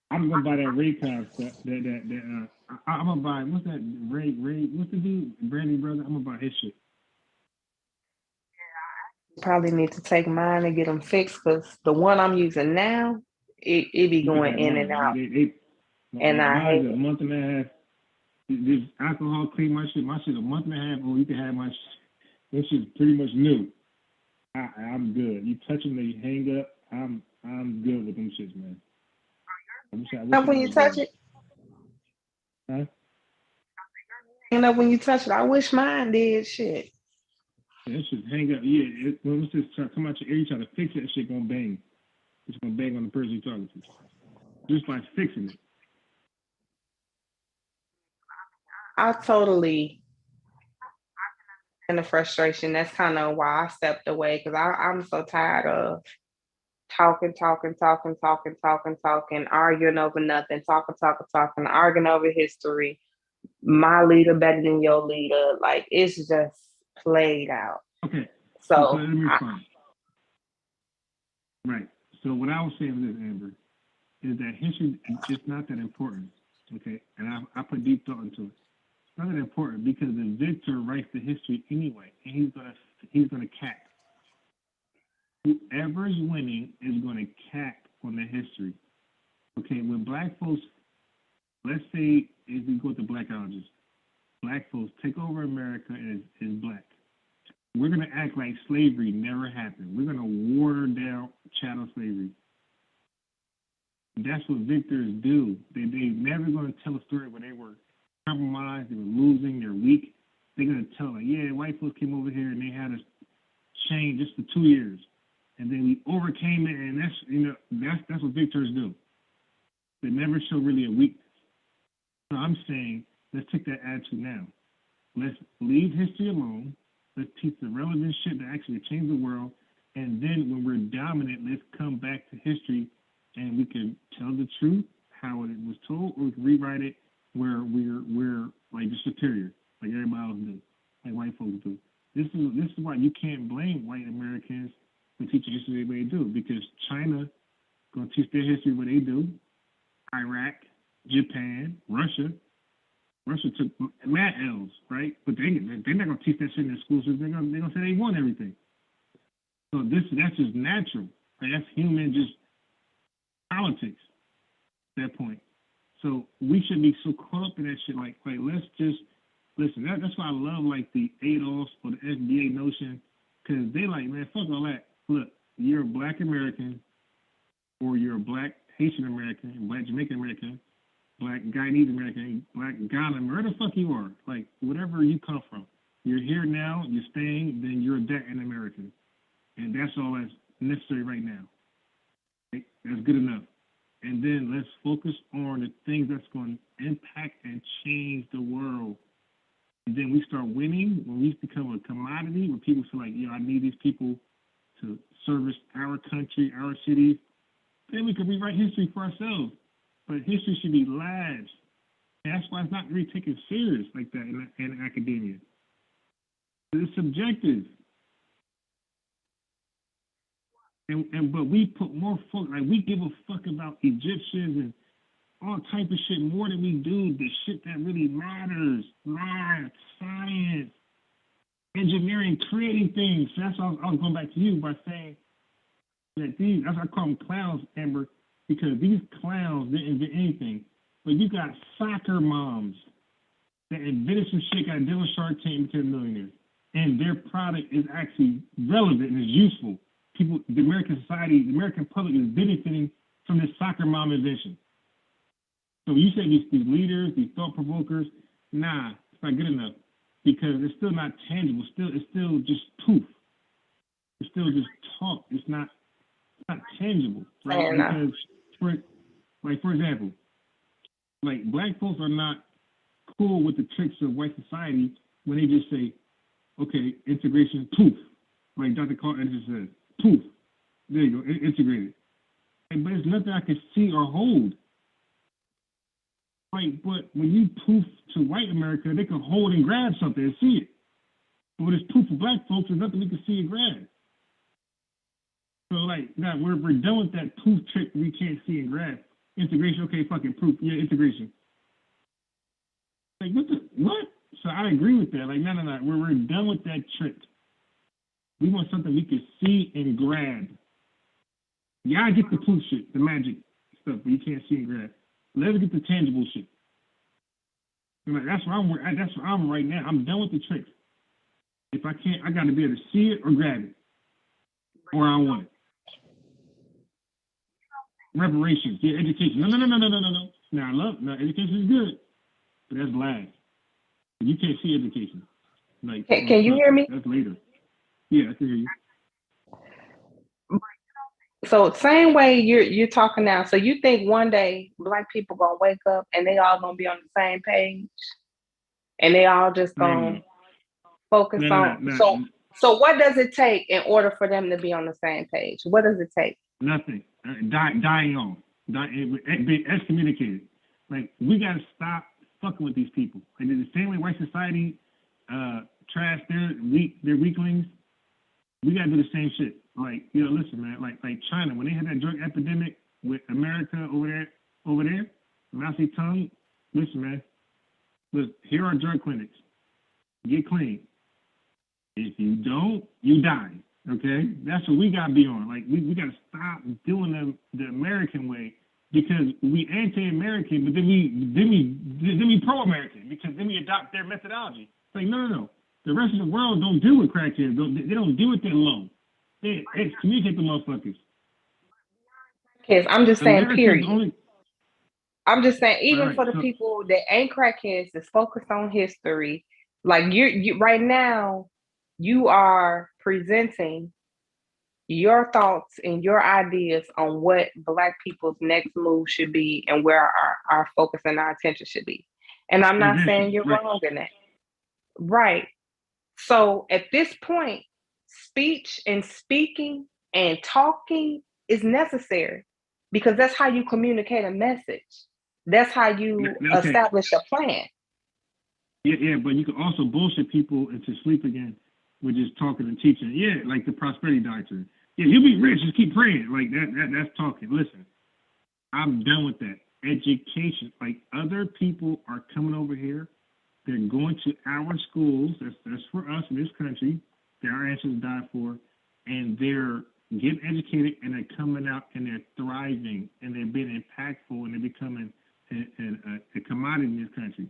I'm gonna buy that Raycon stuff. I'm gonna buy, what's that? Ray, what's the dude? Brandy brother. I'm gonna buy his shit. Probably need to take mine and get them fixed, because the one I'm using now, it be going in and out. And I hate it. A month and a half. This alcohol clean my shit. My shit a month and a half. Oh, you can have my shit. This shit's pretty much new. I'm good. You touch them, they hang up. I'm good with them shits, man. When you touch it? Huh? You know, when you touch it, I wish mine did. Shit. Yeah, that shit hang up. Yeah, when it's just come out your ear, you try to fix it, that shit gonna bang. It's gonna bang on the person you're talking to. Just by fixing it. I totally and the frustration. That's kind of why I stepped away, because I'm so tired of talking, arguing over nothing, talking, arguing over history. My leader better than your leader. Like, it's just played out. Okay. So let me respond. Right. So what I was saying with this, Amber, is that history is not that important. Okay. And I put deep thought into it. It's not that important because the victor writes the history anyway, and he's gonna cap. Whoever's winning is gonna cap on the history. Okay, when black folks, let's say if we go to black ideologists, black folks take over America as black. We're gonna act like slavery never happened. We're gonna water down chattel slavery. That's what victors do. They never gonna tell a story where they were compromised, they were losing, they're weak. They're gonna tell like, yeah, white folks came over here and they had us chained just for 2 years, and then we overcame it, and that's what victors do. They never show really a weakness. So I'm saying, let's take that attitude now. Let's leave history alone. Let's teach the relevant shit that actually changed the world. And then when we're dominant, let's come back to history and we can tell the truth, how it was told, or we can rewrite it where we're like the superior, like everybody else do, like white folks do. This is why you can't blame white Americans for teaching history the way they do, because China gonna teach their history what they do. Iraq, Japan, Russia took mad L's, right? But they're not gonna teach that shit in their schools. So they're gonna say they won everything. So that's just natural. Right? That's human, just politics. At that point. So we should be so caught up in that shit. Like let's just listen. That's why I love like the ADOS or the SBA notion, because they like, man, fuck all that. Look, you're a black American, or you're a black Haitian American, black Jamaican American, black Guyanese American, black Ghana, wherever the fuck you are, like whatever you come from, you're here now, you're staying, then you're that an American, and that's all that's necessary right now. Right? That's good enough. And then let's focus on the things that's going to impact and change the world. And then we start winning when we become a commodity, when people feel like, I need these people to service our country, our cities. Then we can rewrite history for ourselves. But history should be labs. And that's why it's not really taken serious like that in academia. It's subjective. But we put more focus, like we give a fuck about Egyptians and all type of shit more than we do the shit that really matters. Math, science, engineering, creating things. So that's why I was going back to you by saying that that's why I call them clowns, Amber, because these clowns didn't invent anything. But you got soccer moms that invented some shit, got a deal with Shark Tank, became millionaires. And their product is actually relevant and is useful. People, the American society, the American public is benefiting from this soccer mom invention. So you say these leaders, these thought provokers, nah, it's not good enough because it's still not tangible. It's still just poof. It's still just talk. It's not tangible, right? Because for example, like black folks are not cool with the tricks of white society when they just say, okay, integration, poof, like Dr. Carl Anderson says, poof, there you go, integrated. But it's nothing I can see or hold. Right, but when you poof to white America, they can hold and grab something and see it. But when it's poof for black folks, there's nothing we can see and grab. So like, now we're done with that poof trick we can't see and grab. Integration, okay, fucking proof, yeah, integration. Like what? So I agree with that. Like, no, we're done with that trick. We want something we can see and grab. Y'all get the poof shit, the magic stuff, but you can't see and grab. Let's get the tangible shit. Like, that's where I'm right now. I'm done with the tricks. If I can't, I got to be able to see it or grab it, or I don't want it. Reparations, yeah, education. No. Now education is good, but that's last. You can't see education. Like, can you hear me? That's later. Yeah, I can hear you. So same way you're talking now. So you think one day black people gonna wake up and they all gonna be on the same page, and they all just gonna focus on. So what does it take in order for them to be on the same page? What does it take? Nothing. Dying being excommunicated. Like, we gotta stop fucking with these people. Like, the same way white society trash their weaklings, we gotta do the same shit. Like, listen, man, like China, when they had that drug epidemic with America over there, Mousy Tongue, listen, man, look, here are drug clinics. Get clean. If you don't, you die. Okay? That's what we gotta be on. Like, we gotta stop doing them the American way because we anti-American, but then we pro-American because then we adopt their methodology. It's like no. The rest of the world don't deal with crackheads. They don't deal with that low. They excommunicate the motherfuckers. Kids, I'm just saying, America's period. I'm just saying, even right, for the people that ain't crackheads, that's focused on history. Like you right now, you are presenting your thoughts and your ideas on what Black people's next move should be and where our focus and our attention should be. And I'm not saying you're wrong in that. Right. So at this point, speech and speaking and talking is necessary because that's how you communicate a message. That's how you establish a plan. Yeah, but you can also bullshit people into sleep again with just talking and teaching. Yeah, like the prosperity doctrine. Yeah, you'll be rich, just keep praying. Like that's talking. Listen, I'm done with that. Education, like other people are coming over here. They're going to our schools. That's for us in this country that our ancestors died for, and they're getting educated and they're coming out and they're thriving and they're being impactful and they're becoming a commodity in this country.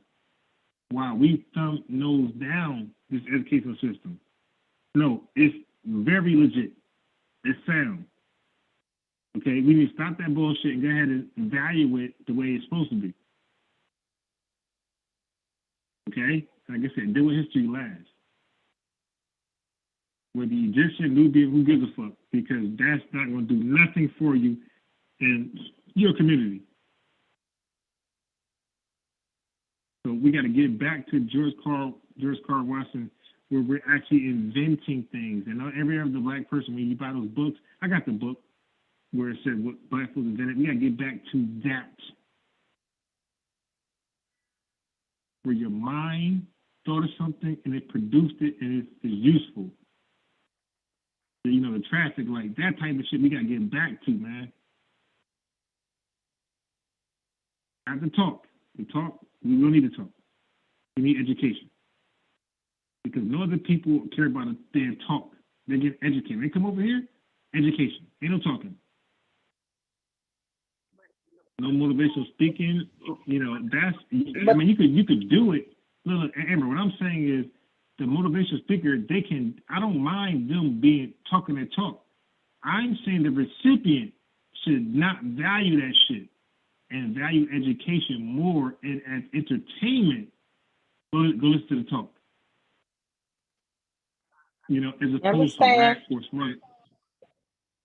While we thumb nose down this educational system, no, it's very legit. It's sound. Okay, we need to stop that bullshit and go ahead and evaluate the way it's supposed to be. Okay? Like I said, do what history lasts. With the Egyptian, Nubian, who gives a fuck? Because that's not going to do nothing for you in your community. So we got to get back to George Carl Watson, where we're actually inventing things. And not every other Black person, when you buy those books, I got the book where it said what Black folks invented. We got to get back to that. Where your mind thought of something and it produced it and it's useful. So, you know, the traffic light, that type of shit we got to get back to, man. Have to talk. We don't need to talk. We need education. Because no other people care about it. They talk. They get educated. They come over here, education. Ain't no talking. No motivational speaking. You know, I mean, you could do it. Look, Amber, what I'm saying is the motivational speaker, I don't mind them talking their talk. I'm saying the recipient should not value that shit and value education more and as entertainment. Go listen to the talk. You know, as opposed to rap or smart.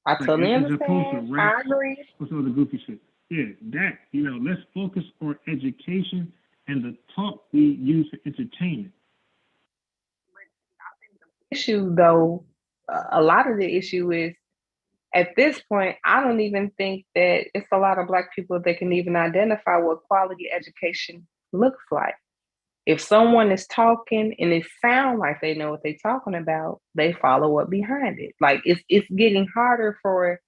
I totally understand. As opposed to rap, I agree. or some of the goofy shit. Yeah, that, you know, let's focus on education and the talk we use for entertainment. Issue, though, a lot of the issue is, at this point, I don't even think that it's a lot of Black people that can even identify what quality education looks like. If someone is talking and it sounds like they know what they're talking about, they follow up behind it. Like it's getting harder for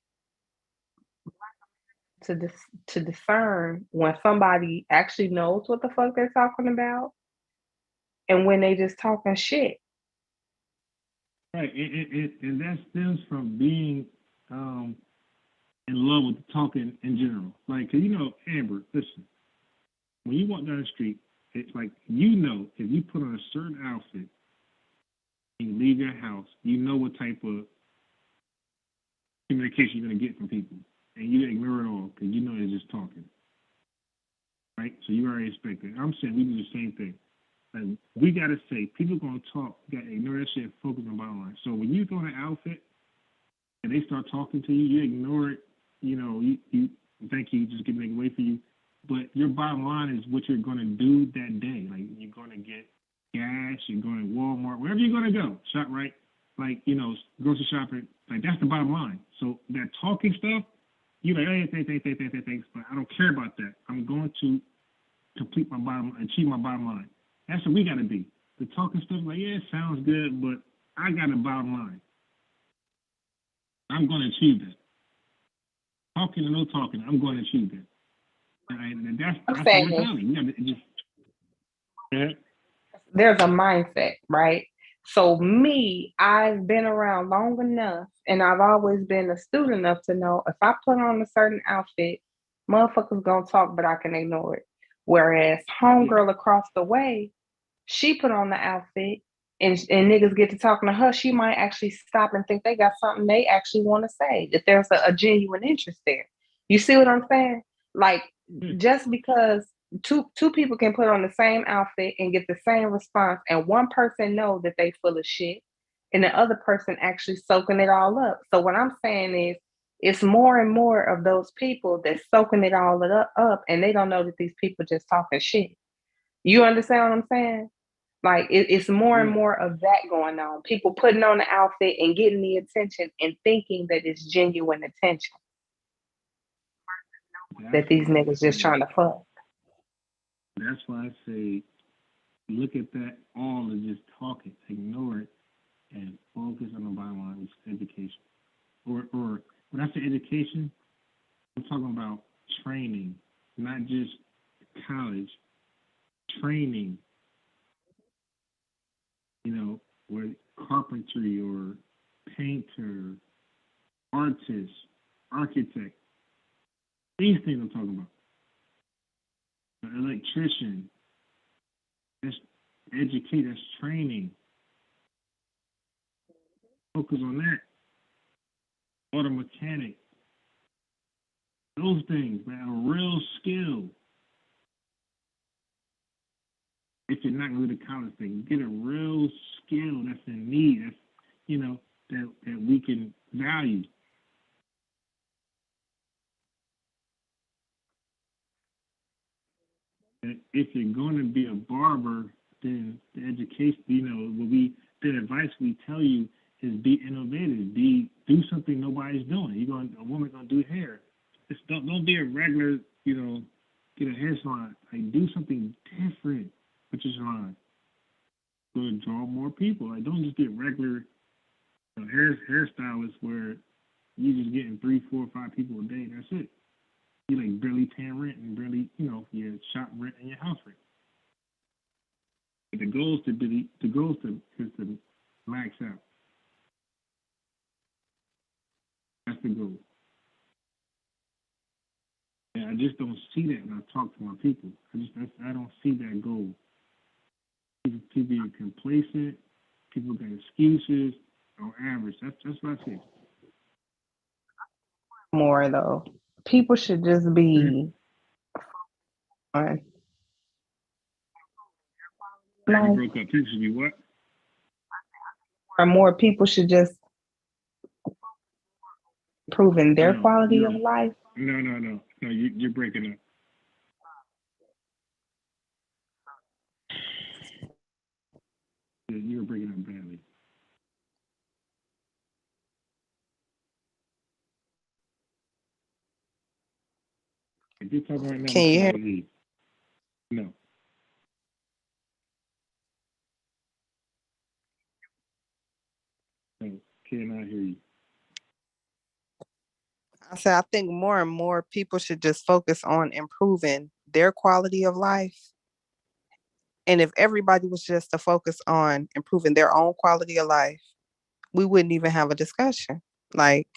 to discern when somebody actually knows what the fuck they're talking about and when they just talking shit. Right, and that stems from being in love with talking in general. Like, 'cause you know, Amber, listen, when you walk down the street, it's like, you know, if you put on a certain outfit and you leave your house, you know what type of communication you're going to get from people. And you ignore it all because you know they're just talking. Right? So you already expect it. I'm saying we do the same thing. Like, we got to say, people going to talk, you got to ignore that shit and focus on bottom line. So when you throw an outfit and they start talking to you, you ignore it. You know, you think you just get make way for you. But your bottom line is what you're going to do that day. Like, you're going to get gas, you're going to Walmart, wherever you're going to go, shop right. Like, you know, grocery shopping, like, that's the bottom line. So that talking stuff, you're like, hey, thanks, but I don't care about that. I'm going to achieve my bottom line. That's what we got to be. The talking stuff, like, yeah, it sounds good, but I got a bottom line. I'm going to achieve that. Talking or no talking, I'm going to achieve that. And that's the mentality. We got to just. Yeah. There's a mindset, right? So me, I've been around long enough and I've always been astute enough to know if I put on a certain outfit Motherfuckers gonna talk, but I can ignore it. Whereas homegirl across the way, she put on the outfit and niggas get to talking to her, she might actually stop and think they got something they actually want to say, that there's a genuine interest there. You see what I'm saying? Like, just because two people can put on the same outfit and get the same response, and one person know that they full of shit, and the other person actually soaking it all up. So what I'm saying is, it's more and more of those people that's soaking it all up, and they don't know that these people just talking shit. You understand what I'm saying? Like it's more and more of that going on. People putting on the outfit and getting the attention and thinking that it's genuine attention. That these niggas just trying to fuck. That's why I say, look at that all and just talk it, ignore it, and focus on the bottom line, which is education. Or when I say education, I'm talking about training, not just college. Training, where carpentry or painter, artist, architect, these things I'm talking about. An electrician, that's educate, that's training. Focus on that. Auto mechanic, those things, man, a real skill. If you're not going to do the college thing, get a real skill that's in need, that's, that we can value. And if you're going to be a barber, then the education, the advice we tell you is be innovative, do something nobody's doing. A woman's gonna do hair. Just don't be a regular, get a hair salon. Like, do something different with your salon. To draw more people. Like, don't just get regular hairstylists where you're just getting 3, 4, 5 people a day. That's it. You like barely paying rent and barely, your shop rent and your house rent. But the goal is to max out. That's the goal. And I just don't see that when I talk to my people. I don't see that goal. People are complacent. People got excuses. On average, that's what I see. More though, people should just be fine. You broke up. People should be what? Or more people should just improving their quality of life. No. You're breaking up. You're breaking up badly. If you're talking right now, can you hear? No. No, cannot hear you. I said I think more and more people should just focus on improving their quality of life. And if everybody was just to focus on improving their own quality of life, we wouldn't even have a discussion. Like,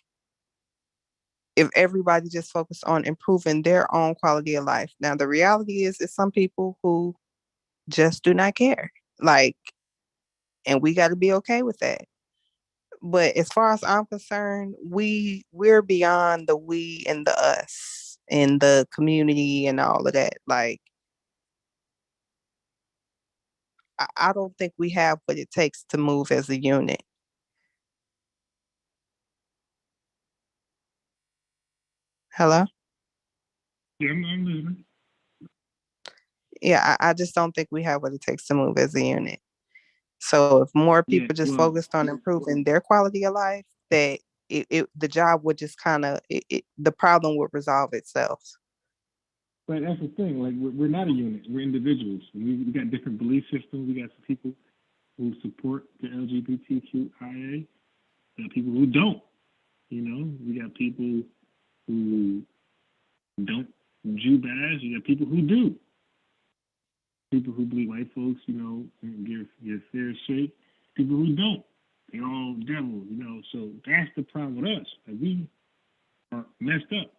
if everybody just focused on improving their own quality of life. Now, the reality is some people who just do not care. Like, and we got to be okay with that. But as far as I'm concerned, we're beyond the we and the us and the community and all of that. Like, I don't think we have what it takes to move as a unit. Hello? Yeah, I'm listening. Yeah, I just don't think we have what it takes to move as a unit. So if more people just focused on improving their quality of life, that the job would just kind of, the problem would resolve itself. But that's the thing. Like, we're not a unit. We're individuals. We got different belief systems. We got some people who support the LGBTQIA. We got people who don't. We got people who don't Jew bash. You got people who do. People who believe white folks, give fair shake. People who don't. They're all devils, So that's the problem with us. Like, we are messed up.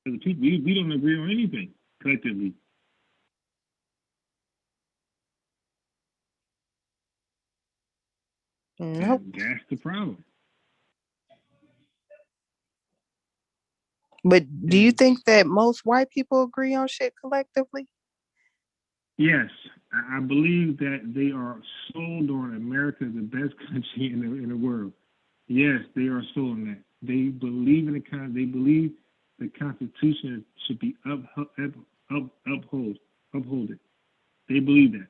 As a people, we don't agree on anything collectively. Nope. And that's the problem. But do you think that most white people agree on shit collectively? Yes, I believe that they are sold on America is the best country in the world. Yes, they are sold on that. They believe in they believe the Constitution should be upholded. They believe that.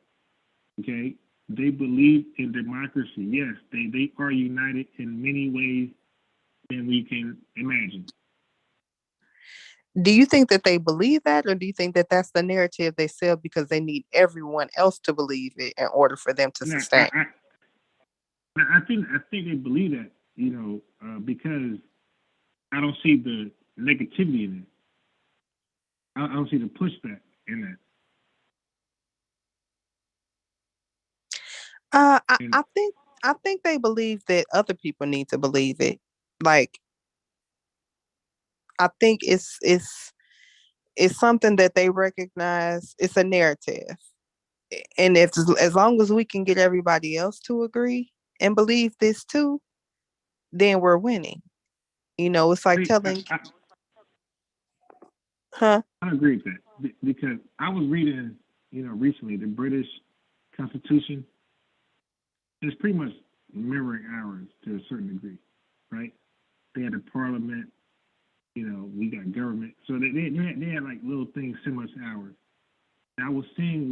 Okay, they believe in democracy. Yes, they are united in many ways than we can imagine. Do you think that they believe that, or do you think that that's the narrative they sell because they need everyone else to believe it in order for them to sustain? I think they believe that, because I don't see the negativity in it. I don't see the pushback in that. I think they believe that other people need to believe it. Like, I think it's something that they recognize. It's a narrative, and if as long as we can get everybody else to agree and believe this too, then we're winning. It's like telling, huh? I agree with that because I was reading, recently the British Constitution. It's pretty much mirroring ours to a certain degree, right? They had a parliament, we got government, so they had like little things similar to ours. And I was seeing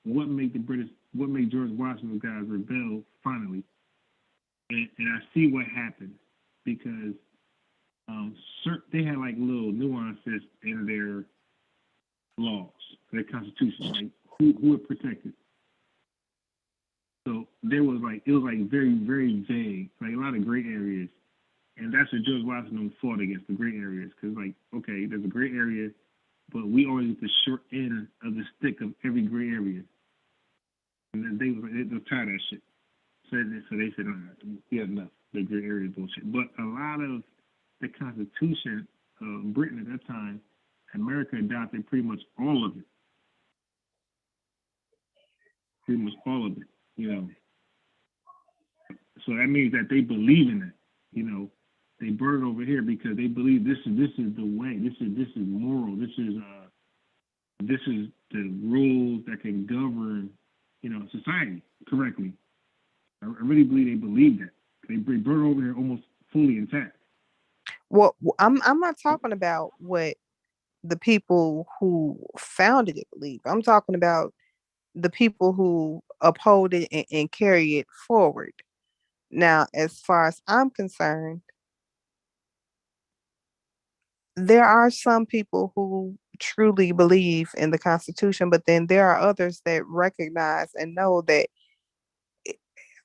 what made George Washington guys rebel finally, and I see what happened because they had like little nuances in their laws, their constitution, like who it protected. So it was like very, very vague, like a lot of gray areas. And that's what George Washington fought against, the gray areas. Because, okay, there's a gray area, but we always get the short end of the stick of every gray area. And then they were tired of that shit. So they said, nah, we have enough. The gray area bullshit. But a lot of the Constitution of Britain at that time, America adopted pretty much all of it. Pretty much all of it, So that means that they believe in it, They brought it over here because they believe this is the way. This is moral. This is the rules that can govern, society correctly. I really believe they believe that. They brought it over here almost fully intact. Well, I'm not talking about what the people who founded it believe. I'm talking about the people who uphold it and carry it forward. Now, as far as I'm concerned, there are some people who truly believe in the Constitution, but then there are others that recognize and know that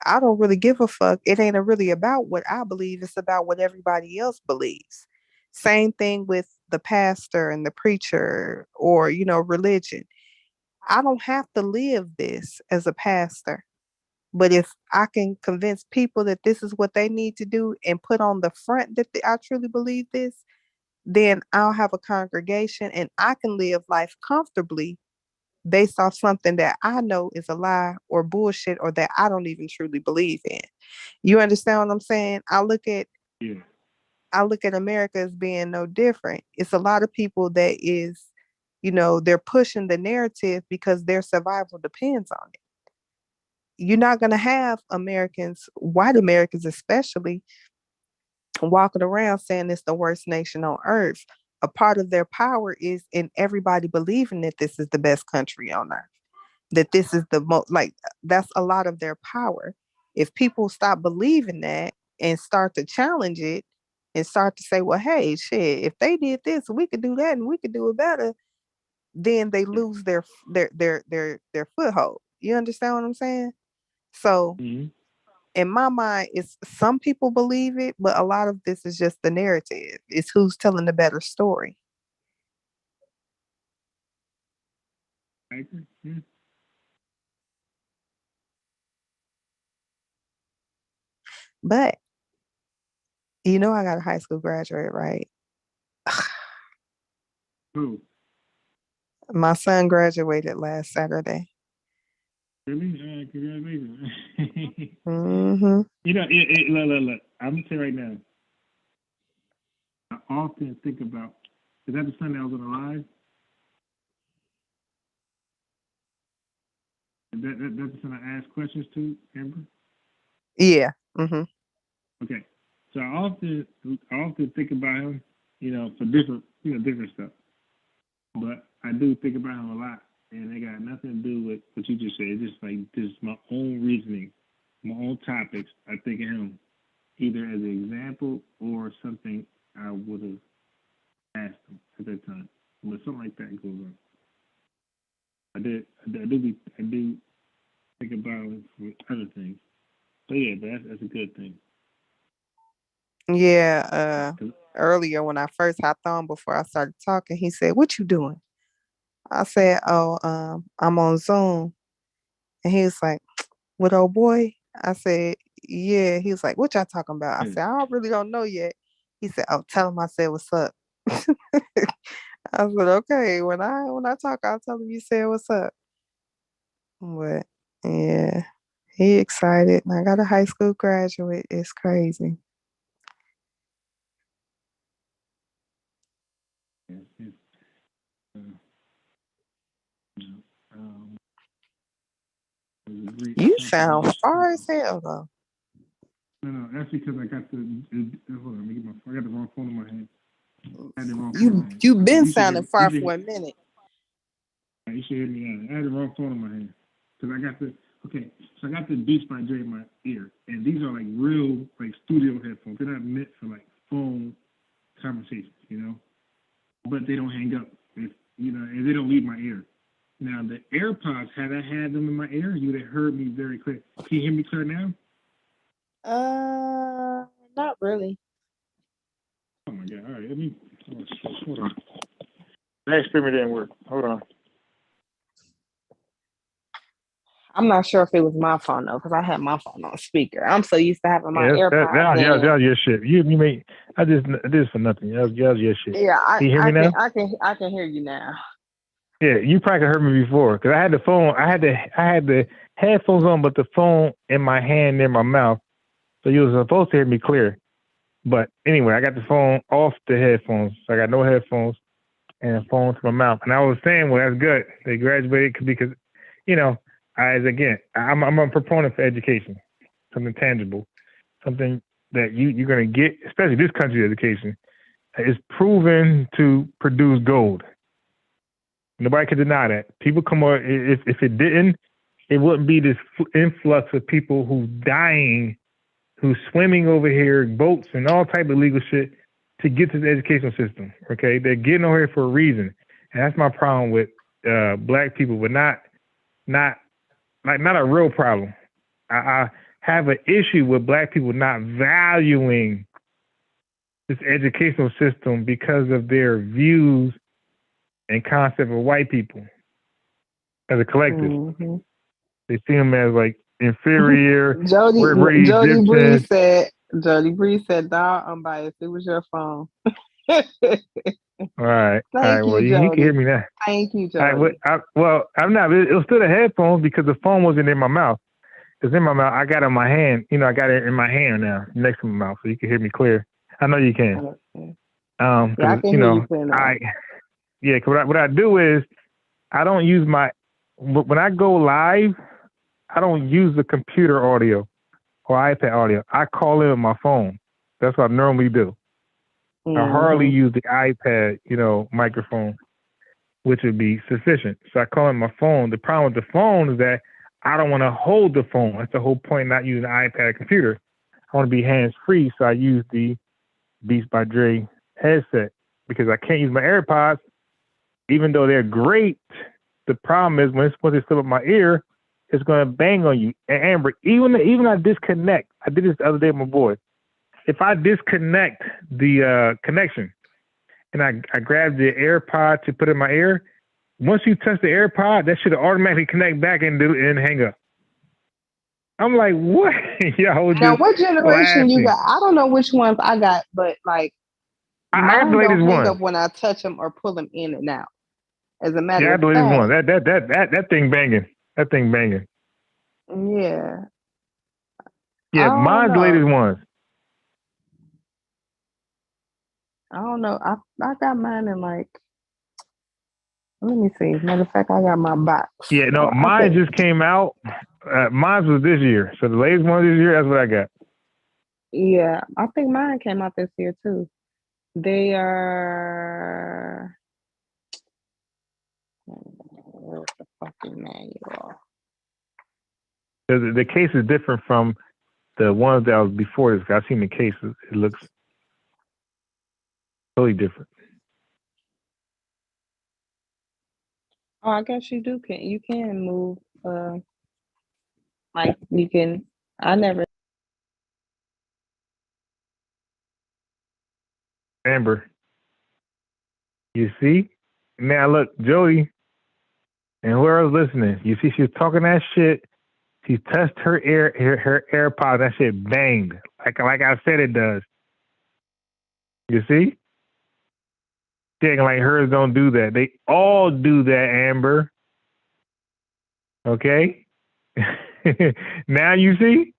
I don't really give a fuck. It ain't really about what I believe, it's about what everybody else believes. Same thing with the pastor and the preacher or, religion. I don't have to live this as a pastor. But if I can convince people that this is what they need to do and put on the front that I truly believe this, then I'll have a congregation and I can live life comfortably based off something that I know is a lie or bullshit or that I don't even truly believe in. You understand what I'm saying? Yeah. I look at America as being no different. It's a lot of people that is, they're pushing the narrative because their survival depends on it. You're not going to have Americans, white Americans especially, walking around saying it's the worst nation on earth. A part of their power is in everybody believing that this is the best country on earth, that this is the most, like, that's a lot of their power. If people stop believing that and start to challenge it and start to say, well, hey, shit, if they did this, we could do that and we could do it better, then they lose their foothold. You understand what I'm saying? So in my mind, it's some people believe it, but a lot of this is just the narrative. It's who's telling the better story. I agree. Yeah. But I got a high school graduate, right? Who? My son graduated last Saturday. Really? Congratulations. Mm-hmm. You know, look. I'm gonna say right now. I often think about. Is that the son that was on the live? That's the son I asked questions to, Amber? Yeah. Mm-hmm. Okay. So I often think about him, for different stuff. But I do think about him a lot, and it got nothing to do with what you just said. It's just like my own reasoning, my own topics. I think of him either as an example or something I would have asked him at that time. But something like that goes on. I do think about him for other things. So yeah, but that's a good thing. Yeah. Earlier when I first hopped on before I started talking, he said, "What you doing?" I said, "Oh, I'm on Zoom." And he was like, "With old boy?" I said, "Yeah." He was like, "What y'all talking about?" I said, "I really don't know yet." He said, "Oh, tell him I said what's up." I said, "Okay, when I talk, I'll tell him you said what's up." But yeah, he excited. I got a high school graduate. It's crazy. You sound far as hell though. No, that's because I got hold on, I got the wrong phone in my hand. You've been sounding far for a minute. You should hear me out. I had the wrong phone in my hand. Because I got the Beats by Dre in my ear. And these are like real, like studio headphones. They're not meant for like phone conversations, But they don't hang up, and they don't leave my ear. Now, the AirPods, had I had them in my ear, you would have heard me very clear. Can you hear me clear now? Not really. Oh my God! All right, hold on. That experiment didn't work. Hold on. I'm not sure if it was my phone though, because I had my phone on speaker. I'm so used to having my AirPods. That was your shit. You made. I did this for nothing. That was your shit. Yeah, can you hear me now? I can hear you now. Yeah, you probably heard me before because I had the phone. I had the headphones on, but the phone in my hand near my mouth, so you were supposed to hear me clear. But anyway, I got the phone off the headphones. So I got no headphones and a phone to my mouth. And I was saying, well, that's good. They graduated because, I'm a proponent for education, something tangible, something that you're going to get, especially this country's education, is proven to produce gold. Nobody can deny that. People come on, if it didn't, it wouldn't be this influx of people who's dying, who's swimming over here, boats and all type of legal shit to get to the educational system. Okay, they're getting over here for a reason, and that's my problem with black people, but not a real problem. I have an issue with black people not valuing this educational system because of their views and concept of white people as a collective. Mm-hmm. They see them as like inferior. Jody Bree said, "Dog, I'm biased. It was your phone." All right. Well, you can hear me now. Thank you, Jody. I'm not. It was still the headphones because the phone wasn't in my mouth. It's in my mouth. I got it in my hand. I got it in my hand now, next to my mouth, so you can hear me clear. I know you can. Okay. I can hear you clear now. Because what I do is I don't use when I go live, I don't use the computer audio or iPad audio. I call in with my phone. That's what I normally do. Mm-hmm. I hardly use the iPad, microphone, which would be sufficient. So I call in my phone. The problem with the phone is that I don't want to hold the phone. That's the whole point, not using an iPad or computer. I want to be hands-free, so I use the Beats by Dre headset because I can't use my AirPods, even though they're great. The problem is when it's still up my ear, it's going to bang on you. And Amber, even I disconnect, I did this the other day with my boy. If I disconnect the connection and I grab the AirPod to put in my ear, once you touch the AirPod, that should automatically connect back and hang up. I'm like, what? Now, what generation you got? I don't know which ones I got, but like I got the Mine don't latest hang one. up when I touch them or pull them in and out. As a matter Yeah, I of got the latest one. fact, That thing banging. That thing banging. yeah. I Yeah, don't mine's the know. latest ones. I don't know. I got mine in like. Let me see. Matter of fact, I got my box. Yeah, no, So I mine could. just came out. Mine was this year. So the latest one this year, that's what I got. Yeah, I think mine came out this year too. They are. Where's the fucking manual? The case is different from the ones that was before this. I've seen the cases. It looks totally different. Oh, I guess you do. You can move? Like you can. I never. Amber, you see? Now look, Jody, and whoever's listening, you see she was talking that shit. She touched her her AirPod. That shit banged like I said it does. You see? She acting like hers don't do that. They all do that, Amber. Okay? Now you see?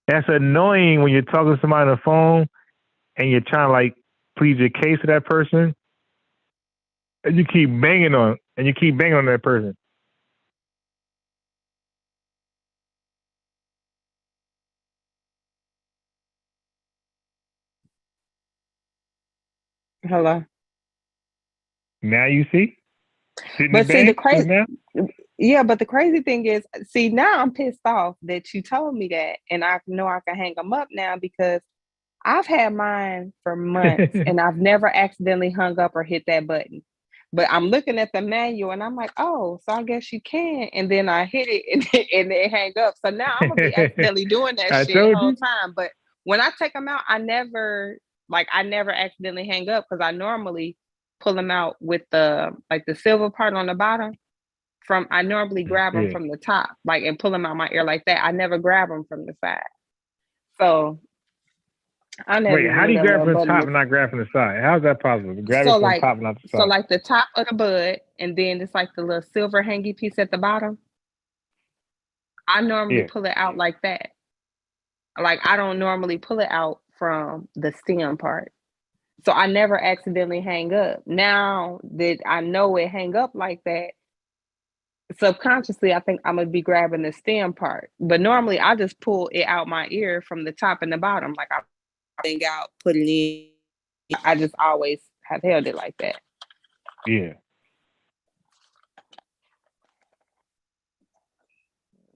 That's annoying when you're talking to somebody on the phone and you're trying to like plead your case to that person and you keep banging on that person. Hello. Now you see? Didn't But it see, the bang just crazy. now? Yeah, but the crazy thing is, see, now I'm pissed off that you told me that, and I know I can hang them up now because I've had mine for months and I've never accidentally hung up or hit that button. But I'm looking at the manual and I'm like, oh, so I guess you can. And then I hit it and it hang up. So now I'm gonna be accidentally doing that I shit the told whole you. time. But when I take them out, I never accidentally hang up because I normally pull them out with the silver part on the bottom. I normally grab them Yeah. from the top, like and pull them out my ear like that. I never grab them from the side. So I never Wait, even how do knew you that grab little from the button. top and not grab from the side? How's that possible? Grab it So from the like top and not the so side. like the top of the bud, and then it's like the little silver hangy piece at the bottom. I normally Yeah. pull it out like that. Like I don't normally pull it out from the stem part. So I never accidentally hang up. Now that I know it hang up like that, subconsciously I think I'm gonna be grabbing the stem part. But normally I just pull it out my ear from the top and the bottom. Like I thing out, put it in. I just always have held it like that. Yeah.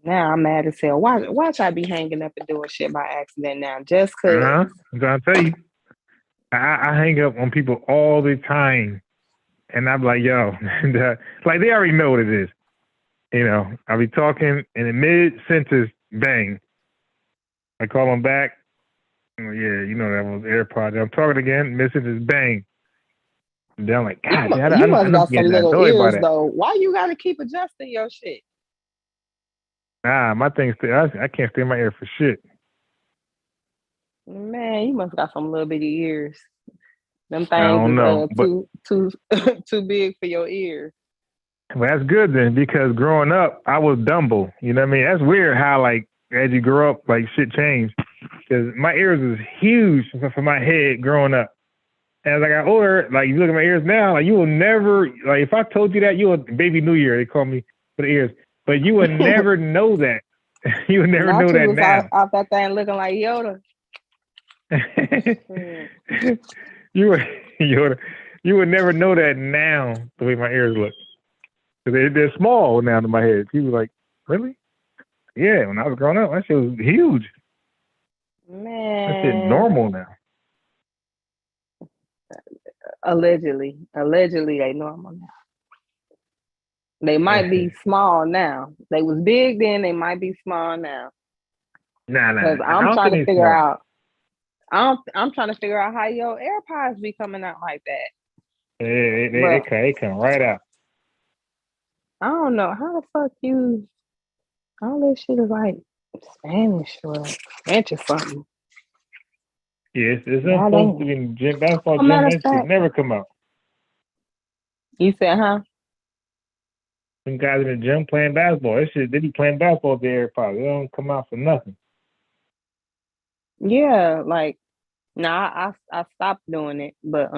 Now I'm mad as hell. Why should I be hanging up and doing shit by accident now? Just cause. I'm trying to tell you. I hang up on people all the time. And I'm like, yo, like they already know what it is. You know, I'll be talking in the mid sentence, bang. I call them back. Oh, yeah, you know that was AirPods. I'm talking again, mid sentence, bang. And then I'm like, God, You I must know got some getting little annoyed by ears that. though. Why you gotta keep adjusting your shit? Nah, my thing's still, I can't stay in my ear for shit. Man, you must got some little bitty ears. Them I things don't is know, but too too big for your ears. well, that's good then because growing up, I was Dumbo. You know what I mean? That's weird how like as you grow up, like shit changed. Because my ears was huge for my head growing up. And as I got older, like you look at my ears now, like you will never like if I told you that you would baby New Year, they call me for the ears, but you would never know that. You would never Not know you that was now. out that thing looking like Yoda. You would never know that now the way my ears look. They're small now to my head. People like, really? Yeah, when I was growing up, that shit was huge. That shit Man, normal now. allegedly they normal now. They might be small now. They was big then. They might be small now. Nah. Because I I'm don't trying think to they figure small. out. I'm trying to figure out how your AirPods be coming out like that. They come right out. I don't know how the fuck you. All this shit is like Spanish or French or something. Yes, it's God supposed to damn. be in the gym, basketball Oh, matter gym. of That shit fact, never come out. you said, huh? Some guys in the gym playing basketball. That shit, they be playing basketball there, probably. They don't come out for nothing. Yeah, like, nah, I stopped doing it, but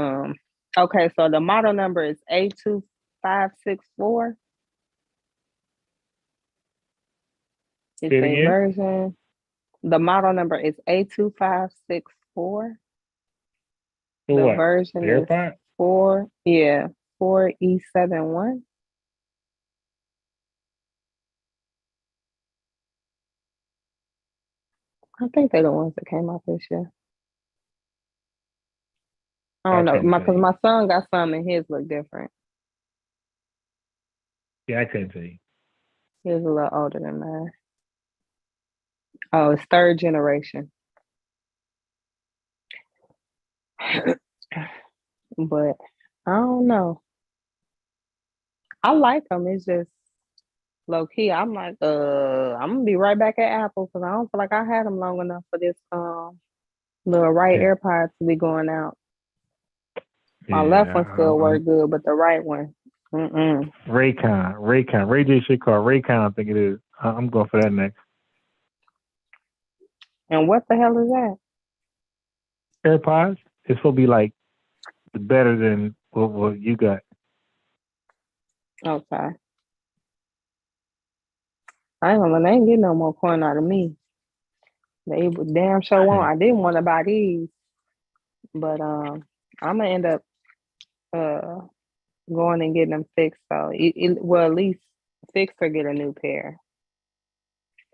okay, so the model number is A2564. Say It's it a again. version. The model number is A2564. For The what? version The is AirPod? 4E71. I think they're the ones that came out this year. I I don't know, couldn't tell because you. my son got some and his look different. Yeah, I couldn't tell you. His a little older than mine. Oh, it's third generation. But I don't know. I like them. It's just low key. I'm like, I'm gonna be right back at Apple because I don't feel like I had them long enough for this little right Yeah. AirPods to be going out. My left one Yeah, still work good, but the right one, Raycon. Ray J shit called Raycon, I think it is. I'm going for that next. And what the hell is that? AirPods, it's supposed to be like better than what you got. Okay. I ain't gonna. They ain't get no more coin out of me. They damn sure won't. I didn't want to buy these, but I'm gonna end up uh going and getting them fixed. So well, at least fix or get a new pair.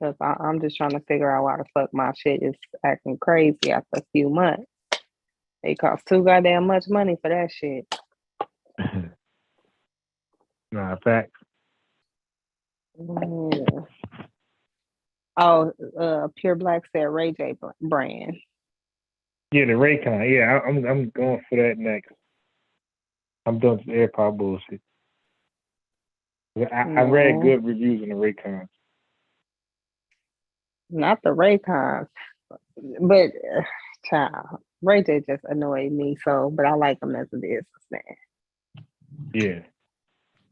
Cause I'm just trying to figure out why the fuck my shit is acting crazy after a few months. It costs too goddamn much money for that shit. Nah, facts. Yeah. Oh, Pure Black said Ray J brand. Yeah, the Raycon. Yeah, I'm going for that next. I'm done with the AirPod bullshit. I read No, good reviews on the Raycons. not the Raycons, but child, Ray J just annoyed me. So, but I like him as a businessman. Yeah.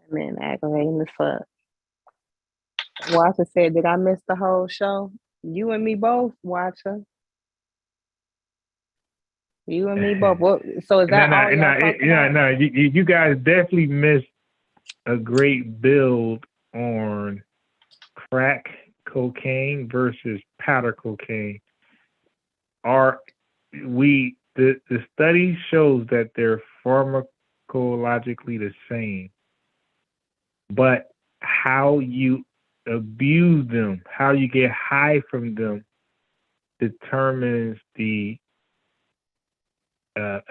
I mean, aggravating as fuck. Watcher said, "Did I miss the whole show?" You and me both, Watcher. You and me both. What? So is that all y'all talked about? No. You guys definitely missed a great build on crack cocaine versus powder cocaine. The study shows that they're pharmacologically the same, but how you abuse them, how you get high from them, determines the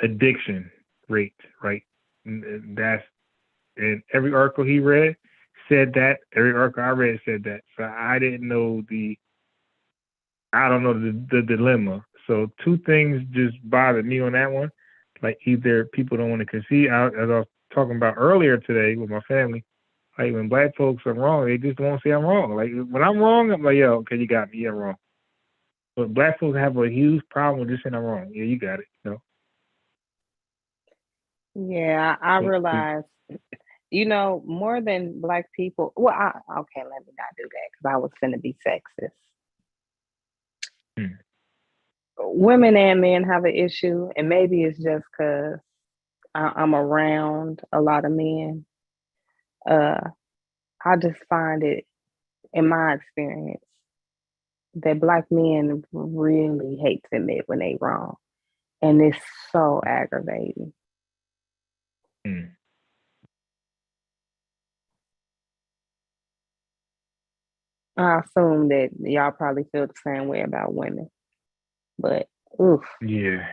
addiction rate, right? That's and every article he read said that. Every article I read said that. So I didn't know I don't know the dilemma. So two things just bothered me on that one. Like either people don't want to concede, as I was talking about earlier today with my family. Like when black folks are wrong, they just won't say I'm wrong. Like when I'm wrong, I'm like, yo, okay, you got me, you're wrong. But black folks have a huge problem with just saying I'm wrong. Yeah, you got it. You know? Yeah, I realized, more than black people. Well, okay, let me not do that because I was finna be sexist. Women and men have an issue, and maybe it's just because I'm around a lot of men. I just find it, in my experience, that black men really hate to admit when they wrong, and it's so aggravating. I assume that y'all probably feel the same way about women, but oof, Yeah.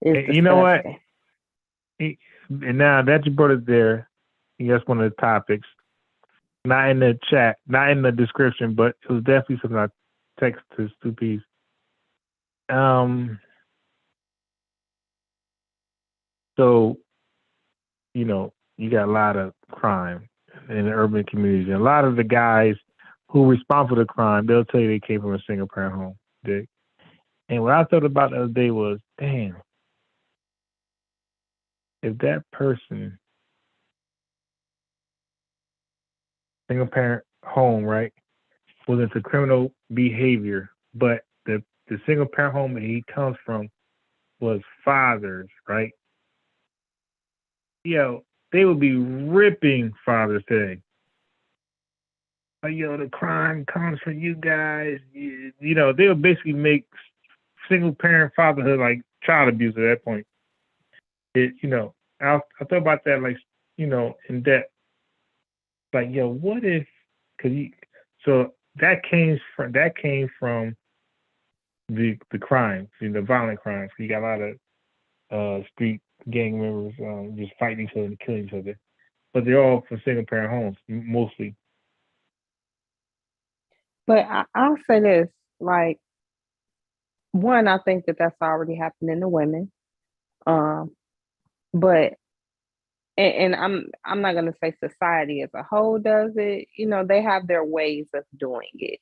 it's You know what? disgusting. And now that you brought it there, that's one of the topics. Not in the chat, not in the description, but it was definitely something I text to Stupies. So, you got a lot of crime in the urban communities. And a lot of the guys who are responsible for the crime, they'll tell you they came from a single parent home. And what I thought about the other day was, damn, if that person, single parent home, right, was into criminal behavior, but the single parent home that he comes from was fathers, right? They would be ripping fathers today. Like, the crime comes from you guys. They would basically make single parent fatherhood like child abuse at that point. I thought about that, like, in depth. Like, what if? So that came from the crimes, the violent crimes. You got a lot of street gang members just fighting each other and killing each other, but they're all from single parent homes mostly. But I'll say this, like, one, I think that that's already happening to women. But and I'm not gonna say society as a whole does it. They have their ways of doing it.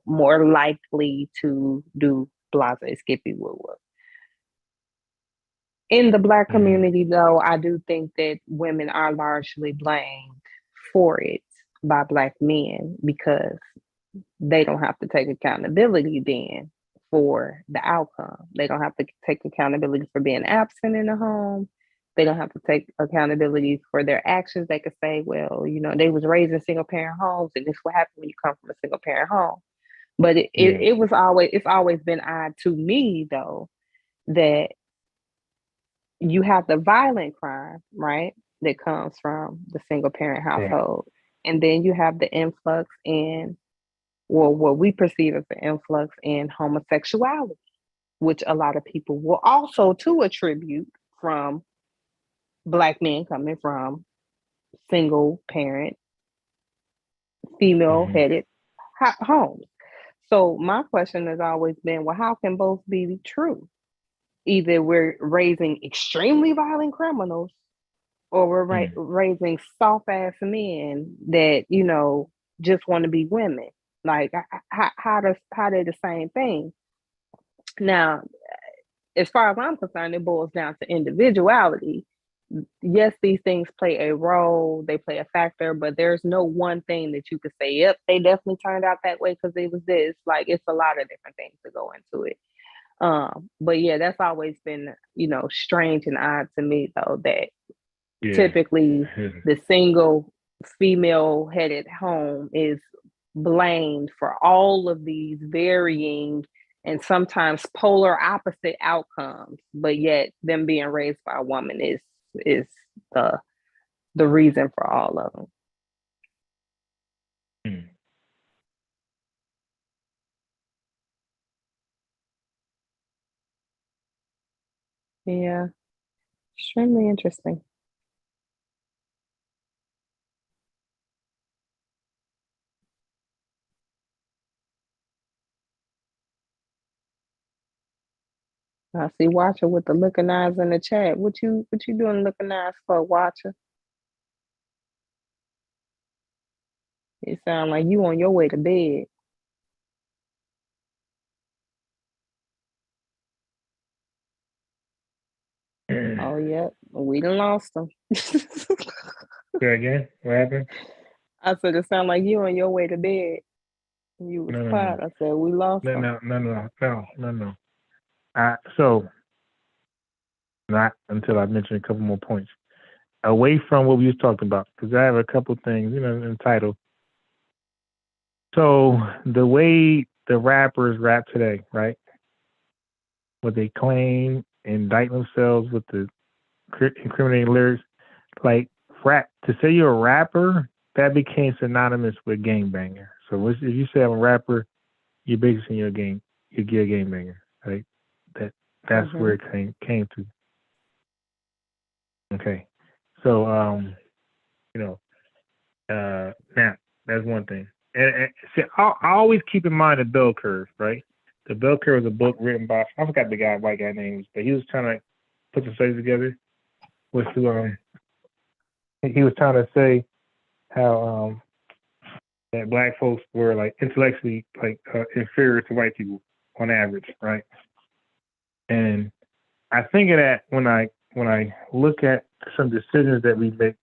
More likely to do blase, skippy, woo woo. In the Black community, though, I do think that women are largely blamed for it by Black men because they don't have to take accountability then for the outcome. They don't have to take accountability for being absent in the home. They don't have to take accountability for their actions. They could say, well, they was raised in single parent homes, and this is what happens when you come from a single parent home. But it's always been odd to me, though, that you have the violent crime, right, that comes from the single parent household. And then you have the influx in, well, what we perceive as the influx in homosexuality, which a lot of people will also too attribute from Black men coming from single parent, female headed homes. So my question has always been, well, how can both be true? Either we're raising extremely violent criminals or we're raising soft ass men that, just want to be women. Like, how they the same thing? Now, as far as I'm concerned, it boils down to individuality. Yes, these things play a role, they play a factor, but there's no one thing that you could say, yep, they definitely turned out that way because it was this. Like, it's a lot of different things that go into it. But yeah, that's always been, strange and odd to me, though, that typically the single female headed home is blamed for all of these varying and sometimes polar opposite outcomes, but yet them being raised by a woman is the reason for all of them. Yeah, extremely interesting. I see Watcher with the looking eyes in the chat. What you doing looking eyes for, Watcher? It sounds like you on your way to bed. Oh yeah, we done lost them. Say again? What happened? I said it sounded like you on your way to bed. You was quiet. I said we lost them. No. So not until I mention a couple more points. Away from what we was talking about, because I have a couple things, in the title. So the way the rappers rap today, right? What they claim, indict themselves with the incriminating lyrics, like rap. To say you're a rapper, that became synonymous with gangbanger. So if you say I'm a rapper, you're basically you're a gangbanger, right? That's where it came to. Okay, so now that's one thing. And see, I always keep in mind the bell curve, right? The bell curve is a book written by, I forgot the white guy names, but he was trying to put the studies together. He was trying to say how that Black folks were like intellectually like inferior to white people on average, right? And I think of that when I look at some decisions that we make.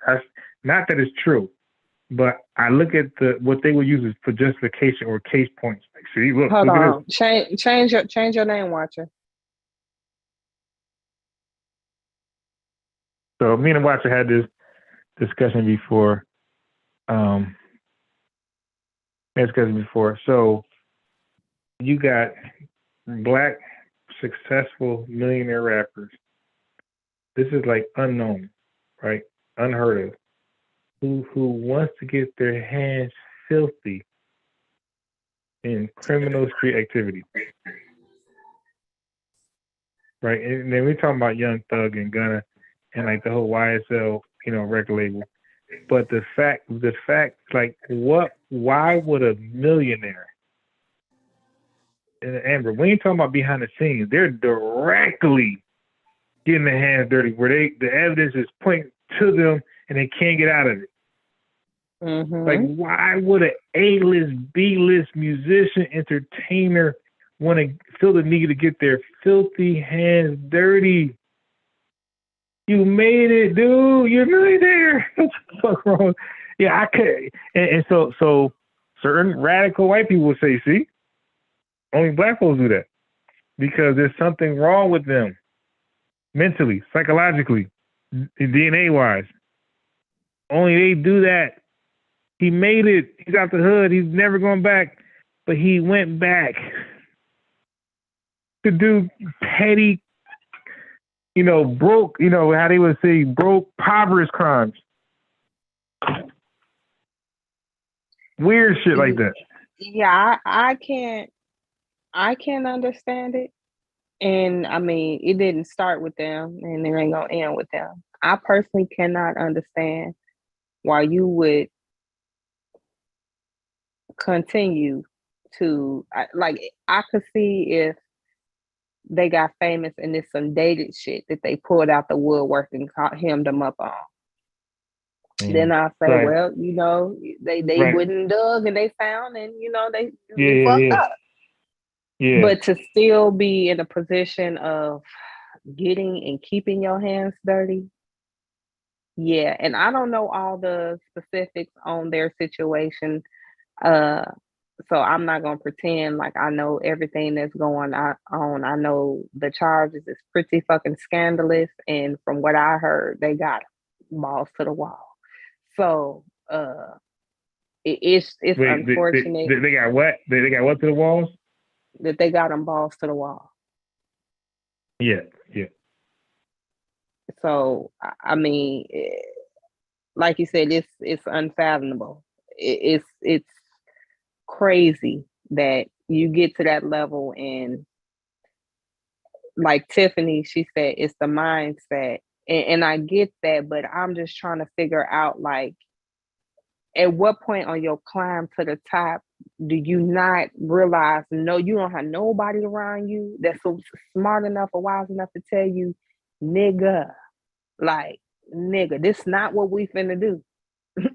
Not that it's true, but I look at what they would use for justification or case points. Like, see, look Hold at on. this. Change your name, Watcher. So me and Watcher had this discussion before. So you got black successful millionaire rappers. This is like unknown, right? Unheard of. Who wants to get their hands filthy in criminal street activity, right? And then we're talking about Young Thug and Gunna and like the whole YSL, record label. But the fact, like, why would a millionaire, and Amber, we ain't talking about behind the scenes, they're directly getting their hands dirty, where the evidence is pointing to them and they can't get out of it. Mm-hmm. Like, why would an A-list, B-list musician, entertainer want to feel the need to get their filthy hands dirty? You made it, dude. You're a millionaire. What the fuck wrong? Yeah, I could. And so certain radical white people will say, see, only black folks do that because there's something wrong with them mentally, psychologically, DNA-wise. Only they do that. He made it. He's out the hood. He's never going back. But he went back to do petty, broke, how they would say, broke, impoverished crimes. Weird shit like that. Yeah, I can't understand it. And I mean, it didn't start with them and it ain't gonna end with them. I personally cannot understand why you would continue to I could see if they got famous and it's some dated shit that they pulled out the woodwork and hemmed them up on. Then I'll say, right. well, they right. went and dug and they found and they fucked up. Yeah. But to still be in a position of getting and keeping your hands dirty. Yeah. And I don't know all the specifics on their situation. So I'm not going to pretend like I know everything that's going on. I know the charges is pretty fucking scandalous. And from what I heard, they got balls to the wall. So it's Wait, unfortunate. They got what? They got what to the walls? That they got them balls to the wall. Yeah. So I mean, like you said, it's unfathomable. It's crazy that you get to that level, and like Tiffany, she said, it's the mindset, and I get that, but I'm just trying to figure out, like, at what point on your climb to the top do you not realize, no, you don't have nobody around you that's so smart enough or wise enough to tell you, nigga, this not what we finna do.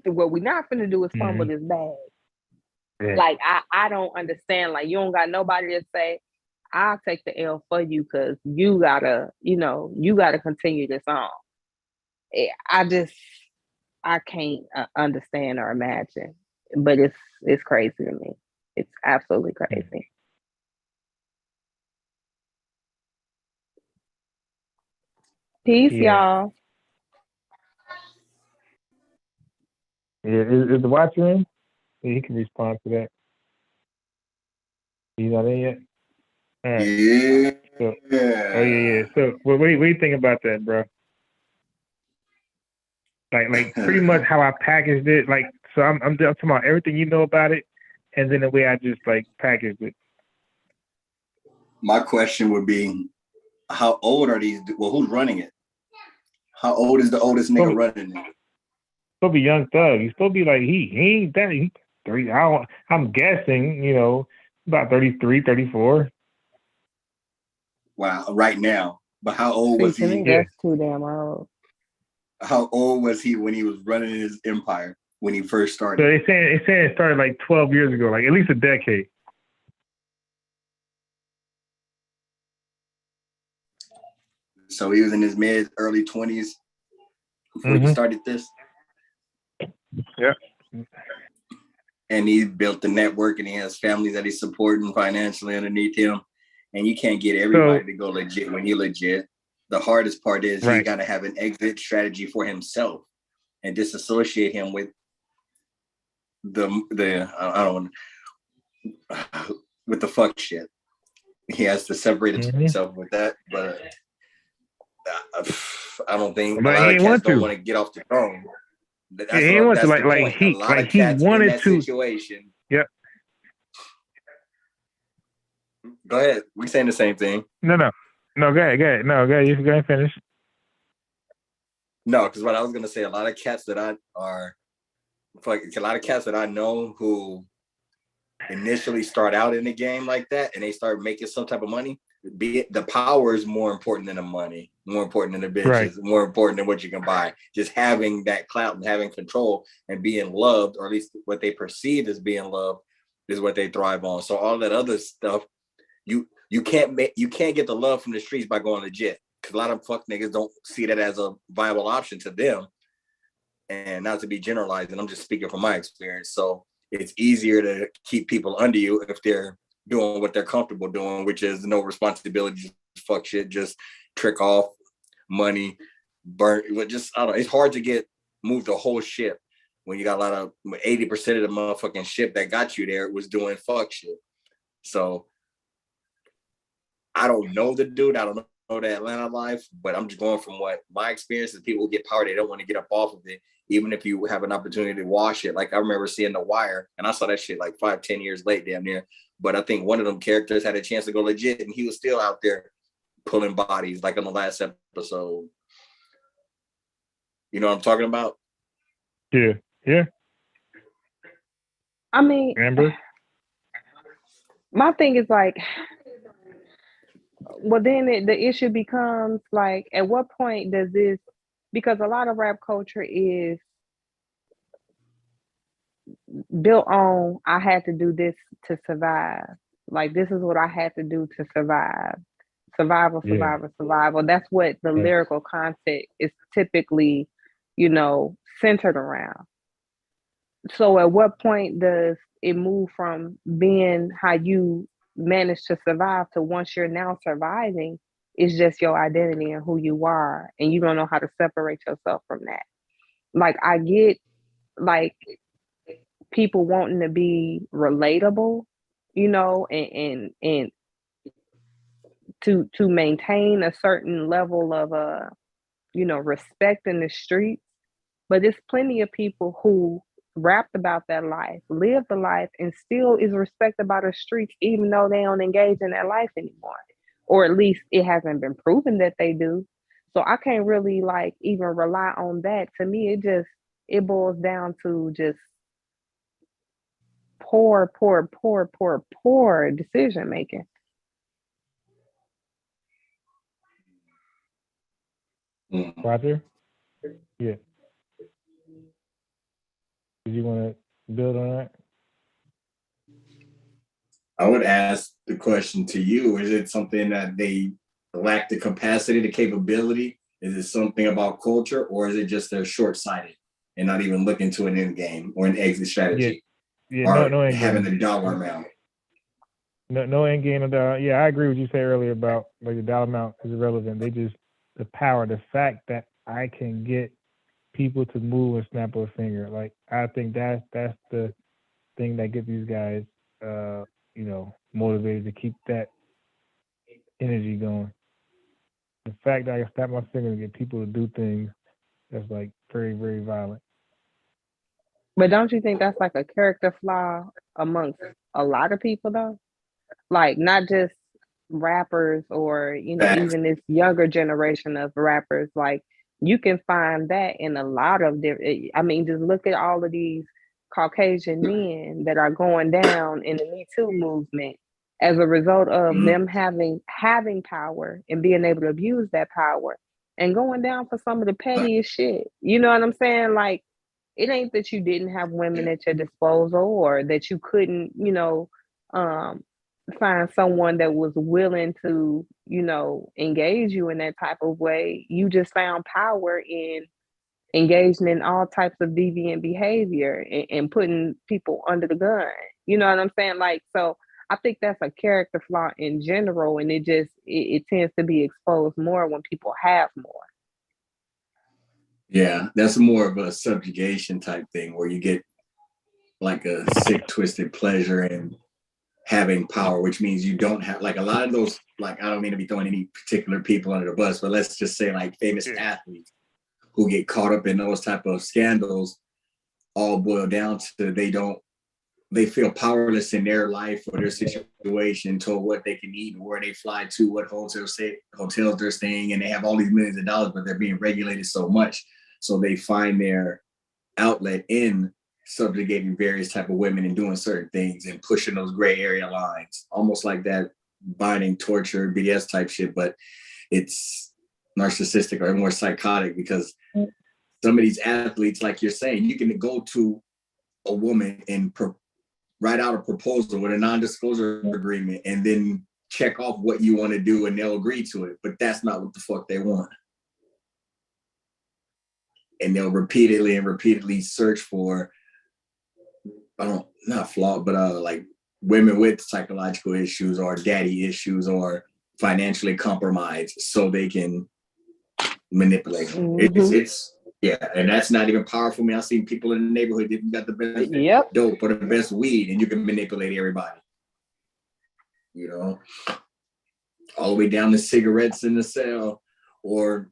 What we not finna do is fumble this bag. Yeah. Like, I don't understand. Like, you don't got nobody to say, I'll take the L for you because you gotta continue this on. I can't understand or imagine, but it's crazy to me. It's absolutely crazy. Peace, y'all. Yeah, is the watcher in? Yeah, he can respond to that. He's not in yet? All right. Yeah. Yeah. So, what do you think about that, bro? Like pretty much how I packaged it. Like, so I'm talking about everything you know about it, and then the way I just like packaged it. My question would be, how old are these? Well, who's running it? How old is the oldest nigga running it? Supposed to be Young Thug. He's supposed to be like he ain't that. He 30. I'm guessing, about 33, 34. Wow, right now. But how old was he? That's too damn old. How old was he when he was running his empire, when he first started? So they saying it started like 12 years ago, like at least a decade. So he was in his early 20s before he started this. Yeah. And he built the network, and he has families that he's supporting financially underneath him. And you can't get everybody to go legit when you're legit. The hardest part is he's got to have an exit strategy for himself and disassociate him with with the fuck shit. He has to separate himself with that, but I don't think a lot of cats don't want to get off the throne. That's he wants to a lot of cats in that situation. Yep. Go ahead. We saying the same thing. No. Go ahead. No, go ahead. You can finish. No, because what I was gonna say, a lot of cats that I know who initially start out in the game like that, and they start making some type of money. The power is more important than the money, more important than the bitches, more important than what you can buy. Just having that clout and having control and being loved, or at least what they perceive as being loved, is what they thrive on. So all that other stuff, you can't get the love from the streets by going legit, because a lot of fuck niggas don't see that as a viable option to them. And not to be generalizing, I'm just speaking from my experience. So it's easier to keep people under you if they're doing what they're comfortable doing, which is no responsibility, just fuck shit, just trick off, money, burn. Just, I don't know. It's hard to move the whole ship when you got a lot of 80% of the motherfucking ship that got you there was doing fuck shit. So I don't know the dude. I don't know the Atlanta life, but I'm just going from what my experience is. People who get power, they don't want to get up off of it, even if you have an opportunity to wash it. Like I remember seeing The Wire, and I saw that shit like 5-10 years late, damn near. But I think one of them characters had a chance to go legit, and he was still out there pulling bodies, like on the last episode. You know what I'm talking about? Yeah. I mean, remember? My thing is like, well, then the issue becomes like, at what point does this? Because a lot of rap culture is built on, I had to do this to survive. Like, this is what I had to do to survive. Survival. That's what the lyrical content is typically, centered around. So at what point does it move from being how you manage to survive to, once you're now surviving, it's just your identity and who you are, and you don't know how to separate yourself from that? Like, I get like people wanting to be relatable, and to maintain a certain level of respect in the streets. But there's plenty of people who rapped about that life, lived the life, and still is respected by the streets, even though they don't engage in that life anymore. Or at least it hasn't been proven that they do. So I can't really even rely on that. To me, it boils down to just poor decision making. Roger? Yeah. Did you want to build on that? I would ask the question to you: is it something that they lack the capacity, the capability? Is it something about culture, or is it just they're short-sighted and not even looking to an end game or an exit strategy? Yeah, no end having game. a dollar amount. No end game. Yeah, I agree with you said earlier about the dollar amount is irrelevant. They just, the power, the fact that I can get people to move and snap a finger. Like, I think that's the thing that gets these guys, motivated to keep that energy going. The fact that I can snap my finger and get people to do things that's very, very violent. But don't you think that's a character flaw amongst a lot of people though? Like, not just rappers or, even this younger generation of rappers. Like, you can find that in a lot of different, just look at all of these Caucasian men that are going down in the Me Too movement as a result of them having power and being able to abuse that power and going down for some of the pettiest shit. You know what I'm saying? Like, it ain't that you didn't have women at your disposal or that you couldn't, find someone that was willing to, engage you in that type of way, you just found power in engaging in all types of deviant behavior and putting people under the gun. You know what I'm saying? Like, so I think that's a character flaw in general, and it tends to be exposed more when people have more. Yeah, that's more of a subjugation type thing where you get like a sick, twisted pleasure in having power, which means you don't have like a lot of those, like, I don't mean to be throwing any particular people under the bus, but let's just say like famous athletes who get caught up in those type of scandals all boil down to they feel powerless in their life or their situation, told what they can eat, where they fly to, what hotels they're staying in. They have all these millions of dollars, but they're being regulated so much. So they find their outlet in subjugating various type of women and doing certain things and pushing those gray area lines, almost like that binding, torture, BS type shit, but it's narcissistic or more psychotic because some of these athletes, like you're saying, you can go to a woman and write out a proposal with a non-disclosure agreement and then check off what you want to do and they'll agree to it, but that's not what the fuck they want. And they'll repeatedly search for, not flawed, but like women with psychological issues or daddy issues or financially compromised so they can manipulate. It's yeah, and that's not even powerful. I mean, I've seen people in the neighborhood that got the best dope or the best weed, and you can manipulate everybody. You know, all the way down to cigarettes in the cell, or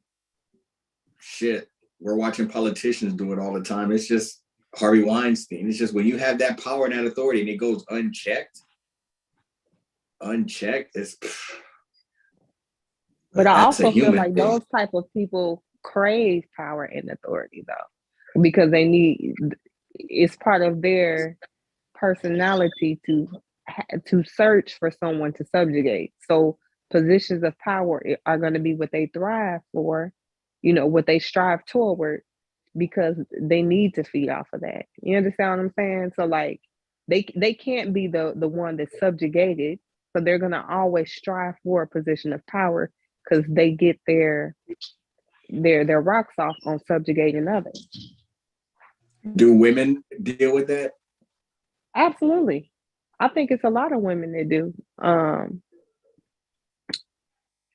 shit. We're watching politicians do it all the time. It's just Harvey Weinstein. It's just when you have that power and that authority, and it goes unchecked. It's. But I also feel like those type of people crave power and authority, though, because it's part of their personality to search for someone to subjugate. So positions of power are going to be what they thrive for, what they strive toward, because they need to feed off of that. You understand what I'm saying? So like they can't be the one that's subjugated, so they're going to always strive for a position of power because they get their rocks off on subjugating others. Do women deal with that? Absolutely. I think it's a lot of women that do.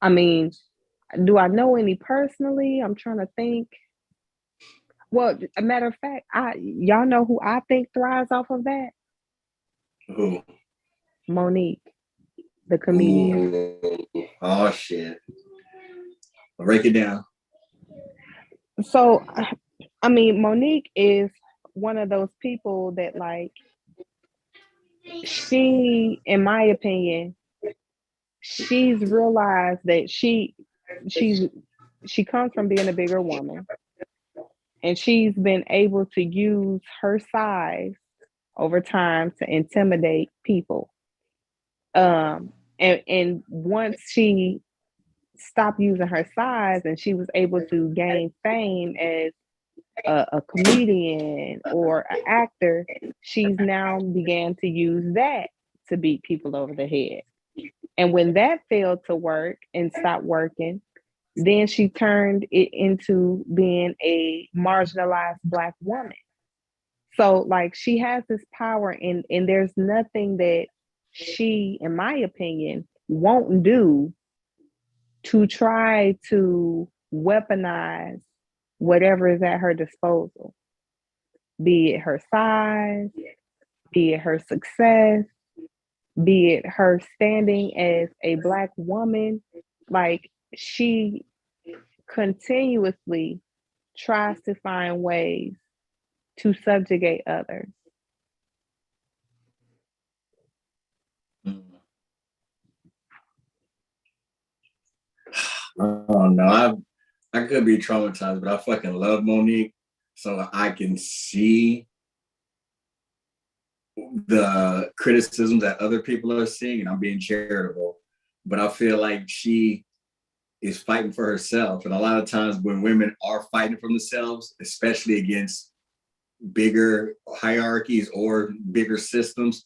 I mean, do I know any personally? I'm trying to think. Well, a matter of fact, y'all know who I think thrives off of that? Who? Monique, the comedian. Ooh. Oh shit. Break it down. So, I mean, Monique is one of those people that, like, she, in my opinion, she's realized that she comes from being a bigger woman, and she's been able to use her size over time to intimidate people. And once she stopped using her size and she was able to gain fame as a comedian or an actor, she's now began to use that to beat people over the head. And when that failed to work and stopped working, then she turned it into being a marginalized Black woman. So like she has this power, and there's nothing that she, in my opinion, won't do to try to weaponize whatever is at her disposal, be it her size, be it her success, be it her standing as a Black woman. Like, she continuously tries to find ways to subjugate others. Oh no, I could be traumatized, but I fucking love Monique, so I can see the criticisms that other people are seeing, and I'm being charitable, but I feel like she is fighting for herself. And a lot of times when women are fighting for themselves, especially against bigger hierarchies or bigger systems,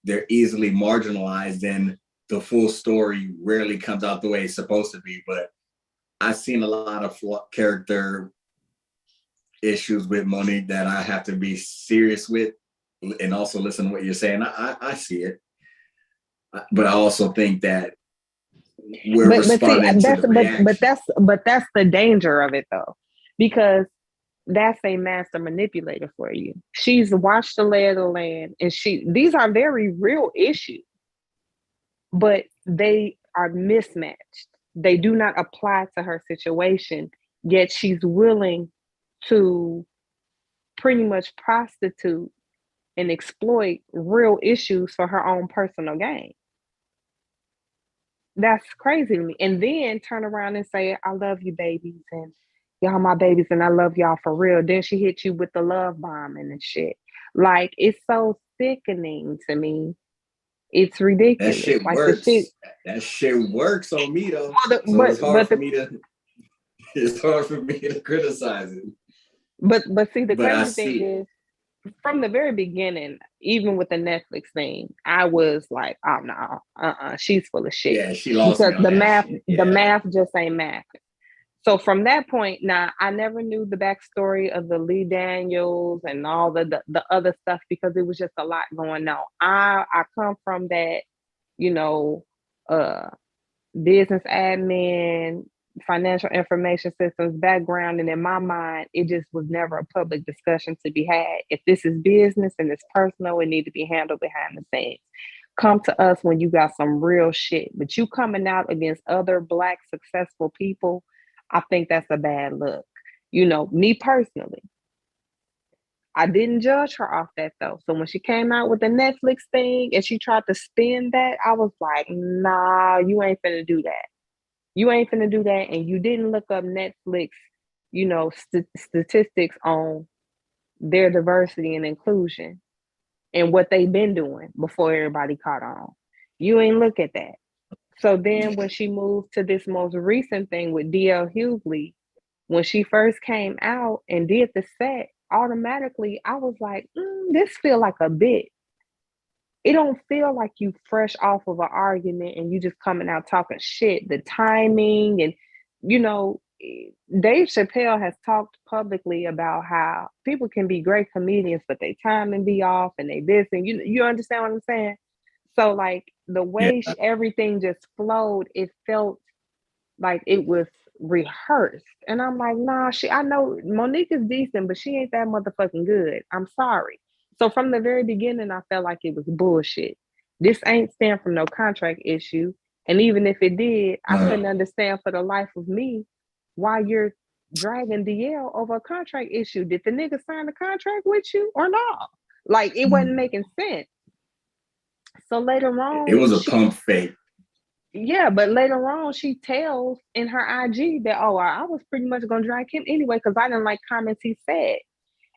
they're easily marginalized, and the full story rarely comes out the way it's supposed to be. But I've seen a lot of character issues with Monique that I have to be serious with, and also listen to what you're saying. I see it, but I also think that we're responding to the reaction. But that's the danger of it, though, because that's a master manipulator for you. She's watched the lay of the land, and these are very real issues, but they are mismatched. They do not apply to her situation, yet she's willing to pretty much prostitute and exploit real issues for her own personal gain. That's crazy to me. And then turn around and say, I love you, babies, and y'all my babies, and I love y'all for real. Then she hit you with the love bombing and shit. Like, it's so sickening to me. It's ridiculous. That shit like works. That shit works on me, though. It's hard for me to criticize it. But see, the crazy thing is, from the very beginning, even with the Netflix thing, I was like, oh no, she's full of shit. Yeah, she lost because me on the math just ain't math. So from that point, now I never knew the backstory of the Lee Daniels and all the other stuff, because it was just a lot going on. I come from that, business admin, financial information systems background, and in my mind, it just was never a public discussion to be had. If this is business and it's personal, it need to be handled behind the scenes. Come to us when you got some real shit, but you coming out against other Black successful people, I think that's a bad look. Me personally, I didn't judge her off that, though. So when she came out with the Netflix thing and she tried to spin that, I was like, nah, you ain't finna do that. You ain't finna do that. And you didn't look up Netflix, statistics on their diversity and inclusion and what they've been doing before everybody caught on. You ain't look at that. So then when she moved to this most recent thing with D.L. Hughley, when she first came out and did the set, automatically I was like, this feel like a bit. It don't feel like you fresh off of an argument and you just coming out talking shit. The timing and, Dave Chappelle has talked publicly about how people can be great comedians, but they timing be off and they this, and you understand what I'm saying? So like the way everything just flowed, it felt like it was rehearsed. And I'm like, nah, I know Monique is decent, but she ain't that motherfucking good. I'm sorry. So from the very beginning, I felt like it was bullshit. This ain't stem from no contract issue. And even if it did, I couldn't understand for the life of me why you're dragging DL over a contract issue. Did the nigga sign the contract with you or not? Like, it wasn't making sense. So later on, it was a pump fake. Yeah, but later on, she tells in her IG that, I was pretty much going to drag him anyway because I didn't like comments he said.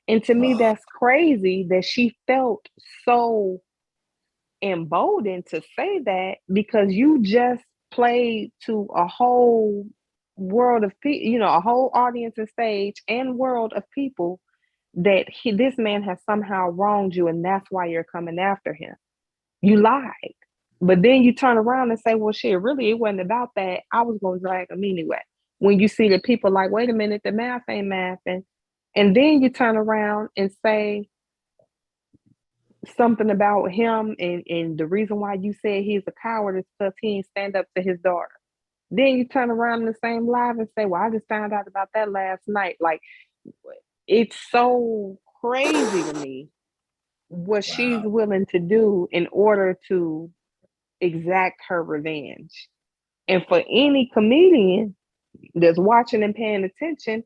And to me, that's crazy that she felt so emboldened to say that, because you just played to a whole world of people, a whole audience and stage and world of people that this man has somehow wronged you, and that's why you're coming after him. You lied. But then you turn around and say, well, shit, really, it wasn't about that. I was going to drag him anyway. When you see that people like, wait a minute, the math ain't mathing. And then you turn around and say something about him and the reason why you said he's a coward is because he ain't stand up to his daughter. Then you turn around in the same live and say, well, I just found out about that last night. Like, it's so crazy to me what she's willing to do in order to exact her revenge. And for any comedian that's watching and paying attention,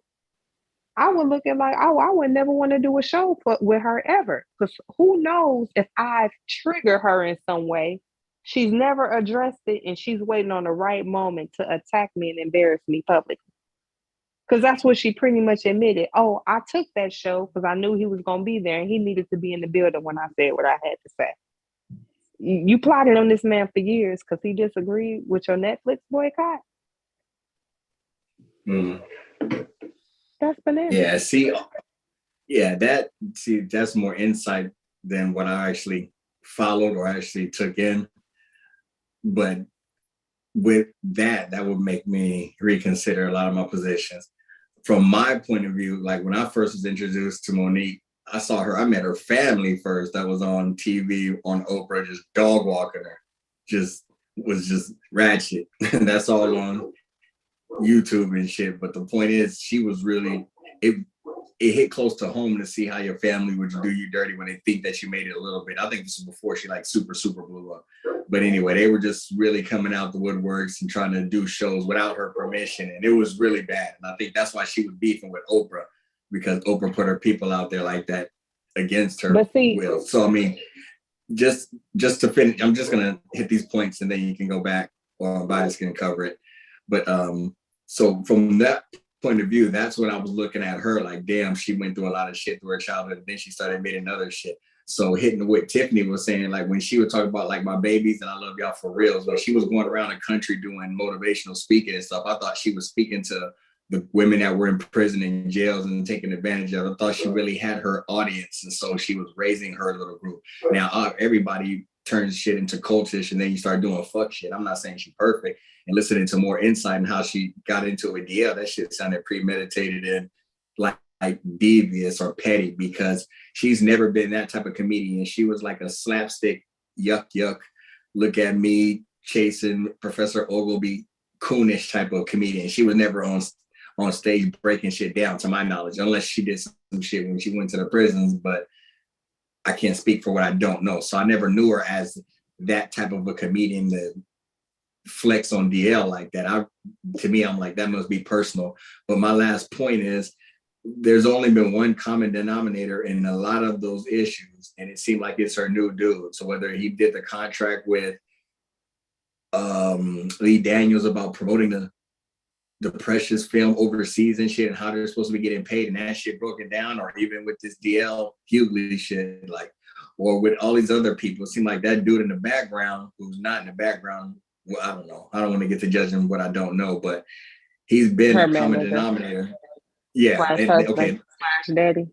I would look at like, I would never want to do a show with her ever, because who knows if I've triggered her in some way. She's never addressed it, and she's waiting on the right moment to attack me and embarrass me publicly. Because that's what she pretty much admitted. Oh, I took that show because I knew he was going to be there and he needed to be in the building when I said what I had to say. You plotted on this man for years because he disagreed with your Netflix boycott. That's bananas. That's more insight than what I actually followed or actually took in. But with that would make me reconsider a lot of my positions. From my point of view, like when I first was introduced to Monique, I met her family first that was on TV on Oprah, just dog walking her. Was just ratchet. And that's all on YouTube and shit. But the point is, she was really, it hit close to home to see how your family would do you dirty when they think that you made it a little bit. I think this was before she like super blew up. But anyway, they were just really coming out the woodworks and trying to do shows without her permission. And it was really bad. And I think that's why she was beefing with Oprah, because Oprah put her people out there like that against her will. So, I mean, just to finish, I'm just going to hit these points and then you can go back, or Biden's going to cover it. But so from that point of view, that's when I was looking at her like, damn, she went through a lot of shit through her childhood, and then she started admitting other shit. So hitting what Tiffany was saying, like when she would talk about like my babies and I love y'all for real, when she was going around the country doing motivational speaking and stuff, I thought she was speaking to the women that were in prison and jails and taking advantage of. I thought she really had her audience, and so she was raising her little group. Now everybody turns shit into cultish, and then you start doing fuck shit. I'm not saying she's perfect, and listening to more insight and how she got into it, yeah, that shit sounded premeditated and like devious or petty, because she's never been that type of comedian. She was like a slapstick, yuck, look at me chasing Professor Ogilvy, coonish type of comedian. She was never on stage breaking shit down, to my knowledge, unless she did some shit when she went to the prisons, but I can't speak for what I don't know. So I never knew her as that type of a comedian that flex on DL like that. To me, I'm like, that must be personal. But my last point is, there's only been one common denominator in a lot of those issues, and it seemed like it's her new dude. So whether he did the contract with Lee Daniels about promoting the Precious film overseas and shit, and how they're supposed to be getting paid, and that shit broken down, or even with this DL Hughley shit, like, or with all these other people, it seemed like that dude in the background, who's not in the background, well, I don't know. I don't want to get to judging what I don't know, but he's been a common denominator. Yeah, okay. Daddy.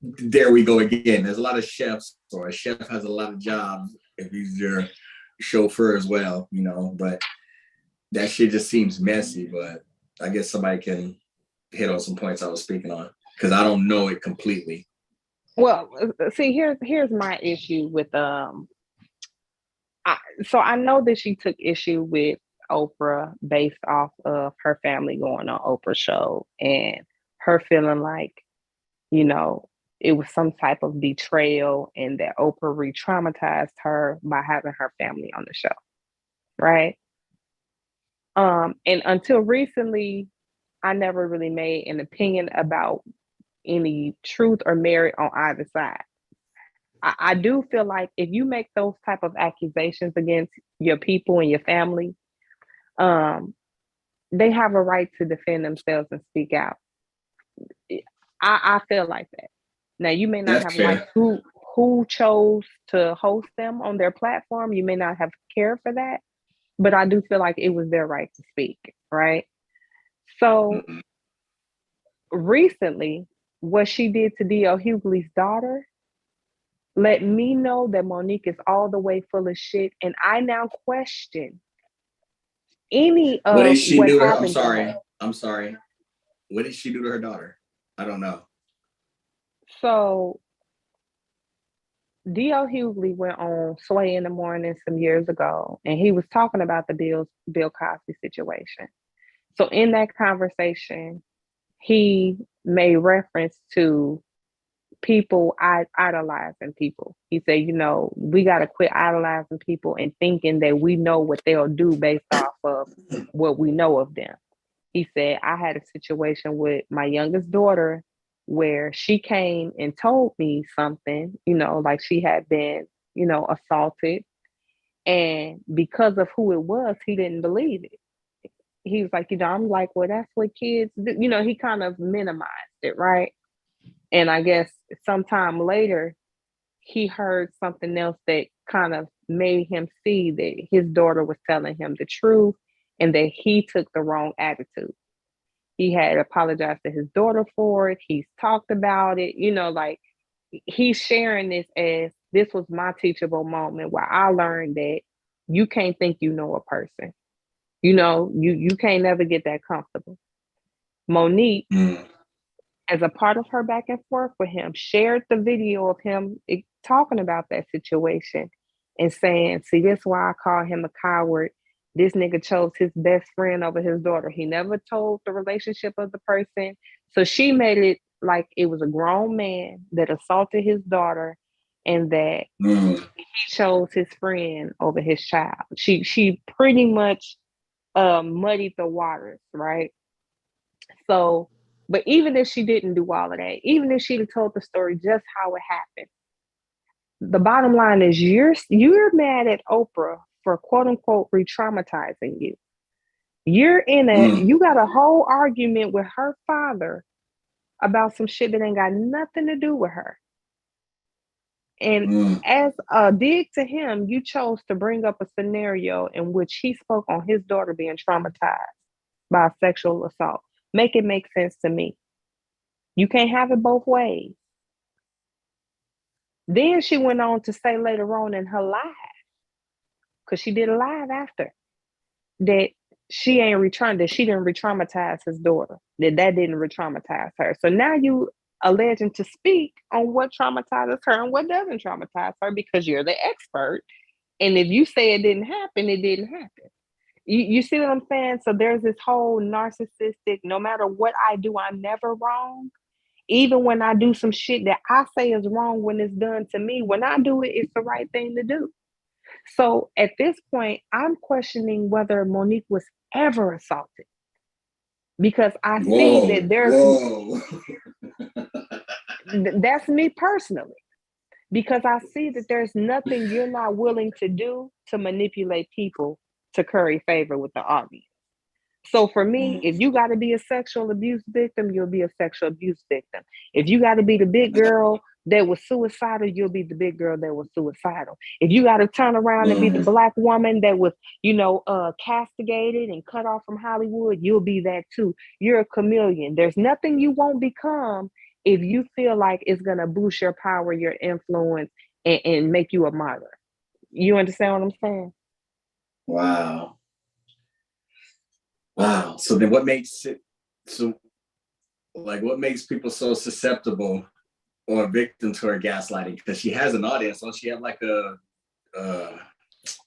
There we go again. There's a lot of chefs, or a chef has a lot of jobs if he's your chauffeur as well, you know, but that shit just seems messy. But I guess somebody can hit on some points I was speaking on, because I don't know it completely. Well, see, here's my issue with so I know that she took issue with Oprah based off of her family going on Oprah's show and her feeling like, you know, it was some type of betrayal and that Oprah re-traumatized her by having her family on the show, right? And until recently, I never really made an opinion about any truth or merit on either side. I do feel like if you make those type of accusations against your people and your family, they have a right to defend themselves and speak out. I feel like that. Now, you may not have liked who chose to host them on their platform. You may not have cared for that, but I do feel like it was their right to speak, right? So recently, what she did to D.L. Hughley's daughter let me know that Monique is all the way full of shit, and I now question any of what did she do to her? I'm sorry. What did she do to her daughter? I don't know. So D.L. Hughley went on Sway in the Morning some years ago, and he was talking about the Bill Cosby situation. So in that conversation, he made reference to people idolizing people. He said, you know, we got to quit idolizing people and thinking that we know what they'll do based off of what we know of them. He said, I had a situation with my youngest daughter where she came and told me something, you know, like she had been, you know, assaulted. And because of who it was, he didn't believe it. He was like, you know, I'm like, well, that's what kids do. You know, he kind of minimized it, right? And I guess sometime later, he heard something else that kind of made him see that his daughter was telling him the truth and that he took the wrong attitude. He had apologized to his daughter for it. He's talked about it, you know, like he's sharing this as this was my teachable moment where I learned that you can't think you know a person. You know, you can't never get that comfortable. Monique, as a part of her back and forth with him, shared the video of him talking about that situation and saying, see, this is why I call him a coward. This nigga chose his best friend over his daughter. He never told the relationship of the person. So she made it like it was a grown man that assaulted his daughter and that he chose his friend over his child. She pretty much muddied the waters, right? So, but even if she didn't do all of that, even if she'd have told the story just how it happened, the bottom line is you're mad at Oprah for quote unquote re-traumatizing you. You got a whole argument with her father about some shit that ain't got nothing to do with her. And as a dig to him, you chose to bring up a scenario in which he spoke on his daughter being traumatized by sexual assault. Make it make sense to me. You can't have it both ways. Then she went on to say later on in her live, because she did a live after, that she ain't returned, that she didn't re-traumatize his daughter, that didn't re-traumatize her. So now you alleging to speak on what traumatizes her and what doesn't traumatize her because you're the expert. And if you say it didn't happen, it didn't happen. You see what I'm saying? So there's this whole narcissistic, no matter what I do, I'm never wrong. Even when I do some shit that I say is wrong when it's done to me, when I do it, it's the right thing to do. So at this point, I'm questioning whether Monique was ever assaulted. Because I see that there's... That's me personally. Because I see that there's nothing you're not willing to do to manipulate people to curry favor with the audience. So for me, if you got to be a sexual abuse victim, you'll be a sexual abuse victim. If you got to be the big girl that was suicidal, you'll be the big girl that was suicidal. If you got to turn around and be the black woman that was, castigated and cut off from Hollywood, you'll be that too. You're a chameleon. There's nothing you won't become if you feel like it's going to boost your power, your influence, and make you a martyr. You understand what I'm saying? Wow. So then what makes people so susceptible or victim to her gaslighting? Because she has an audience. Don't she have like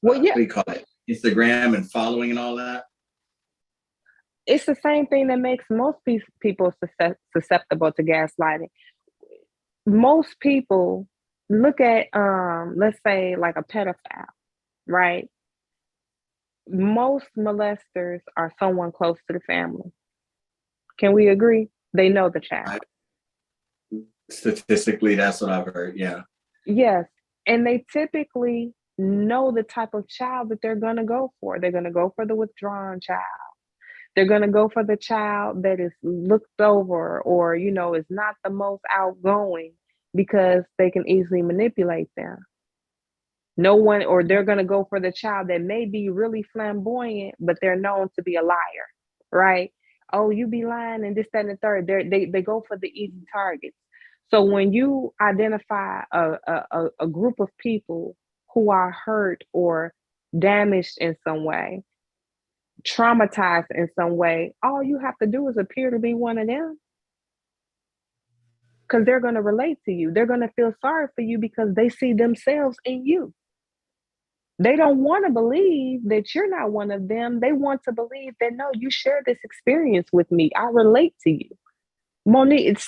what do you call it? Instagram and following and all that? It's the same thing that makes most people susceptible to gaslighting. Most people look at, let's say like a pedophile, right? Most molesters are someone close to the family. Can we agree? They know the child. Statistically, that's what I've heard. Yeah. Yes. And they typically know the type of child that they're going to go for. They're going to go for the withdrawn child. They're going to go for the child that is looked over or, is not the most outgoing because they can easily manipulate them. Or they're going to go for the child that may be really flamboyant, but they're known to be a liar, right? Oh, you be lying and this, that, and the third. They go for the easy targets. So when you identify a group of people who are hurt or damaged in some way, traumatized in some way, all you have to do is appear to be one of them. Because they're going to relate to you. They're going to feel sorry for you because they see themselves in you. They don't want to believe that you're not one of them. They want to believe that, no, you share this experience with me. I relate to you. Monique,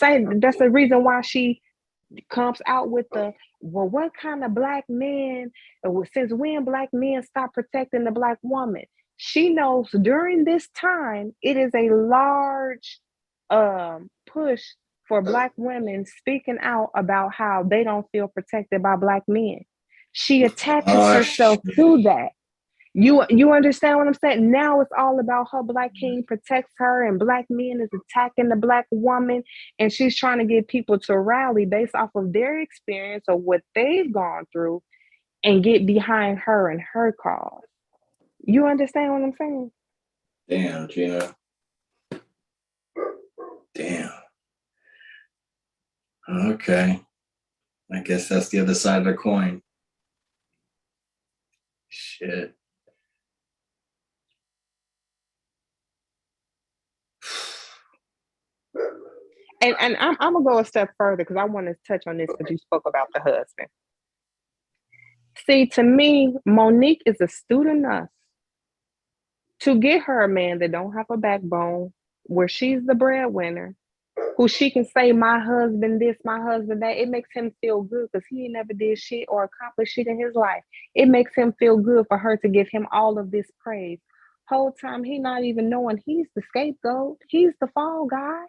that's the reason why she comes out with what kind of black men, since when black men stop protecting the black woman? She knows during this time, it is a large push for black women speaking out about how they don't feel protected by black men. She attaches herself to that. You understand what I'm saying? Now it's all about her black king protects her and black men is attacking the black woman. And she's trying to get people to rally based off of their experience or what they've gone through and get behind her and her cause. You understand what I'm saying? Damn, Gina. Damn. Okay. I guess that's the other side of the coin. Shit. And I'm gonna go a step further because I want to touch on this because you spoke about the husband. See, to me, Monique is astute enough to get her a man that don't have a backbone, where she's the breadwinner, who she can say, my husband this, my husband that. It makes him feel good because he never did shit or accomplished shit in his life. It makes him feel good for her to give him all of this praise. Whole time he not even knowing he's the scapegoat. He's the fall guy.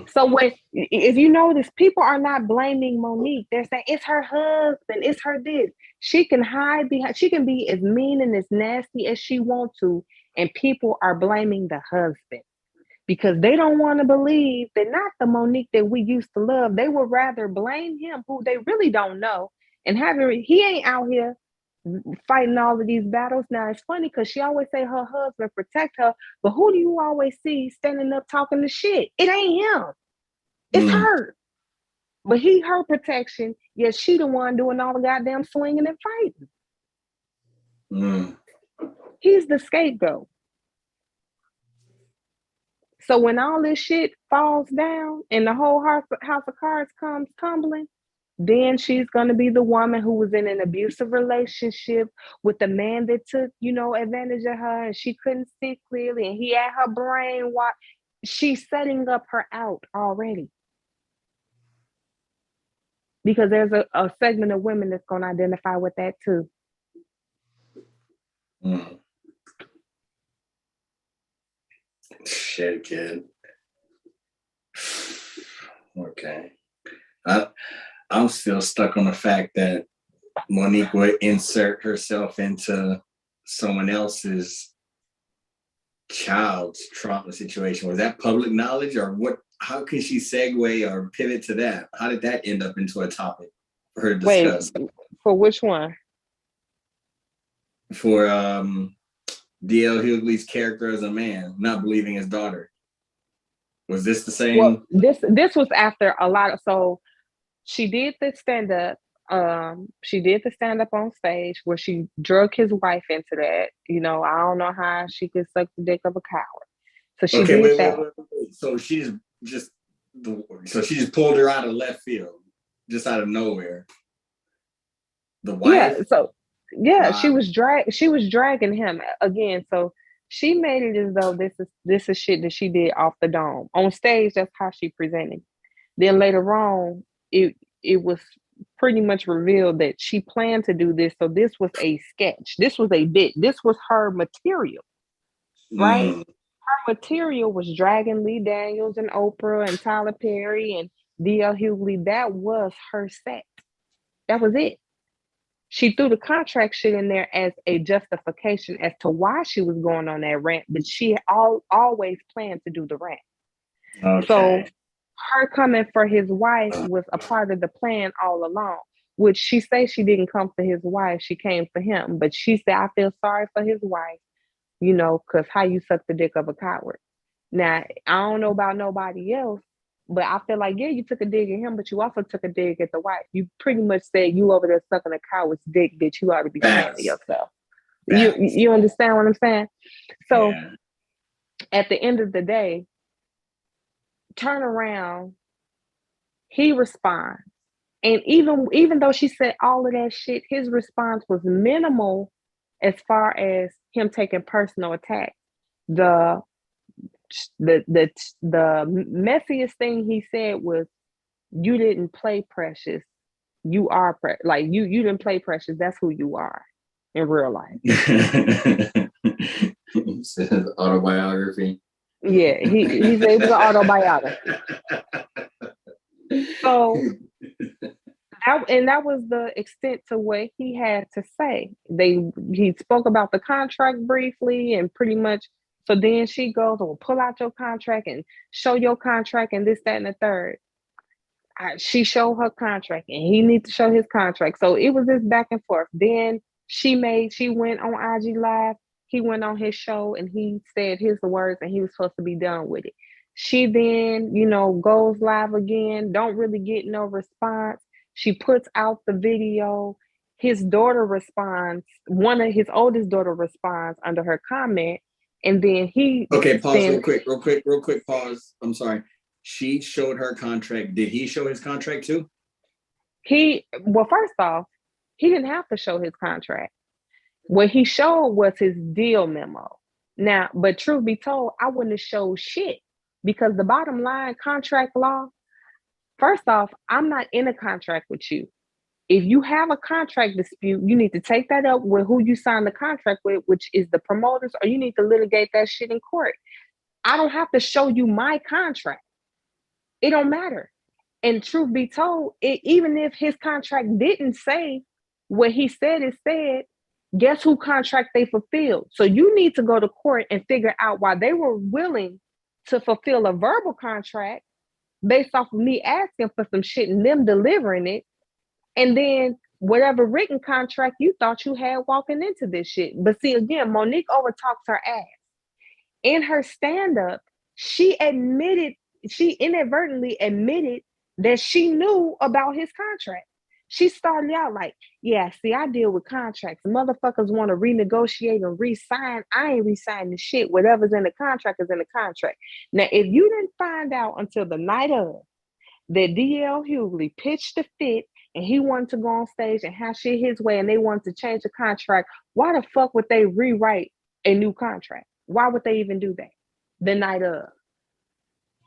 So when, if you notice, people are not blaming Monique. They're saying it's her husband, it's her this. She can hide behind, she can be as mean and as nasty as she wants to, and people are blaming the husband because they don't want to believe that not the Monique that we used to love. They would rather blame him, who they really don't know, and he ain't out here fighting all of these battles. Now it's funny because she always say her husband protect her, but who do you always see standing up talking the shit? It ain't him. It's her. But he her protection, yet she the one doing all the goddamn swinging and fighting. He's the scapegoat. So when all this shit falls down and the whole house of cards comes tumbling, then she's going to be the woman who was in an abusive relationship with the man that took, advantage of her, and she couldn't see clearly, and he had her brain. She's setting up her out already. Because there's a segment of women that's going to identify with that too. Shit, kid. Okay. I'm still stuck on the fact that Monique would insert herself into someone else's child's trauma situation. Was that public knowledge, or what? How can she segue or pivot to that? How did that end up into a topic for her to discuss? Wait, for which one? For D.L. Hughley's character as a man, not believing his daughter. Was this the same? Well, this was after a lot of, so she did the stand up. She did the stand up on stage where she drug his wife into that. I don't know how she could suck the dick of a coward. So she did that. Wait. So she just pulled her out of left field, just out of nowhere. The wife. Yeah. So wow. She was dragging him again. So she made it as though this is shit that she did off the dome. On stage, that's how she presented. Then later on, it was pretty much revealed that she planned to do this. So this was a sketch. This was a bit. This was her material, right? Her material was dragging Lee Daniels and Oprah and Tyler Perry and D.L. Hughley. That was her set. That was it. She threw the contract shit in there as a justification as to why she was going on that rant, but she always planned to do the rant. Okay. So her coming for his wife was a part of the plan all along, which she says she didn't come for his wife, she came for him. But she said, I feel sorry for his wife, because how you suck the dick of a coward. Now, I don't know about nobody else, but I feel like, yeah, you took a dig at him, but you also took a dig at the wife. You pretty much said, you over there sucking a coward's dick, bitch, you ought to be ashamed of yourself. You understand what I'm saying? So at the end of the day, turn around, he responds. And even though she said all of that shit, his response was minimal as far as him taking personal attack. The messiest thing he said was, you didn't play Precious. You are you didn't play Precious. That's who you are in real life. Autobiography. Yeah, he said it was an autobiography. So that was the extent to what he had to say. He spoke about the contract briefly and pretty much. So then she goes, well, pull out your contract and show your contract and this, that, and the third. She showed her contract and he needs to show his contract. So it was this back and forth. Then she went on IG Live. He went on his show and he said his words and he was supposed to be done with it. She then, goes live again, don't really get no response. She puts out the video. His daughter responds, one of his oldest daughter responds under her comment, and then he Pause real quick, pause. I'm sorry. She showed her contract. Did he show his contract too? First off, he didn't have to show his contract. What he showed was his deal memo. Now, but truth be told, I wouldn't have showed shit because the bottom line contract law, first off, I'm not in a contract with you. If you have a contract dispute, you need to take that up with who you signed the contract with, which is the promoters, or you need to litigate that shit in court. I don't have to show you my contract. It don't matter. And truth be told, even if his contract didn't say what he said it said, guess who contract they fulfilled? So you need to go to court and figure out why they were willing to fulfill a verbal contract based off of me asking for some shit and them delivering it. And then whatever written contract you thought you had walking into this shit. But see, again, Monique overtalks her ass. In her stand-up, she inadvertently admitted that she knew about his contract. She started out like, yeah, see, I deal with contracts. Motherfuckers want to renegotiate and re-sign. I ain't re-signing shit. Whatever's in the contract is in the contract. Now, if you didn't find out until the night of that D.L. Hughley pitched the fit and he wanted to go on stage and have shit his way and they wanted to change the contract, why the fuck would they rewrite a new contract? Why would they even do that the night of?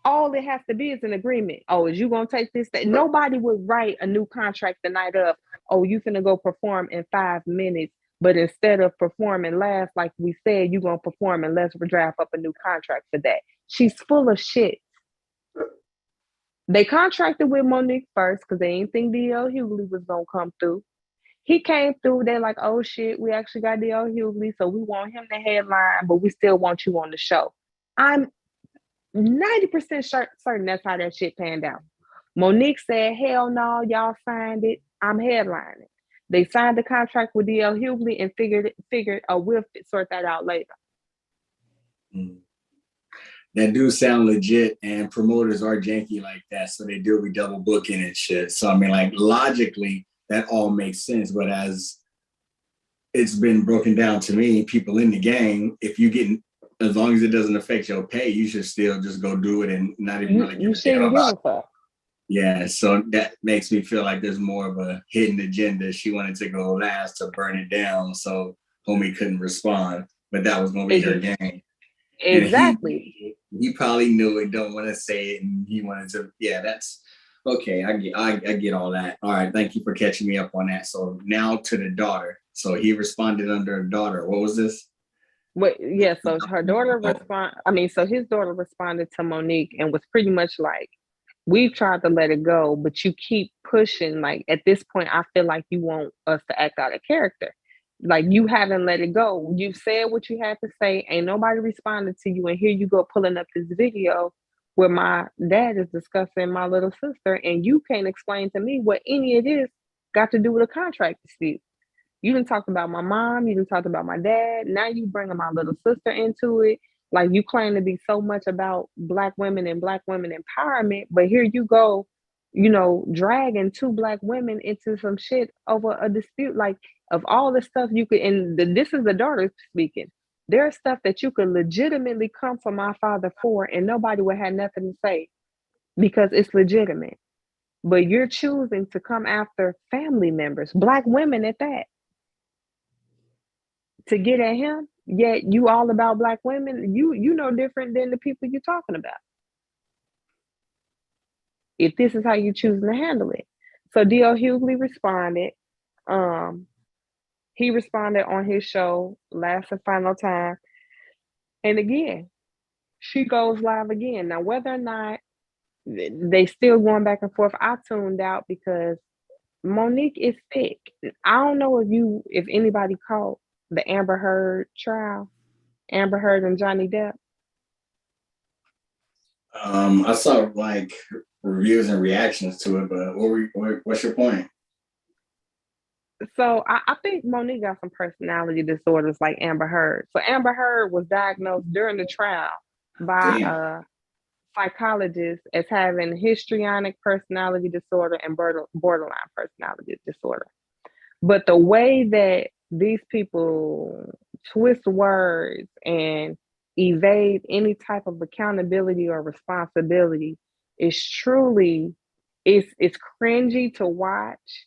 All it has to be is an agreement. Oh, is you gonna take this? Nobody would write a new contract the night of. Oh, you finna go perform in 5 minutes, but instead of performing last, like we said, you gonna perform and let's draft up a new contract for that. She's full of shit. They contracted with Monique first because they didn't think D.L. Hughley was gonna come through. He came through. They're like, oh shit, we actually got D.L. Hughley, so we want him to headline, but we still want you on the show. I'm 90% certain that's how that shit panned out. Monique said, hell no, y'all signed it. I'm headlining. They signed the contract with D.L. Hughley and figured, we'll sort that out later. That do sound legit, and promoters are janky like that, so they do be double booking and shit. So I mean, like logically, that all makes sense. But as it's been broken down to me, people in the game, if you get, as long as it doesn't affect your pay, you should still just go do it and not even really give a damn about it. Yeah, so that makes me feel like there's more of a hidden agenda. She wanted to go last to burn it down, so homie couldn't respond, but that was gonna be her game. Exactly. He probably knew it, don't want to say it, and he wanted to. Yeah, that's okay. I get all that. All right, thank you for catching me up on that. So now to the daughter. So he responded under a daughter. What was this? Yeah, so her daughter so his daughter responded to Monique and was pretty much like, we've tried to let it go, but you keep pushing. Like at this point, I feel like you want us to act out of character. Like you haven't let it go. You've said what you had to say. Ain't nobody responded to you. And here you go pulling up this video where my dad is discussing my little sister. And you can't explain to me what any of this got to do with a contract dispute. You didn't talk about my mom. You didn't talk about my dad. Now you bringing my little sister into it. Like you claim to be so much about Black women and Black women empowerment. But here you go, dragging 2 Black women into some shit over a dispute. Like of all the stuff you could, and this is the daughter speaking. There's stuff that you could legitimately come for my father for, and nobody would have nothing to say because it's legitimate. But you're choosing to come after family members, Black women at that, to get at him. Yet you all about Black women. You know different than the people you're talking about. If this is how you're choosing to handle it. So D.L. Hughley responded. He responded on his show, Last and Final Time. And again, she goes live again. Now, whether or not they still going back and forth, I tuned out because Monique is sick. I don't know if anybody caught the Amber Heard trial, Amber Heard and Johnny Depp. I saw like reviews and reactions to it, but what's your point? So I think Monique got some personality disorders like Amber Heard. So Amber Heard was diagnosed during the trial by psychologists as having histrionic personality disorder and borderline personality disorder. But the way that these people twist words and evade any type of accountability or responsibility is truly, it's cringy to watch,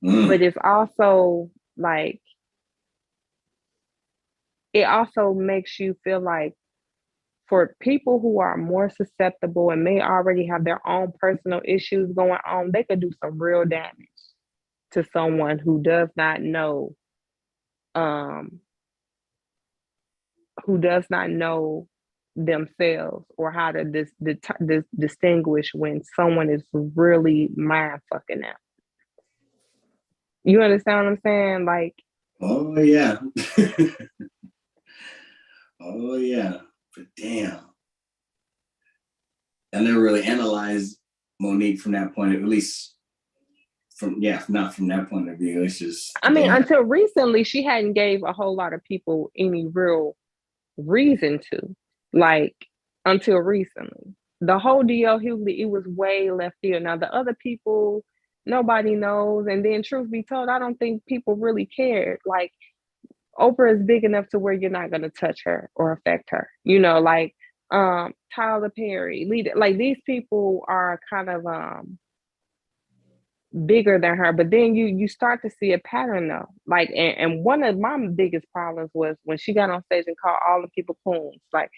but it's also like, it also makes you feel like, for people who are more susceptible and may already have their own personal issues going on, they could do some real damage to someone who does not know, themselves, or how to distinguish when someone is really mind fucking them. You understand what I'm saying? Like, oh yeah. Oh yeah. But damn. I never really analyzed Monique from that point, at least not from that point of view. It's just, I mean, until recently, she hadn't gave a whole lot of people any real reason to, like, until recently. The whole DL Hughley, it was way left field. Now, the other people, nobody knows. And then, truth be told, I don't think people really cared. Like, Oprah is big enough to where you're not going to touch her or affect her. You know, like, Tyler Perry, like, these people are kind of bigger than her. But then you start to see a pattern though. Like, and one of my biggest problems was when she got on stage and called all the people coons. Like,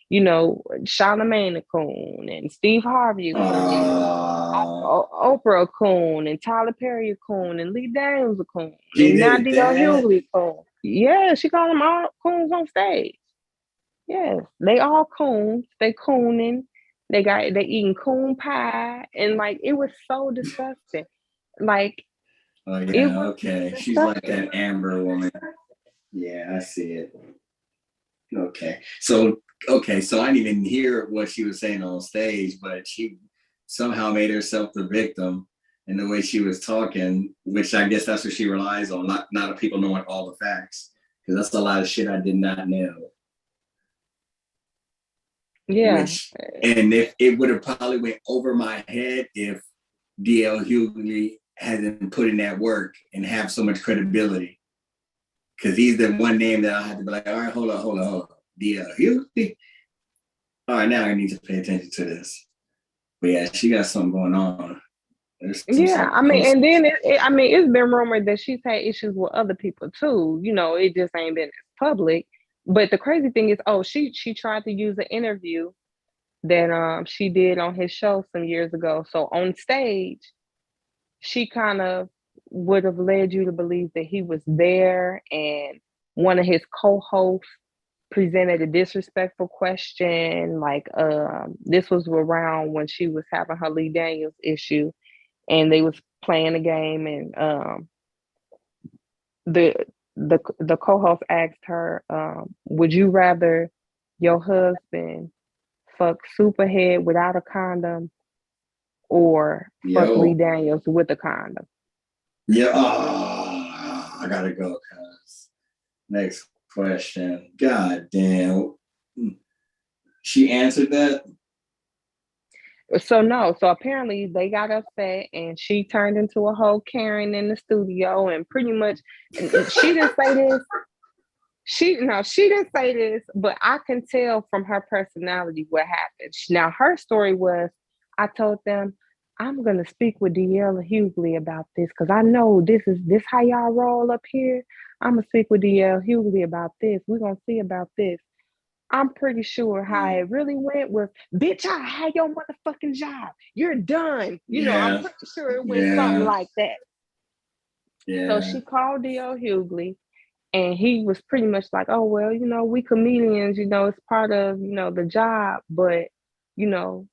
you know, Charlamagne a coon, and Steve Harvey a coon, Oprah a coon, and Tyler Perry a coon, and Lee Daniels a coon, and now D.L. Hughley a coon. Yeah, she called them all coons on stage. Yes, they all coons. They cooning. They eating coon pie, and like, it was so disgusting. Like, oh yeah, okay, disgusting. She's like that Amber woman. Yeah, I see it. Okay, so I didn't even hear what she was saying on stage, but she somehow made herself the victim in the way she was talking, which I guess that's what she relies on, not the people knowing all the facts, because that's a lot of shit I did not know. Yeah. And if it would have probably went over my head if D.L. Hughley hadn't put in that work and have so much credibility. Because he's the one name that I had to be like, all right, hold on. D.L. Hughley? All right, now I need to pay attention to this. But yeah, she got something going on. Yeah, I mean, and then it's been rumored that she's had issues with other people too. You know, it just ain't been as public. But the crazy thing is, she tried to use an interview that she did on his show some years ago. So on stage, she kind of would have led you to believe that he was there, and one of his co-hosts presented a disrespectful question. Like, this was around when she was having her Lee Daniels issue, and they was playing a game, and the co-host asked her, would you rather your husband fuck Superhead without a condom or fuck Lee Daniels with a condom? Yeah, I gotta go, cuz. Next question. God damn. She answered that? So no, so apparently they got upset, and she turned into a whole Karen in the studio, and pretty much, she didn't say this. She didn't say this, but I can tell from her personality what happened. Now, her story was, I told them, I'm gonna speak with D.L. Hughley about this, because I know this how y'all roll up here. I'm gonna speak with D.L. Hughley about this. We're gonna see about this. I'm pretty sure how it really went was, bitch, I had your motherfucking job. You're done. You know, I'm pretty sure it went something like that. Yeah. So she called D.L. Hughley, and he was pretty much like, oh, well, you know, we comedians, you know, it's part of, you know, the job. But, you know,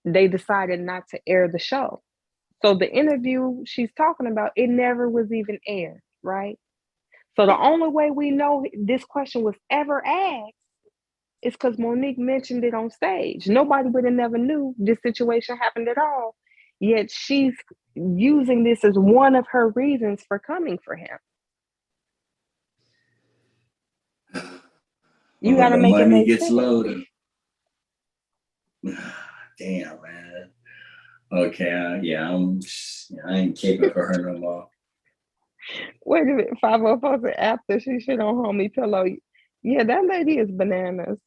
they decided not to air the show. So the interview she's talking about, it never was even aired, right? So the only way we know this question was ever asked is because Monique mentioned it on stage. Nobody would have never knew this situation happened at all. Yet she's using this as one of her reasons for coming for him. You got to make it make sense. Loaded. Damn, man. Okay, I ain't caping for her no more. Wait a minute, 504 said after she shit on homie pillow. Yeah, that lady is bananas.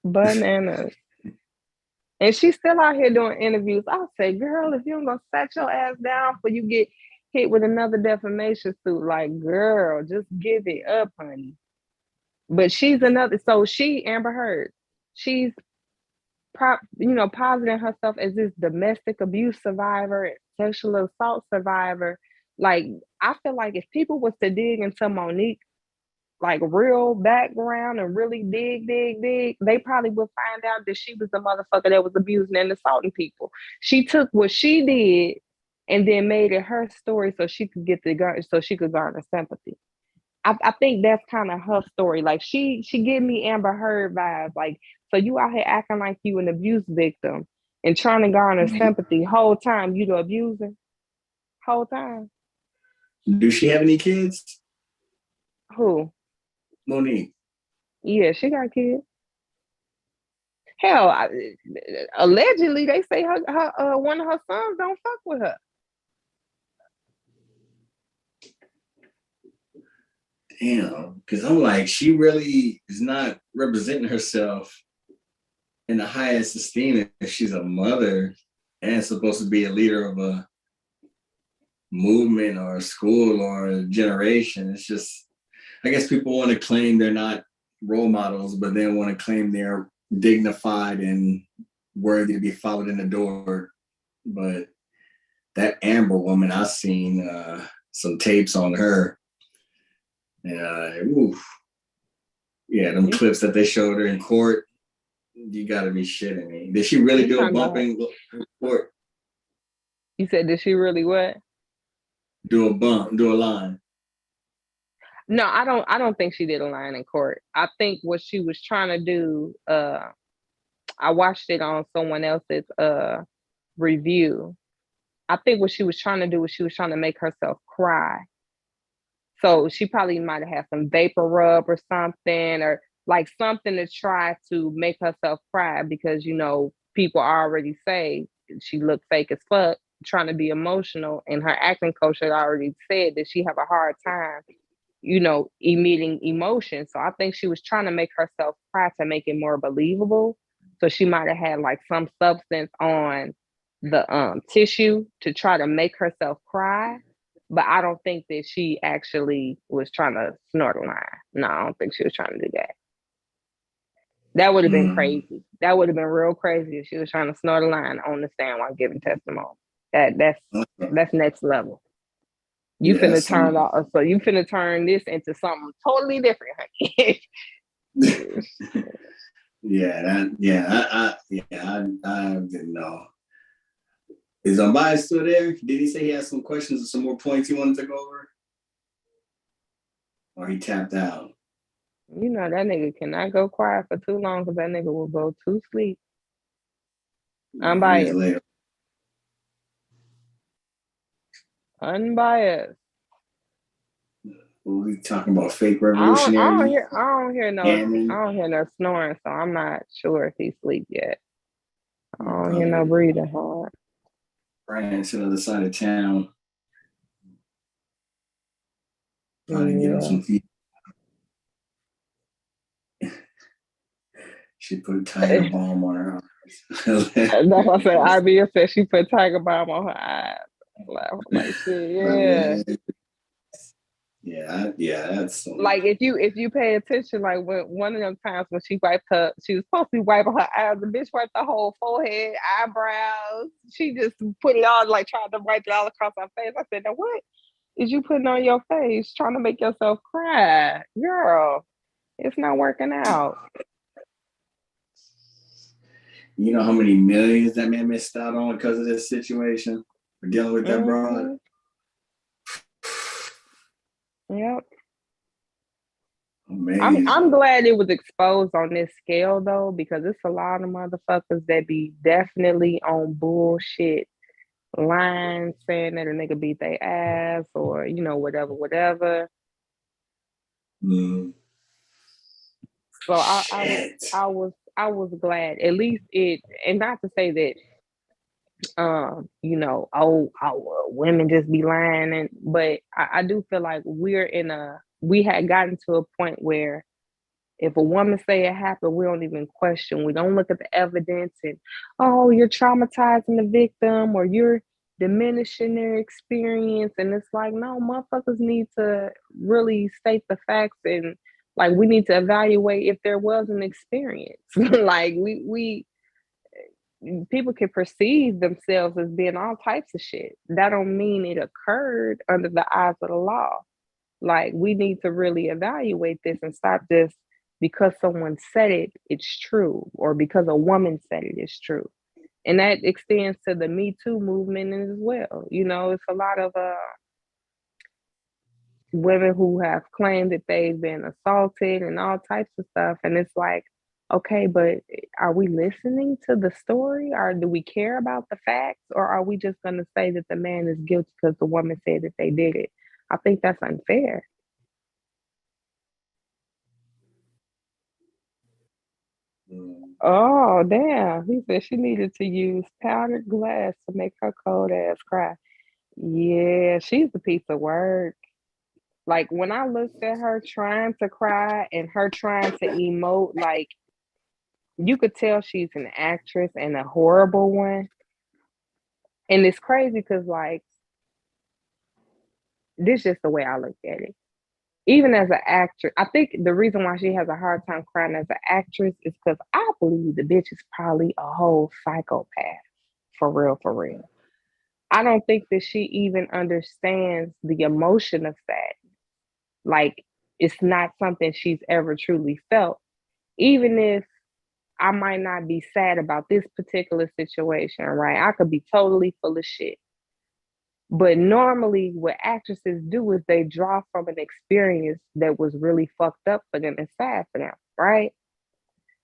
Bananas. And she's still out here doing interviews. I say, girl, if you don't go sit your ass down before you get hit with another defamation suit, like, girl, just give it up, honey. But she's another, so she, Amber Heard, she's positing herself as this domestic abuse survivor, sexual assault survivor. Like, I feel like if people was to dig into Monique, like real background and really dig, they probably would find out that she was the motherfucker that was abusing and assaulting people. She took what she did and then made it her story so she could garner sympathy. I think that's kind of her story. Like she gave me Amber Heard vibes. Like, so you out here acting like you an abuse victim and trying to garner sympathy whole time you the abuser. Whole time. Do she have any kids? Who? Monique. Yeah, she got kids. Hell, allegedly they say her one of her sons don't fuck with her. Damn, because I'm like, she really is not representing herself in the highest esteem if she's a mother and supposed to be a leader of a movement or a school or a generation. It's just, I guess people want to claim they're not role models, but they want to claim they're dignified and worthy to be followed in the door. But that Amber woman, I've seen some tapes on her. And them clips that they showed her in court, you gotta be shitting me. Did she really do a bumping in court? You said, did she really what? Do a line. No, I don't think she did a line in court. I think what she was trying to do, I watched it on someone else's review. I think what she was trying to do was she was trying to make herself cry. So she probably might have had some vapor rub or something, or like something to try to make herself cry because, people already say she looked fake as fuck, trying to be emotional. And her acting coach had already said that she have a hard time, emitting emotion. So I think she was trying to make herself cry to make it more believable. So she might have had like some substance on the tissue to try to make herself cry. But I don't think that she actually was trying to snort a line. No, I don't think she was trying to do that. That would have been crazy. That would have been real crazy if she was trying to snort a line on the stand while giving testimony. That's next level. You finna turn this into something totally different, honey. I didn't know. Is Ambai still there? Did he say he had some questions or some more points he wanted to go over? Or he tapped out? That nigga cannot go quiet for too long because that nigga will go to sleep. Unbiased. Unbiased. We talking about fake revolutionaries. I don't hear no snoring, so I'm not sure if he's asleep yet. I don't hear no breathing hard. Ran to the other side of town. Trying to get him some feet. She put a tiger balm on her eyes. That's what I said. IBS said she put tiger balm on her eyes. Like shit, yeah. Yeah, that's so like if you pay attention, like when one of them times when she wiped she was supposed to be wiping her eyes, the bitch wiped the whole forehead, eyebrows. She just put it all, like trying to wipe it all across her face. I said, now what is you putting on your face trying to make yourself cry? Girl, it's not working out. You know how many millions that man missed out on because of this situation? For dealing with that broad? Yep. Amazing. I'm glad it was exposed on this scale though, because it's a lot of motherfuckers that be definitely on bullshit lines saying that a nigga beat their ass or whatever. So I I was glad at least it, and not to say that women just be lying, but I do feel like we had gotten to a point where if a woman say it happened, we don't even question. We don't look at the evidence and, oh, you're traumatizing the victim or you're diminishing their experience. And it's like, no, motherfuckers need to really state the facts, and like we need to evaluate if there was an experience. Like we people can perceive themselves as being all types of shit. That don't mean it occurred under the eyes of the law. Like we need to really evaluate this and stop just because someone said it, it's true, or because a woman said it, it's true. And that extends to the Me Too movement as well. You know, it's a lot of women who have claimed that they've been assaulted and all types of stuff. And it's like, okay, but are we listening to the story, or do we care about the facts, or are we just going to say that the man is guilty because the woman said that they did it? I think that's unfair. Oh, damn. He said she needed to use powdered glass to make her cold ass cry. Yeah, she's a piece of work. Like when I looked at her trying to cry and her trying to emote, like you could tell she's an actress and a horrible one. And it's crazy because like this is just the way I look at it. Even as an actress, I think the reason why she has a hard time crying as an actress is because I believe the bitch is probably a whole psychopath. For real, for real. I don't think that she even understands the emotion of sadness. Like, it's not something she's ever truly felt. Even if I might not be sad about this particular situation, right? I could be totally full of shit. But normally, what actresses do is they draw from an experience that was really fucked up for them and sad for them, right?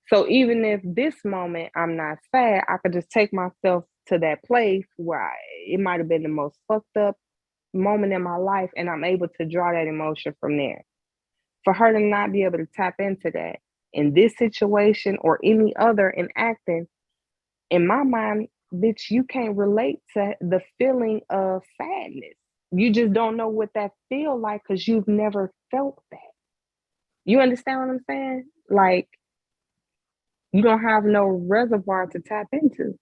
So even if this moment I'm not sad, I could just take myself to that place where it might have been the most fucked up moment in my life, and I'm able to draw that emotion from there. For her to not be able to tap into that in this situation or any other in acting, in my mind, bitch, you can't relate to the feeling of sadness. You just don't know what that feel like because you've never felt that. You understand what I'm saying? Like, you don't have no reservoir to tap into.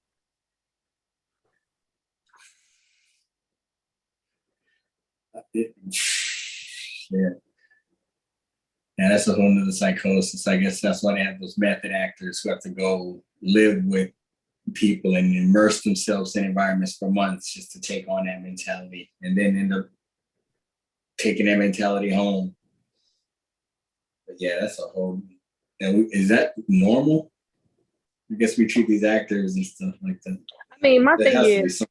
Yeah. And that's a whole nother psychosis. I guess that's why they have those method actors who have to go live with people and immerse themselves in environments for months just to take on that mentality and then end up taking that mentality home. But yeah, that's a whole. Is that normal? I guess we treat these actors and stuff like that. I mean, my thing is,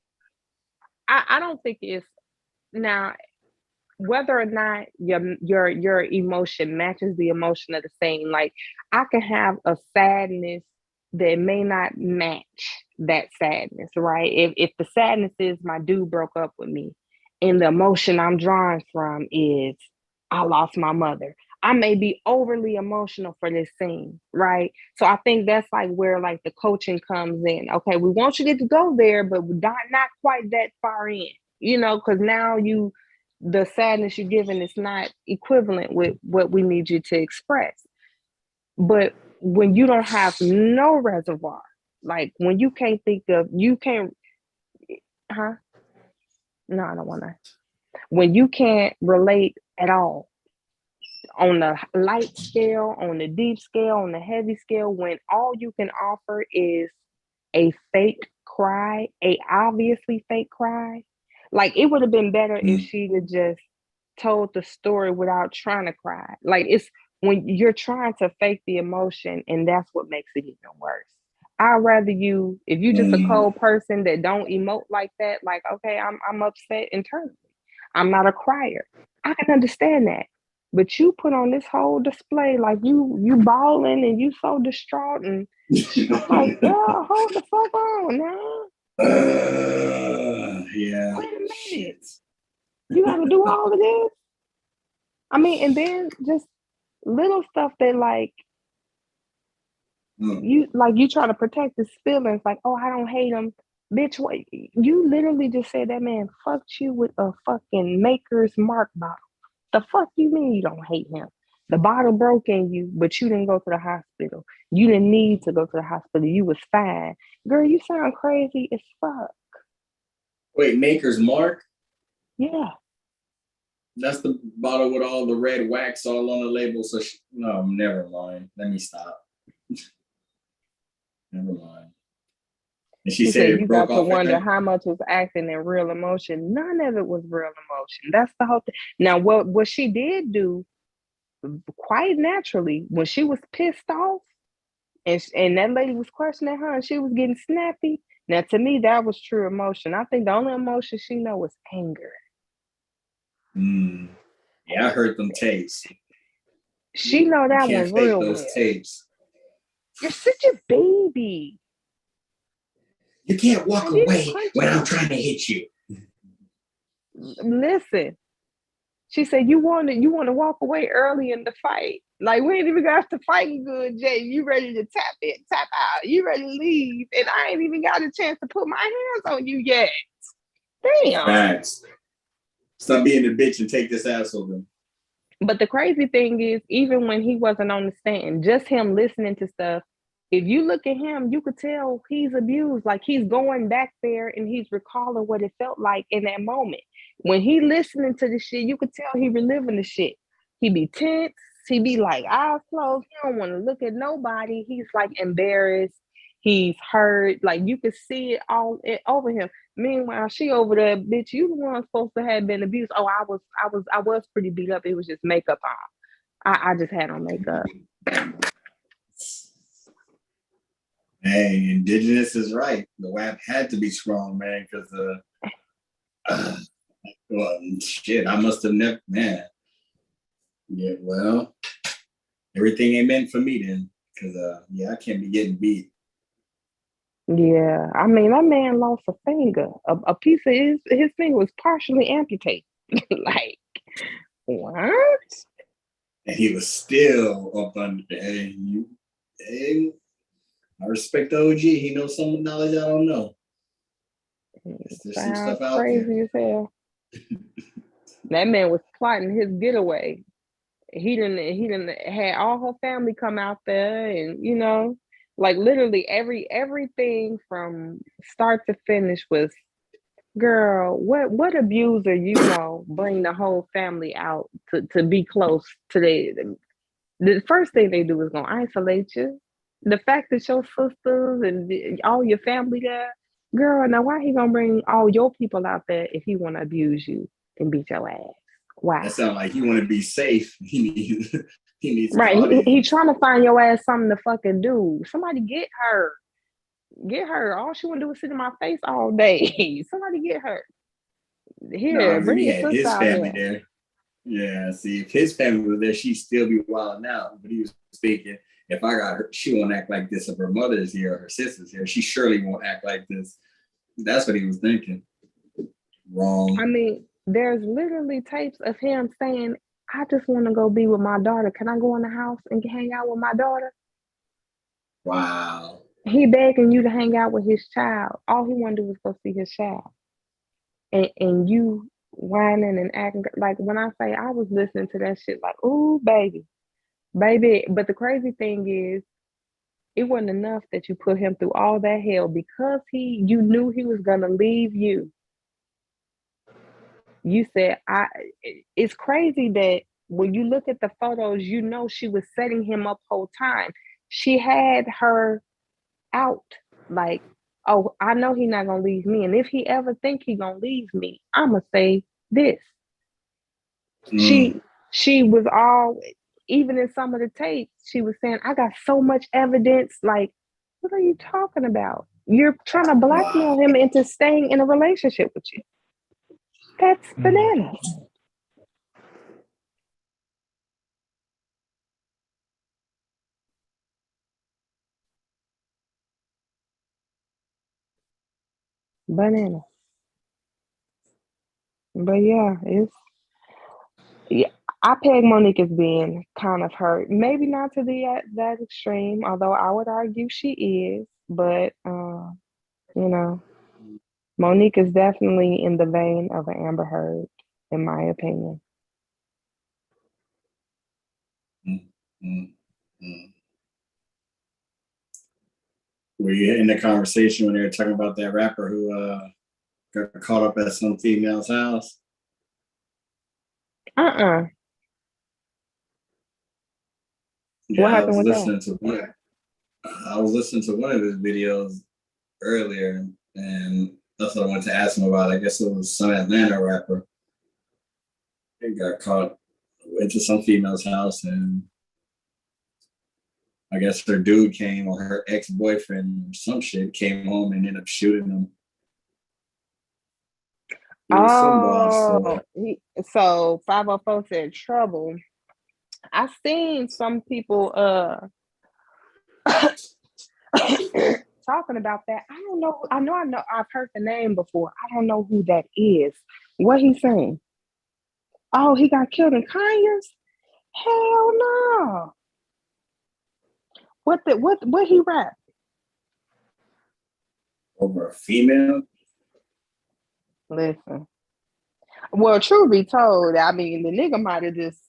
I don't think it's now whether or not your emotion matches the emotion of the same. Like I can have a sadness that may not match that sadness, right? If the sadness is my dude broke up with me, and the emotion I'm drawing from is I lost my mother, I may be overly emotional for this scene, right? So I think that's like where like the coaching comes in. Okay, we want you to go there, but not quite that far in, you know, because now the sadness you're giving is not equivalent with what we need you to express. But when you don't have no reservoir, like when you can't huh? No, I don't want to. When you can't relate at all on the light scale, on the deep scale, on the heavy scale, when all you can offer is a fake cry, a obviously fake cry, like it would have been better if she'd have just told the story without trying to cry. Like it's when you're trying to fake the emotion, and that's what makes it even worse. I'd rather if you just a cold person that don't emote like that, like okay, I'm upset internally. I'm not a crier. I can understand that. But you put on this whole display like you bawling and you so distraught, and I'm like, girl, hold the fuck on now. Yeah. Wait a minute. You gotta do all of this? I mean, and then just little stuff that like You try to protect his feelings, like, oh, I don't hate him. Bitch, what you literally just said that man fucked you with a fucking Maker's Mark bottle. The fuck you mean you don't hate him? The bottle broke in you, but you didn't go to the hospital. You didn't need to go to the hospital. You was fine. Girl, you sound crazy as fuck. Wait, Maker's Mark? Yeah. That's the bottle with all the red wax all on the label. So no, never mind. Let me stop. Never mind. And she said it you broke got to off. wonder how much was acting in real emotion. None of it was real emotion. That's the whole thing. Now, what she did do quite naturally when she was pissed off, and that lady was questioning her, and she was getting snappy. Now, to me, that was true emotion. I think the only emotion she know was anger. Yeah, I heard them tapes. She know that you one real those well. Tapes. You're such a baby. You can't walk away when I'm trying to hit you. Listen, she said you want to walk away early in the fight. Like, we ain't even got to fighting good, Jay. You ready to tap in, tap out. You ready to leave, and I ain't even got a chance to put my hands on you yet. Damn. Facts. Stop being a bitch and take this asshole then. But the crazy thing is, even when he wasn't on the stand, just him listening to stuff, if you look at him, you could tell he's abused. Like, he's going back there and he's recalling what it felt like in that moment. When he listening to the shit, you could tell he reliving the shit. He be tense. He be like eyes closed. He don't want to look at nobody. He's like embarrassed. He's hurt. Like, you could see it all over him. Meanwhile, she over there, bitch, you the one supposed to have been abused. Oh, I was pretty beat up. It was just makeup on. I just had on makeup. Hey, Indigenous is right. The WAP had to be strong, man, because well, shit, I must have never, man. Yeah, well, everything ain't meant for me then, because I can't be getting beat. Yeah, I mean, that man lost a finger. A piece of his finger was partially amputated. Like, what? And he was still up under there. I respect the OG. He knows some knowledge I don't know. There's some stuff out crazy there. As hell. That man was plotting his getaway. He didn't had all her family come out there, and like literally everything from start to finish was, girl, what abuser bring the whole family out to be close to the first thing they do is gonna isolate you. The fact that your sisters and all your family there, girl, now why he gonna bring all your people out there if he wanna abuse you and beat your ass? Wow. That sounds like he wanna be safe. He needs right. He trying to find your ass something to fucking do. Somebody get her. Get her. All she wanna do is sit in my face all day. Somebody get her. Here, bring your sister out family there. Yeah, see, if his family was there, she'd still be wilding out. But he was thinking, if I got her, she won't act like this if her mother's here or her sister's here. She surely won't act like this. That's what he was thinking. Wrong. I mean, there's literally tapes of him saying, I just want to go be with my daughter. Can I go in the house and hang out with my daughter? Wow. He begging you to hang out with his child. All he want to do was go see his child. And you whining and acting like, when I say I was listening to that shit like, ooh, baby. But the crazy thing is, it wasn't enough that you put him through all that hell because you knew he was gonna leave you. You said, it's crazy that when you look at the photos, she was setting him up whole time. She had her out like, oh, I know he's not gonna leave me, and if he ever think he gonna leave me, I'ma say this. She was all, even in some of the tapes, she was saying, I got so much evidence. Like, what are you talking about? You're trying to blackmail him into staying in a relationship with you. That's bananas. But yeah, I peg Monique as being kind of hurt. Maybe not to that extreme, although I would argue she is. But you know, Monique is definitely in the vein of an Amber Heard, in my opinion. Were you in the conversation when they were talking about that rapper who got caught up at some female's house? What happened with that? I was listening to one of his videos earlier, and that's what I wanted to ask him about. I guess it was some Atlanta rapper. He got caught, went to some female's house, and I guess her dude came, or her ex-boyfriend or some shit, came home and ended up shooting him. So 504 said trouble. I've seen some people talking about that. I don't know. I know. I've heard the name before. I don't know who that is. What he saying? Oh, he got killed in Conyers? Hell no. What he rap? Over a female? Listen. Well, truth be told, I mean, the nigga might have just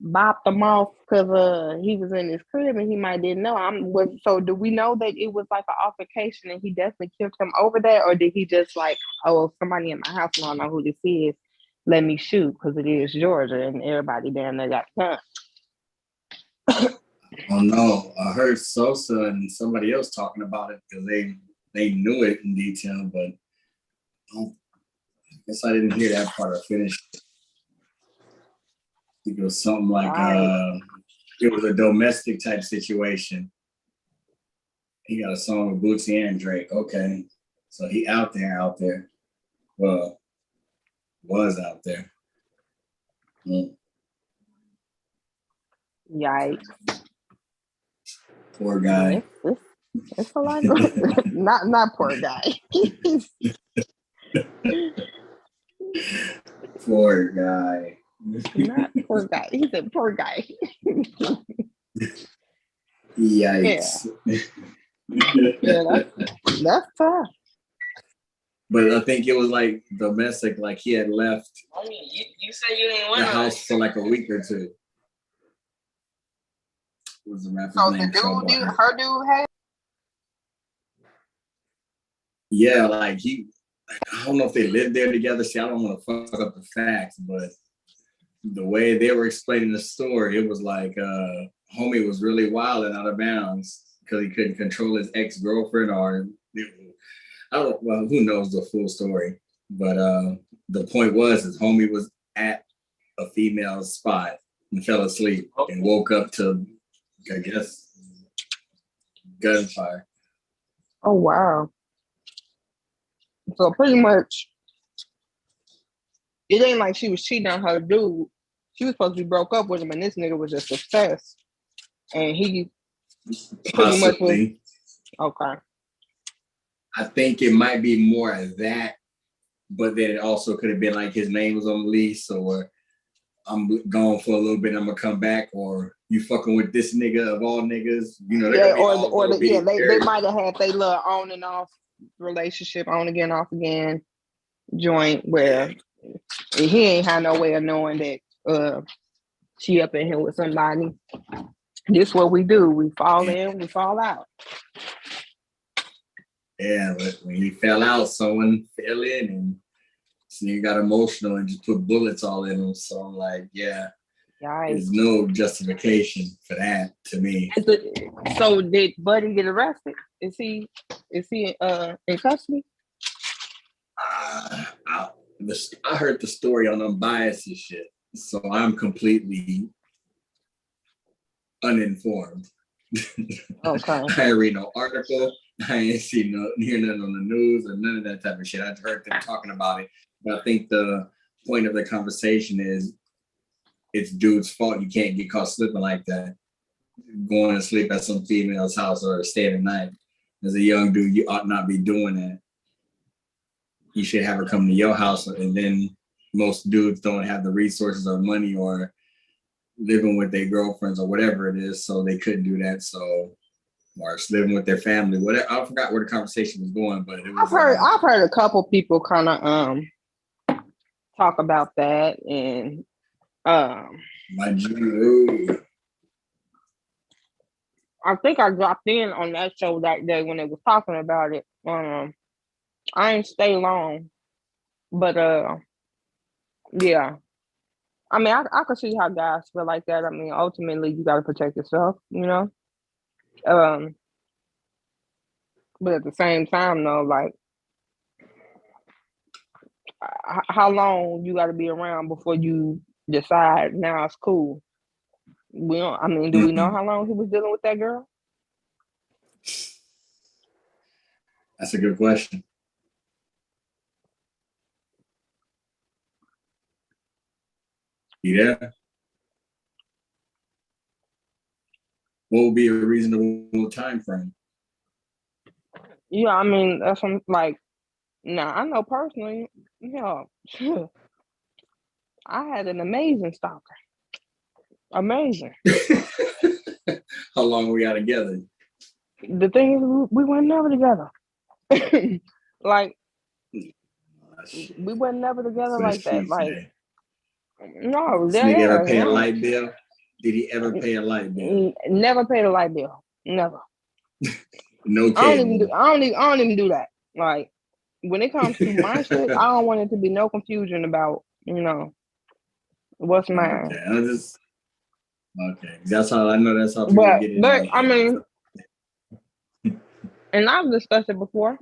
bopped him off because he was in his crib and he might didn't know. So do we know that it was like an altercation and he definitely killed him over that, or did he just like, oh, somebody in my house, I don't know who this is, let me shoot because it is Georgia and everybody down there got guns? I don't know. I heard Sosa and somebody else talking about it because they knew it in detail, but I guess I didn't hear that part. I finished. I think it was something like it was a domestic type situation. He got a song with Bootsy and Drake. Okay, so he out there. Well, was out there. Yikes! Poor guy. It's a lot going. Not poor guy. Poor guy. Not poor guy. He said poor guy. Yikes. Yeah, that's tough. But I think it was like domestic, like he had left you said you ain't the house for like a week or two. Was the rapper's so name? the dude, her dude had? Yeah, like I don't know if they lived there together. See, I don't want to fuck up the facts, but the way they were explaining the story, it was like homie was really wild and out of bounds because he couldn't control his ex-girlfriend, or well, who knows the full story. But the point was his homie was at a female's spot and fell asleep and woke up to, I guess, gunfire. Oh wow. So pretty much, it ain't like she was cheating on her dude. She was supposed to be broke up with him, and this nigga was a success. And he pretty much was okay. I think it might be more of that, but then it also could have been like his name was on the lease, or I'm gone for a little bit, I'm gonna come back, or you fucking with this nigga of all niggas, you know. They might have had their little on and off relationship, on again, off again joint where he ain't had no way of knowing that she up in here with somebody. This what we do. We fall in, we fall out. Yeah, but when he fell out, someone fell in and so he got emotional and just put bullets all in him. So I'm like, yeah, there's no justification for that to me. So did Buddy get arrested? Is he in custody? I heard the story on unbiased and shit, so I'm completely uninformed. Okay. I ain't read no article. I ain't hear nothing on the news or none of that type of shit. I've heard them talking about it, but I think the point of the conversation is it's dude's fault. You can't get caught slipping like that. Going to sleep at some female's house or staying the night. As a young dude, you ought not be doing that. You should have her come to your house and then most dudes don't have the resources or money or living with their girlfriends or whatever it is, so they couldn't do that. So, or living with their family. Whatever. I forgot where the conversation was going, but it was. I've heard a couple people kind of talk about that, and I think I dropped in on that show that day when they was talking about it. I ain't stay long, but yeah. I mean, I can see how guys feel like that. I mean, ultimately, you got to protect yourself, you know. But at the same time, though, like, how long you got to be around before you decide now it's cool? We don't. I mean, do we know how long he was dealing with that girl? That's a good question. Yeah. What would be a reasonable time frame? Yeah, I mean, that's like. Now I know personally, yeah, I had an amazing stalker. Amazing. How long we got together? The thing is, we were never together. Like, we were never together like that. Like, no, did he ever pay a light bill? Did he ever pay a light bill? Never paid a light bill. Never. No kidding. I don't even do that. Like, when it comes to my shit, I don't want it to be no confusion about, you know, what's mine. Okay. That's how I know. That's how people get in. But I mean, and I've discussed it before.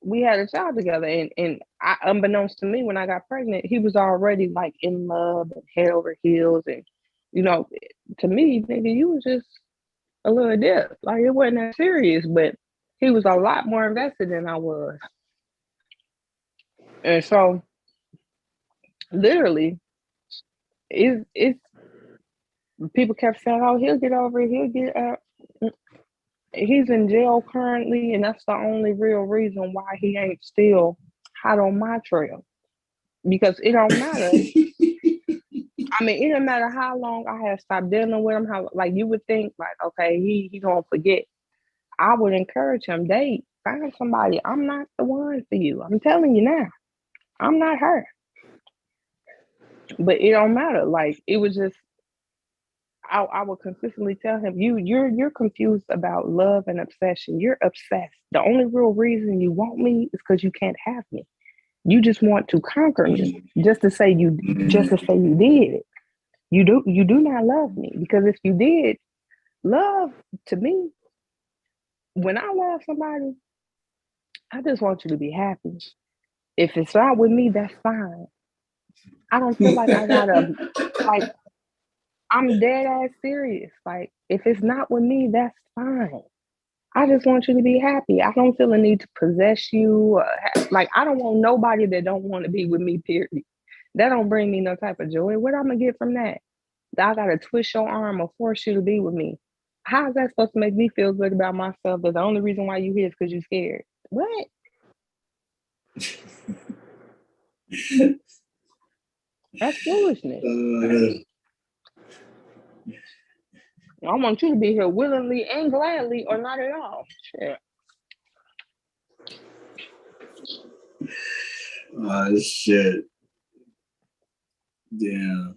We had a child together, and I, unbeknownst to me, when I got pregnant, he was already like in love and head over heels, and you know, to me, nigga, you was just a little dip. Like, it wasn't that serious, but he was a lot more invested than I was, and so literally, it's people kept saying, "Oh, he'll get over it. He'll get out." He's in jail currently, and that's the only real reason why he ain't still hot on my trail. Because it don't matter. I mean, it don't matter how long I have stopped dealing with him. How, like, you would think, like, okay, he gonna forget. I would encourage him, date, find somebody. I'm not the one for you. I'm telling you now, I'm not her. But it don't matter. Like, it was just, I would consistently tell him, you're confused about love and obsession. You're obsessed. The only real reason you want me is because you can't have me. You just want to conquer me, just to say you did it. You do not love me, because if you did, love to me, when I love somebody, I just want you to be happy. If it's not with me, that's fine. I don't feel like I gotta, like, I'm dead ass serious. Like, if it's not with me, that's fine. I just want you to be happy. I don't feel a need to possess you. Like, I don't want nobody that don't want to be with me, period. That don't bring me no type of joy. What I'm going to get from that? I got to twist your arm or force you to be with me. How is that supposed to make me feel good about myself? That the only reason why you here is because you're scared. What? That's foolishness. I want you to be here willingly and gladly, or not at all. Shit. Shit. Yeah.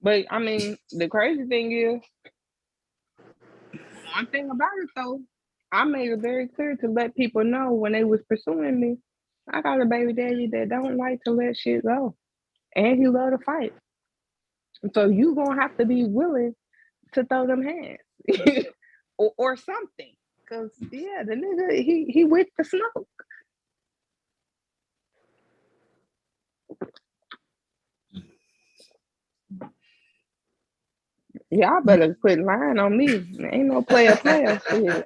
But I mean, the crazy thing is, one thing about it though, I made it very clear to let people know when they was pursuing me, I got a baby daddy that don't like to let shit go, and he love to fight. So you gonna have to be willing to throw them hands or something, cause yeah, the nigga he with the smoke. Y'all better quit lying on me. Ain't no player shit.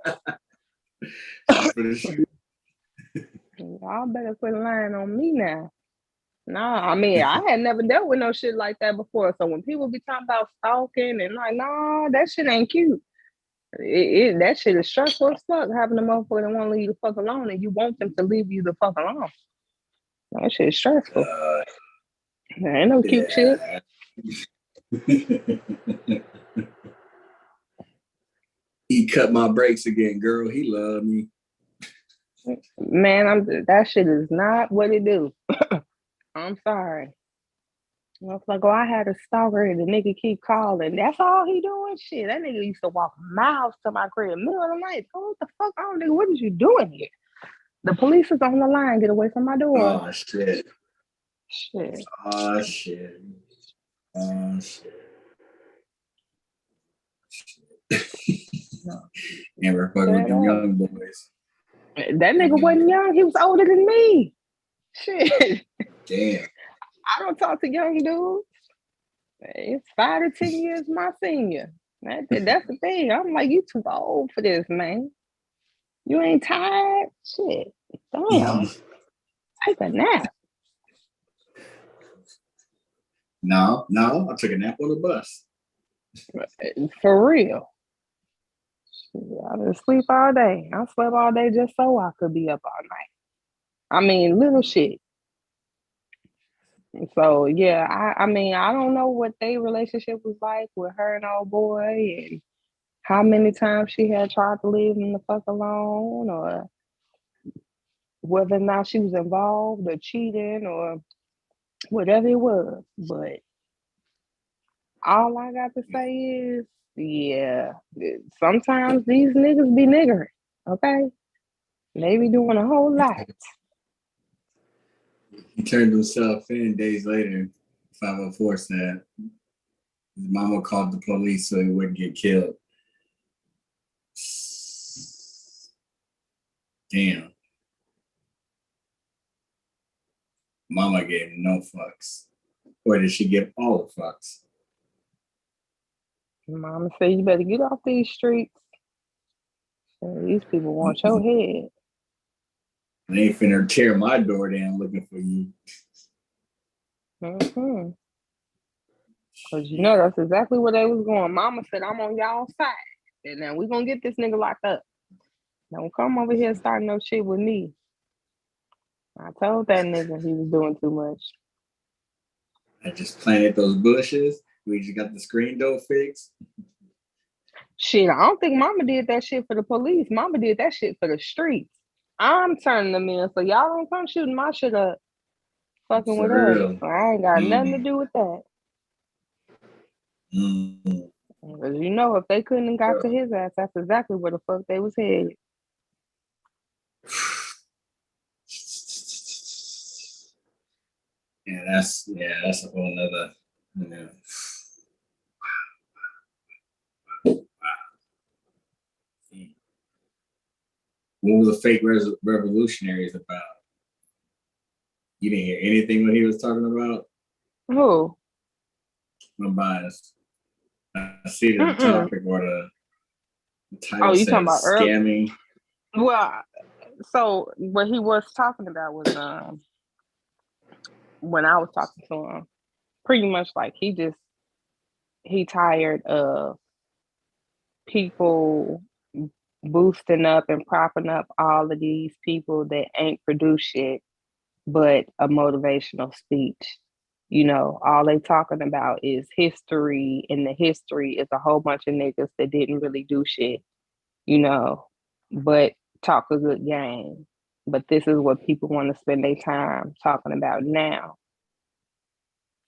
Y'all better quit lying on me now. Nah, I mean, I had never dealt with no shit like that before. So when people be talking about stalking and like, nah, that shit ain't cute. That shit is stressful as fuck, having a motherfucker that want to leave you the fuck alone and you want them to leave you the fuck alone. That shit's stressful. Ain't no cute shit. He cut my brakes again, girl. He loved me. Man, that shit is not what it do. I'm sorry. I was like, oh, I had a stalker and the nigga keep calling. That's all he doing? Shit, that nigga used to walk miles to my crib, middle of the night. Oh, what the fuck? I don't know. What is you doing here? The police is on the line. Get away from my door. Oh, shit. Shit. Oh, shit. Oh, shit. Never fucking with them young boys. That nigga wasn't young. He was older than me. Shit. Damn. I don't talk to young dudes. It's 5 to 10 years my senior. That's the thing. I'm like, you too old for this, man. You ain't tired? Shit. Damn. Take a nap. No, I took a nap on the bus. For real. I didn't sleep all day. I slept all day just so I could be up all night. I mean, little shit. So yeah, I mean, I don't know what their relationship was like with her and old boy, and how many times she had tried to leave him the fuck alone, or whether or not she was involved or cheating or whatever it was. But all I got to say is, yeah, sometimes these niggas be niggering, okay? They be doing a whole lot. He turned himself in days later. 504 said his mama called the police so he wouldn't get killed. Damn. Mama gave no fucks. Or did she give all the fucks? Mama said, you better get off these streets. These people want your head. They ain't finna tear my door down looking for you. Mm-hmm. Because you know that's exactly where they was going. Mama said, I'm on y'all side. And now we're going to get this nigga locked up. Don't come over here starting no shit with me. I told that nigga he was doing too much. I just planted those bushes. We just got the screen door fixed. Shit, I don't think Mama did that shit for the police. Mama did that shit for the streets. I'm turning them in, so y'all don't come shooting my shit up. Fucking for with real. Us. I ain't got nothing to do with that. Because you know, if they couldn't have got to his ass, that's exactly where the fuck they was headed. Yeah, that's a whole nother. What was the fake revolutionaries about? You didn't hear anything what he was talking about? Who? I'm biased. I see the topic or the title you says talking about scamming. Well, so what he was talking about was when I was talking to him, pretty much like he tired of people boosting up and propping up all of these people that ain't produce shit but a motivational speech. You know, all they talking about is history, and the history is a whole bunch of niggas that didn't really do shit, you know, but talk a good game. But this is what people want to spend their time talking about now.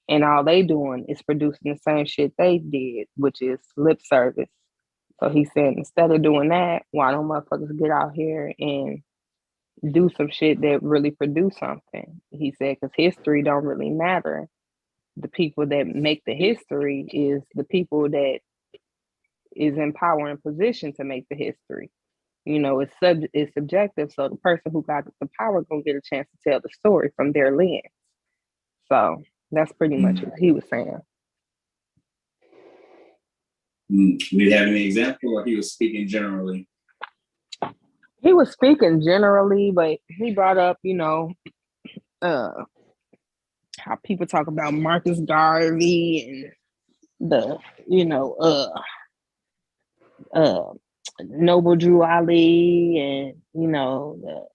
And all they doing is producing the same shit they did, which is lip service. So he said, instead of doing that, why don't motherfuckers get out here and do some shit that really produce something? He said, because history don't really matter. The people that make the history is the people that is in power and position to make the history. You know, it's subjective. So the person who got the power gonna get a chance to tell the story from their lens. So that's pretty much what he was saying. Do you have any example, or he was speaking generally? He was speaking generally, but he brought up, you know, how people talk about Marcus Garvey and the, you know, Noble Drew Ali, and, you know,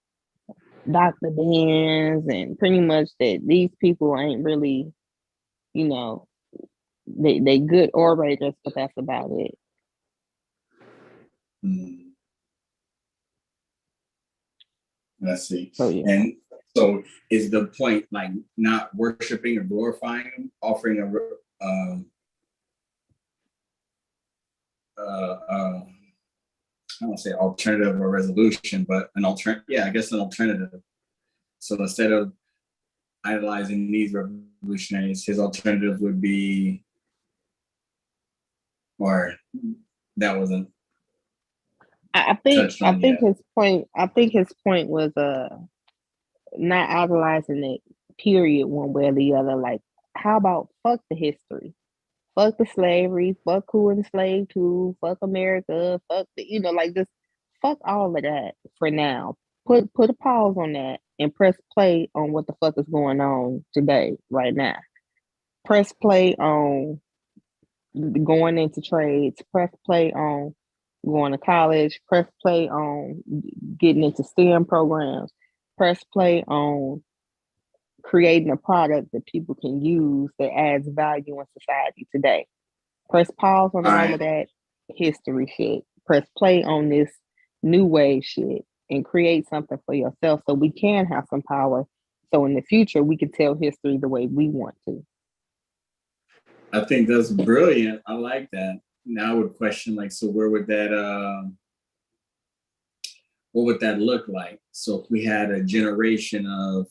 Dr. Benz and pretty much that these people ain't really, you know, they good orators, but that's about it. Let's see. So yeah. And so is the point like not worshiping or glorifying him, offering a I don't say alternative or resolution, but an alternative. Yeah, I guess an alternative. So instead of idolizing these revolutionaries, his alternative would be, or that wasn't. I think his point. I think his point was not idolizing it. Period. One way or the other. Like, how about fuck the history? Fuck the slavery, fuck who enslaved who, fuck America, fuck the, like just fuck all of that for now. Put a pause on that and press play on what the fuck is going on today, right now. Press play on going into trades, press play on going to college, press play on getting into STEM programs, press play on creating a product that people can use that adds value in society today. Press pause on all of that history shit. Press play on this new wave shit and create something for yourself so we can have some power. So in the future, we can tell history the way we want to. I think that's brilliant. I like that. Now I would question, like, so where would that, what would that look like? So if we had a generation of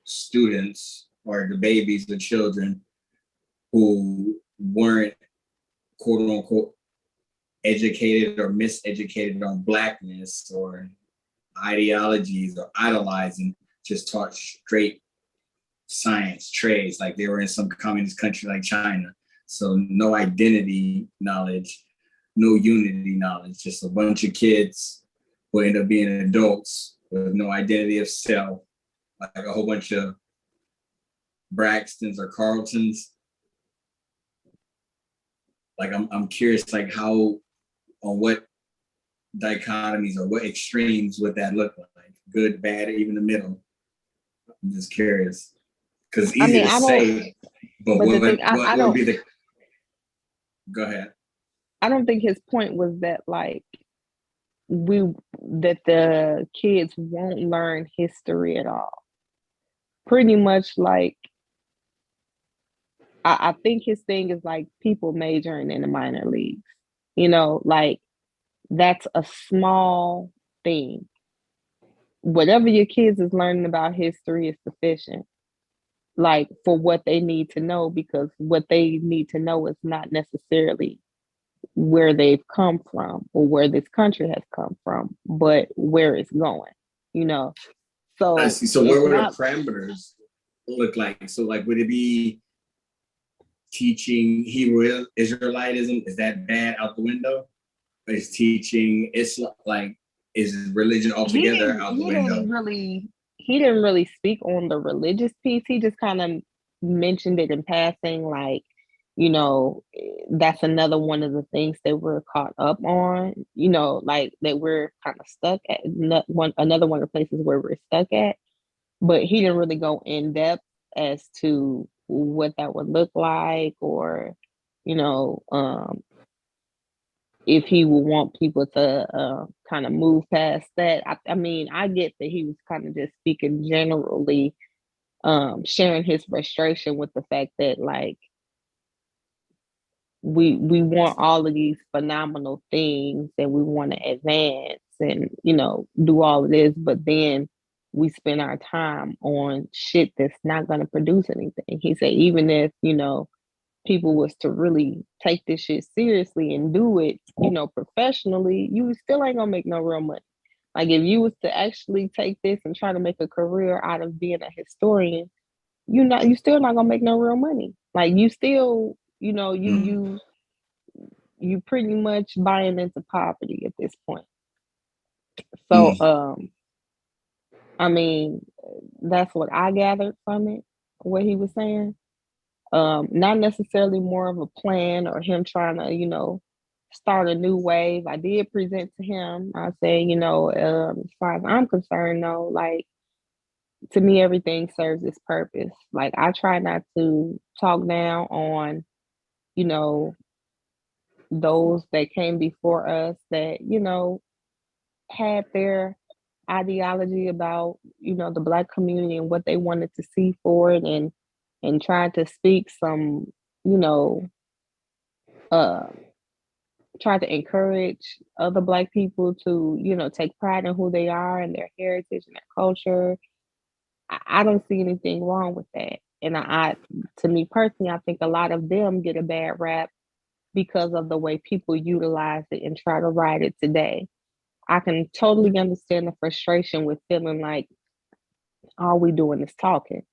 students or the babies, the children who weren't quote unquote educated or miseducated on blackness or ideologies or idolizing, just taught straight science, trades, like they were in some communist country like China. So no identity knowledge, no unity knowledge, just a bunch of kids who end up being adults with no identity of self, like a whole bunch of Braxtons or Carltons. Like I'm curious, like how, on what dichotomies or what extremes would that look like? Good, bad, even the middle. I'm just curious. Because it's easy to say, but what would be the... Go ahead. I don't think his point was that like that the kids won't learn history at all. Pretty much like I think his thing is like people majoring in the minor leagues. Like that's a small thing. Whatever your kids is learning about history is sufficient. Like for what they need to know, because what they need to know is not necessarily where they've come from or where this country has come from, but where it's going, So I see. So where would the parameters look like? So like, would it be teaching Hebrew Israelitism? Is that bad out the window? Or is teaching Islam, like, is religion altogether out the window? He didn't really speak on the religious piece. He just kind of mentioned it in passing, like, that's another one of the things that we're caught up on, like that we're kind of stuck at. Another one of the places where we're stuck at. But he didn't really go in depth as to what that would look like, or, if he would want people to kind of move past that. I mean, I get that he was kind of just speaking generally, sharing his frustration with the fact that like we want all of these phenomenal things and we want to advance and do all of this, but then we spend our time on shit that's not going to produce anything. He said even if people was to really take this shit seriously and do it, professionally, you still ain't gonna make no real money. Like if you was to actually take this and try to make a career out of being a historian, you still not gonna make no real money. Like you still, you pretty much buying into poverty at this point. So I mean, that's what I gathered from it, what he was saying. Not necessarily more of a plan or him trying to, start a new wave. I did present to him. I say, as far as I'm concerned, though, like to me, everything serves its purpose. Like, I try not to talk down on, you know, those that came before us that, had their ideology about, the Black community and what they wanted to see for it, and tried to speak some, you know, uh try to encourage other Black people to, take pride in who they are and their heritage and their culture. I don't see anything wrong with that. And to me personally, I think a lot of them get a bad rap because of the way people utilize it and try to ride it today. I can totally understand the frustration with feeling like all we doing is talking,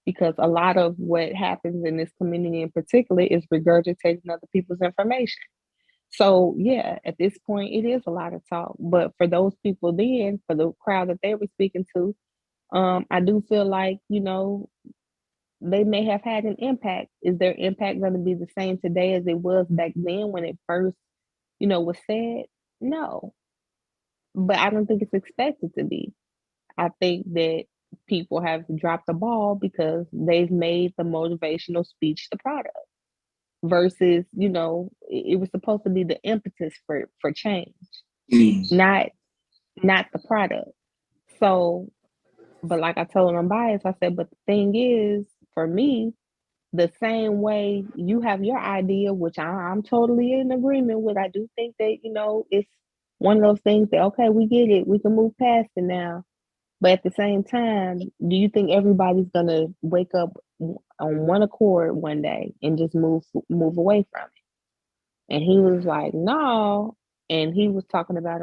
because a lot of what happens in this community in particular is regurgitating other people's information. So yeah, at this point, it is a lot of talk. But for those people then, for the crowd that they were speaking to, I do feel like, they may have had an impact. Is their impact going to be the same today as it was back then when it first, was said? No. But I don't think it's expected to be. I think that people have dropped the ball because they've made the motivational speech the product versus, it was supposed to be the impetus for change, not the product. So, but like I told them bias, I said, but the thing is, for me, the same way you have your idea, which I'm totally in agreement with. I do think that, it's one of those things that, okay, we get it. We can move past it now. But at the same time, do you think everybody's going to wake up on one accord one day and just move away from it? And he was like, no. And he was talking about,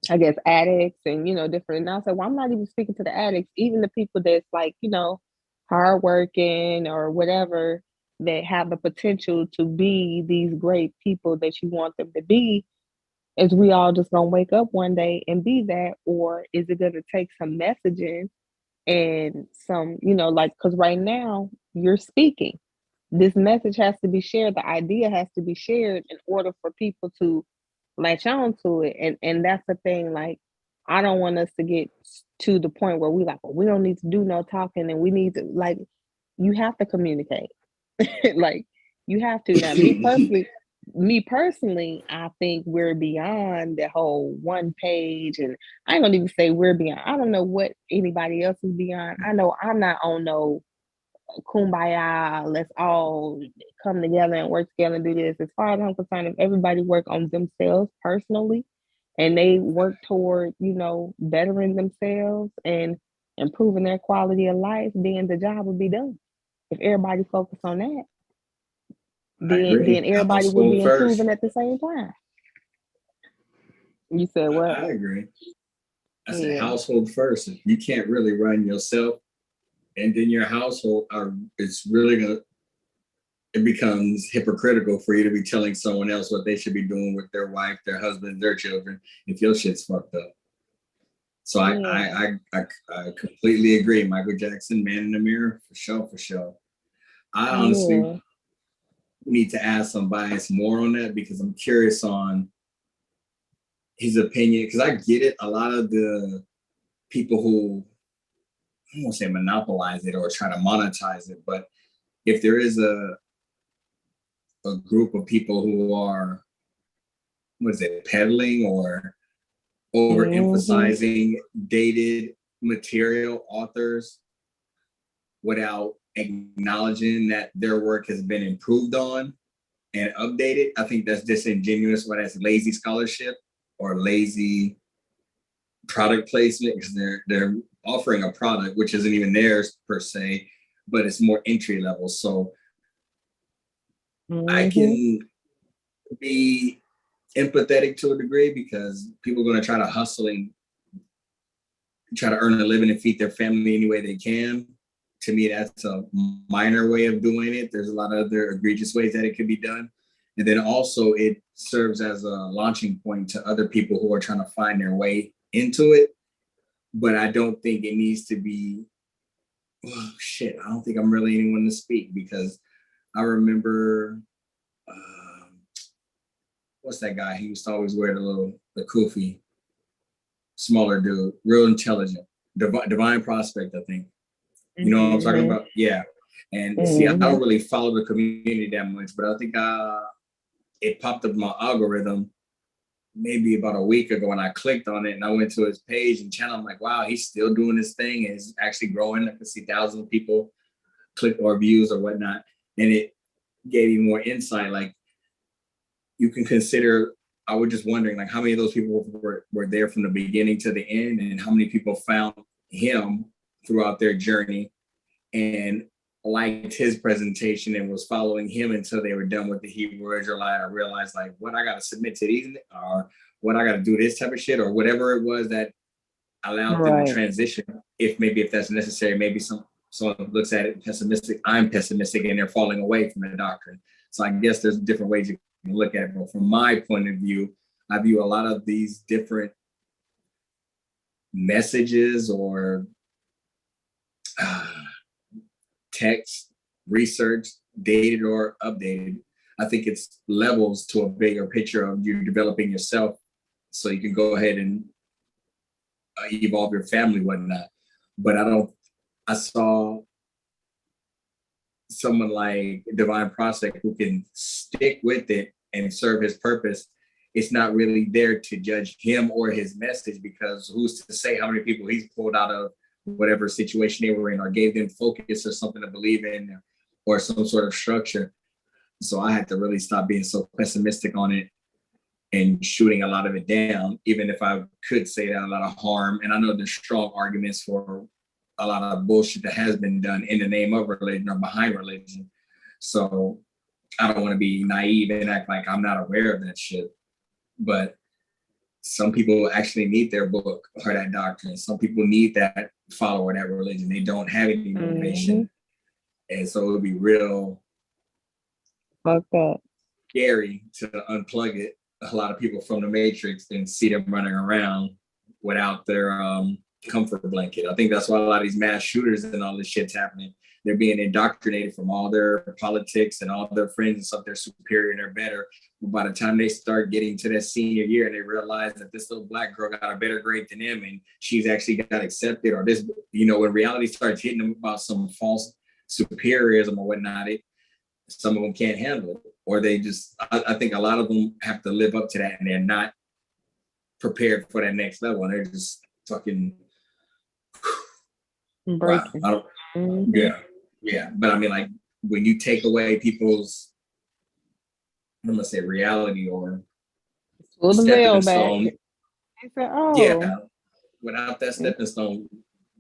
I guess, addicts and, different. And I said, well, I'm not even speaking to the addicts, even the people that's like, hardworking or whatever, that have the potential to be these great people that you want them to be. Is we all just gonna wake up one day and be that, or is it gonna take some messaging and some, like, because right now you're speaking. This message has to be shared. The idea has to be shared in order for people to latch on to it. And that's the thing. Like, I don't want us to get to the point where we like, well, we don't need to do no talking, and we need to, like, you have to communicate. Like, you have to. Now, me personally, I think we're beyond the whole one page, and I ain't gonna even say we're beyond. I don't know what anybody else is beyond. I know I'm not on no kumbaya, let's all come together and work together and do this. As far as I'm concerned, if everybody work on themselves personally and they work toward, bettering themselves and improving their quality of life, then the job will be done. If everybody focus on that, then everybody will be improving at the same time. You said what? I agree. I said household first. If you can't really run yourself, and then your household it becomes hypocritical for you to be telling someone else what they should be doing with their wife, their husband, their children, if your shit's fucked up. So I completely agree. Michael Jackson, Man in the Mirror, for sure. I honestly need to ask some bias more on that, because I'm curious on his opinion, because I get it. A lot of the people who, I don't want to say monopolize it or try to monetize it, but if there is a group of people who are, peddling or overemphasizing dated material authors without acknowledging that their work has been improved on and updated, I think that's disingenuous, or that's lazy scholarship or lazy product placement, because they're offering a product which isn't even theirs per se, but it's more entry level. So I can be empathetic to a degree, because people are going to try to hustle and try to earn a living and feed their family any way they can. To me, that's a minor way of doing it. There's a lot of other egregious ways that it could be done. And then also it serves as a launching point to other people who are trying to find their way into it. But I don't think it needs to be, I don't think I'm really anyone to speak, because I remember, what's that guy? He used to always wear the kufi, smaller dude, real intelligent. Divine Prospect, I think. You know what I'm talking about? Yeah. And see, I don't really follow the community that much, but I think it popped up in my algorithm maybe about a week ago, and I clicked on it and I went to his page and channel. I'm like, wow, he's still doing this thing and it's actually growing. I can see thousands of people click or views or whatnot. And it gave you more insight. Like, you can consider, I was just wondering, like, how many of those people were there from the beginning to the end, and how many people found him throughout their journey and liked his presentation and was following him until they were done with the Hebrew Israelite. I realized, like, what I got to submit to these, or what I got to do this type of shit, or whatever it was that allowed them to transition. If that's necessary, maybe someone looks at it pessimistic. I'm pessimistic, and they're falling away from the doctrine. So I guess there's different ways you can look at it. But from my point of view, I view a lot of these different messages or text, research, dated or updated. I think it's levels to a bigger picture of you developing yourself, so you can go ahead and evolve your family, whatnot. But I saw someone like Divine Prospect who can stick with it and serve his purpose. It's not really there to judge him or his message, because who's to say how many people he's pulled out of whatever situation they were in, or gave them focus or something to believe in, or some sort of structure. So I had to really stop being so pessimistic on it and shooting a lot of it down, even if I could say that a lot of harm. And I know there's strong arguments for a lot of bullshit that has been done in the name of religion or behind religion. So I don't want to be naive and act like I'm not aware of that shit. But some people actually need their book or that doctrine. Some people need that follower, that religion. They don't have any motivation. And so it would be real scary to unplug it, a lot of people from the Matrix, and see them running around without their comfort blanket. I think that's why a lot of these mass shooters and all this shit's happening. They're being indoctrinated from all their politics and all their friends and stuff. They're superior and they're better. But by the time they start getting to that senior year and they realize that this little black girl got a better grade than them and she's actually got accepted, or this, when reality starts hitting them about some false superiorism or whatnot, some of them can't handle it. Or they just, I think a lot of them have to live up to that, and they're not prepared for that next level. And they're just fucking breaking. Wow. Yeah. But I mean, like, when you take away people's, I'm gonna say, reality or stepping stone. Yeah. Without that stepping stone,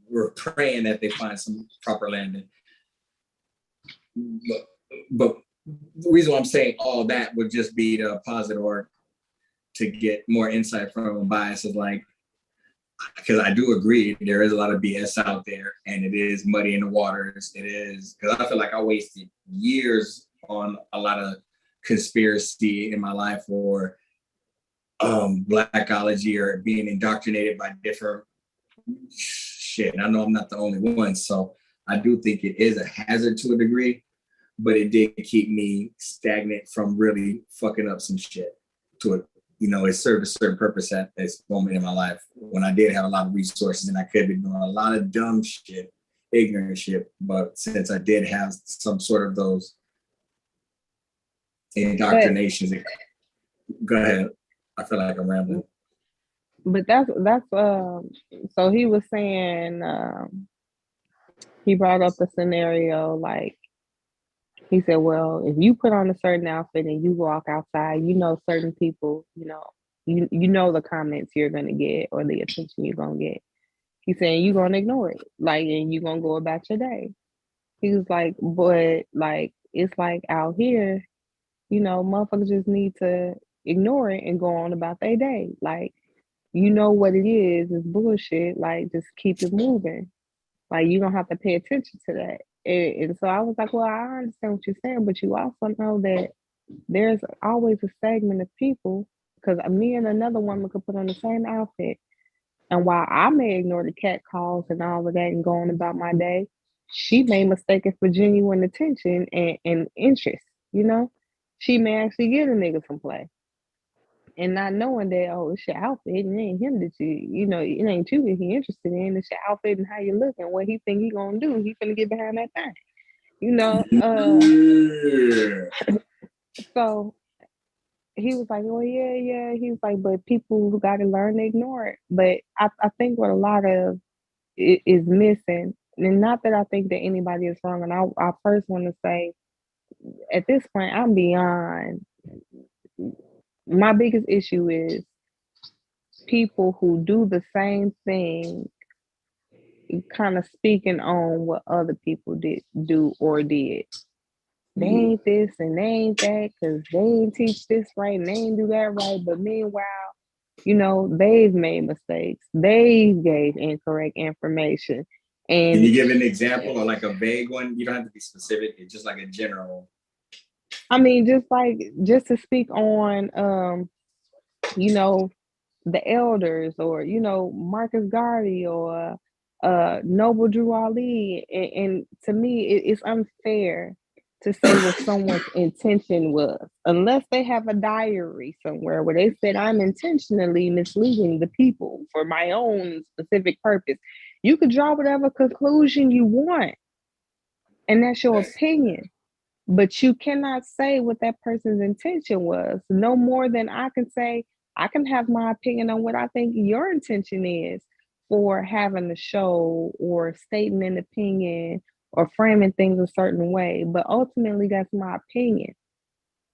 we're praying that they find some proper landing. But the reason why I'm saying all that would just be to posit or to get more insight from biases, like, because I do agree there is a lot of BS out there, and it is muddy in the waters. It is, because I feel like I wasted years on a lot of conspiracy in my life, or blackology, or being indoctrinated by different shit. And I know I'm not the only one, so I do think it is a hazard to a degree, but it did keep me stagnant from really fucking up some shit to it. It served a certain purpose at this moment in my life when I did have a lot of resources and I could be doing a lot of dumb shit, ignorant shit. But since I did have some sort of those indoctrinations, go ahead. I feel like I'm rambling. But that's so he was saying, he brought up the scenario, like, he said, well, if you put on a certain outfit and you walk outside, certain people, you know the comments you're going to get or the attention you're going to get. He's saying you're going to ignore it, like, and you're going to go about your day. He was like, but, like, it's like out here, motherfuckers just need to ignore it and go on about their day. Like, what it is bullshit. Like, just keep it moving. Like, you don't have to pay attention to that. And so I was like, well, I understand what you're saying, but you also know that there's always a segment of people, because me and another woman could put on the same outfit. And while I may ignore the cat calls and all of that and go on about my day, she may mistake it for genuine attention and interest, She may actually get a nigga some play. and not knowing that, oh, it's your outfit and it ain't him that it ain't you that he interested in. It's your outfit and how you look and what he think he gonna do. He finna get behind that thing, So he was like, oh yeah. He was like, but people got to learn to ignore it. But I think what a lot of it is missing, and not that I think that anybody is wrong. And I first want to say, at this point, I'm beyond. My biggest issue is people who do the same thing, kind of speaking on what other people did do or did. They ain't this and they ain't that because they ain't teach this right and they ain't do that right. But meanwhile, they've made mistakes. They gave incorrect information. And can you give an example or like a vague one? You don't have to be specific. It's just like a general. I mean, just to speak on, the elders or, Marcus Garvey or Noble Drew Ali. And to me, it's unfair to say what someone's intention was, unless they have a diary somewhere where they said, I'm intentionally misleading the people for my own specific purpose. You could draw whatever conclusion you want, and that's your opinion. But you cannot say what that person's intention was, no more than I can say, I can have my opinion on what I think your intention is for having the show or stating an opinion or framing things a certain way. But ultimately, that's my opinion.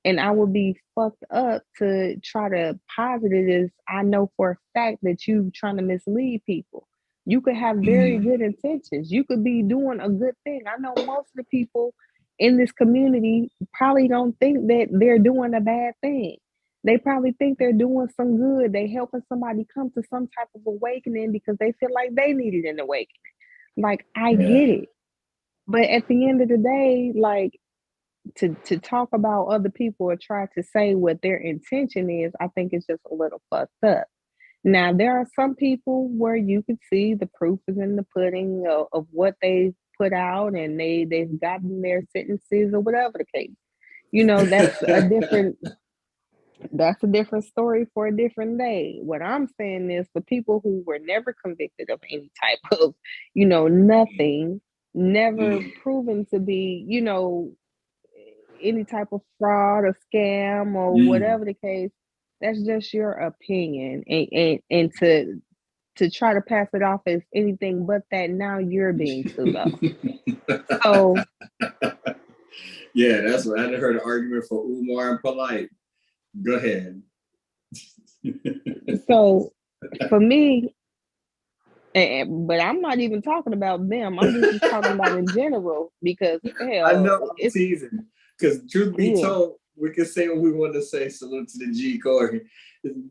And I would be fucked up to try to posit it as I know for a fact that you trying to mislead people. You could have very good intentions. You could be doing a good thing. I know most of the people in this community probably don't think that they're doing a bad thing. They probably think they're doing some good. They helping somebody come to some type of awakening because they feel like they needed an awakening. Like, I get it. But at the end of the day, like, to talk about other people or try to say what their intention is, I think it's just a little fucked up. Now, there are some people where you can see the proof is in the pudding of what they put out, and they've gotten their sentences or whatever the case. That's a different story for a different day. What I'm saying is, for people who were never convicted of any type of, nothing, never proven to be, any type of fraud or scam or whatever the case, that's just your opinion. And to try to pass it off as anything but that, now you're being pseudo. So yeah, that's what I heard, an argument for Umar and Polite. Go ahead. So for me, but I'm not even talking about them. I'm just talking about in general, because hell, I know I'm teasing. Because truth be told, we can say what we want to say. Salute to the G Corey.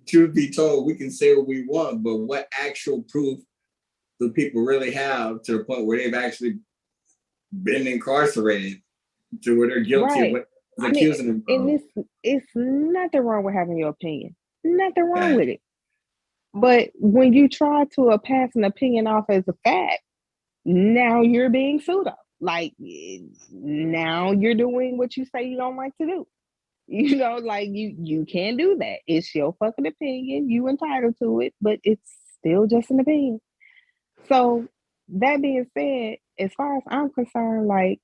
Truth be told, we can say what we want, but what actual proof do people really have to the point where they've actually been incarcerated to where they're guilty of what they're accusing them of? And it's nothing wrong with having your opinion. Nothing wrong with it. But when you try to pass an opinion off as a fact, now you're being pseudo. Like, now you're doing what you say you don't like to do. Like, you can't do that. It's your fucking opinion. You entitled to it, but it's still just an opinion. So that being said, as far as I'm concerned, like,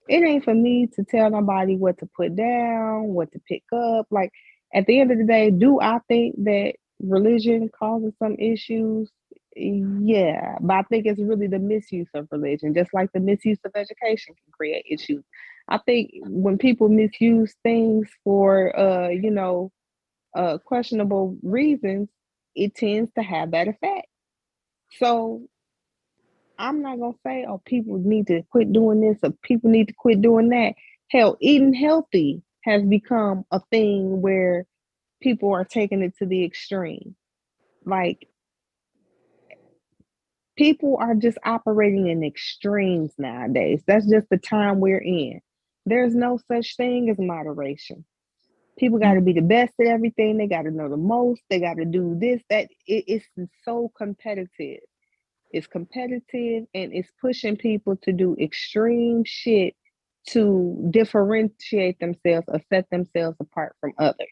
it ain't for me to tell nobody what to put down, what to pick up. Like, at the end of the day, do I think that religion causes some issues? Yeah, but I think it's really the misuse of religion, just like the misuse of education can create issues. I think when people misuse things for, questionable reasons, it tends to have that effect. So I'm not gonna say, oh, people need to quit doing this or people need to quit doing that. Hell, eating healthy has become a thing where people are taking it to the extreme. Like, people are just operating in extremes nowadays. That's just the time we're in. There's no such thing as moderation. People got to be the best at everything. They got to know the most. They got to do this, that. It's so competitive. It's competitive, and it's pushing people to do extreme shit to differentiate themselves or set themselves apart from others.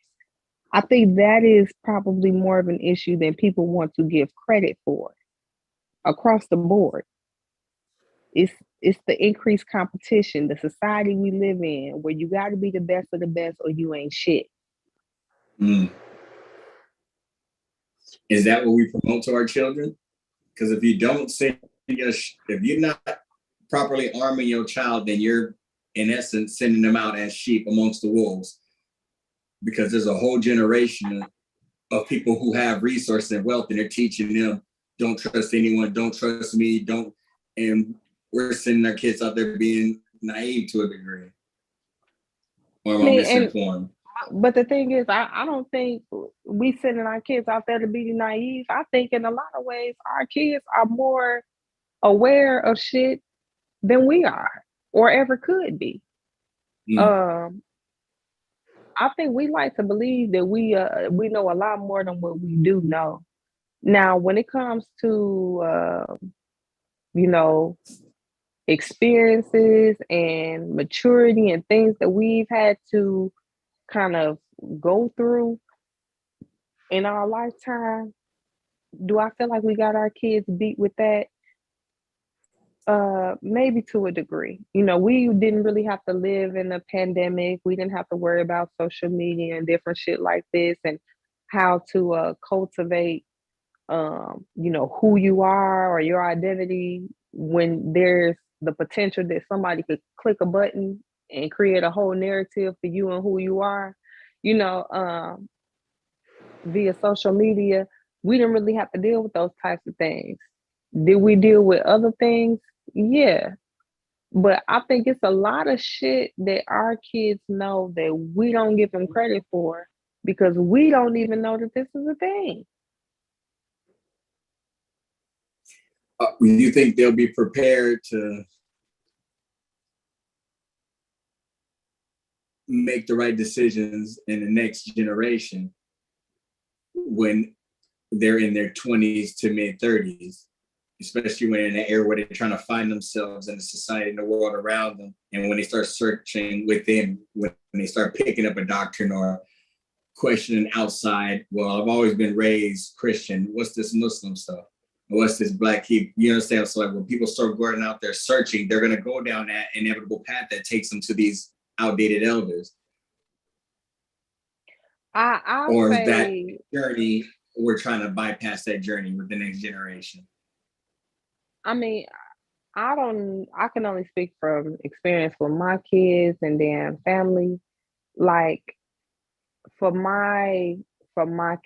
I think that is probably more of an issue than people want to give credit for across the board. It's the increased competition, the society we live in, where you got to be the best of the best or you ain't shit. Mm. Is that what we promote to our children? Because if you don't send if you're not properly arming your child, then you're in essence sending them out as sheep amongst the wolves. Because there's a whole generation of people who have resources and wealth, and they're teaching them, don't trust anyone, don't trust me, don't. And we're sending our kids out there being naive to a degree. Or am I misinformed? But the thing is, I don't think we sending our kids out there to be naive. I think in a lot of ways, our kids are more aware of shit than we are or ever could be. I think we like to believe that we know a lot more than what we do know. Now, when it comes to you know, experiences and maturity and things that we've had to kind of go through in our lifetime, do I feel like we got our kids beat with that? Maybe to a degree. You know, we didn't really have to live in a pandemic. We didn't have to worry about social media and different shit like this and how to cultivate you know, who you are or your identity when there's the potential that somebody could click a button and create a whole narrative for you and who you are, you know, via social media. We didn't really have to deal with those types of things. Did we deal with other things? Yeah. But I think it's a lot of shit that our kids know that we don't give them credit for because we don't even know that this is a thing. Do you think they'll be prepared to make the right decisions in the next generation when they're in their 20s to mid 30s, especially when in an era where they're trying to find themselves in the society and the world around them, and when they start searching within, when they start picking up a doctrine or questioning outside? Well, I've always been raised Christian. What's this Muslim stuff? What's this black kid? You understand? So like when people start going out there searching, they're gonna go down that inevitable path that takes them to these outdated elders. Or say, that journey, we're trying to bypass that journey with the next generation. I mean, I can only speak from experience with my kids and then family. Like for my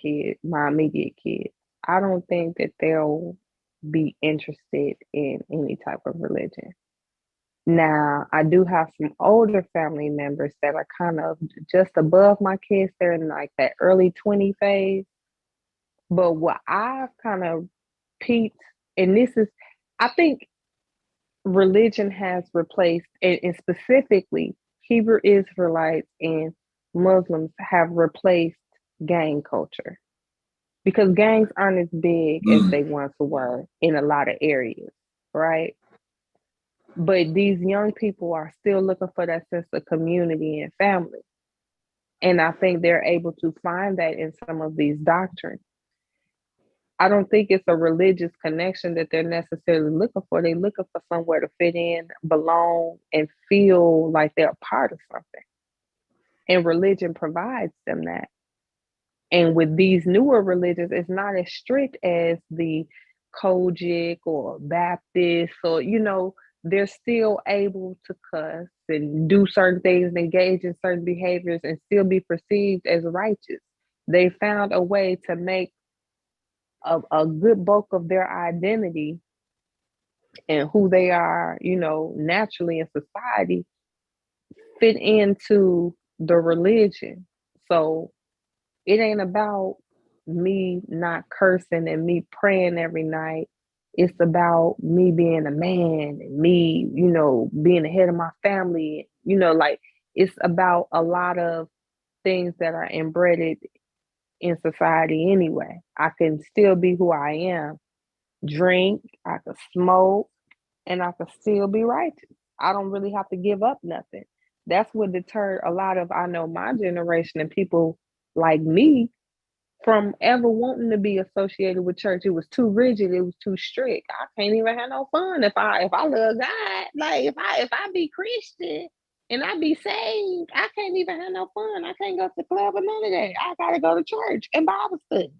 kid, my immediate kid, I don't think that they'll be interested in any type of religion. Now, I do have some older family members that are kind of just above my kids. They're in like that early 20 phase. But what I've kind of peeped, and this is, I think religion has replaced, and specifically Hebrew Israelites and Muslims have replaced gang culture because gangs aren't as big as they once were in a lot of areas, right? But these young people are still looking for that sense of community and family. And I think they're able to find that in some of these doctrines. I don't think it's a religious connection that they're necessarily looking for. They're looking for somewhere to fit in, belong, and feel like they're a part of something. And religion provides them that. And with these newer religions, it's not as strict as the Kojic or Baptist, or, you know, they're still able to cuss and do certain things and engage in certain behaviors and still be perceived as righteous. They found a way to make a good bulk of their identity and who they are, you know, naturally in society fit into the religion. So it ain't about me not cursing and me praying every night. It's about me being a man and me, you know, being the head of my family. You know, like it's about a lot of things that are embedded in society anyway. I can still be who I am, drink, I could smoke, and I could still be righteous. I don't really have to give up nothing. That's what deterred a lot of, I know, my generation and people like me from ever wanting to be associated with church. It was too rigid. It was too strict. I can't even have no fun if I love God. Like if I be Christian and I be saved, I can't even have no fun. I can't go to the club or none of that. I gotta go to church and Bible study.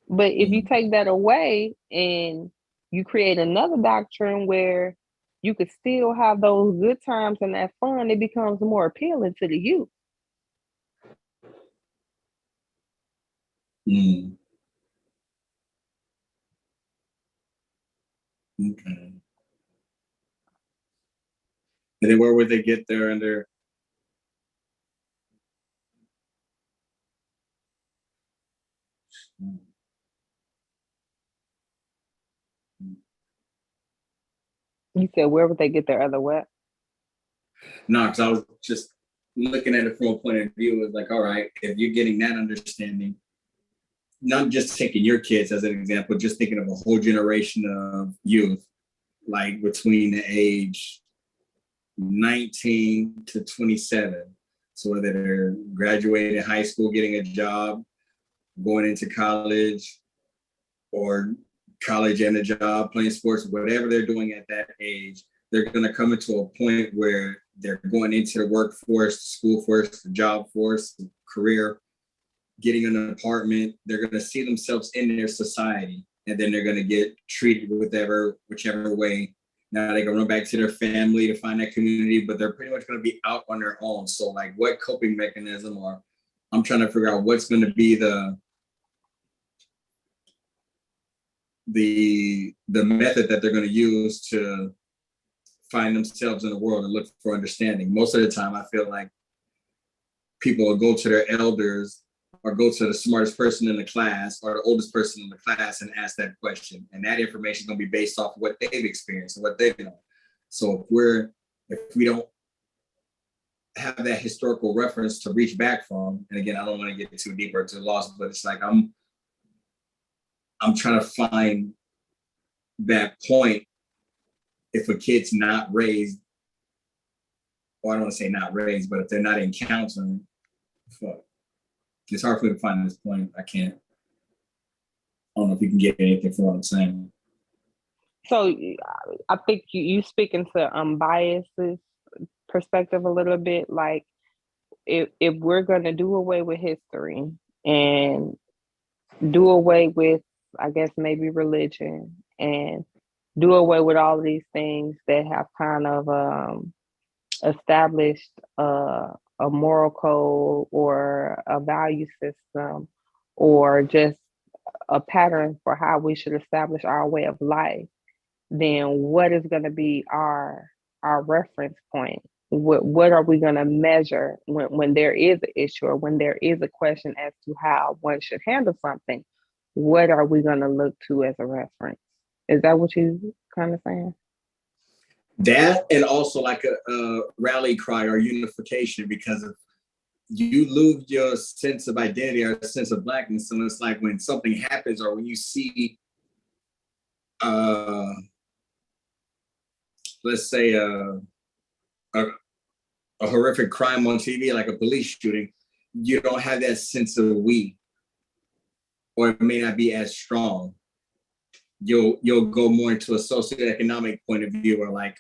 But if you take that away and you create another doctrine where you could still have those good times and that fun, it becomes more appealing to the youth. Mm. Okay. And then where would they get there under? You said where would they get their other what? No, because I was just looking at it from a point of view. It's like, all right, if you're getting that understanding, not just taking your kids as an example, just thinking of a whole generation of youth, like between the age 19 to 27. So whether they're graduating high school, getting a job, going into college, or college and a job, playing sports, whatever they're doing at that age, they're going to come into a point where they're going into the workforce, school force, the job force, career, getting an apartment. They're going to see themselves in their society, and then they're going to get treated whichever way. Now they can run back to their family to find that community, but they're pretty much going to be out on their own. So like what coping mechanism, or I'm trying to figure out what's going to be the method that they're going to use to find themselves in the world and look for understanding. Most of the time, I feel like people will go to their elders or go to the smartest person in the class or the oldest person in the class and ask that question. And that information is going to be based off of what they've experienced and what they know. So if we don't have that historical reference to reach back from, and again, I don't want to get too deeper to the loss, but it's like I'm trying to find that point if a kid's not raised, or I don't want to say not raised, but if they're not in counseling, fuck. It's hard for me to find this point. I don't know if you can get anything from what I'm saying. So I think you speaking to biases perspective a little bit. Like if we're gonna do away with history and do away with, I guess maybe religion, and do away with all of these things that have kind of established a moral code or a value system or just a pattern for how we should establish our way of life, then what is going to be our reference point? What are we going to measure when there is an issue or when there is a question as to how one should handle something? What are we going to look to as a reference? Is that what you kind of saying? That, and also like a rally cry or unification, because if you lose your sense of identity or sense of blackness, so it's like when something happens or when you see, let's say a horrific crime on TV, like a police shooting, you don't have that sense of we, or it may not be as strong. You'll go more into a socioeconomic point of view, or like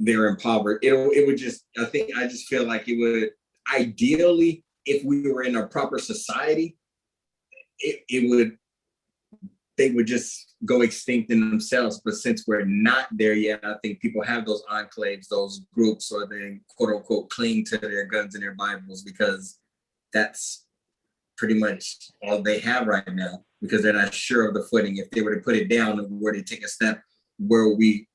they're impoverished. It would just, I just feel like it would, ideally, if we were in a proper society, they would just go extinct in themselves. But since we're not there yet, I think people have those enclaves, those groups, or they quote unquote cling to their guns and their Bibles because that's pretty much all they have right now, because they're not sure of the footing. If they were to put it down and were to take a step, where would we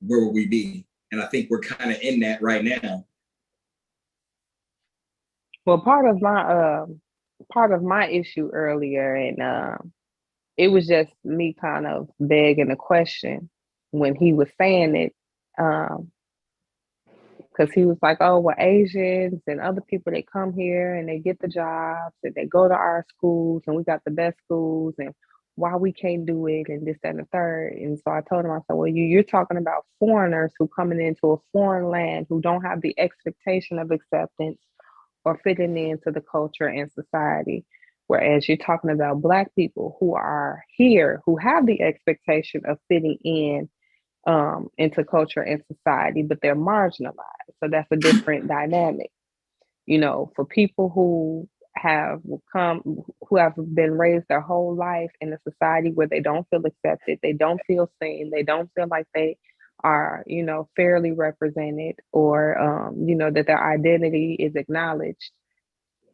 be? And I think we're kind of in that right now. Well, part of my issue earlier, and it was just me kind of begging a question when he was saying it, because he was like, "Oh, well, Asians and other people, they come here and they get the jobs and they go to our schools and we got the best schools, and why we can't do it, and this, that, and the third." And so I told him, I said, "Well, you're talking about foreigners who coming into a foreign land who don't have the expectation of acceptance or fitting into the culture and society. Whereas you're talking about Black people who are here, who have the expectation of fitting in into culture and society, but they're marginalized. So that's a different dynamic. You know, for people who have been raised their whole life in a society where they don't feel accepted, they don't feel seen, they don't feel like they are, you know, fairly represented, or you know, that their identity is acknowledged.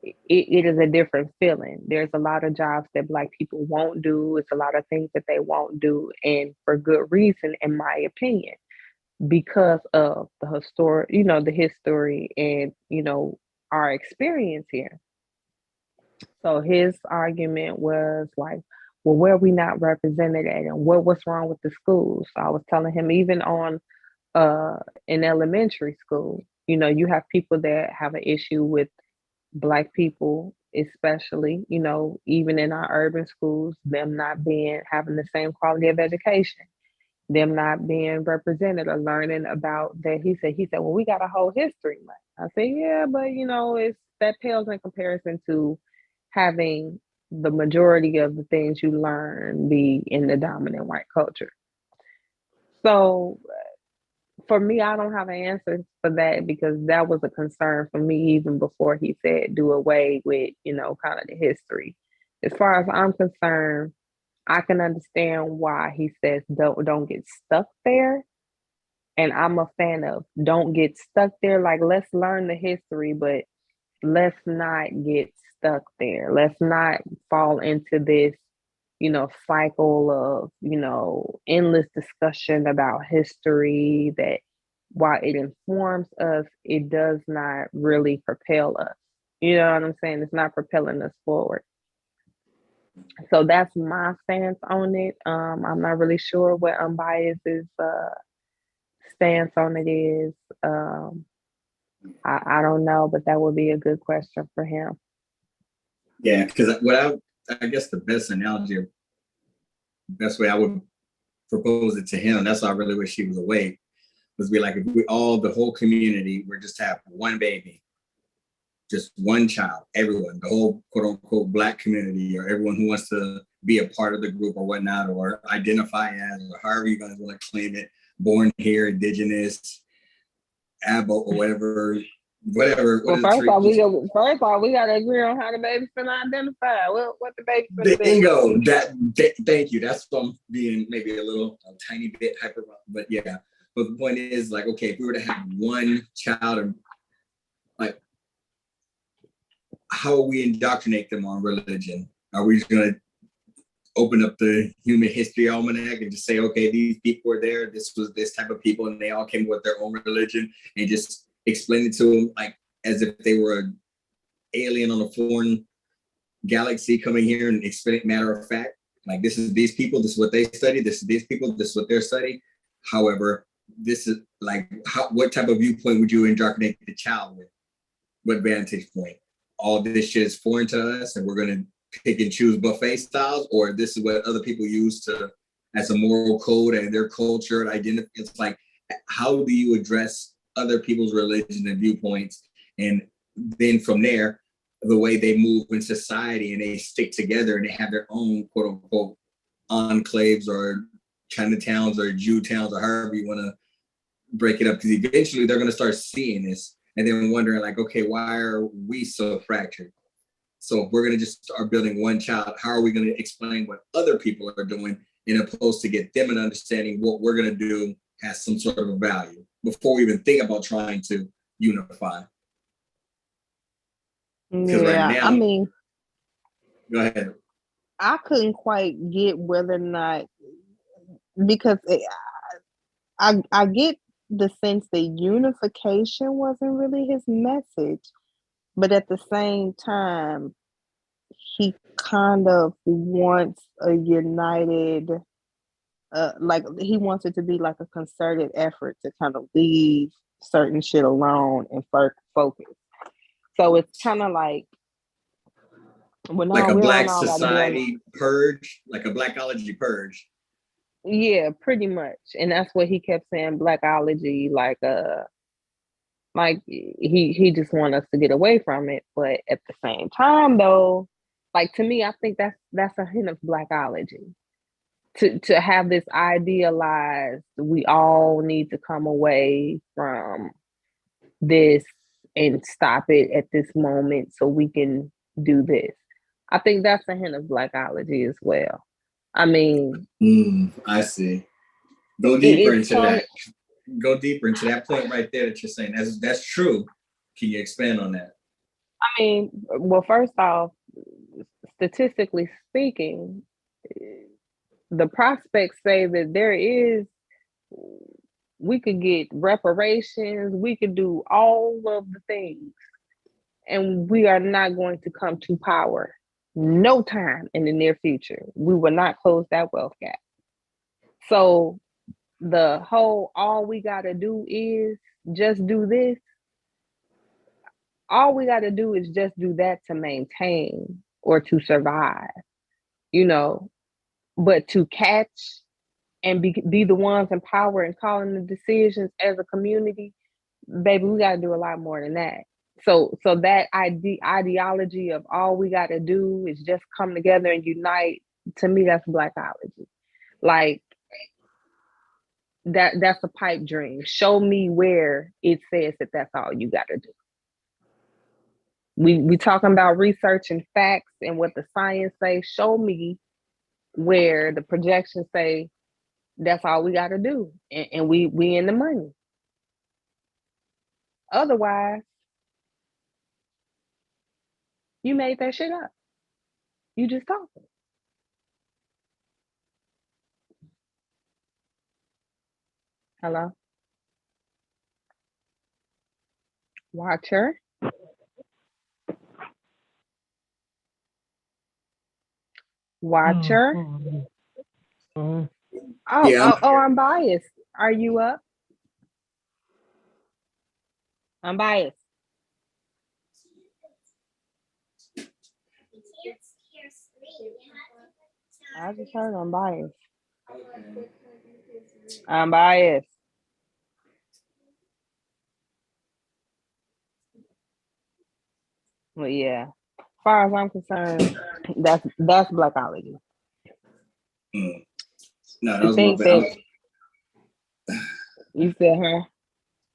It is a different feeling. There's a lot of jobs that Black people won't do. It's a lot of things that they won't do, and for good reason, in my opinion, because of the history and, you know, our experience here. So his argument was like, well, where are we not represented at, and what's wrong with the schools? So I was telling him, even on in elementary school, you know, you have people that have an issue with Black people, especially, you know, even in our urban schools, them not having the same quality of education, them not being represented or learning about that. He said, well, we got a whole history month. I said, yeah, but you know, that pales in comparison to having the majority of the things you learn be in the dominant white culture. So for me, I don't have an answer for that, because that was a concern for me even before he said do away with, you know, kind of the history. As far as I'm concerned, I can understand why he says don't get stuck there. And I'm a fan of don't get stuck there. Like, let's learn the history, but let's not get stuck there. Let's not fall into this, you know, cycle of, you know, endless discussion about history that, while it informs us, it does not really propel us. You know what I'm saying? It's not propelling us forward. So that's my stance on it. I'm not really sure what Unbiased's stance on it is. I don't know, but that would be a good question for him. Yeah, because I guess the best analogy, or best way I would propose it to him, that's why I really wish he was awake, was be like, if we all, the whole community, we're just have one baby, just one child, everyone, the whole quote unquote Black community, or everyone who wants to be a part of the group or whatnot, or identify as, or however you guys want to claim it, born here, indigenous, abo, or whatever. Well, first off, we gotta agree on how the baby's gonna identify. What the baby's gonna be. Bingo. Thank you. That's what I'm being maybe a tiny bit hyper, but yeah. But the point is, like, okay, if we were to have one child, and like, how will we indoctrinate them on religion? Are we just gonna open up the Human History Almanac and just say, okay, these people were there, this was this type of people, and they all came with their own religion, and just explain it to them like as if they were an alien on a foreign galaxy coming here and explain it matter of fact? Like, this is these people, this is what they study, this is these people, this is what they're studying. However, this is like, what type of viewpoint would you indoctrinate the child with? What vantage point? All this shit is foreign to us, and we're gonna pick and choose buffet styles, or this is what other people use to as a moral code and their culture and identity. It's like, how do you address other people's religion and viewpoints? And then from there, the way they move in society and they stick together and they have their own quote unquote enclaves or Chinatowns or Jew towns, or however you want to break it up, because eventually they're going to start seeing this and then wondering like, okay, why are we so fractured? So if we're going to just start building one child, how are we going to explain what other people are doing, in opposed to get them an understanding what we're going to do has some sort of a value before we even think about trying to unify? Yeah, right now, I mean, go ahead. I couldn't quite get whether or not, because I get the sense that unification wasn't really his message, but at the same time, he kind of wants a united, like he wants it to be like a concerted effort to kind of leave certain shit alone and focus. So it's kind of like, like a Black society purge, like a Blackology purge. Yeah, pretty much. And that's what he kept saying, Blackology, like Like he just want us to get away from it. But at the same time, though, like to me, I think that's a hint of blackology. To have this idealized, we all need to come away from this and stop it at this moment so we can do this. I think that's a hint of blackology as well. I mean, I see. Go deeper into funny. that. Go deeper into that point right there that you're saying. That's true. Can you expand on that? I mean, well, first off, statistically speaking, the prospects say that we could get reparations, we could do all of the things, and we are not going to come to power no time in the near future. We will not close that wealth gap. So the whole all we got to do is just do this. All we got to do is just do that to maintain or to survive, but to catch and be the ones in power and calling the decisions as a community, baby, we got to do a lot more than that. So that ideology of all we got to do is just come together and unite, to me, that's blackology. Like, that's a pipe dream. Show me where it says that that's all you got to do. We talking about research and facts and what the science say. Show me where the projections say that's all we got to do, and we in the money. Otherwise, you made that shit up. You just talking. Hello? Watcher? Watcher? Oh, I'm biased. Are you up? I'm biased. I just heard I'm biased. I'm biased. Well, yeah. As far as I'm concerned, that's blackology. No, that was my bad. You said her?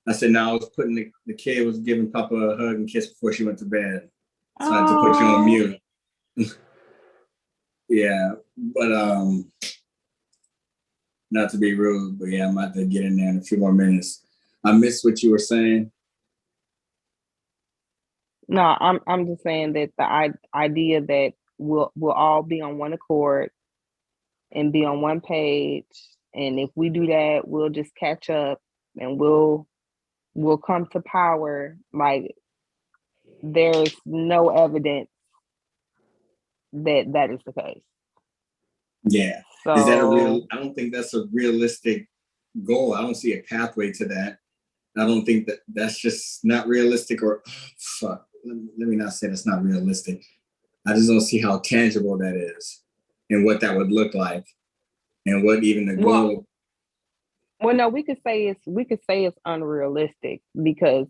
I said no, I was putting the kid was giving Papa a hug and kiss before she went to bed. So I had to put you on mute. Yeah, but not to be rude, but yeah, I'm about to get in there in a few more minutes. I missed what you were saying. No, I'm just saying that the idea that we'll all be on one accord and be on one page, and if we do that, we'll just catch up and we'll come to power. Like, there's no evidence that is the case. Yeah. So, is that I don't think that's a realistic goal. I don't see a pathway to that. I don't think that's just not realistic, or fuck. Let me not say that's not realistic. I just don't see how tangible that is and what that would look like and what even the goal. Well, no, we could say it's unrealistic, because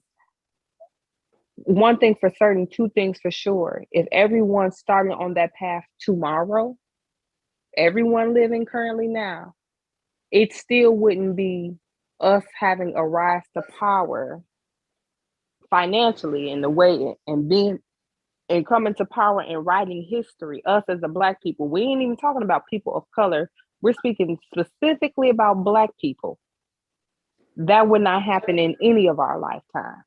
one thing for certain, two things for sure. If everyone started on that path tomorrow, everyone living currently now, it still wouldn't be us having a rise to power financially in the way and coming to power and writing history. Us as a Black people, we ain't even talking about people of color. We're speaking specifically about Black people. That would not happen in any of our lifetime.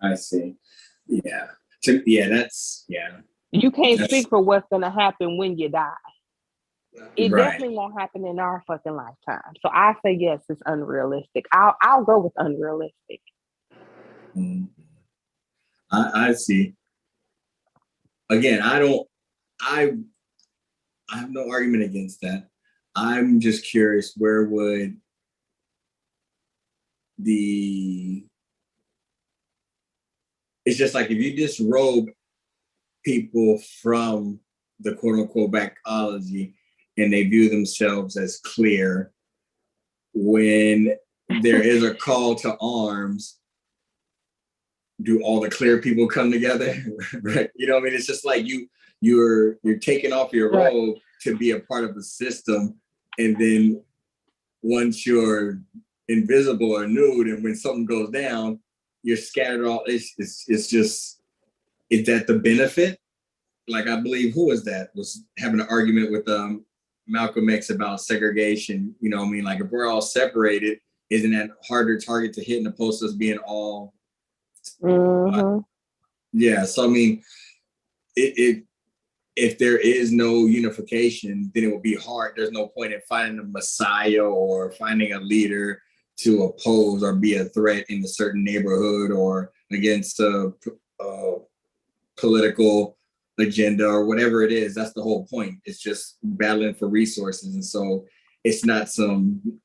I see. Yeah. You can't speak for what's going to happen when you die. It definitely won't happen in our fucking lifetime. So I say yes, it's unrealistic. I'll go with unrealistic. I see. Again, I have no argument against that. I'm just curious, where would it's just like if you disrobe people from the quote unquote blackology and they view themselves as clear, when there is a call to arms, do all the clear people come together? Right? You know what I mean? It's just like you're taking off your robe to be a part of the system, and then once you're invisible or nude, and when something goes down, you're scattered all. It's just, is that the benefit? Like, I believe, who was having an argument with Malcolm X about segregation. You know what I mean? Like, if we're all separated, isn't that harder target to hit in opposed to us being all? Yeah. So I mean, if there is no unification, then it will be hard. There's no point in finding a messiah or finding a leader to oppose or be a threat in a certain neighborhood or against a political agenda or whatever it is. That's the whole point. It's just battling for resources. And so it's not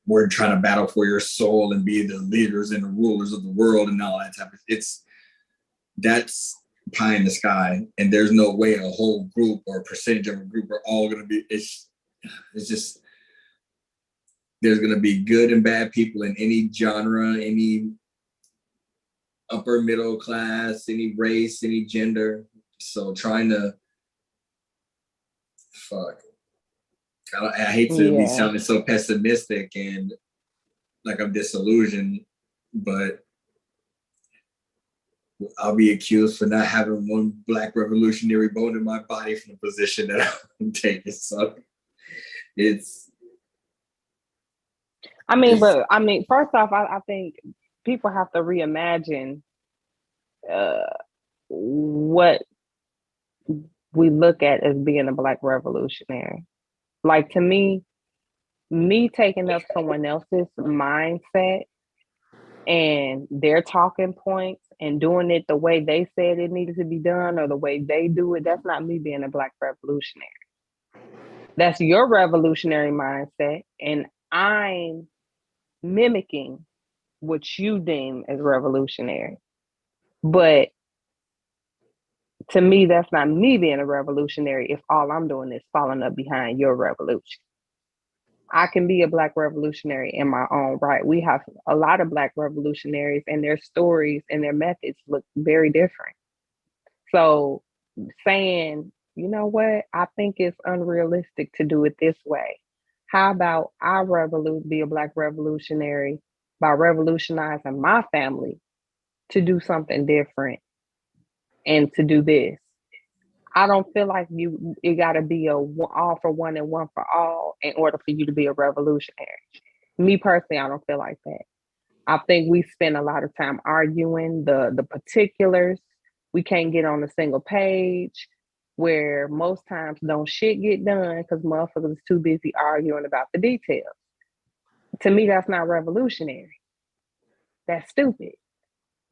we're trying to battle for your soul and be the leaders and the rulers of the world and all that type of, that's pie in the sky. And there's no way a whole group or a percentage of a group are all going to be, it's just, there's going to be good and bad people in any genre, any upper middle class, any race, any gender. So trying to, I hate to be sounding so pessimistic and like I'm disillusioned, but I'll be accused for not having one black revolutionary bone in my body from the position that I'm taking. So first off, I think people have to reimagine what we look at as being a black revolutionary. Like, to me taking up someone else's mindset and their talking points and doing it the way they said it needed to be done or the way they do it, that's not me being a black revolutionary. That's your revolutionary mindset, and I'm mimicking what you deem as revolutionary. But to me, that's not me being a revolutionary if all I'm doing is following up behind your revolution. I can be a black revolutionary in my own right. We have a lot of black revolutionaries, and their stories and their methods look very different. So saying, you know what, I think it's unrealistic to do it this way. How about I be a black revolutionary by revolutionizing my family to do something different and to do this? I don't feel like it got to be all for one and one for all in order for you to be a revolutionary. Me personally, I don't feel like that. I think we spend a lot of time arguing the particulars. We can't get on a single page, where most times don't shit get done because motherfuckers is too busy arguing about the details. To me, that's not revolutionary. That's stupid.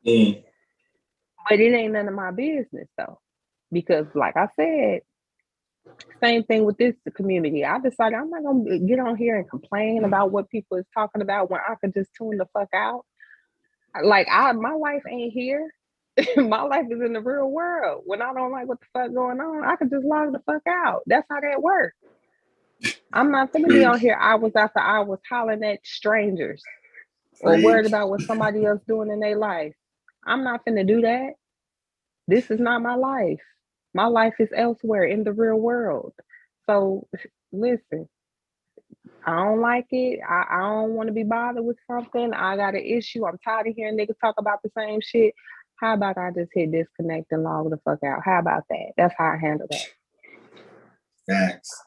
But it ain't none of my business though. Because like I said, same thing with this community. I decided I'm not going to get on here and complain about what people is talking about when I could just tune the fuck out. Like, my life ain't here. My life is in the real world. When I don't like what the fuck going on, I can just log the fuck out. That's how that works. I'm not gonna be on here hours after hours hollering at strangers or worried about what somebody else doing in their life. I'm not finna do that. This is not my life. My life is elsewhere in the real world. So listen, I don't like it. I don't want to be bothered with something. I got an issue. I'm tired of hearing niggas talk about the same shit. How about I just hit disconnect and log the fuck out? How about that? That's how I handle that. Facts.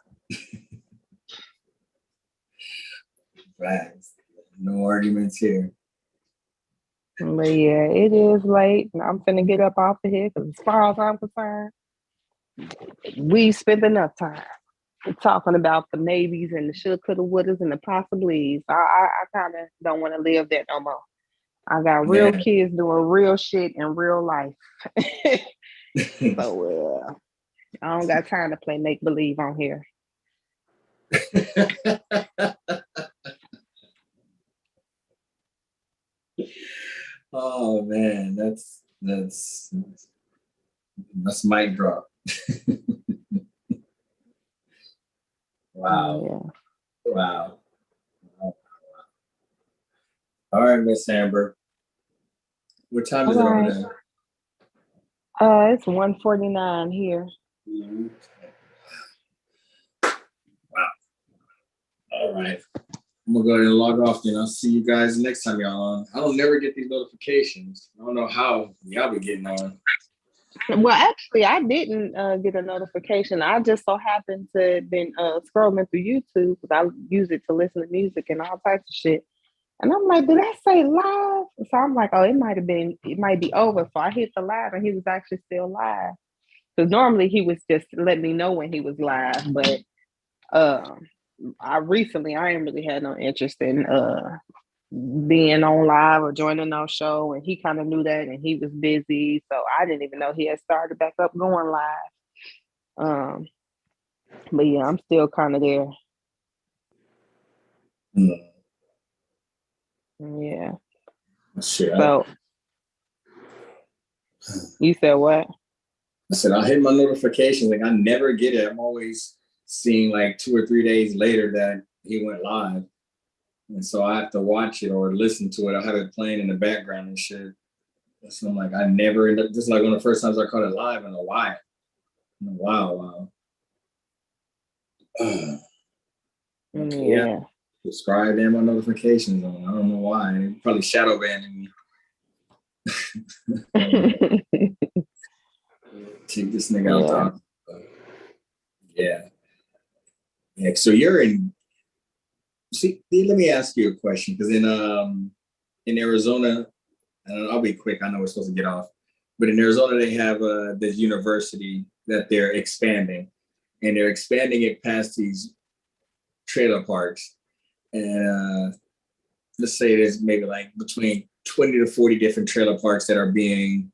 Facts. No arguments here. But yeah, it is late. I'm finna get up off of here because as far as I'm concerned, we spent enough time talking about the maybes and the should, coulda, wouldas, and the possiblies. I kind of don't want to live that no more. I got real kids doing real shit in real life. So I don't got time to play make believe on here. Oh man, that's mic drop. Wow. Yeah. Wow. All right, Miss Amber. What time is it over there? It's 1:49 here. Wow. All right. I'm gonna go ahead and log off then. I'll see you guys next time y'all on. I don't never get these notifications. I don't know how y'all be getting on. Well, actually, I didn't get a notification. I just so happened to have been scrolling through YouTube because I use it to listen to music and all types of shit. And I'm like, did I say live? So I'm like, oh, it might be over. So I hit the live and he was actually still live. Because normally he was just letting me know when he was live. But I ain't really had no interest in being on live or joining no show, and he kind of knew that, and he was busy, so I didn't even know he had started back up going live. But yeah, I'm still kind of there. Yeah. Shit. So you said what? I said I'll hit my notifications. Like I never get it. I'm always seeing like 2 or 3 days later that he went live. And so I have to watch it or listen to it. I have it playing in the background and shit. So I'm like, I never end up, this is like one of the first times I caught it live in a while. Wow. Okay, yeah. Subscribe and my notifications on. I don't know why. Probably shadow banning me. Take this nigga out. Yeah. So you're in. See, let me ask you a question, because in Arizona, I'll be quick. I know we're supposed to get off, but in Arizona they have this university that they're expanding, and they're expanding it past these trailer parks, and let's say there's maybe like between 20 to 40 different trailer parks that are being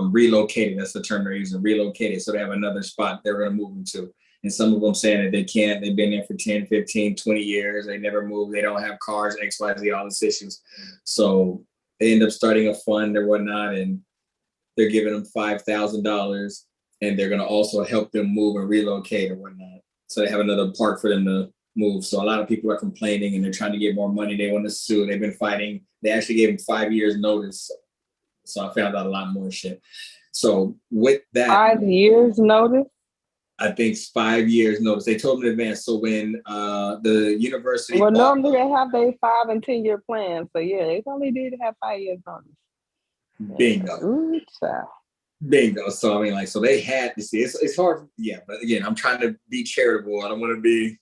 relocated. That's the term they're using, relocated. So they have another spot they're going to move into. And some of them saying that they can't. They've been there for 10, 15, 20 years. They never move. They don't have cars, X, Y, Z, all these issues. So they end up starting a fund or whatnot, and they're giving them $5,000, and they're going to also help them move and relocate or whatnot. So they have another park for them to move. So a lot of people are complaining, and they're trying to get more money. They want to sue. They've been fighting. They actually gave them 5 years notice. So I found out a lot more shit. So with that, 5 years notice? I think 5 years notice. They told me in advance. So when the university, well, normally they have their 5 and 10 year plans. So yeah, they only did have 5 years notice. Bingo. Ooh, child. Bingo. So I mean, like, so they had to see. It's hard, yeah. But again, I'm trying to be charitable. I don't want to be.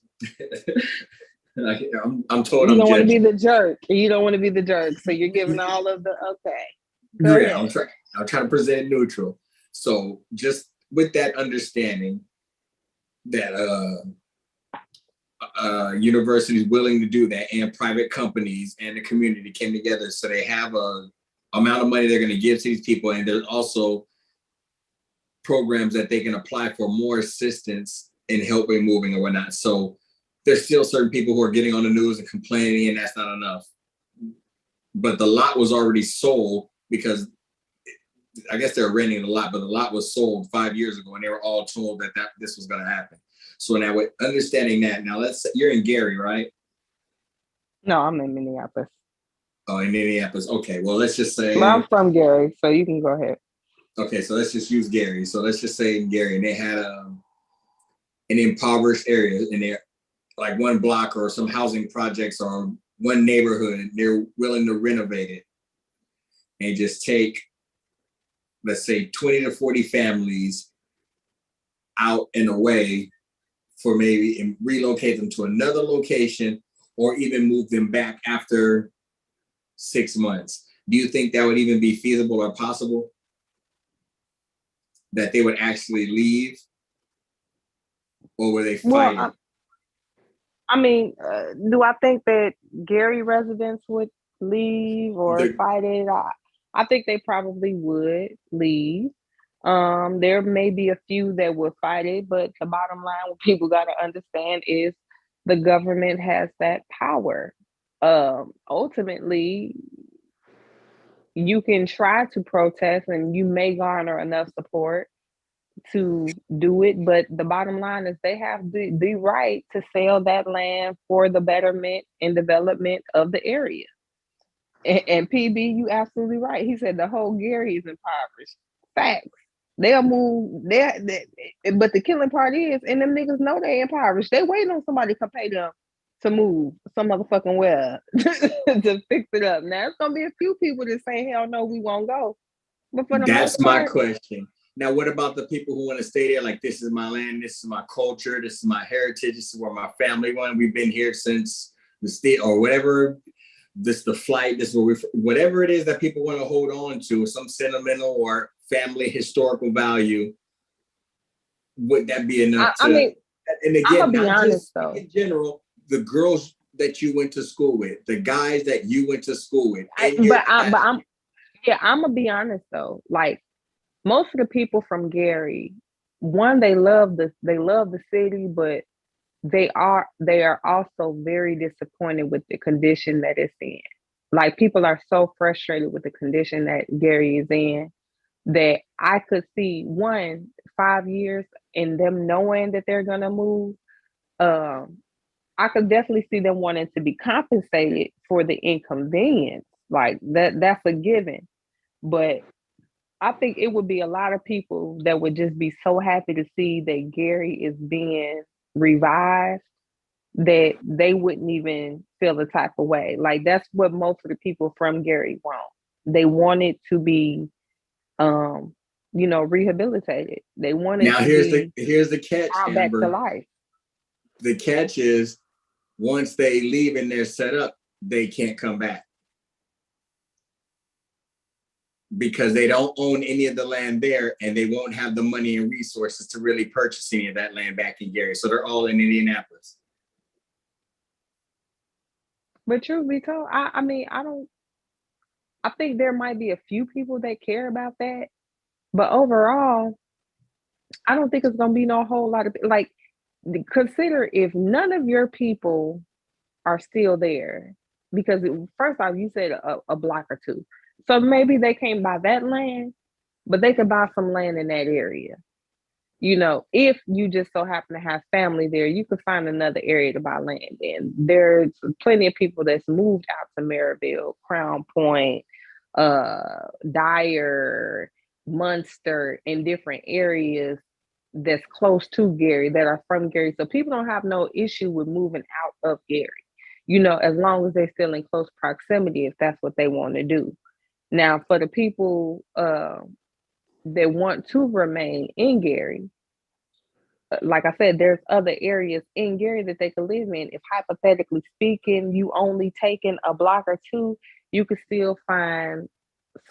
I'm told you I'm don't want to judging. be the jerk. You don't want to be the jerk. So you're giving all of the okay. Go ahead. I'm trying to present neutral. So just with that understanding that universities willing to do that, and private companies and the community came together, so they have a amount of money they're going to give to these people, and there's also programs that they can apply for more assistance in helping moving or whatnot. So there's still certain people who are getting on the news and complaining, and that's not enough. But the lot was already sold, because I guess they're renting the lot, but the lot was sold 5 years ago, and they were all told that this was going to happen. So now, with understanding that, now you're in Gary, right? No, I'm in Minneapolis. Oh, in Minneapolis. Okay, well, let's just say. Well, I'm from Gary, so you can go ahead. Okay, so let's just use Gary. So let's just say in Gary, and they had an impoverished area, and they're like one block or some housing projects or one neighborhood, and they're willing to renovate it and just take, let's say, 20 to 40 families out and away for maybe, and relocate them to another location, or even move them back after 6 months. Do you think that would even be feasible or possible? That they would actually leave? Or were they fighting? Well, I mean, do I think that Gary residents would leave or fight it? I think they probably would leave. There may be a few that would fight it, but the bottom line, what people got to understand is the government has that power. Ultimately, you can try to protest, and you may garner enough support to do it, but the bottom line is they have the right to sell that land for the betterment and development of the area. And PB, you absolutely right. He said the whole Gary is impoverished. Facts. They'll move. But the killing part is, and them niggas know they impoverished. They waiting on somebody to pay them to move some motherfucking well to fix it up. Now, it's going to be a few people that say, hell no, we won't go. But for the That's most part, my question. Now, what about the people who want to stay there? Like, this is my land, this is my culture, this is my heritage, this is where my family went. We've been here since the state or whatever. This the flight. This is where we, whatever it is that people want to hold on to, some sentimental or family historical value. Would that be enough to? I mean, and again, I'm gonna be not honest just though. In general, the girls that you went to school with, the guys that you went to school with, I'm gonna be honest though. Like most of the people from Gary, one, they love the city, but they are also very disappointed with the condition that it's in. Like people are so frustrated with the condition that Gary is in that I could see 5 years in them knowing that they're gonna move. I could definitely see them wanting to be compensated for the inconvenience. Like that's a given. But I think it would be a lot of people that would just be so happy to see that Gary is being revived that they wouldn't even feel the type of way. Like that's what most of the people from Gary want. They want it to be rehabilitated. They want it now to here's the catch, brought back to life. The catch is once they leave and they're set up, they can't come back. Because they don't own any of the land there and they won't have the money and resources to really purchase any of that land back in Gary. So they're all in Indianapolis. But truth be told, I think there might be a few people that care about that. But overall, I don't think it's going to be no whole lot of, like, consider if none of your people are still there. Because first off, you said a block or two. So maybe they can't buy that land, but they could buy some land in that area. If you just so happen to have family there, you could find another area to buy land in. There's plenty of people that's moved out to Maryville, Crown Point, Dyer, Munster, in different areas that's close to Gary, that are from Gary. So people don't have no issue with moving out of Gary, as long as they're still in close proximity, if that's what they want to do. Now, for the people that want to remain in Gary, like I said, there's other areas in Gary that they could live in. If hypothetically speaking, you only taking a block or two, you could still find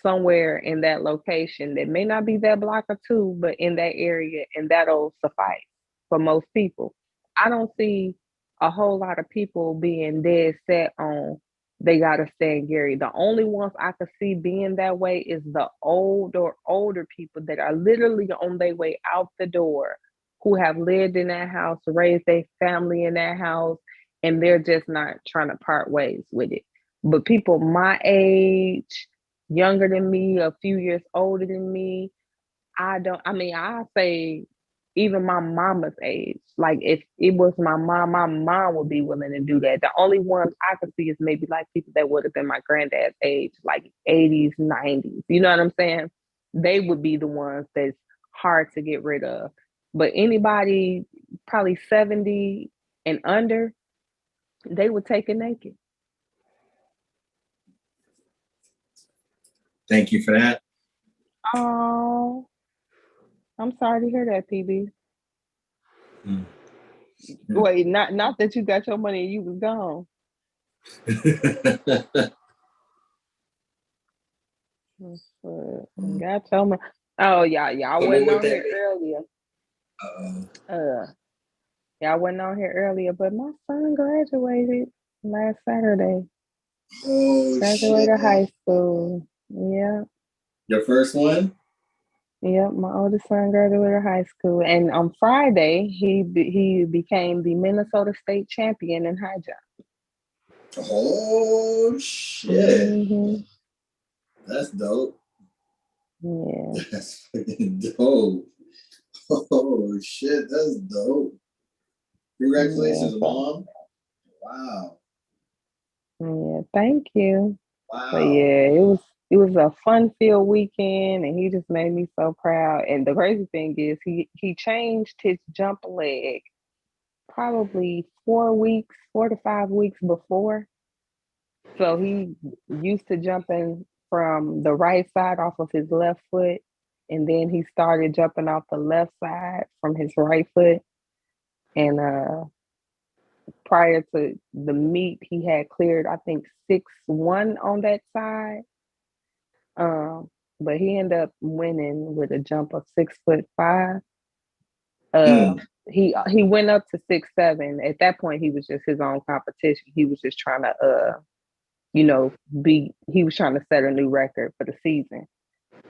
somewhere in that location that may not be that block or two, but in that area, and that'll suffice for most people. I don't see a whole lot of people being dead set on they gotta stay in Gary. The only ones I could see being that way is the older people that are literally on their way out the door, who have lived in that house, raised their family in that house, and they're just not trying to part ways with it. But people my age, younger than me, a few years older than me, I say even my mama's age. Like if it was my mom would be willing to do that. The only ones I could see is maybe like people that would have been my granddad's age, like 80s, 90s. You know what I'm saying? They would be the ones that's hard to get rid of. But anybody probably 70 and under, they would take it naked. Thank you for that. Oh, I'm sorry to hear that, PB. Wait, not that you got your money and you was gone. Got your money. Oh, y'all wasn't on here earlier. Y'all wasn't on here earlier, but my son graduated last Saturday. Graduated high school. Yeah. Your first one? Yep, my oldest son graduated high school, and on Friday he became the Minnesota State champion in high jump. Oh shit! Mm-hmm. That's dope. Yeah, that's fucking dope. Oh shit, that's dope. Congratulations, Mom. Wow. Yeah, thank you. Wow. But yeah, it was a fun-filled weekend, and he just made me so proud. And the crazy thing is, he changed his jump leg probably 4 to 5 weeks before. So he used to jumping from the right side off of his left foot, and then he started jumping off the left side from his right foot. And prior to the meet, he had cleared, I think, 6-1 on that side. But he ended up winning with a jump of 6'5". He went up to 6'7". At that point, he was just his own competition. He was just trying to he was trying to set a new record for the season.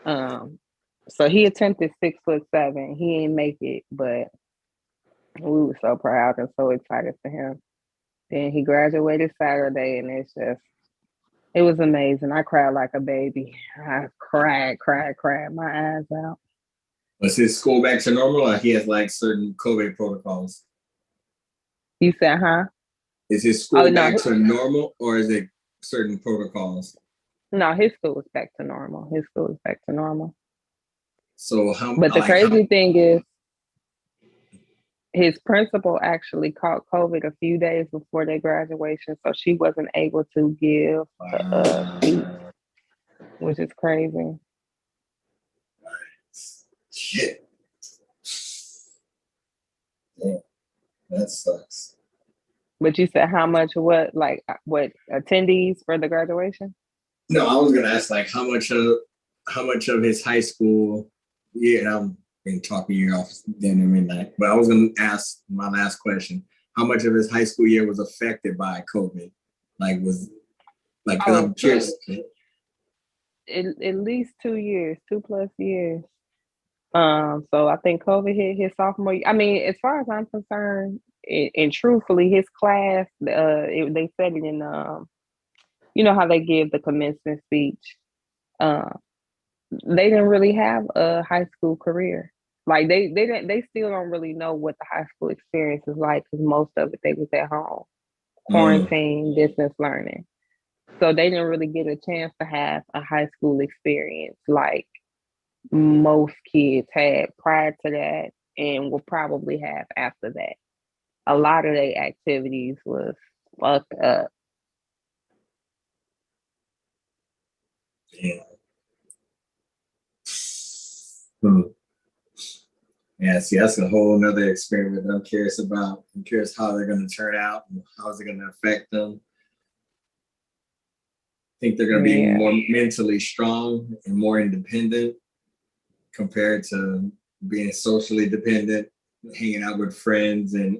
So he attempted 6'7". He didn't make it, but we were so proud and so excited for him. Then he graduated Saturday, and it was amazing. I cried like a baby. I cried my eyes out. Was his school back to normal, or he has like certain COVID protocols? You said, huh? Is his school back to normal, or is it certain protocols? No, his school is back to normal. So But the crazy thing is, his principal actually caught COVID a few days before their graduation, so she wasn't able to give a speech, which is crazy. Shit. Yeah, that sucks. But you said how much? What attendees for the graduation? No, I was gonna ask like how much of his high school. Yeah, and I'm been talking you off dinner midnight, but I was gonna ask my last question: how much of his high school year was affected by COVID? I'm curious. At least 2+ years. So I think COVID hit his sophomore year. I mean, as far as I'm concerned, and truthfully, his class, they said it in, you know how they give the commencement speech. They didn't really have a high school career. Like they still don't really know what the high school experience is like, because most of it they was at home, quarantine, distance learning. So they didn't really get a chance to have a high school experience like most kids had prior to that and will probably have after that. A lot of their activities was fucked up. Yeah. Yeah, see, that's a whole nother experiment that I'm curious about. I'm curious how they're going to turn out and how is it going to affect them. I think they're going to be more mentally strong and more independent compared to being socially dependent, hanging out with friends. And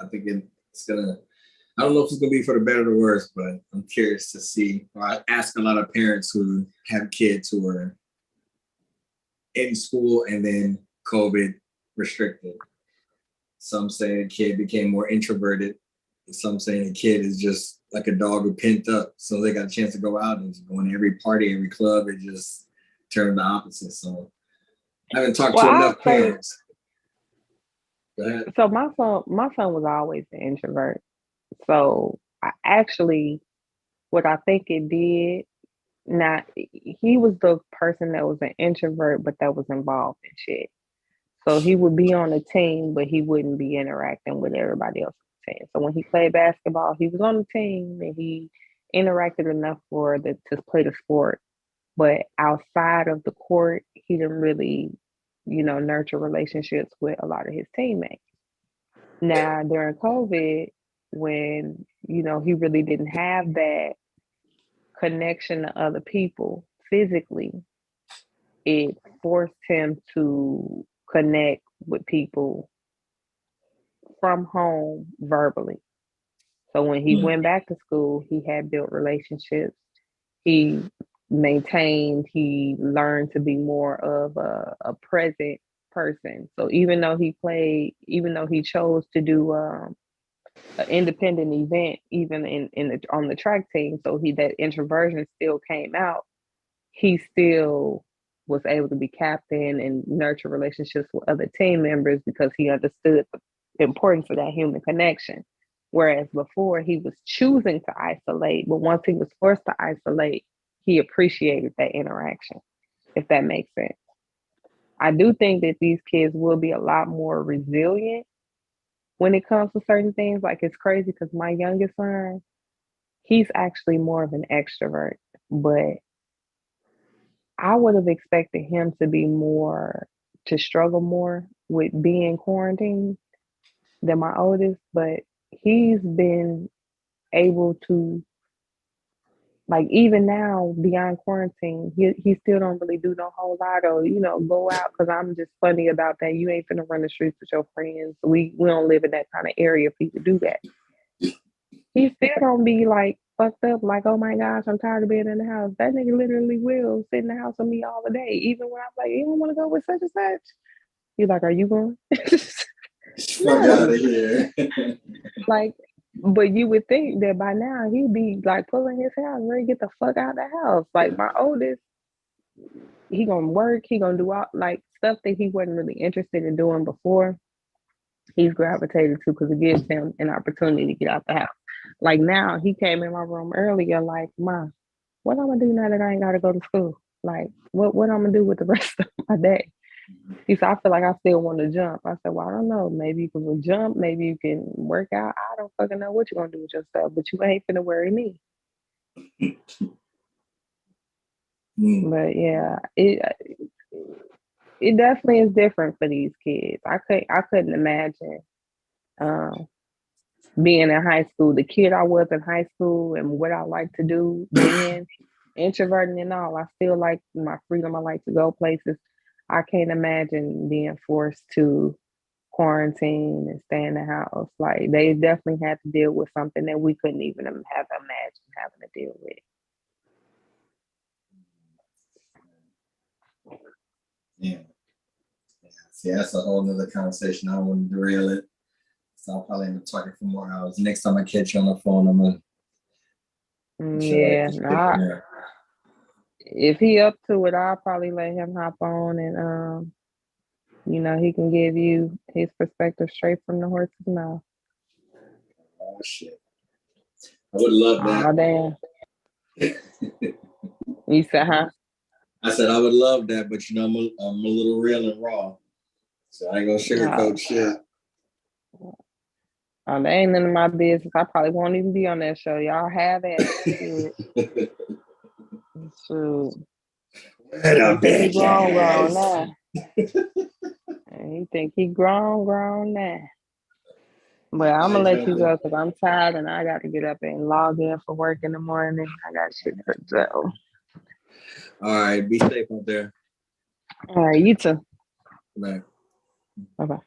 I think it's going to, I don't know if it's going to be for the better or the worse, but I'm curious to see. I ask a lot of parents who have kids who are in school and then COVID restricted. Some say the kid became more introverted. Some say the kid is just like a dog who pent up. So they got a chance to go out and just go in every party, every club, and just turn the opposite. So I haven't talked to enough parents. Go ahead. So my son was always an introvert. So what I think it did, he was the person that was an introvert, but that was involved in shit. So he would be on a team, but he wouldn't be interacting with everybody else on the team. So when he played basketball, he was on the team and he interacted enough to play the sport. But outside of the court, he didn't really, nurture relationships with a lot of his teammates. Now, during COVID, when, he really didn't have that connection to other people physically, it forced him to connect with people from home verbally. So when he went back to school, he had built relationships. He learned to be more of a present person. So even though he chose to do an independent event, even on the track team, so that introversion still came out. He still was able to be captain and nurture relationships with other team members because he understood the importance of that human connection. Whereas before he was choosing to isolate, but once he was forced to isolate, he appreciated that interaction, if that makes sense. I do think that these kids will be a lot more resilient when it comes to certain things. Like, it's crazy because my youngest son, he's actually more of an extrovert, but I would have expected him to struggle more with being quarantined than my oldest, but he's been able to, like, even now beyond quarantine, he still don't really do no whole lot or, go out, because I'm just funny about that. You ain't finna run the streets with your friends. We don't live in that kind of area for you to do that. He still don't be like fucked up, like, oh my gosh, I'm tired of being in the house. That nigga literally will sit in the house with me all the day. Even when I'm like, you don't want to go with such and such? He's like, are you going? Fuck out of here. Like, but you would think that by now he'd be like pulling his hair and ready to get the fuck out of the house. Like, my oldest, he gonna work, he gonna do all like stuff that he wasn't really interested in doing before. He's gravitated to because it gives him an opportunity to get out the house. Like, now he came in my room earlier, like, Ma, what I'm gonna do now that I ain't gotta go to school? Like, what I'm gonna do with the rest of my day? He said, I feel like I still want to jump. I said, well, I don't know. Maybe you can jump. Maybe you can work out. I don't fucking know what you're going to do with yourself, but you ain't finna worry me. But yeah, it definitely is different for these kids. I couldn't imagine being in high school, the kid I was in high school and what I like to do then, introverting and all. I still like my freedom. I like to go places. I can't imagine being forced to quarantine and stay in the house. Like, they definitely had to deal with something that we couldn't even have imagined having to deal with. Yeah. See, that's a whole nother conversation. I don't want to derail it. So I'll probably end up talking for more hours. Next time I catch you on the phone, I'm gonna if he up to it, I'll probably let him hop on and he can give you his perspective straight from the horse's mouth. Oh shit. I would love that. Oh damn. You said, huh? I said I would love that, but I'm a little real and raw. So I ain't gonna sugarcoat shit. That ain't none of my business. I probably won't even be on that show. Y'all have it. Shoot. He think he grown now. He think he grown now. But I'm gonna let you go because I'm tired and I got to get up and log in for work in the morning. I got shit to do. All right, be safe out there. All right, you too. Bye. Bye-bye.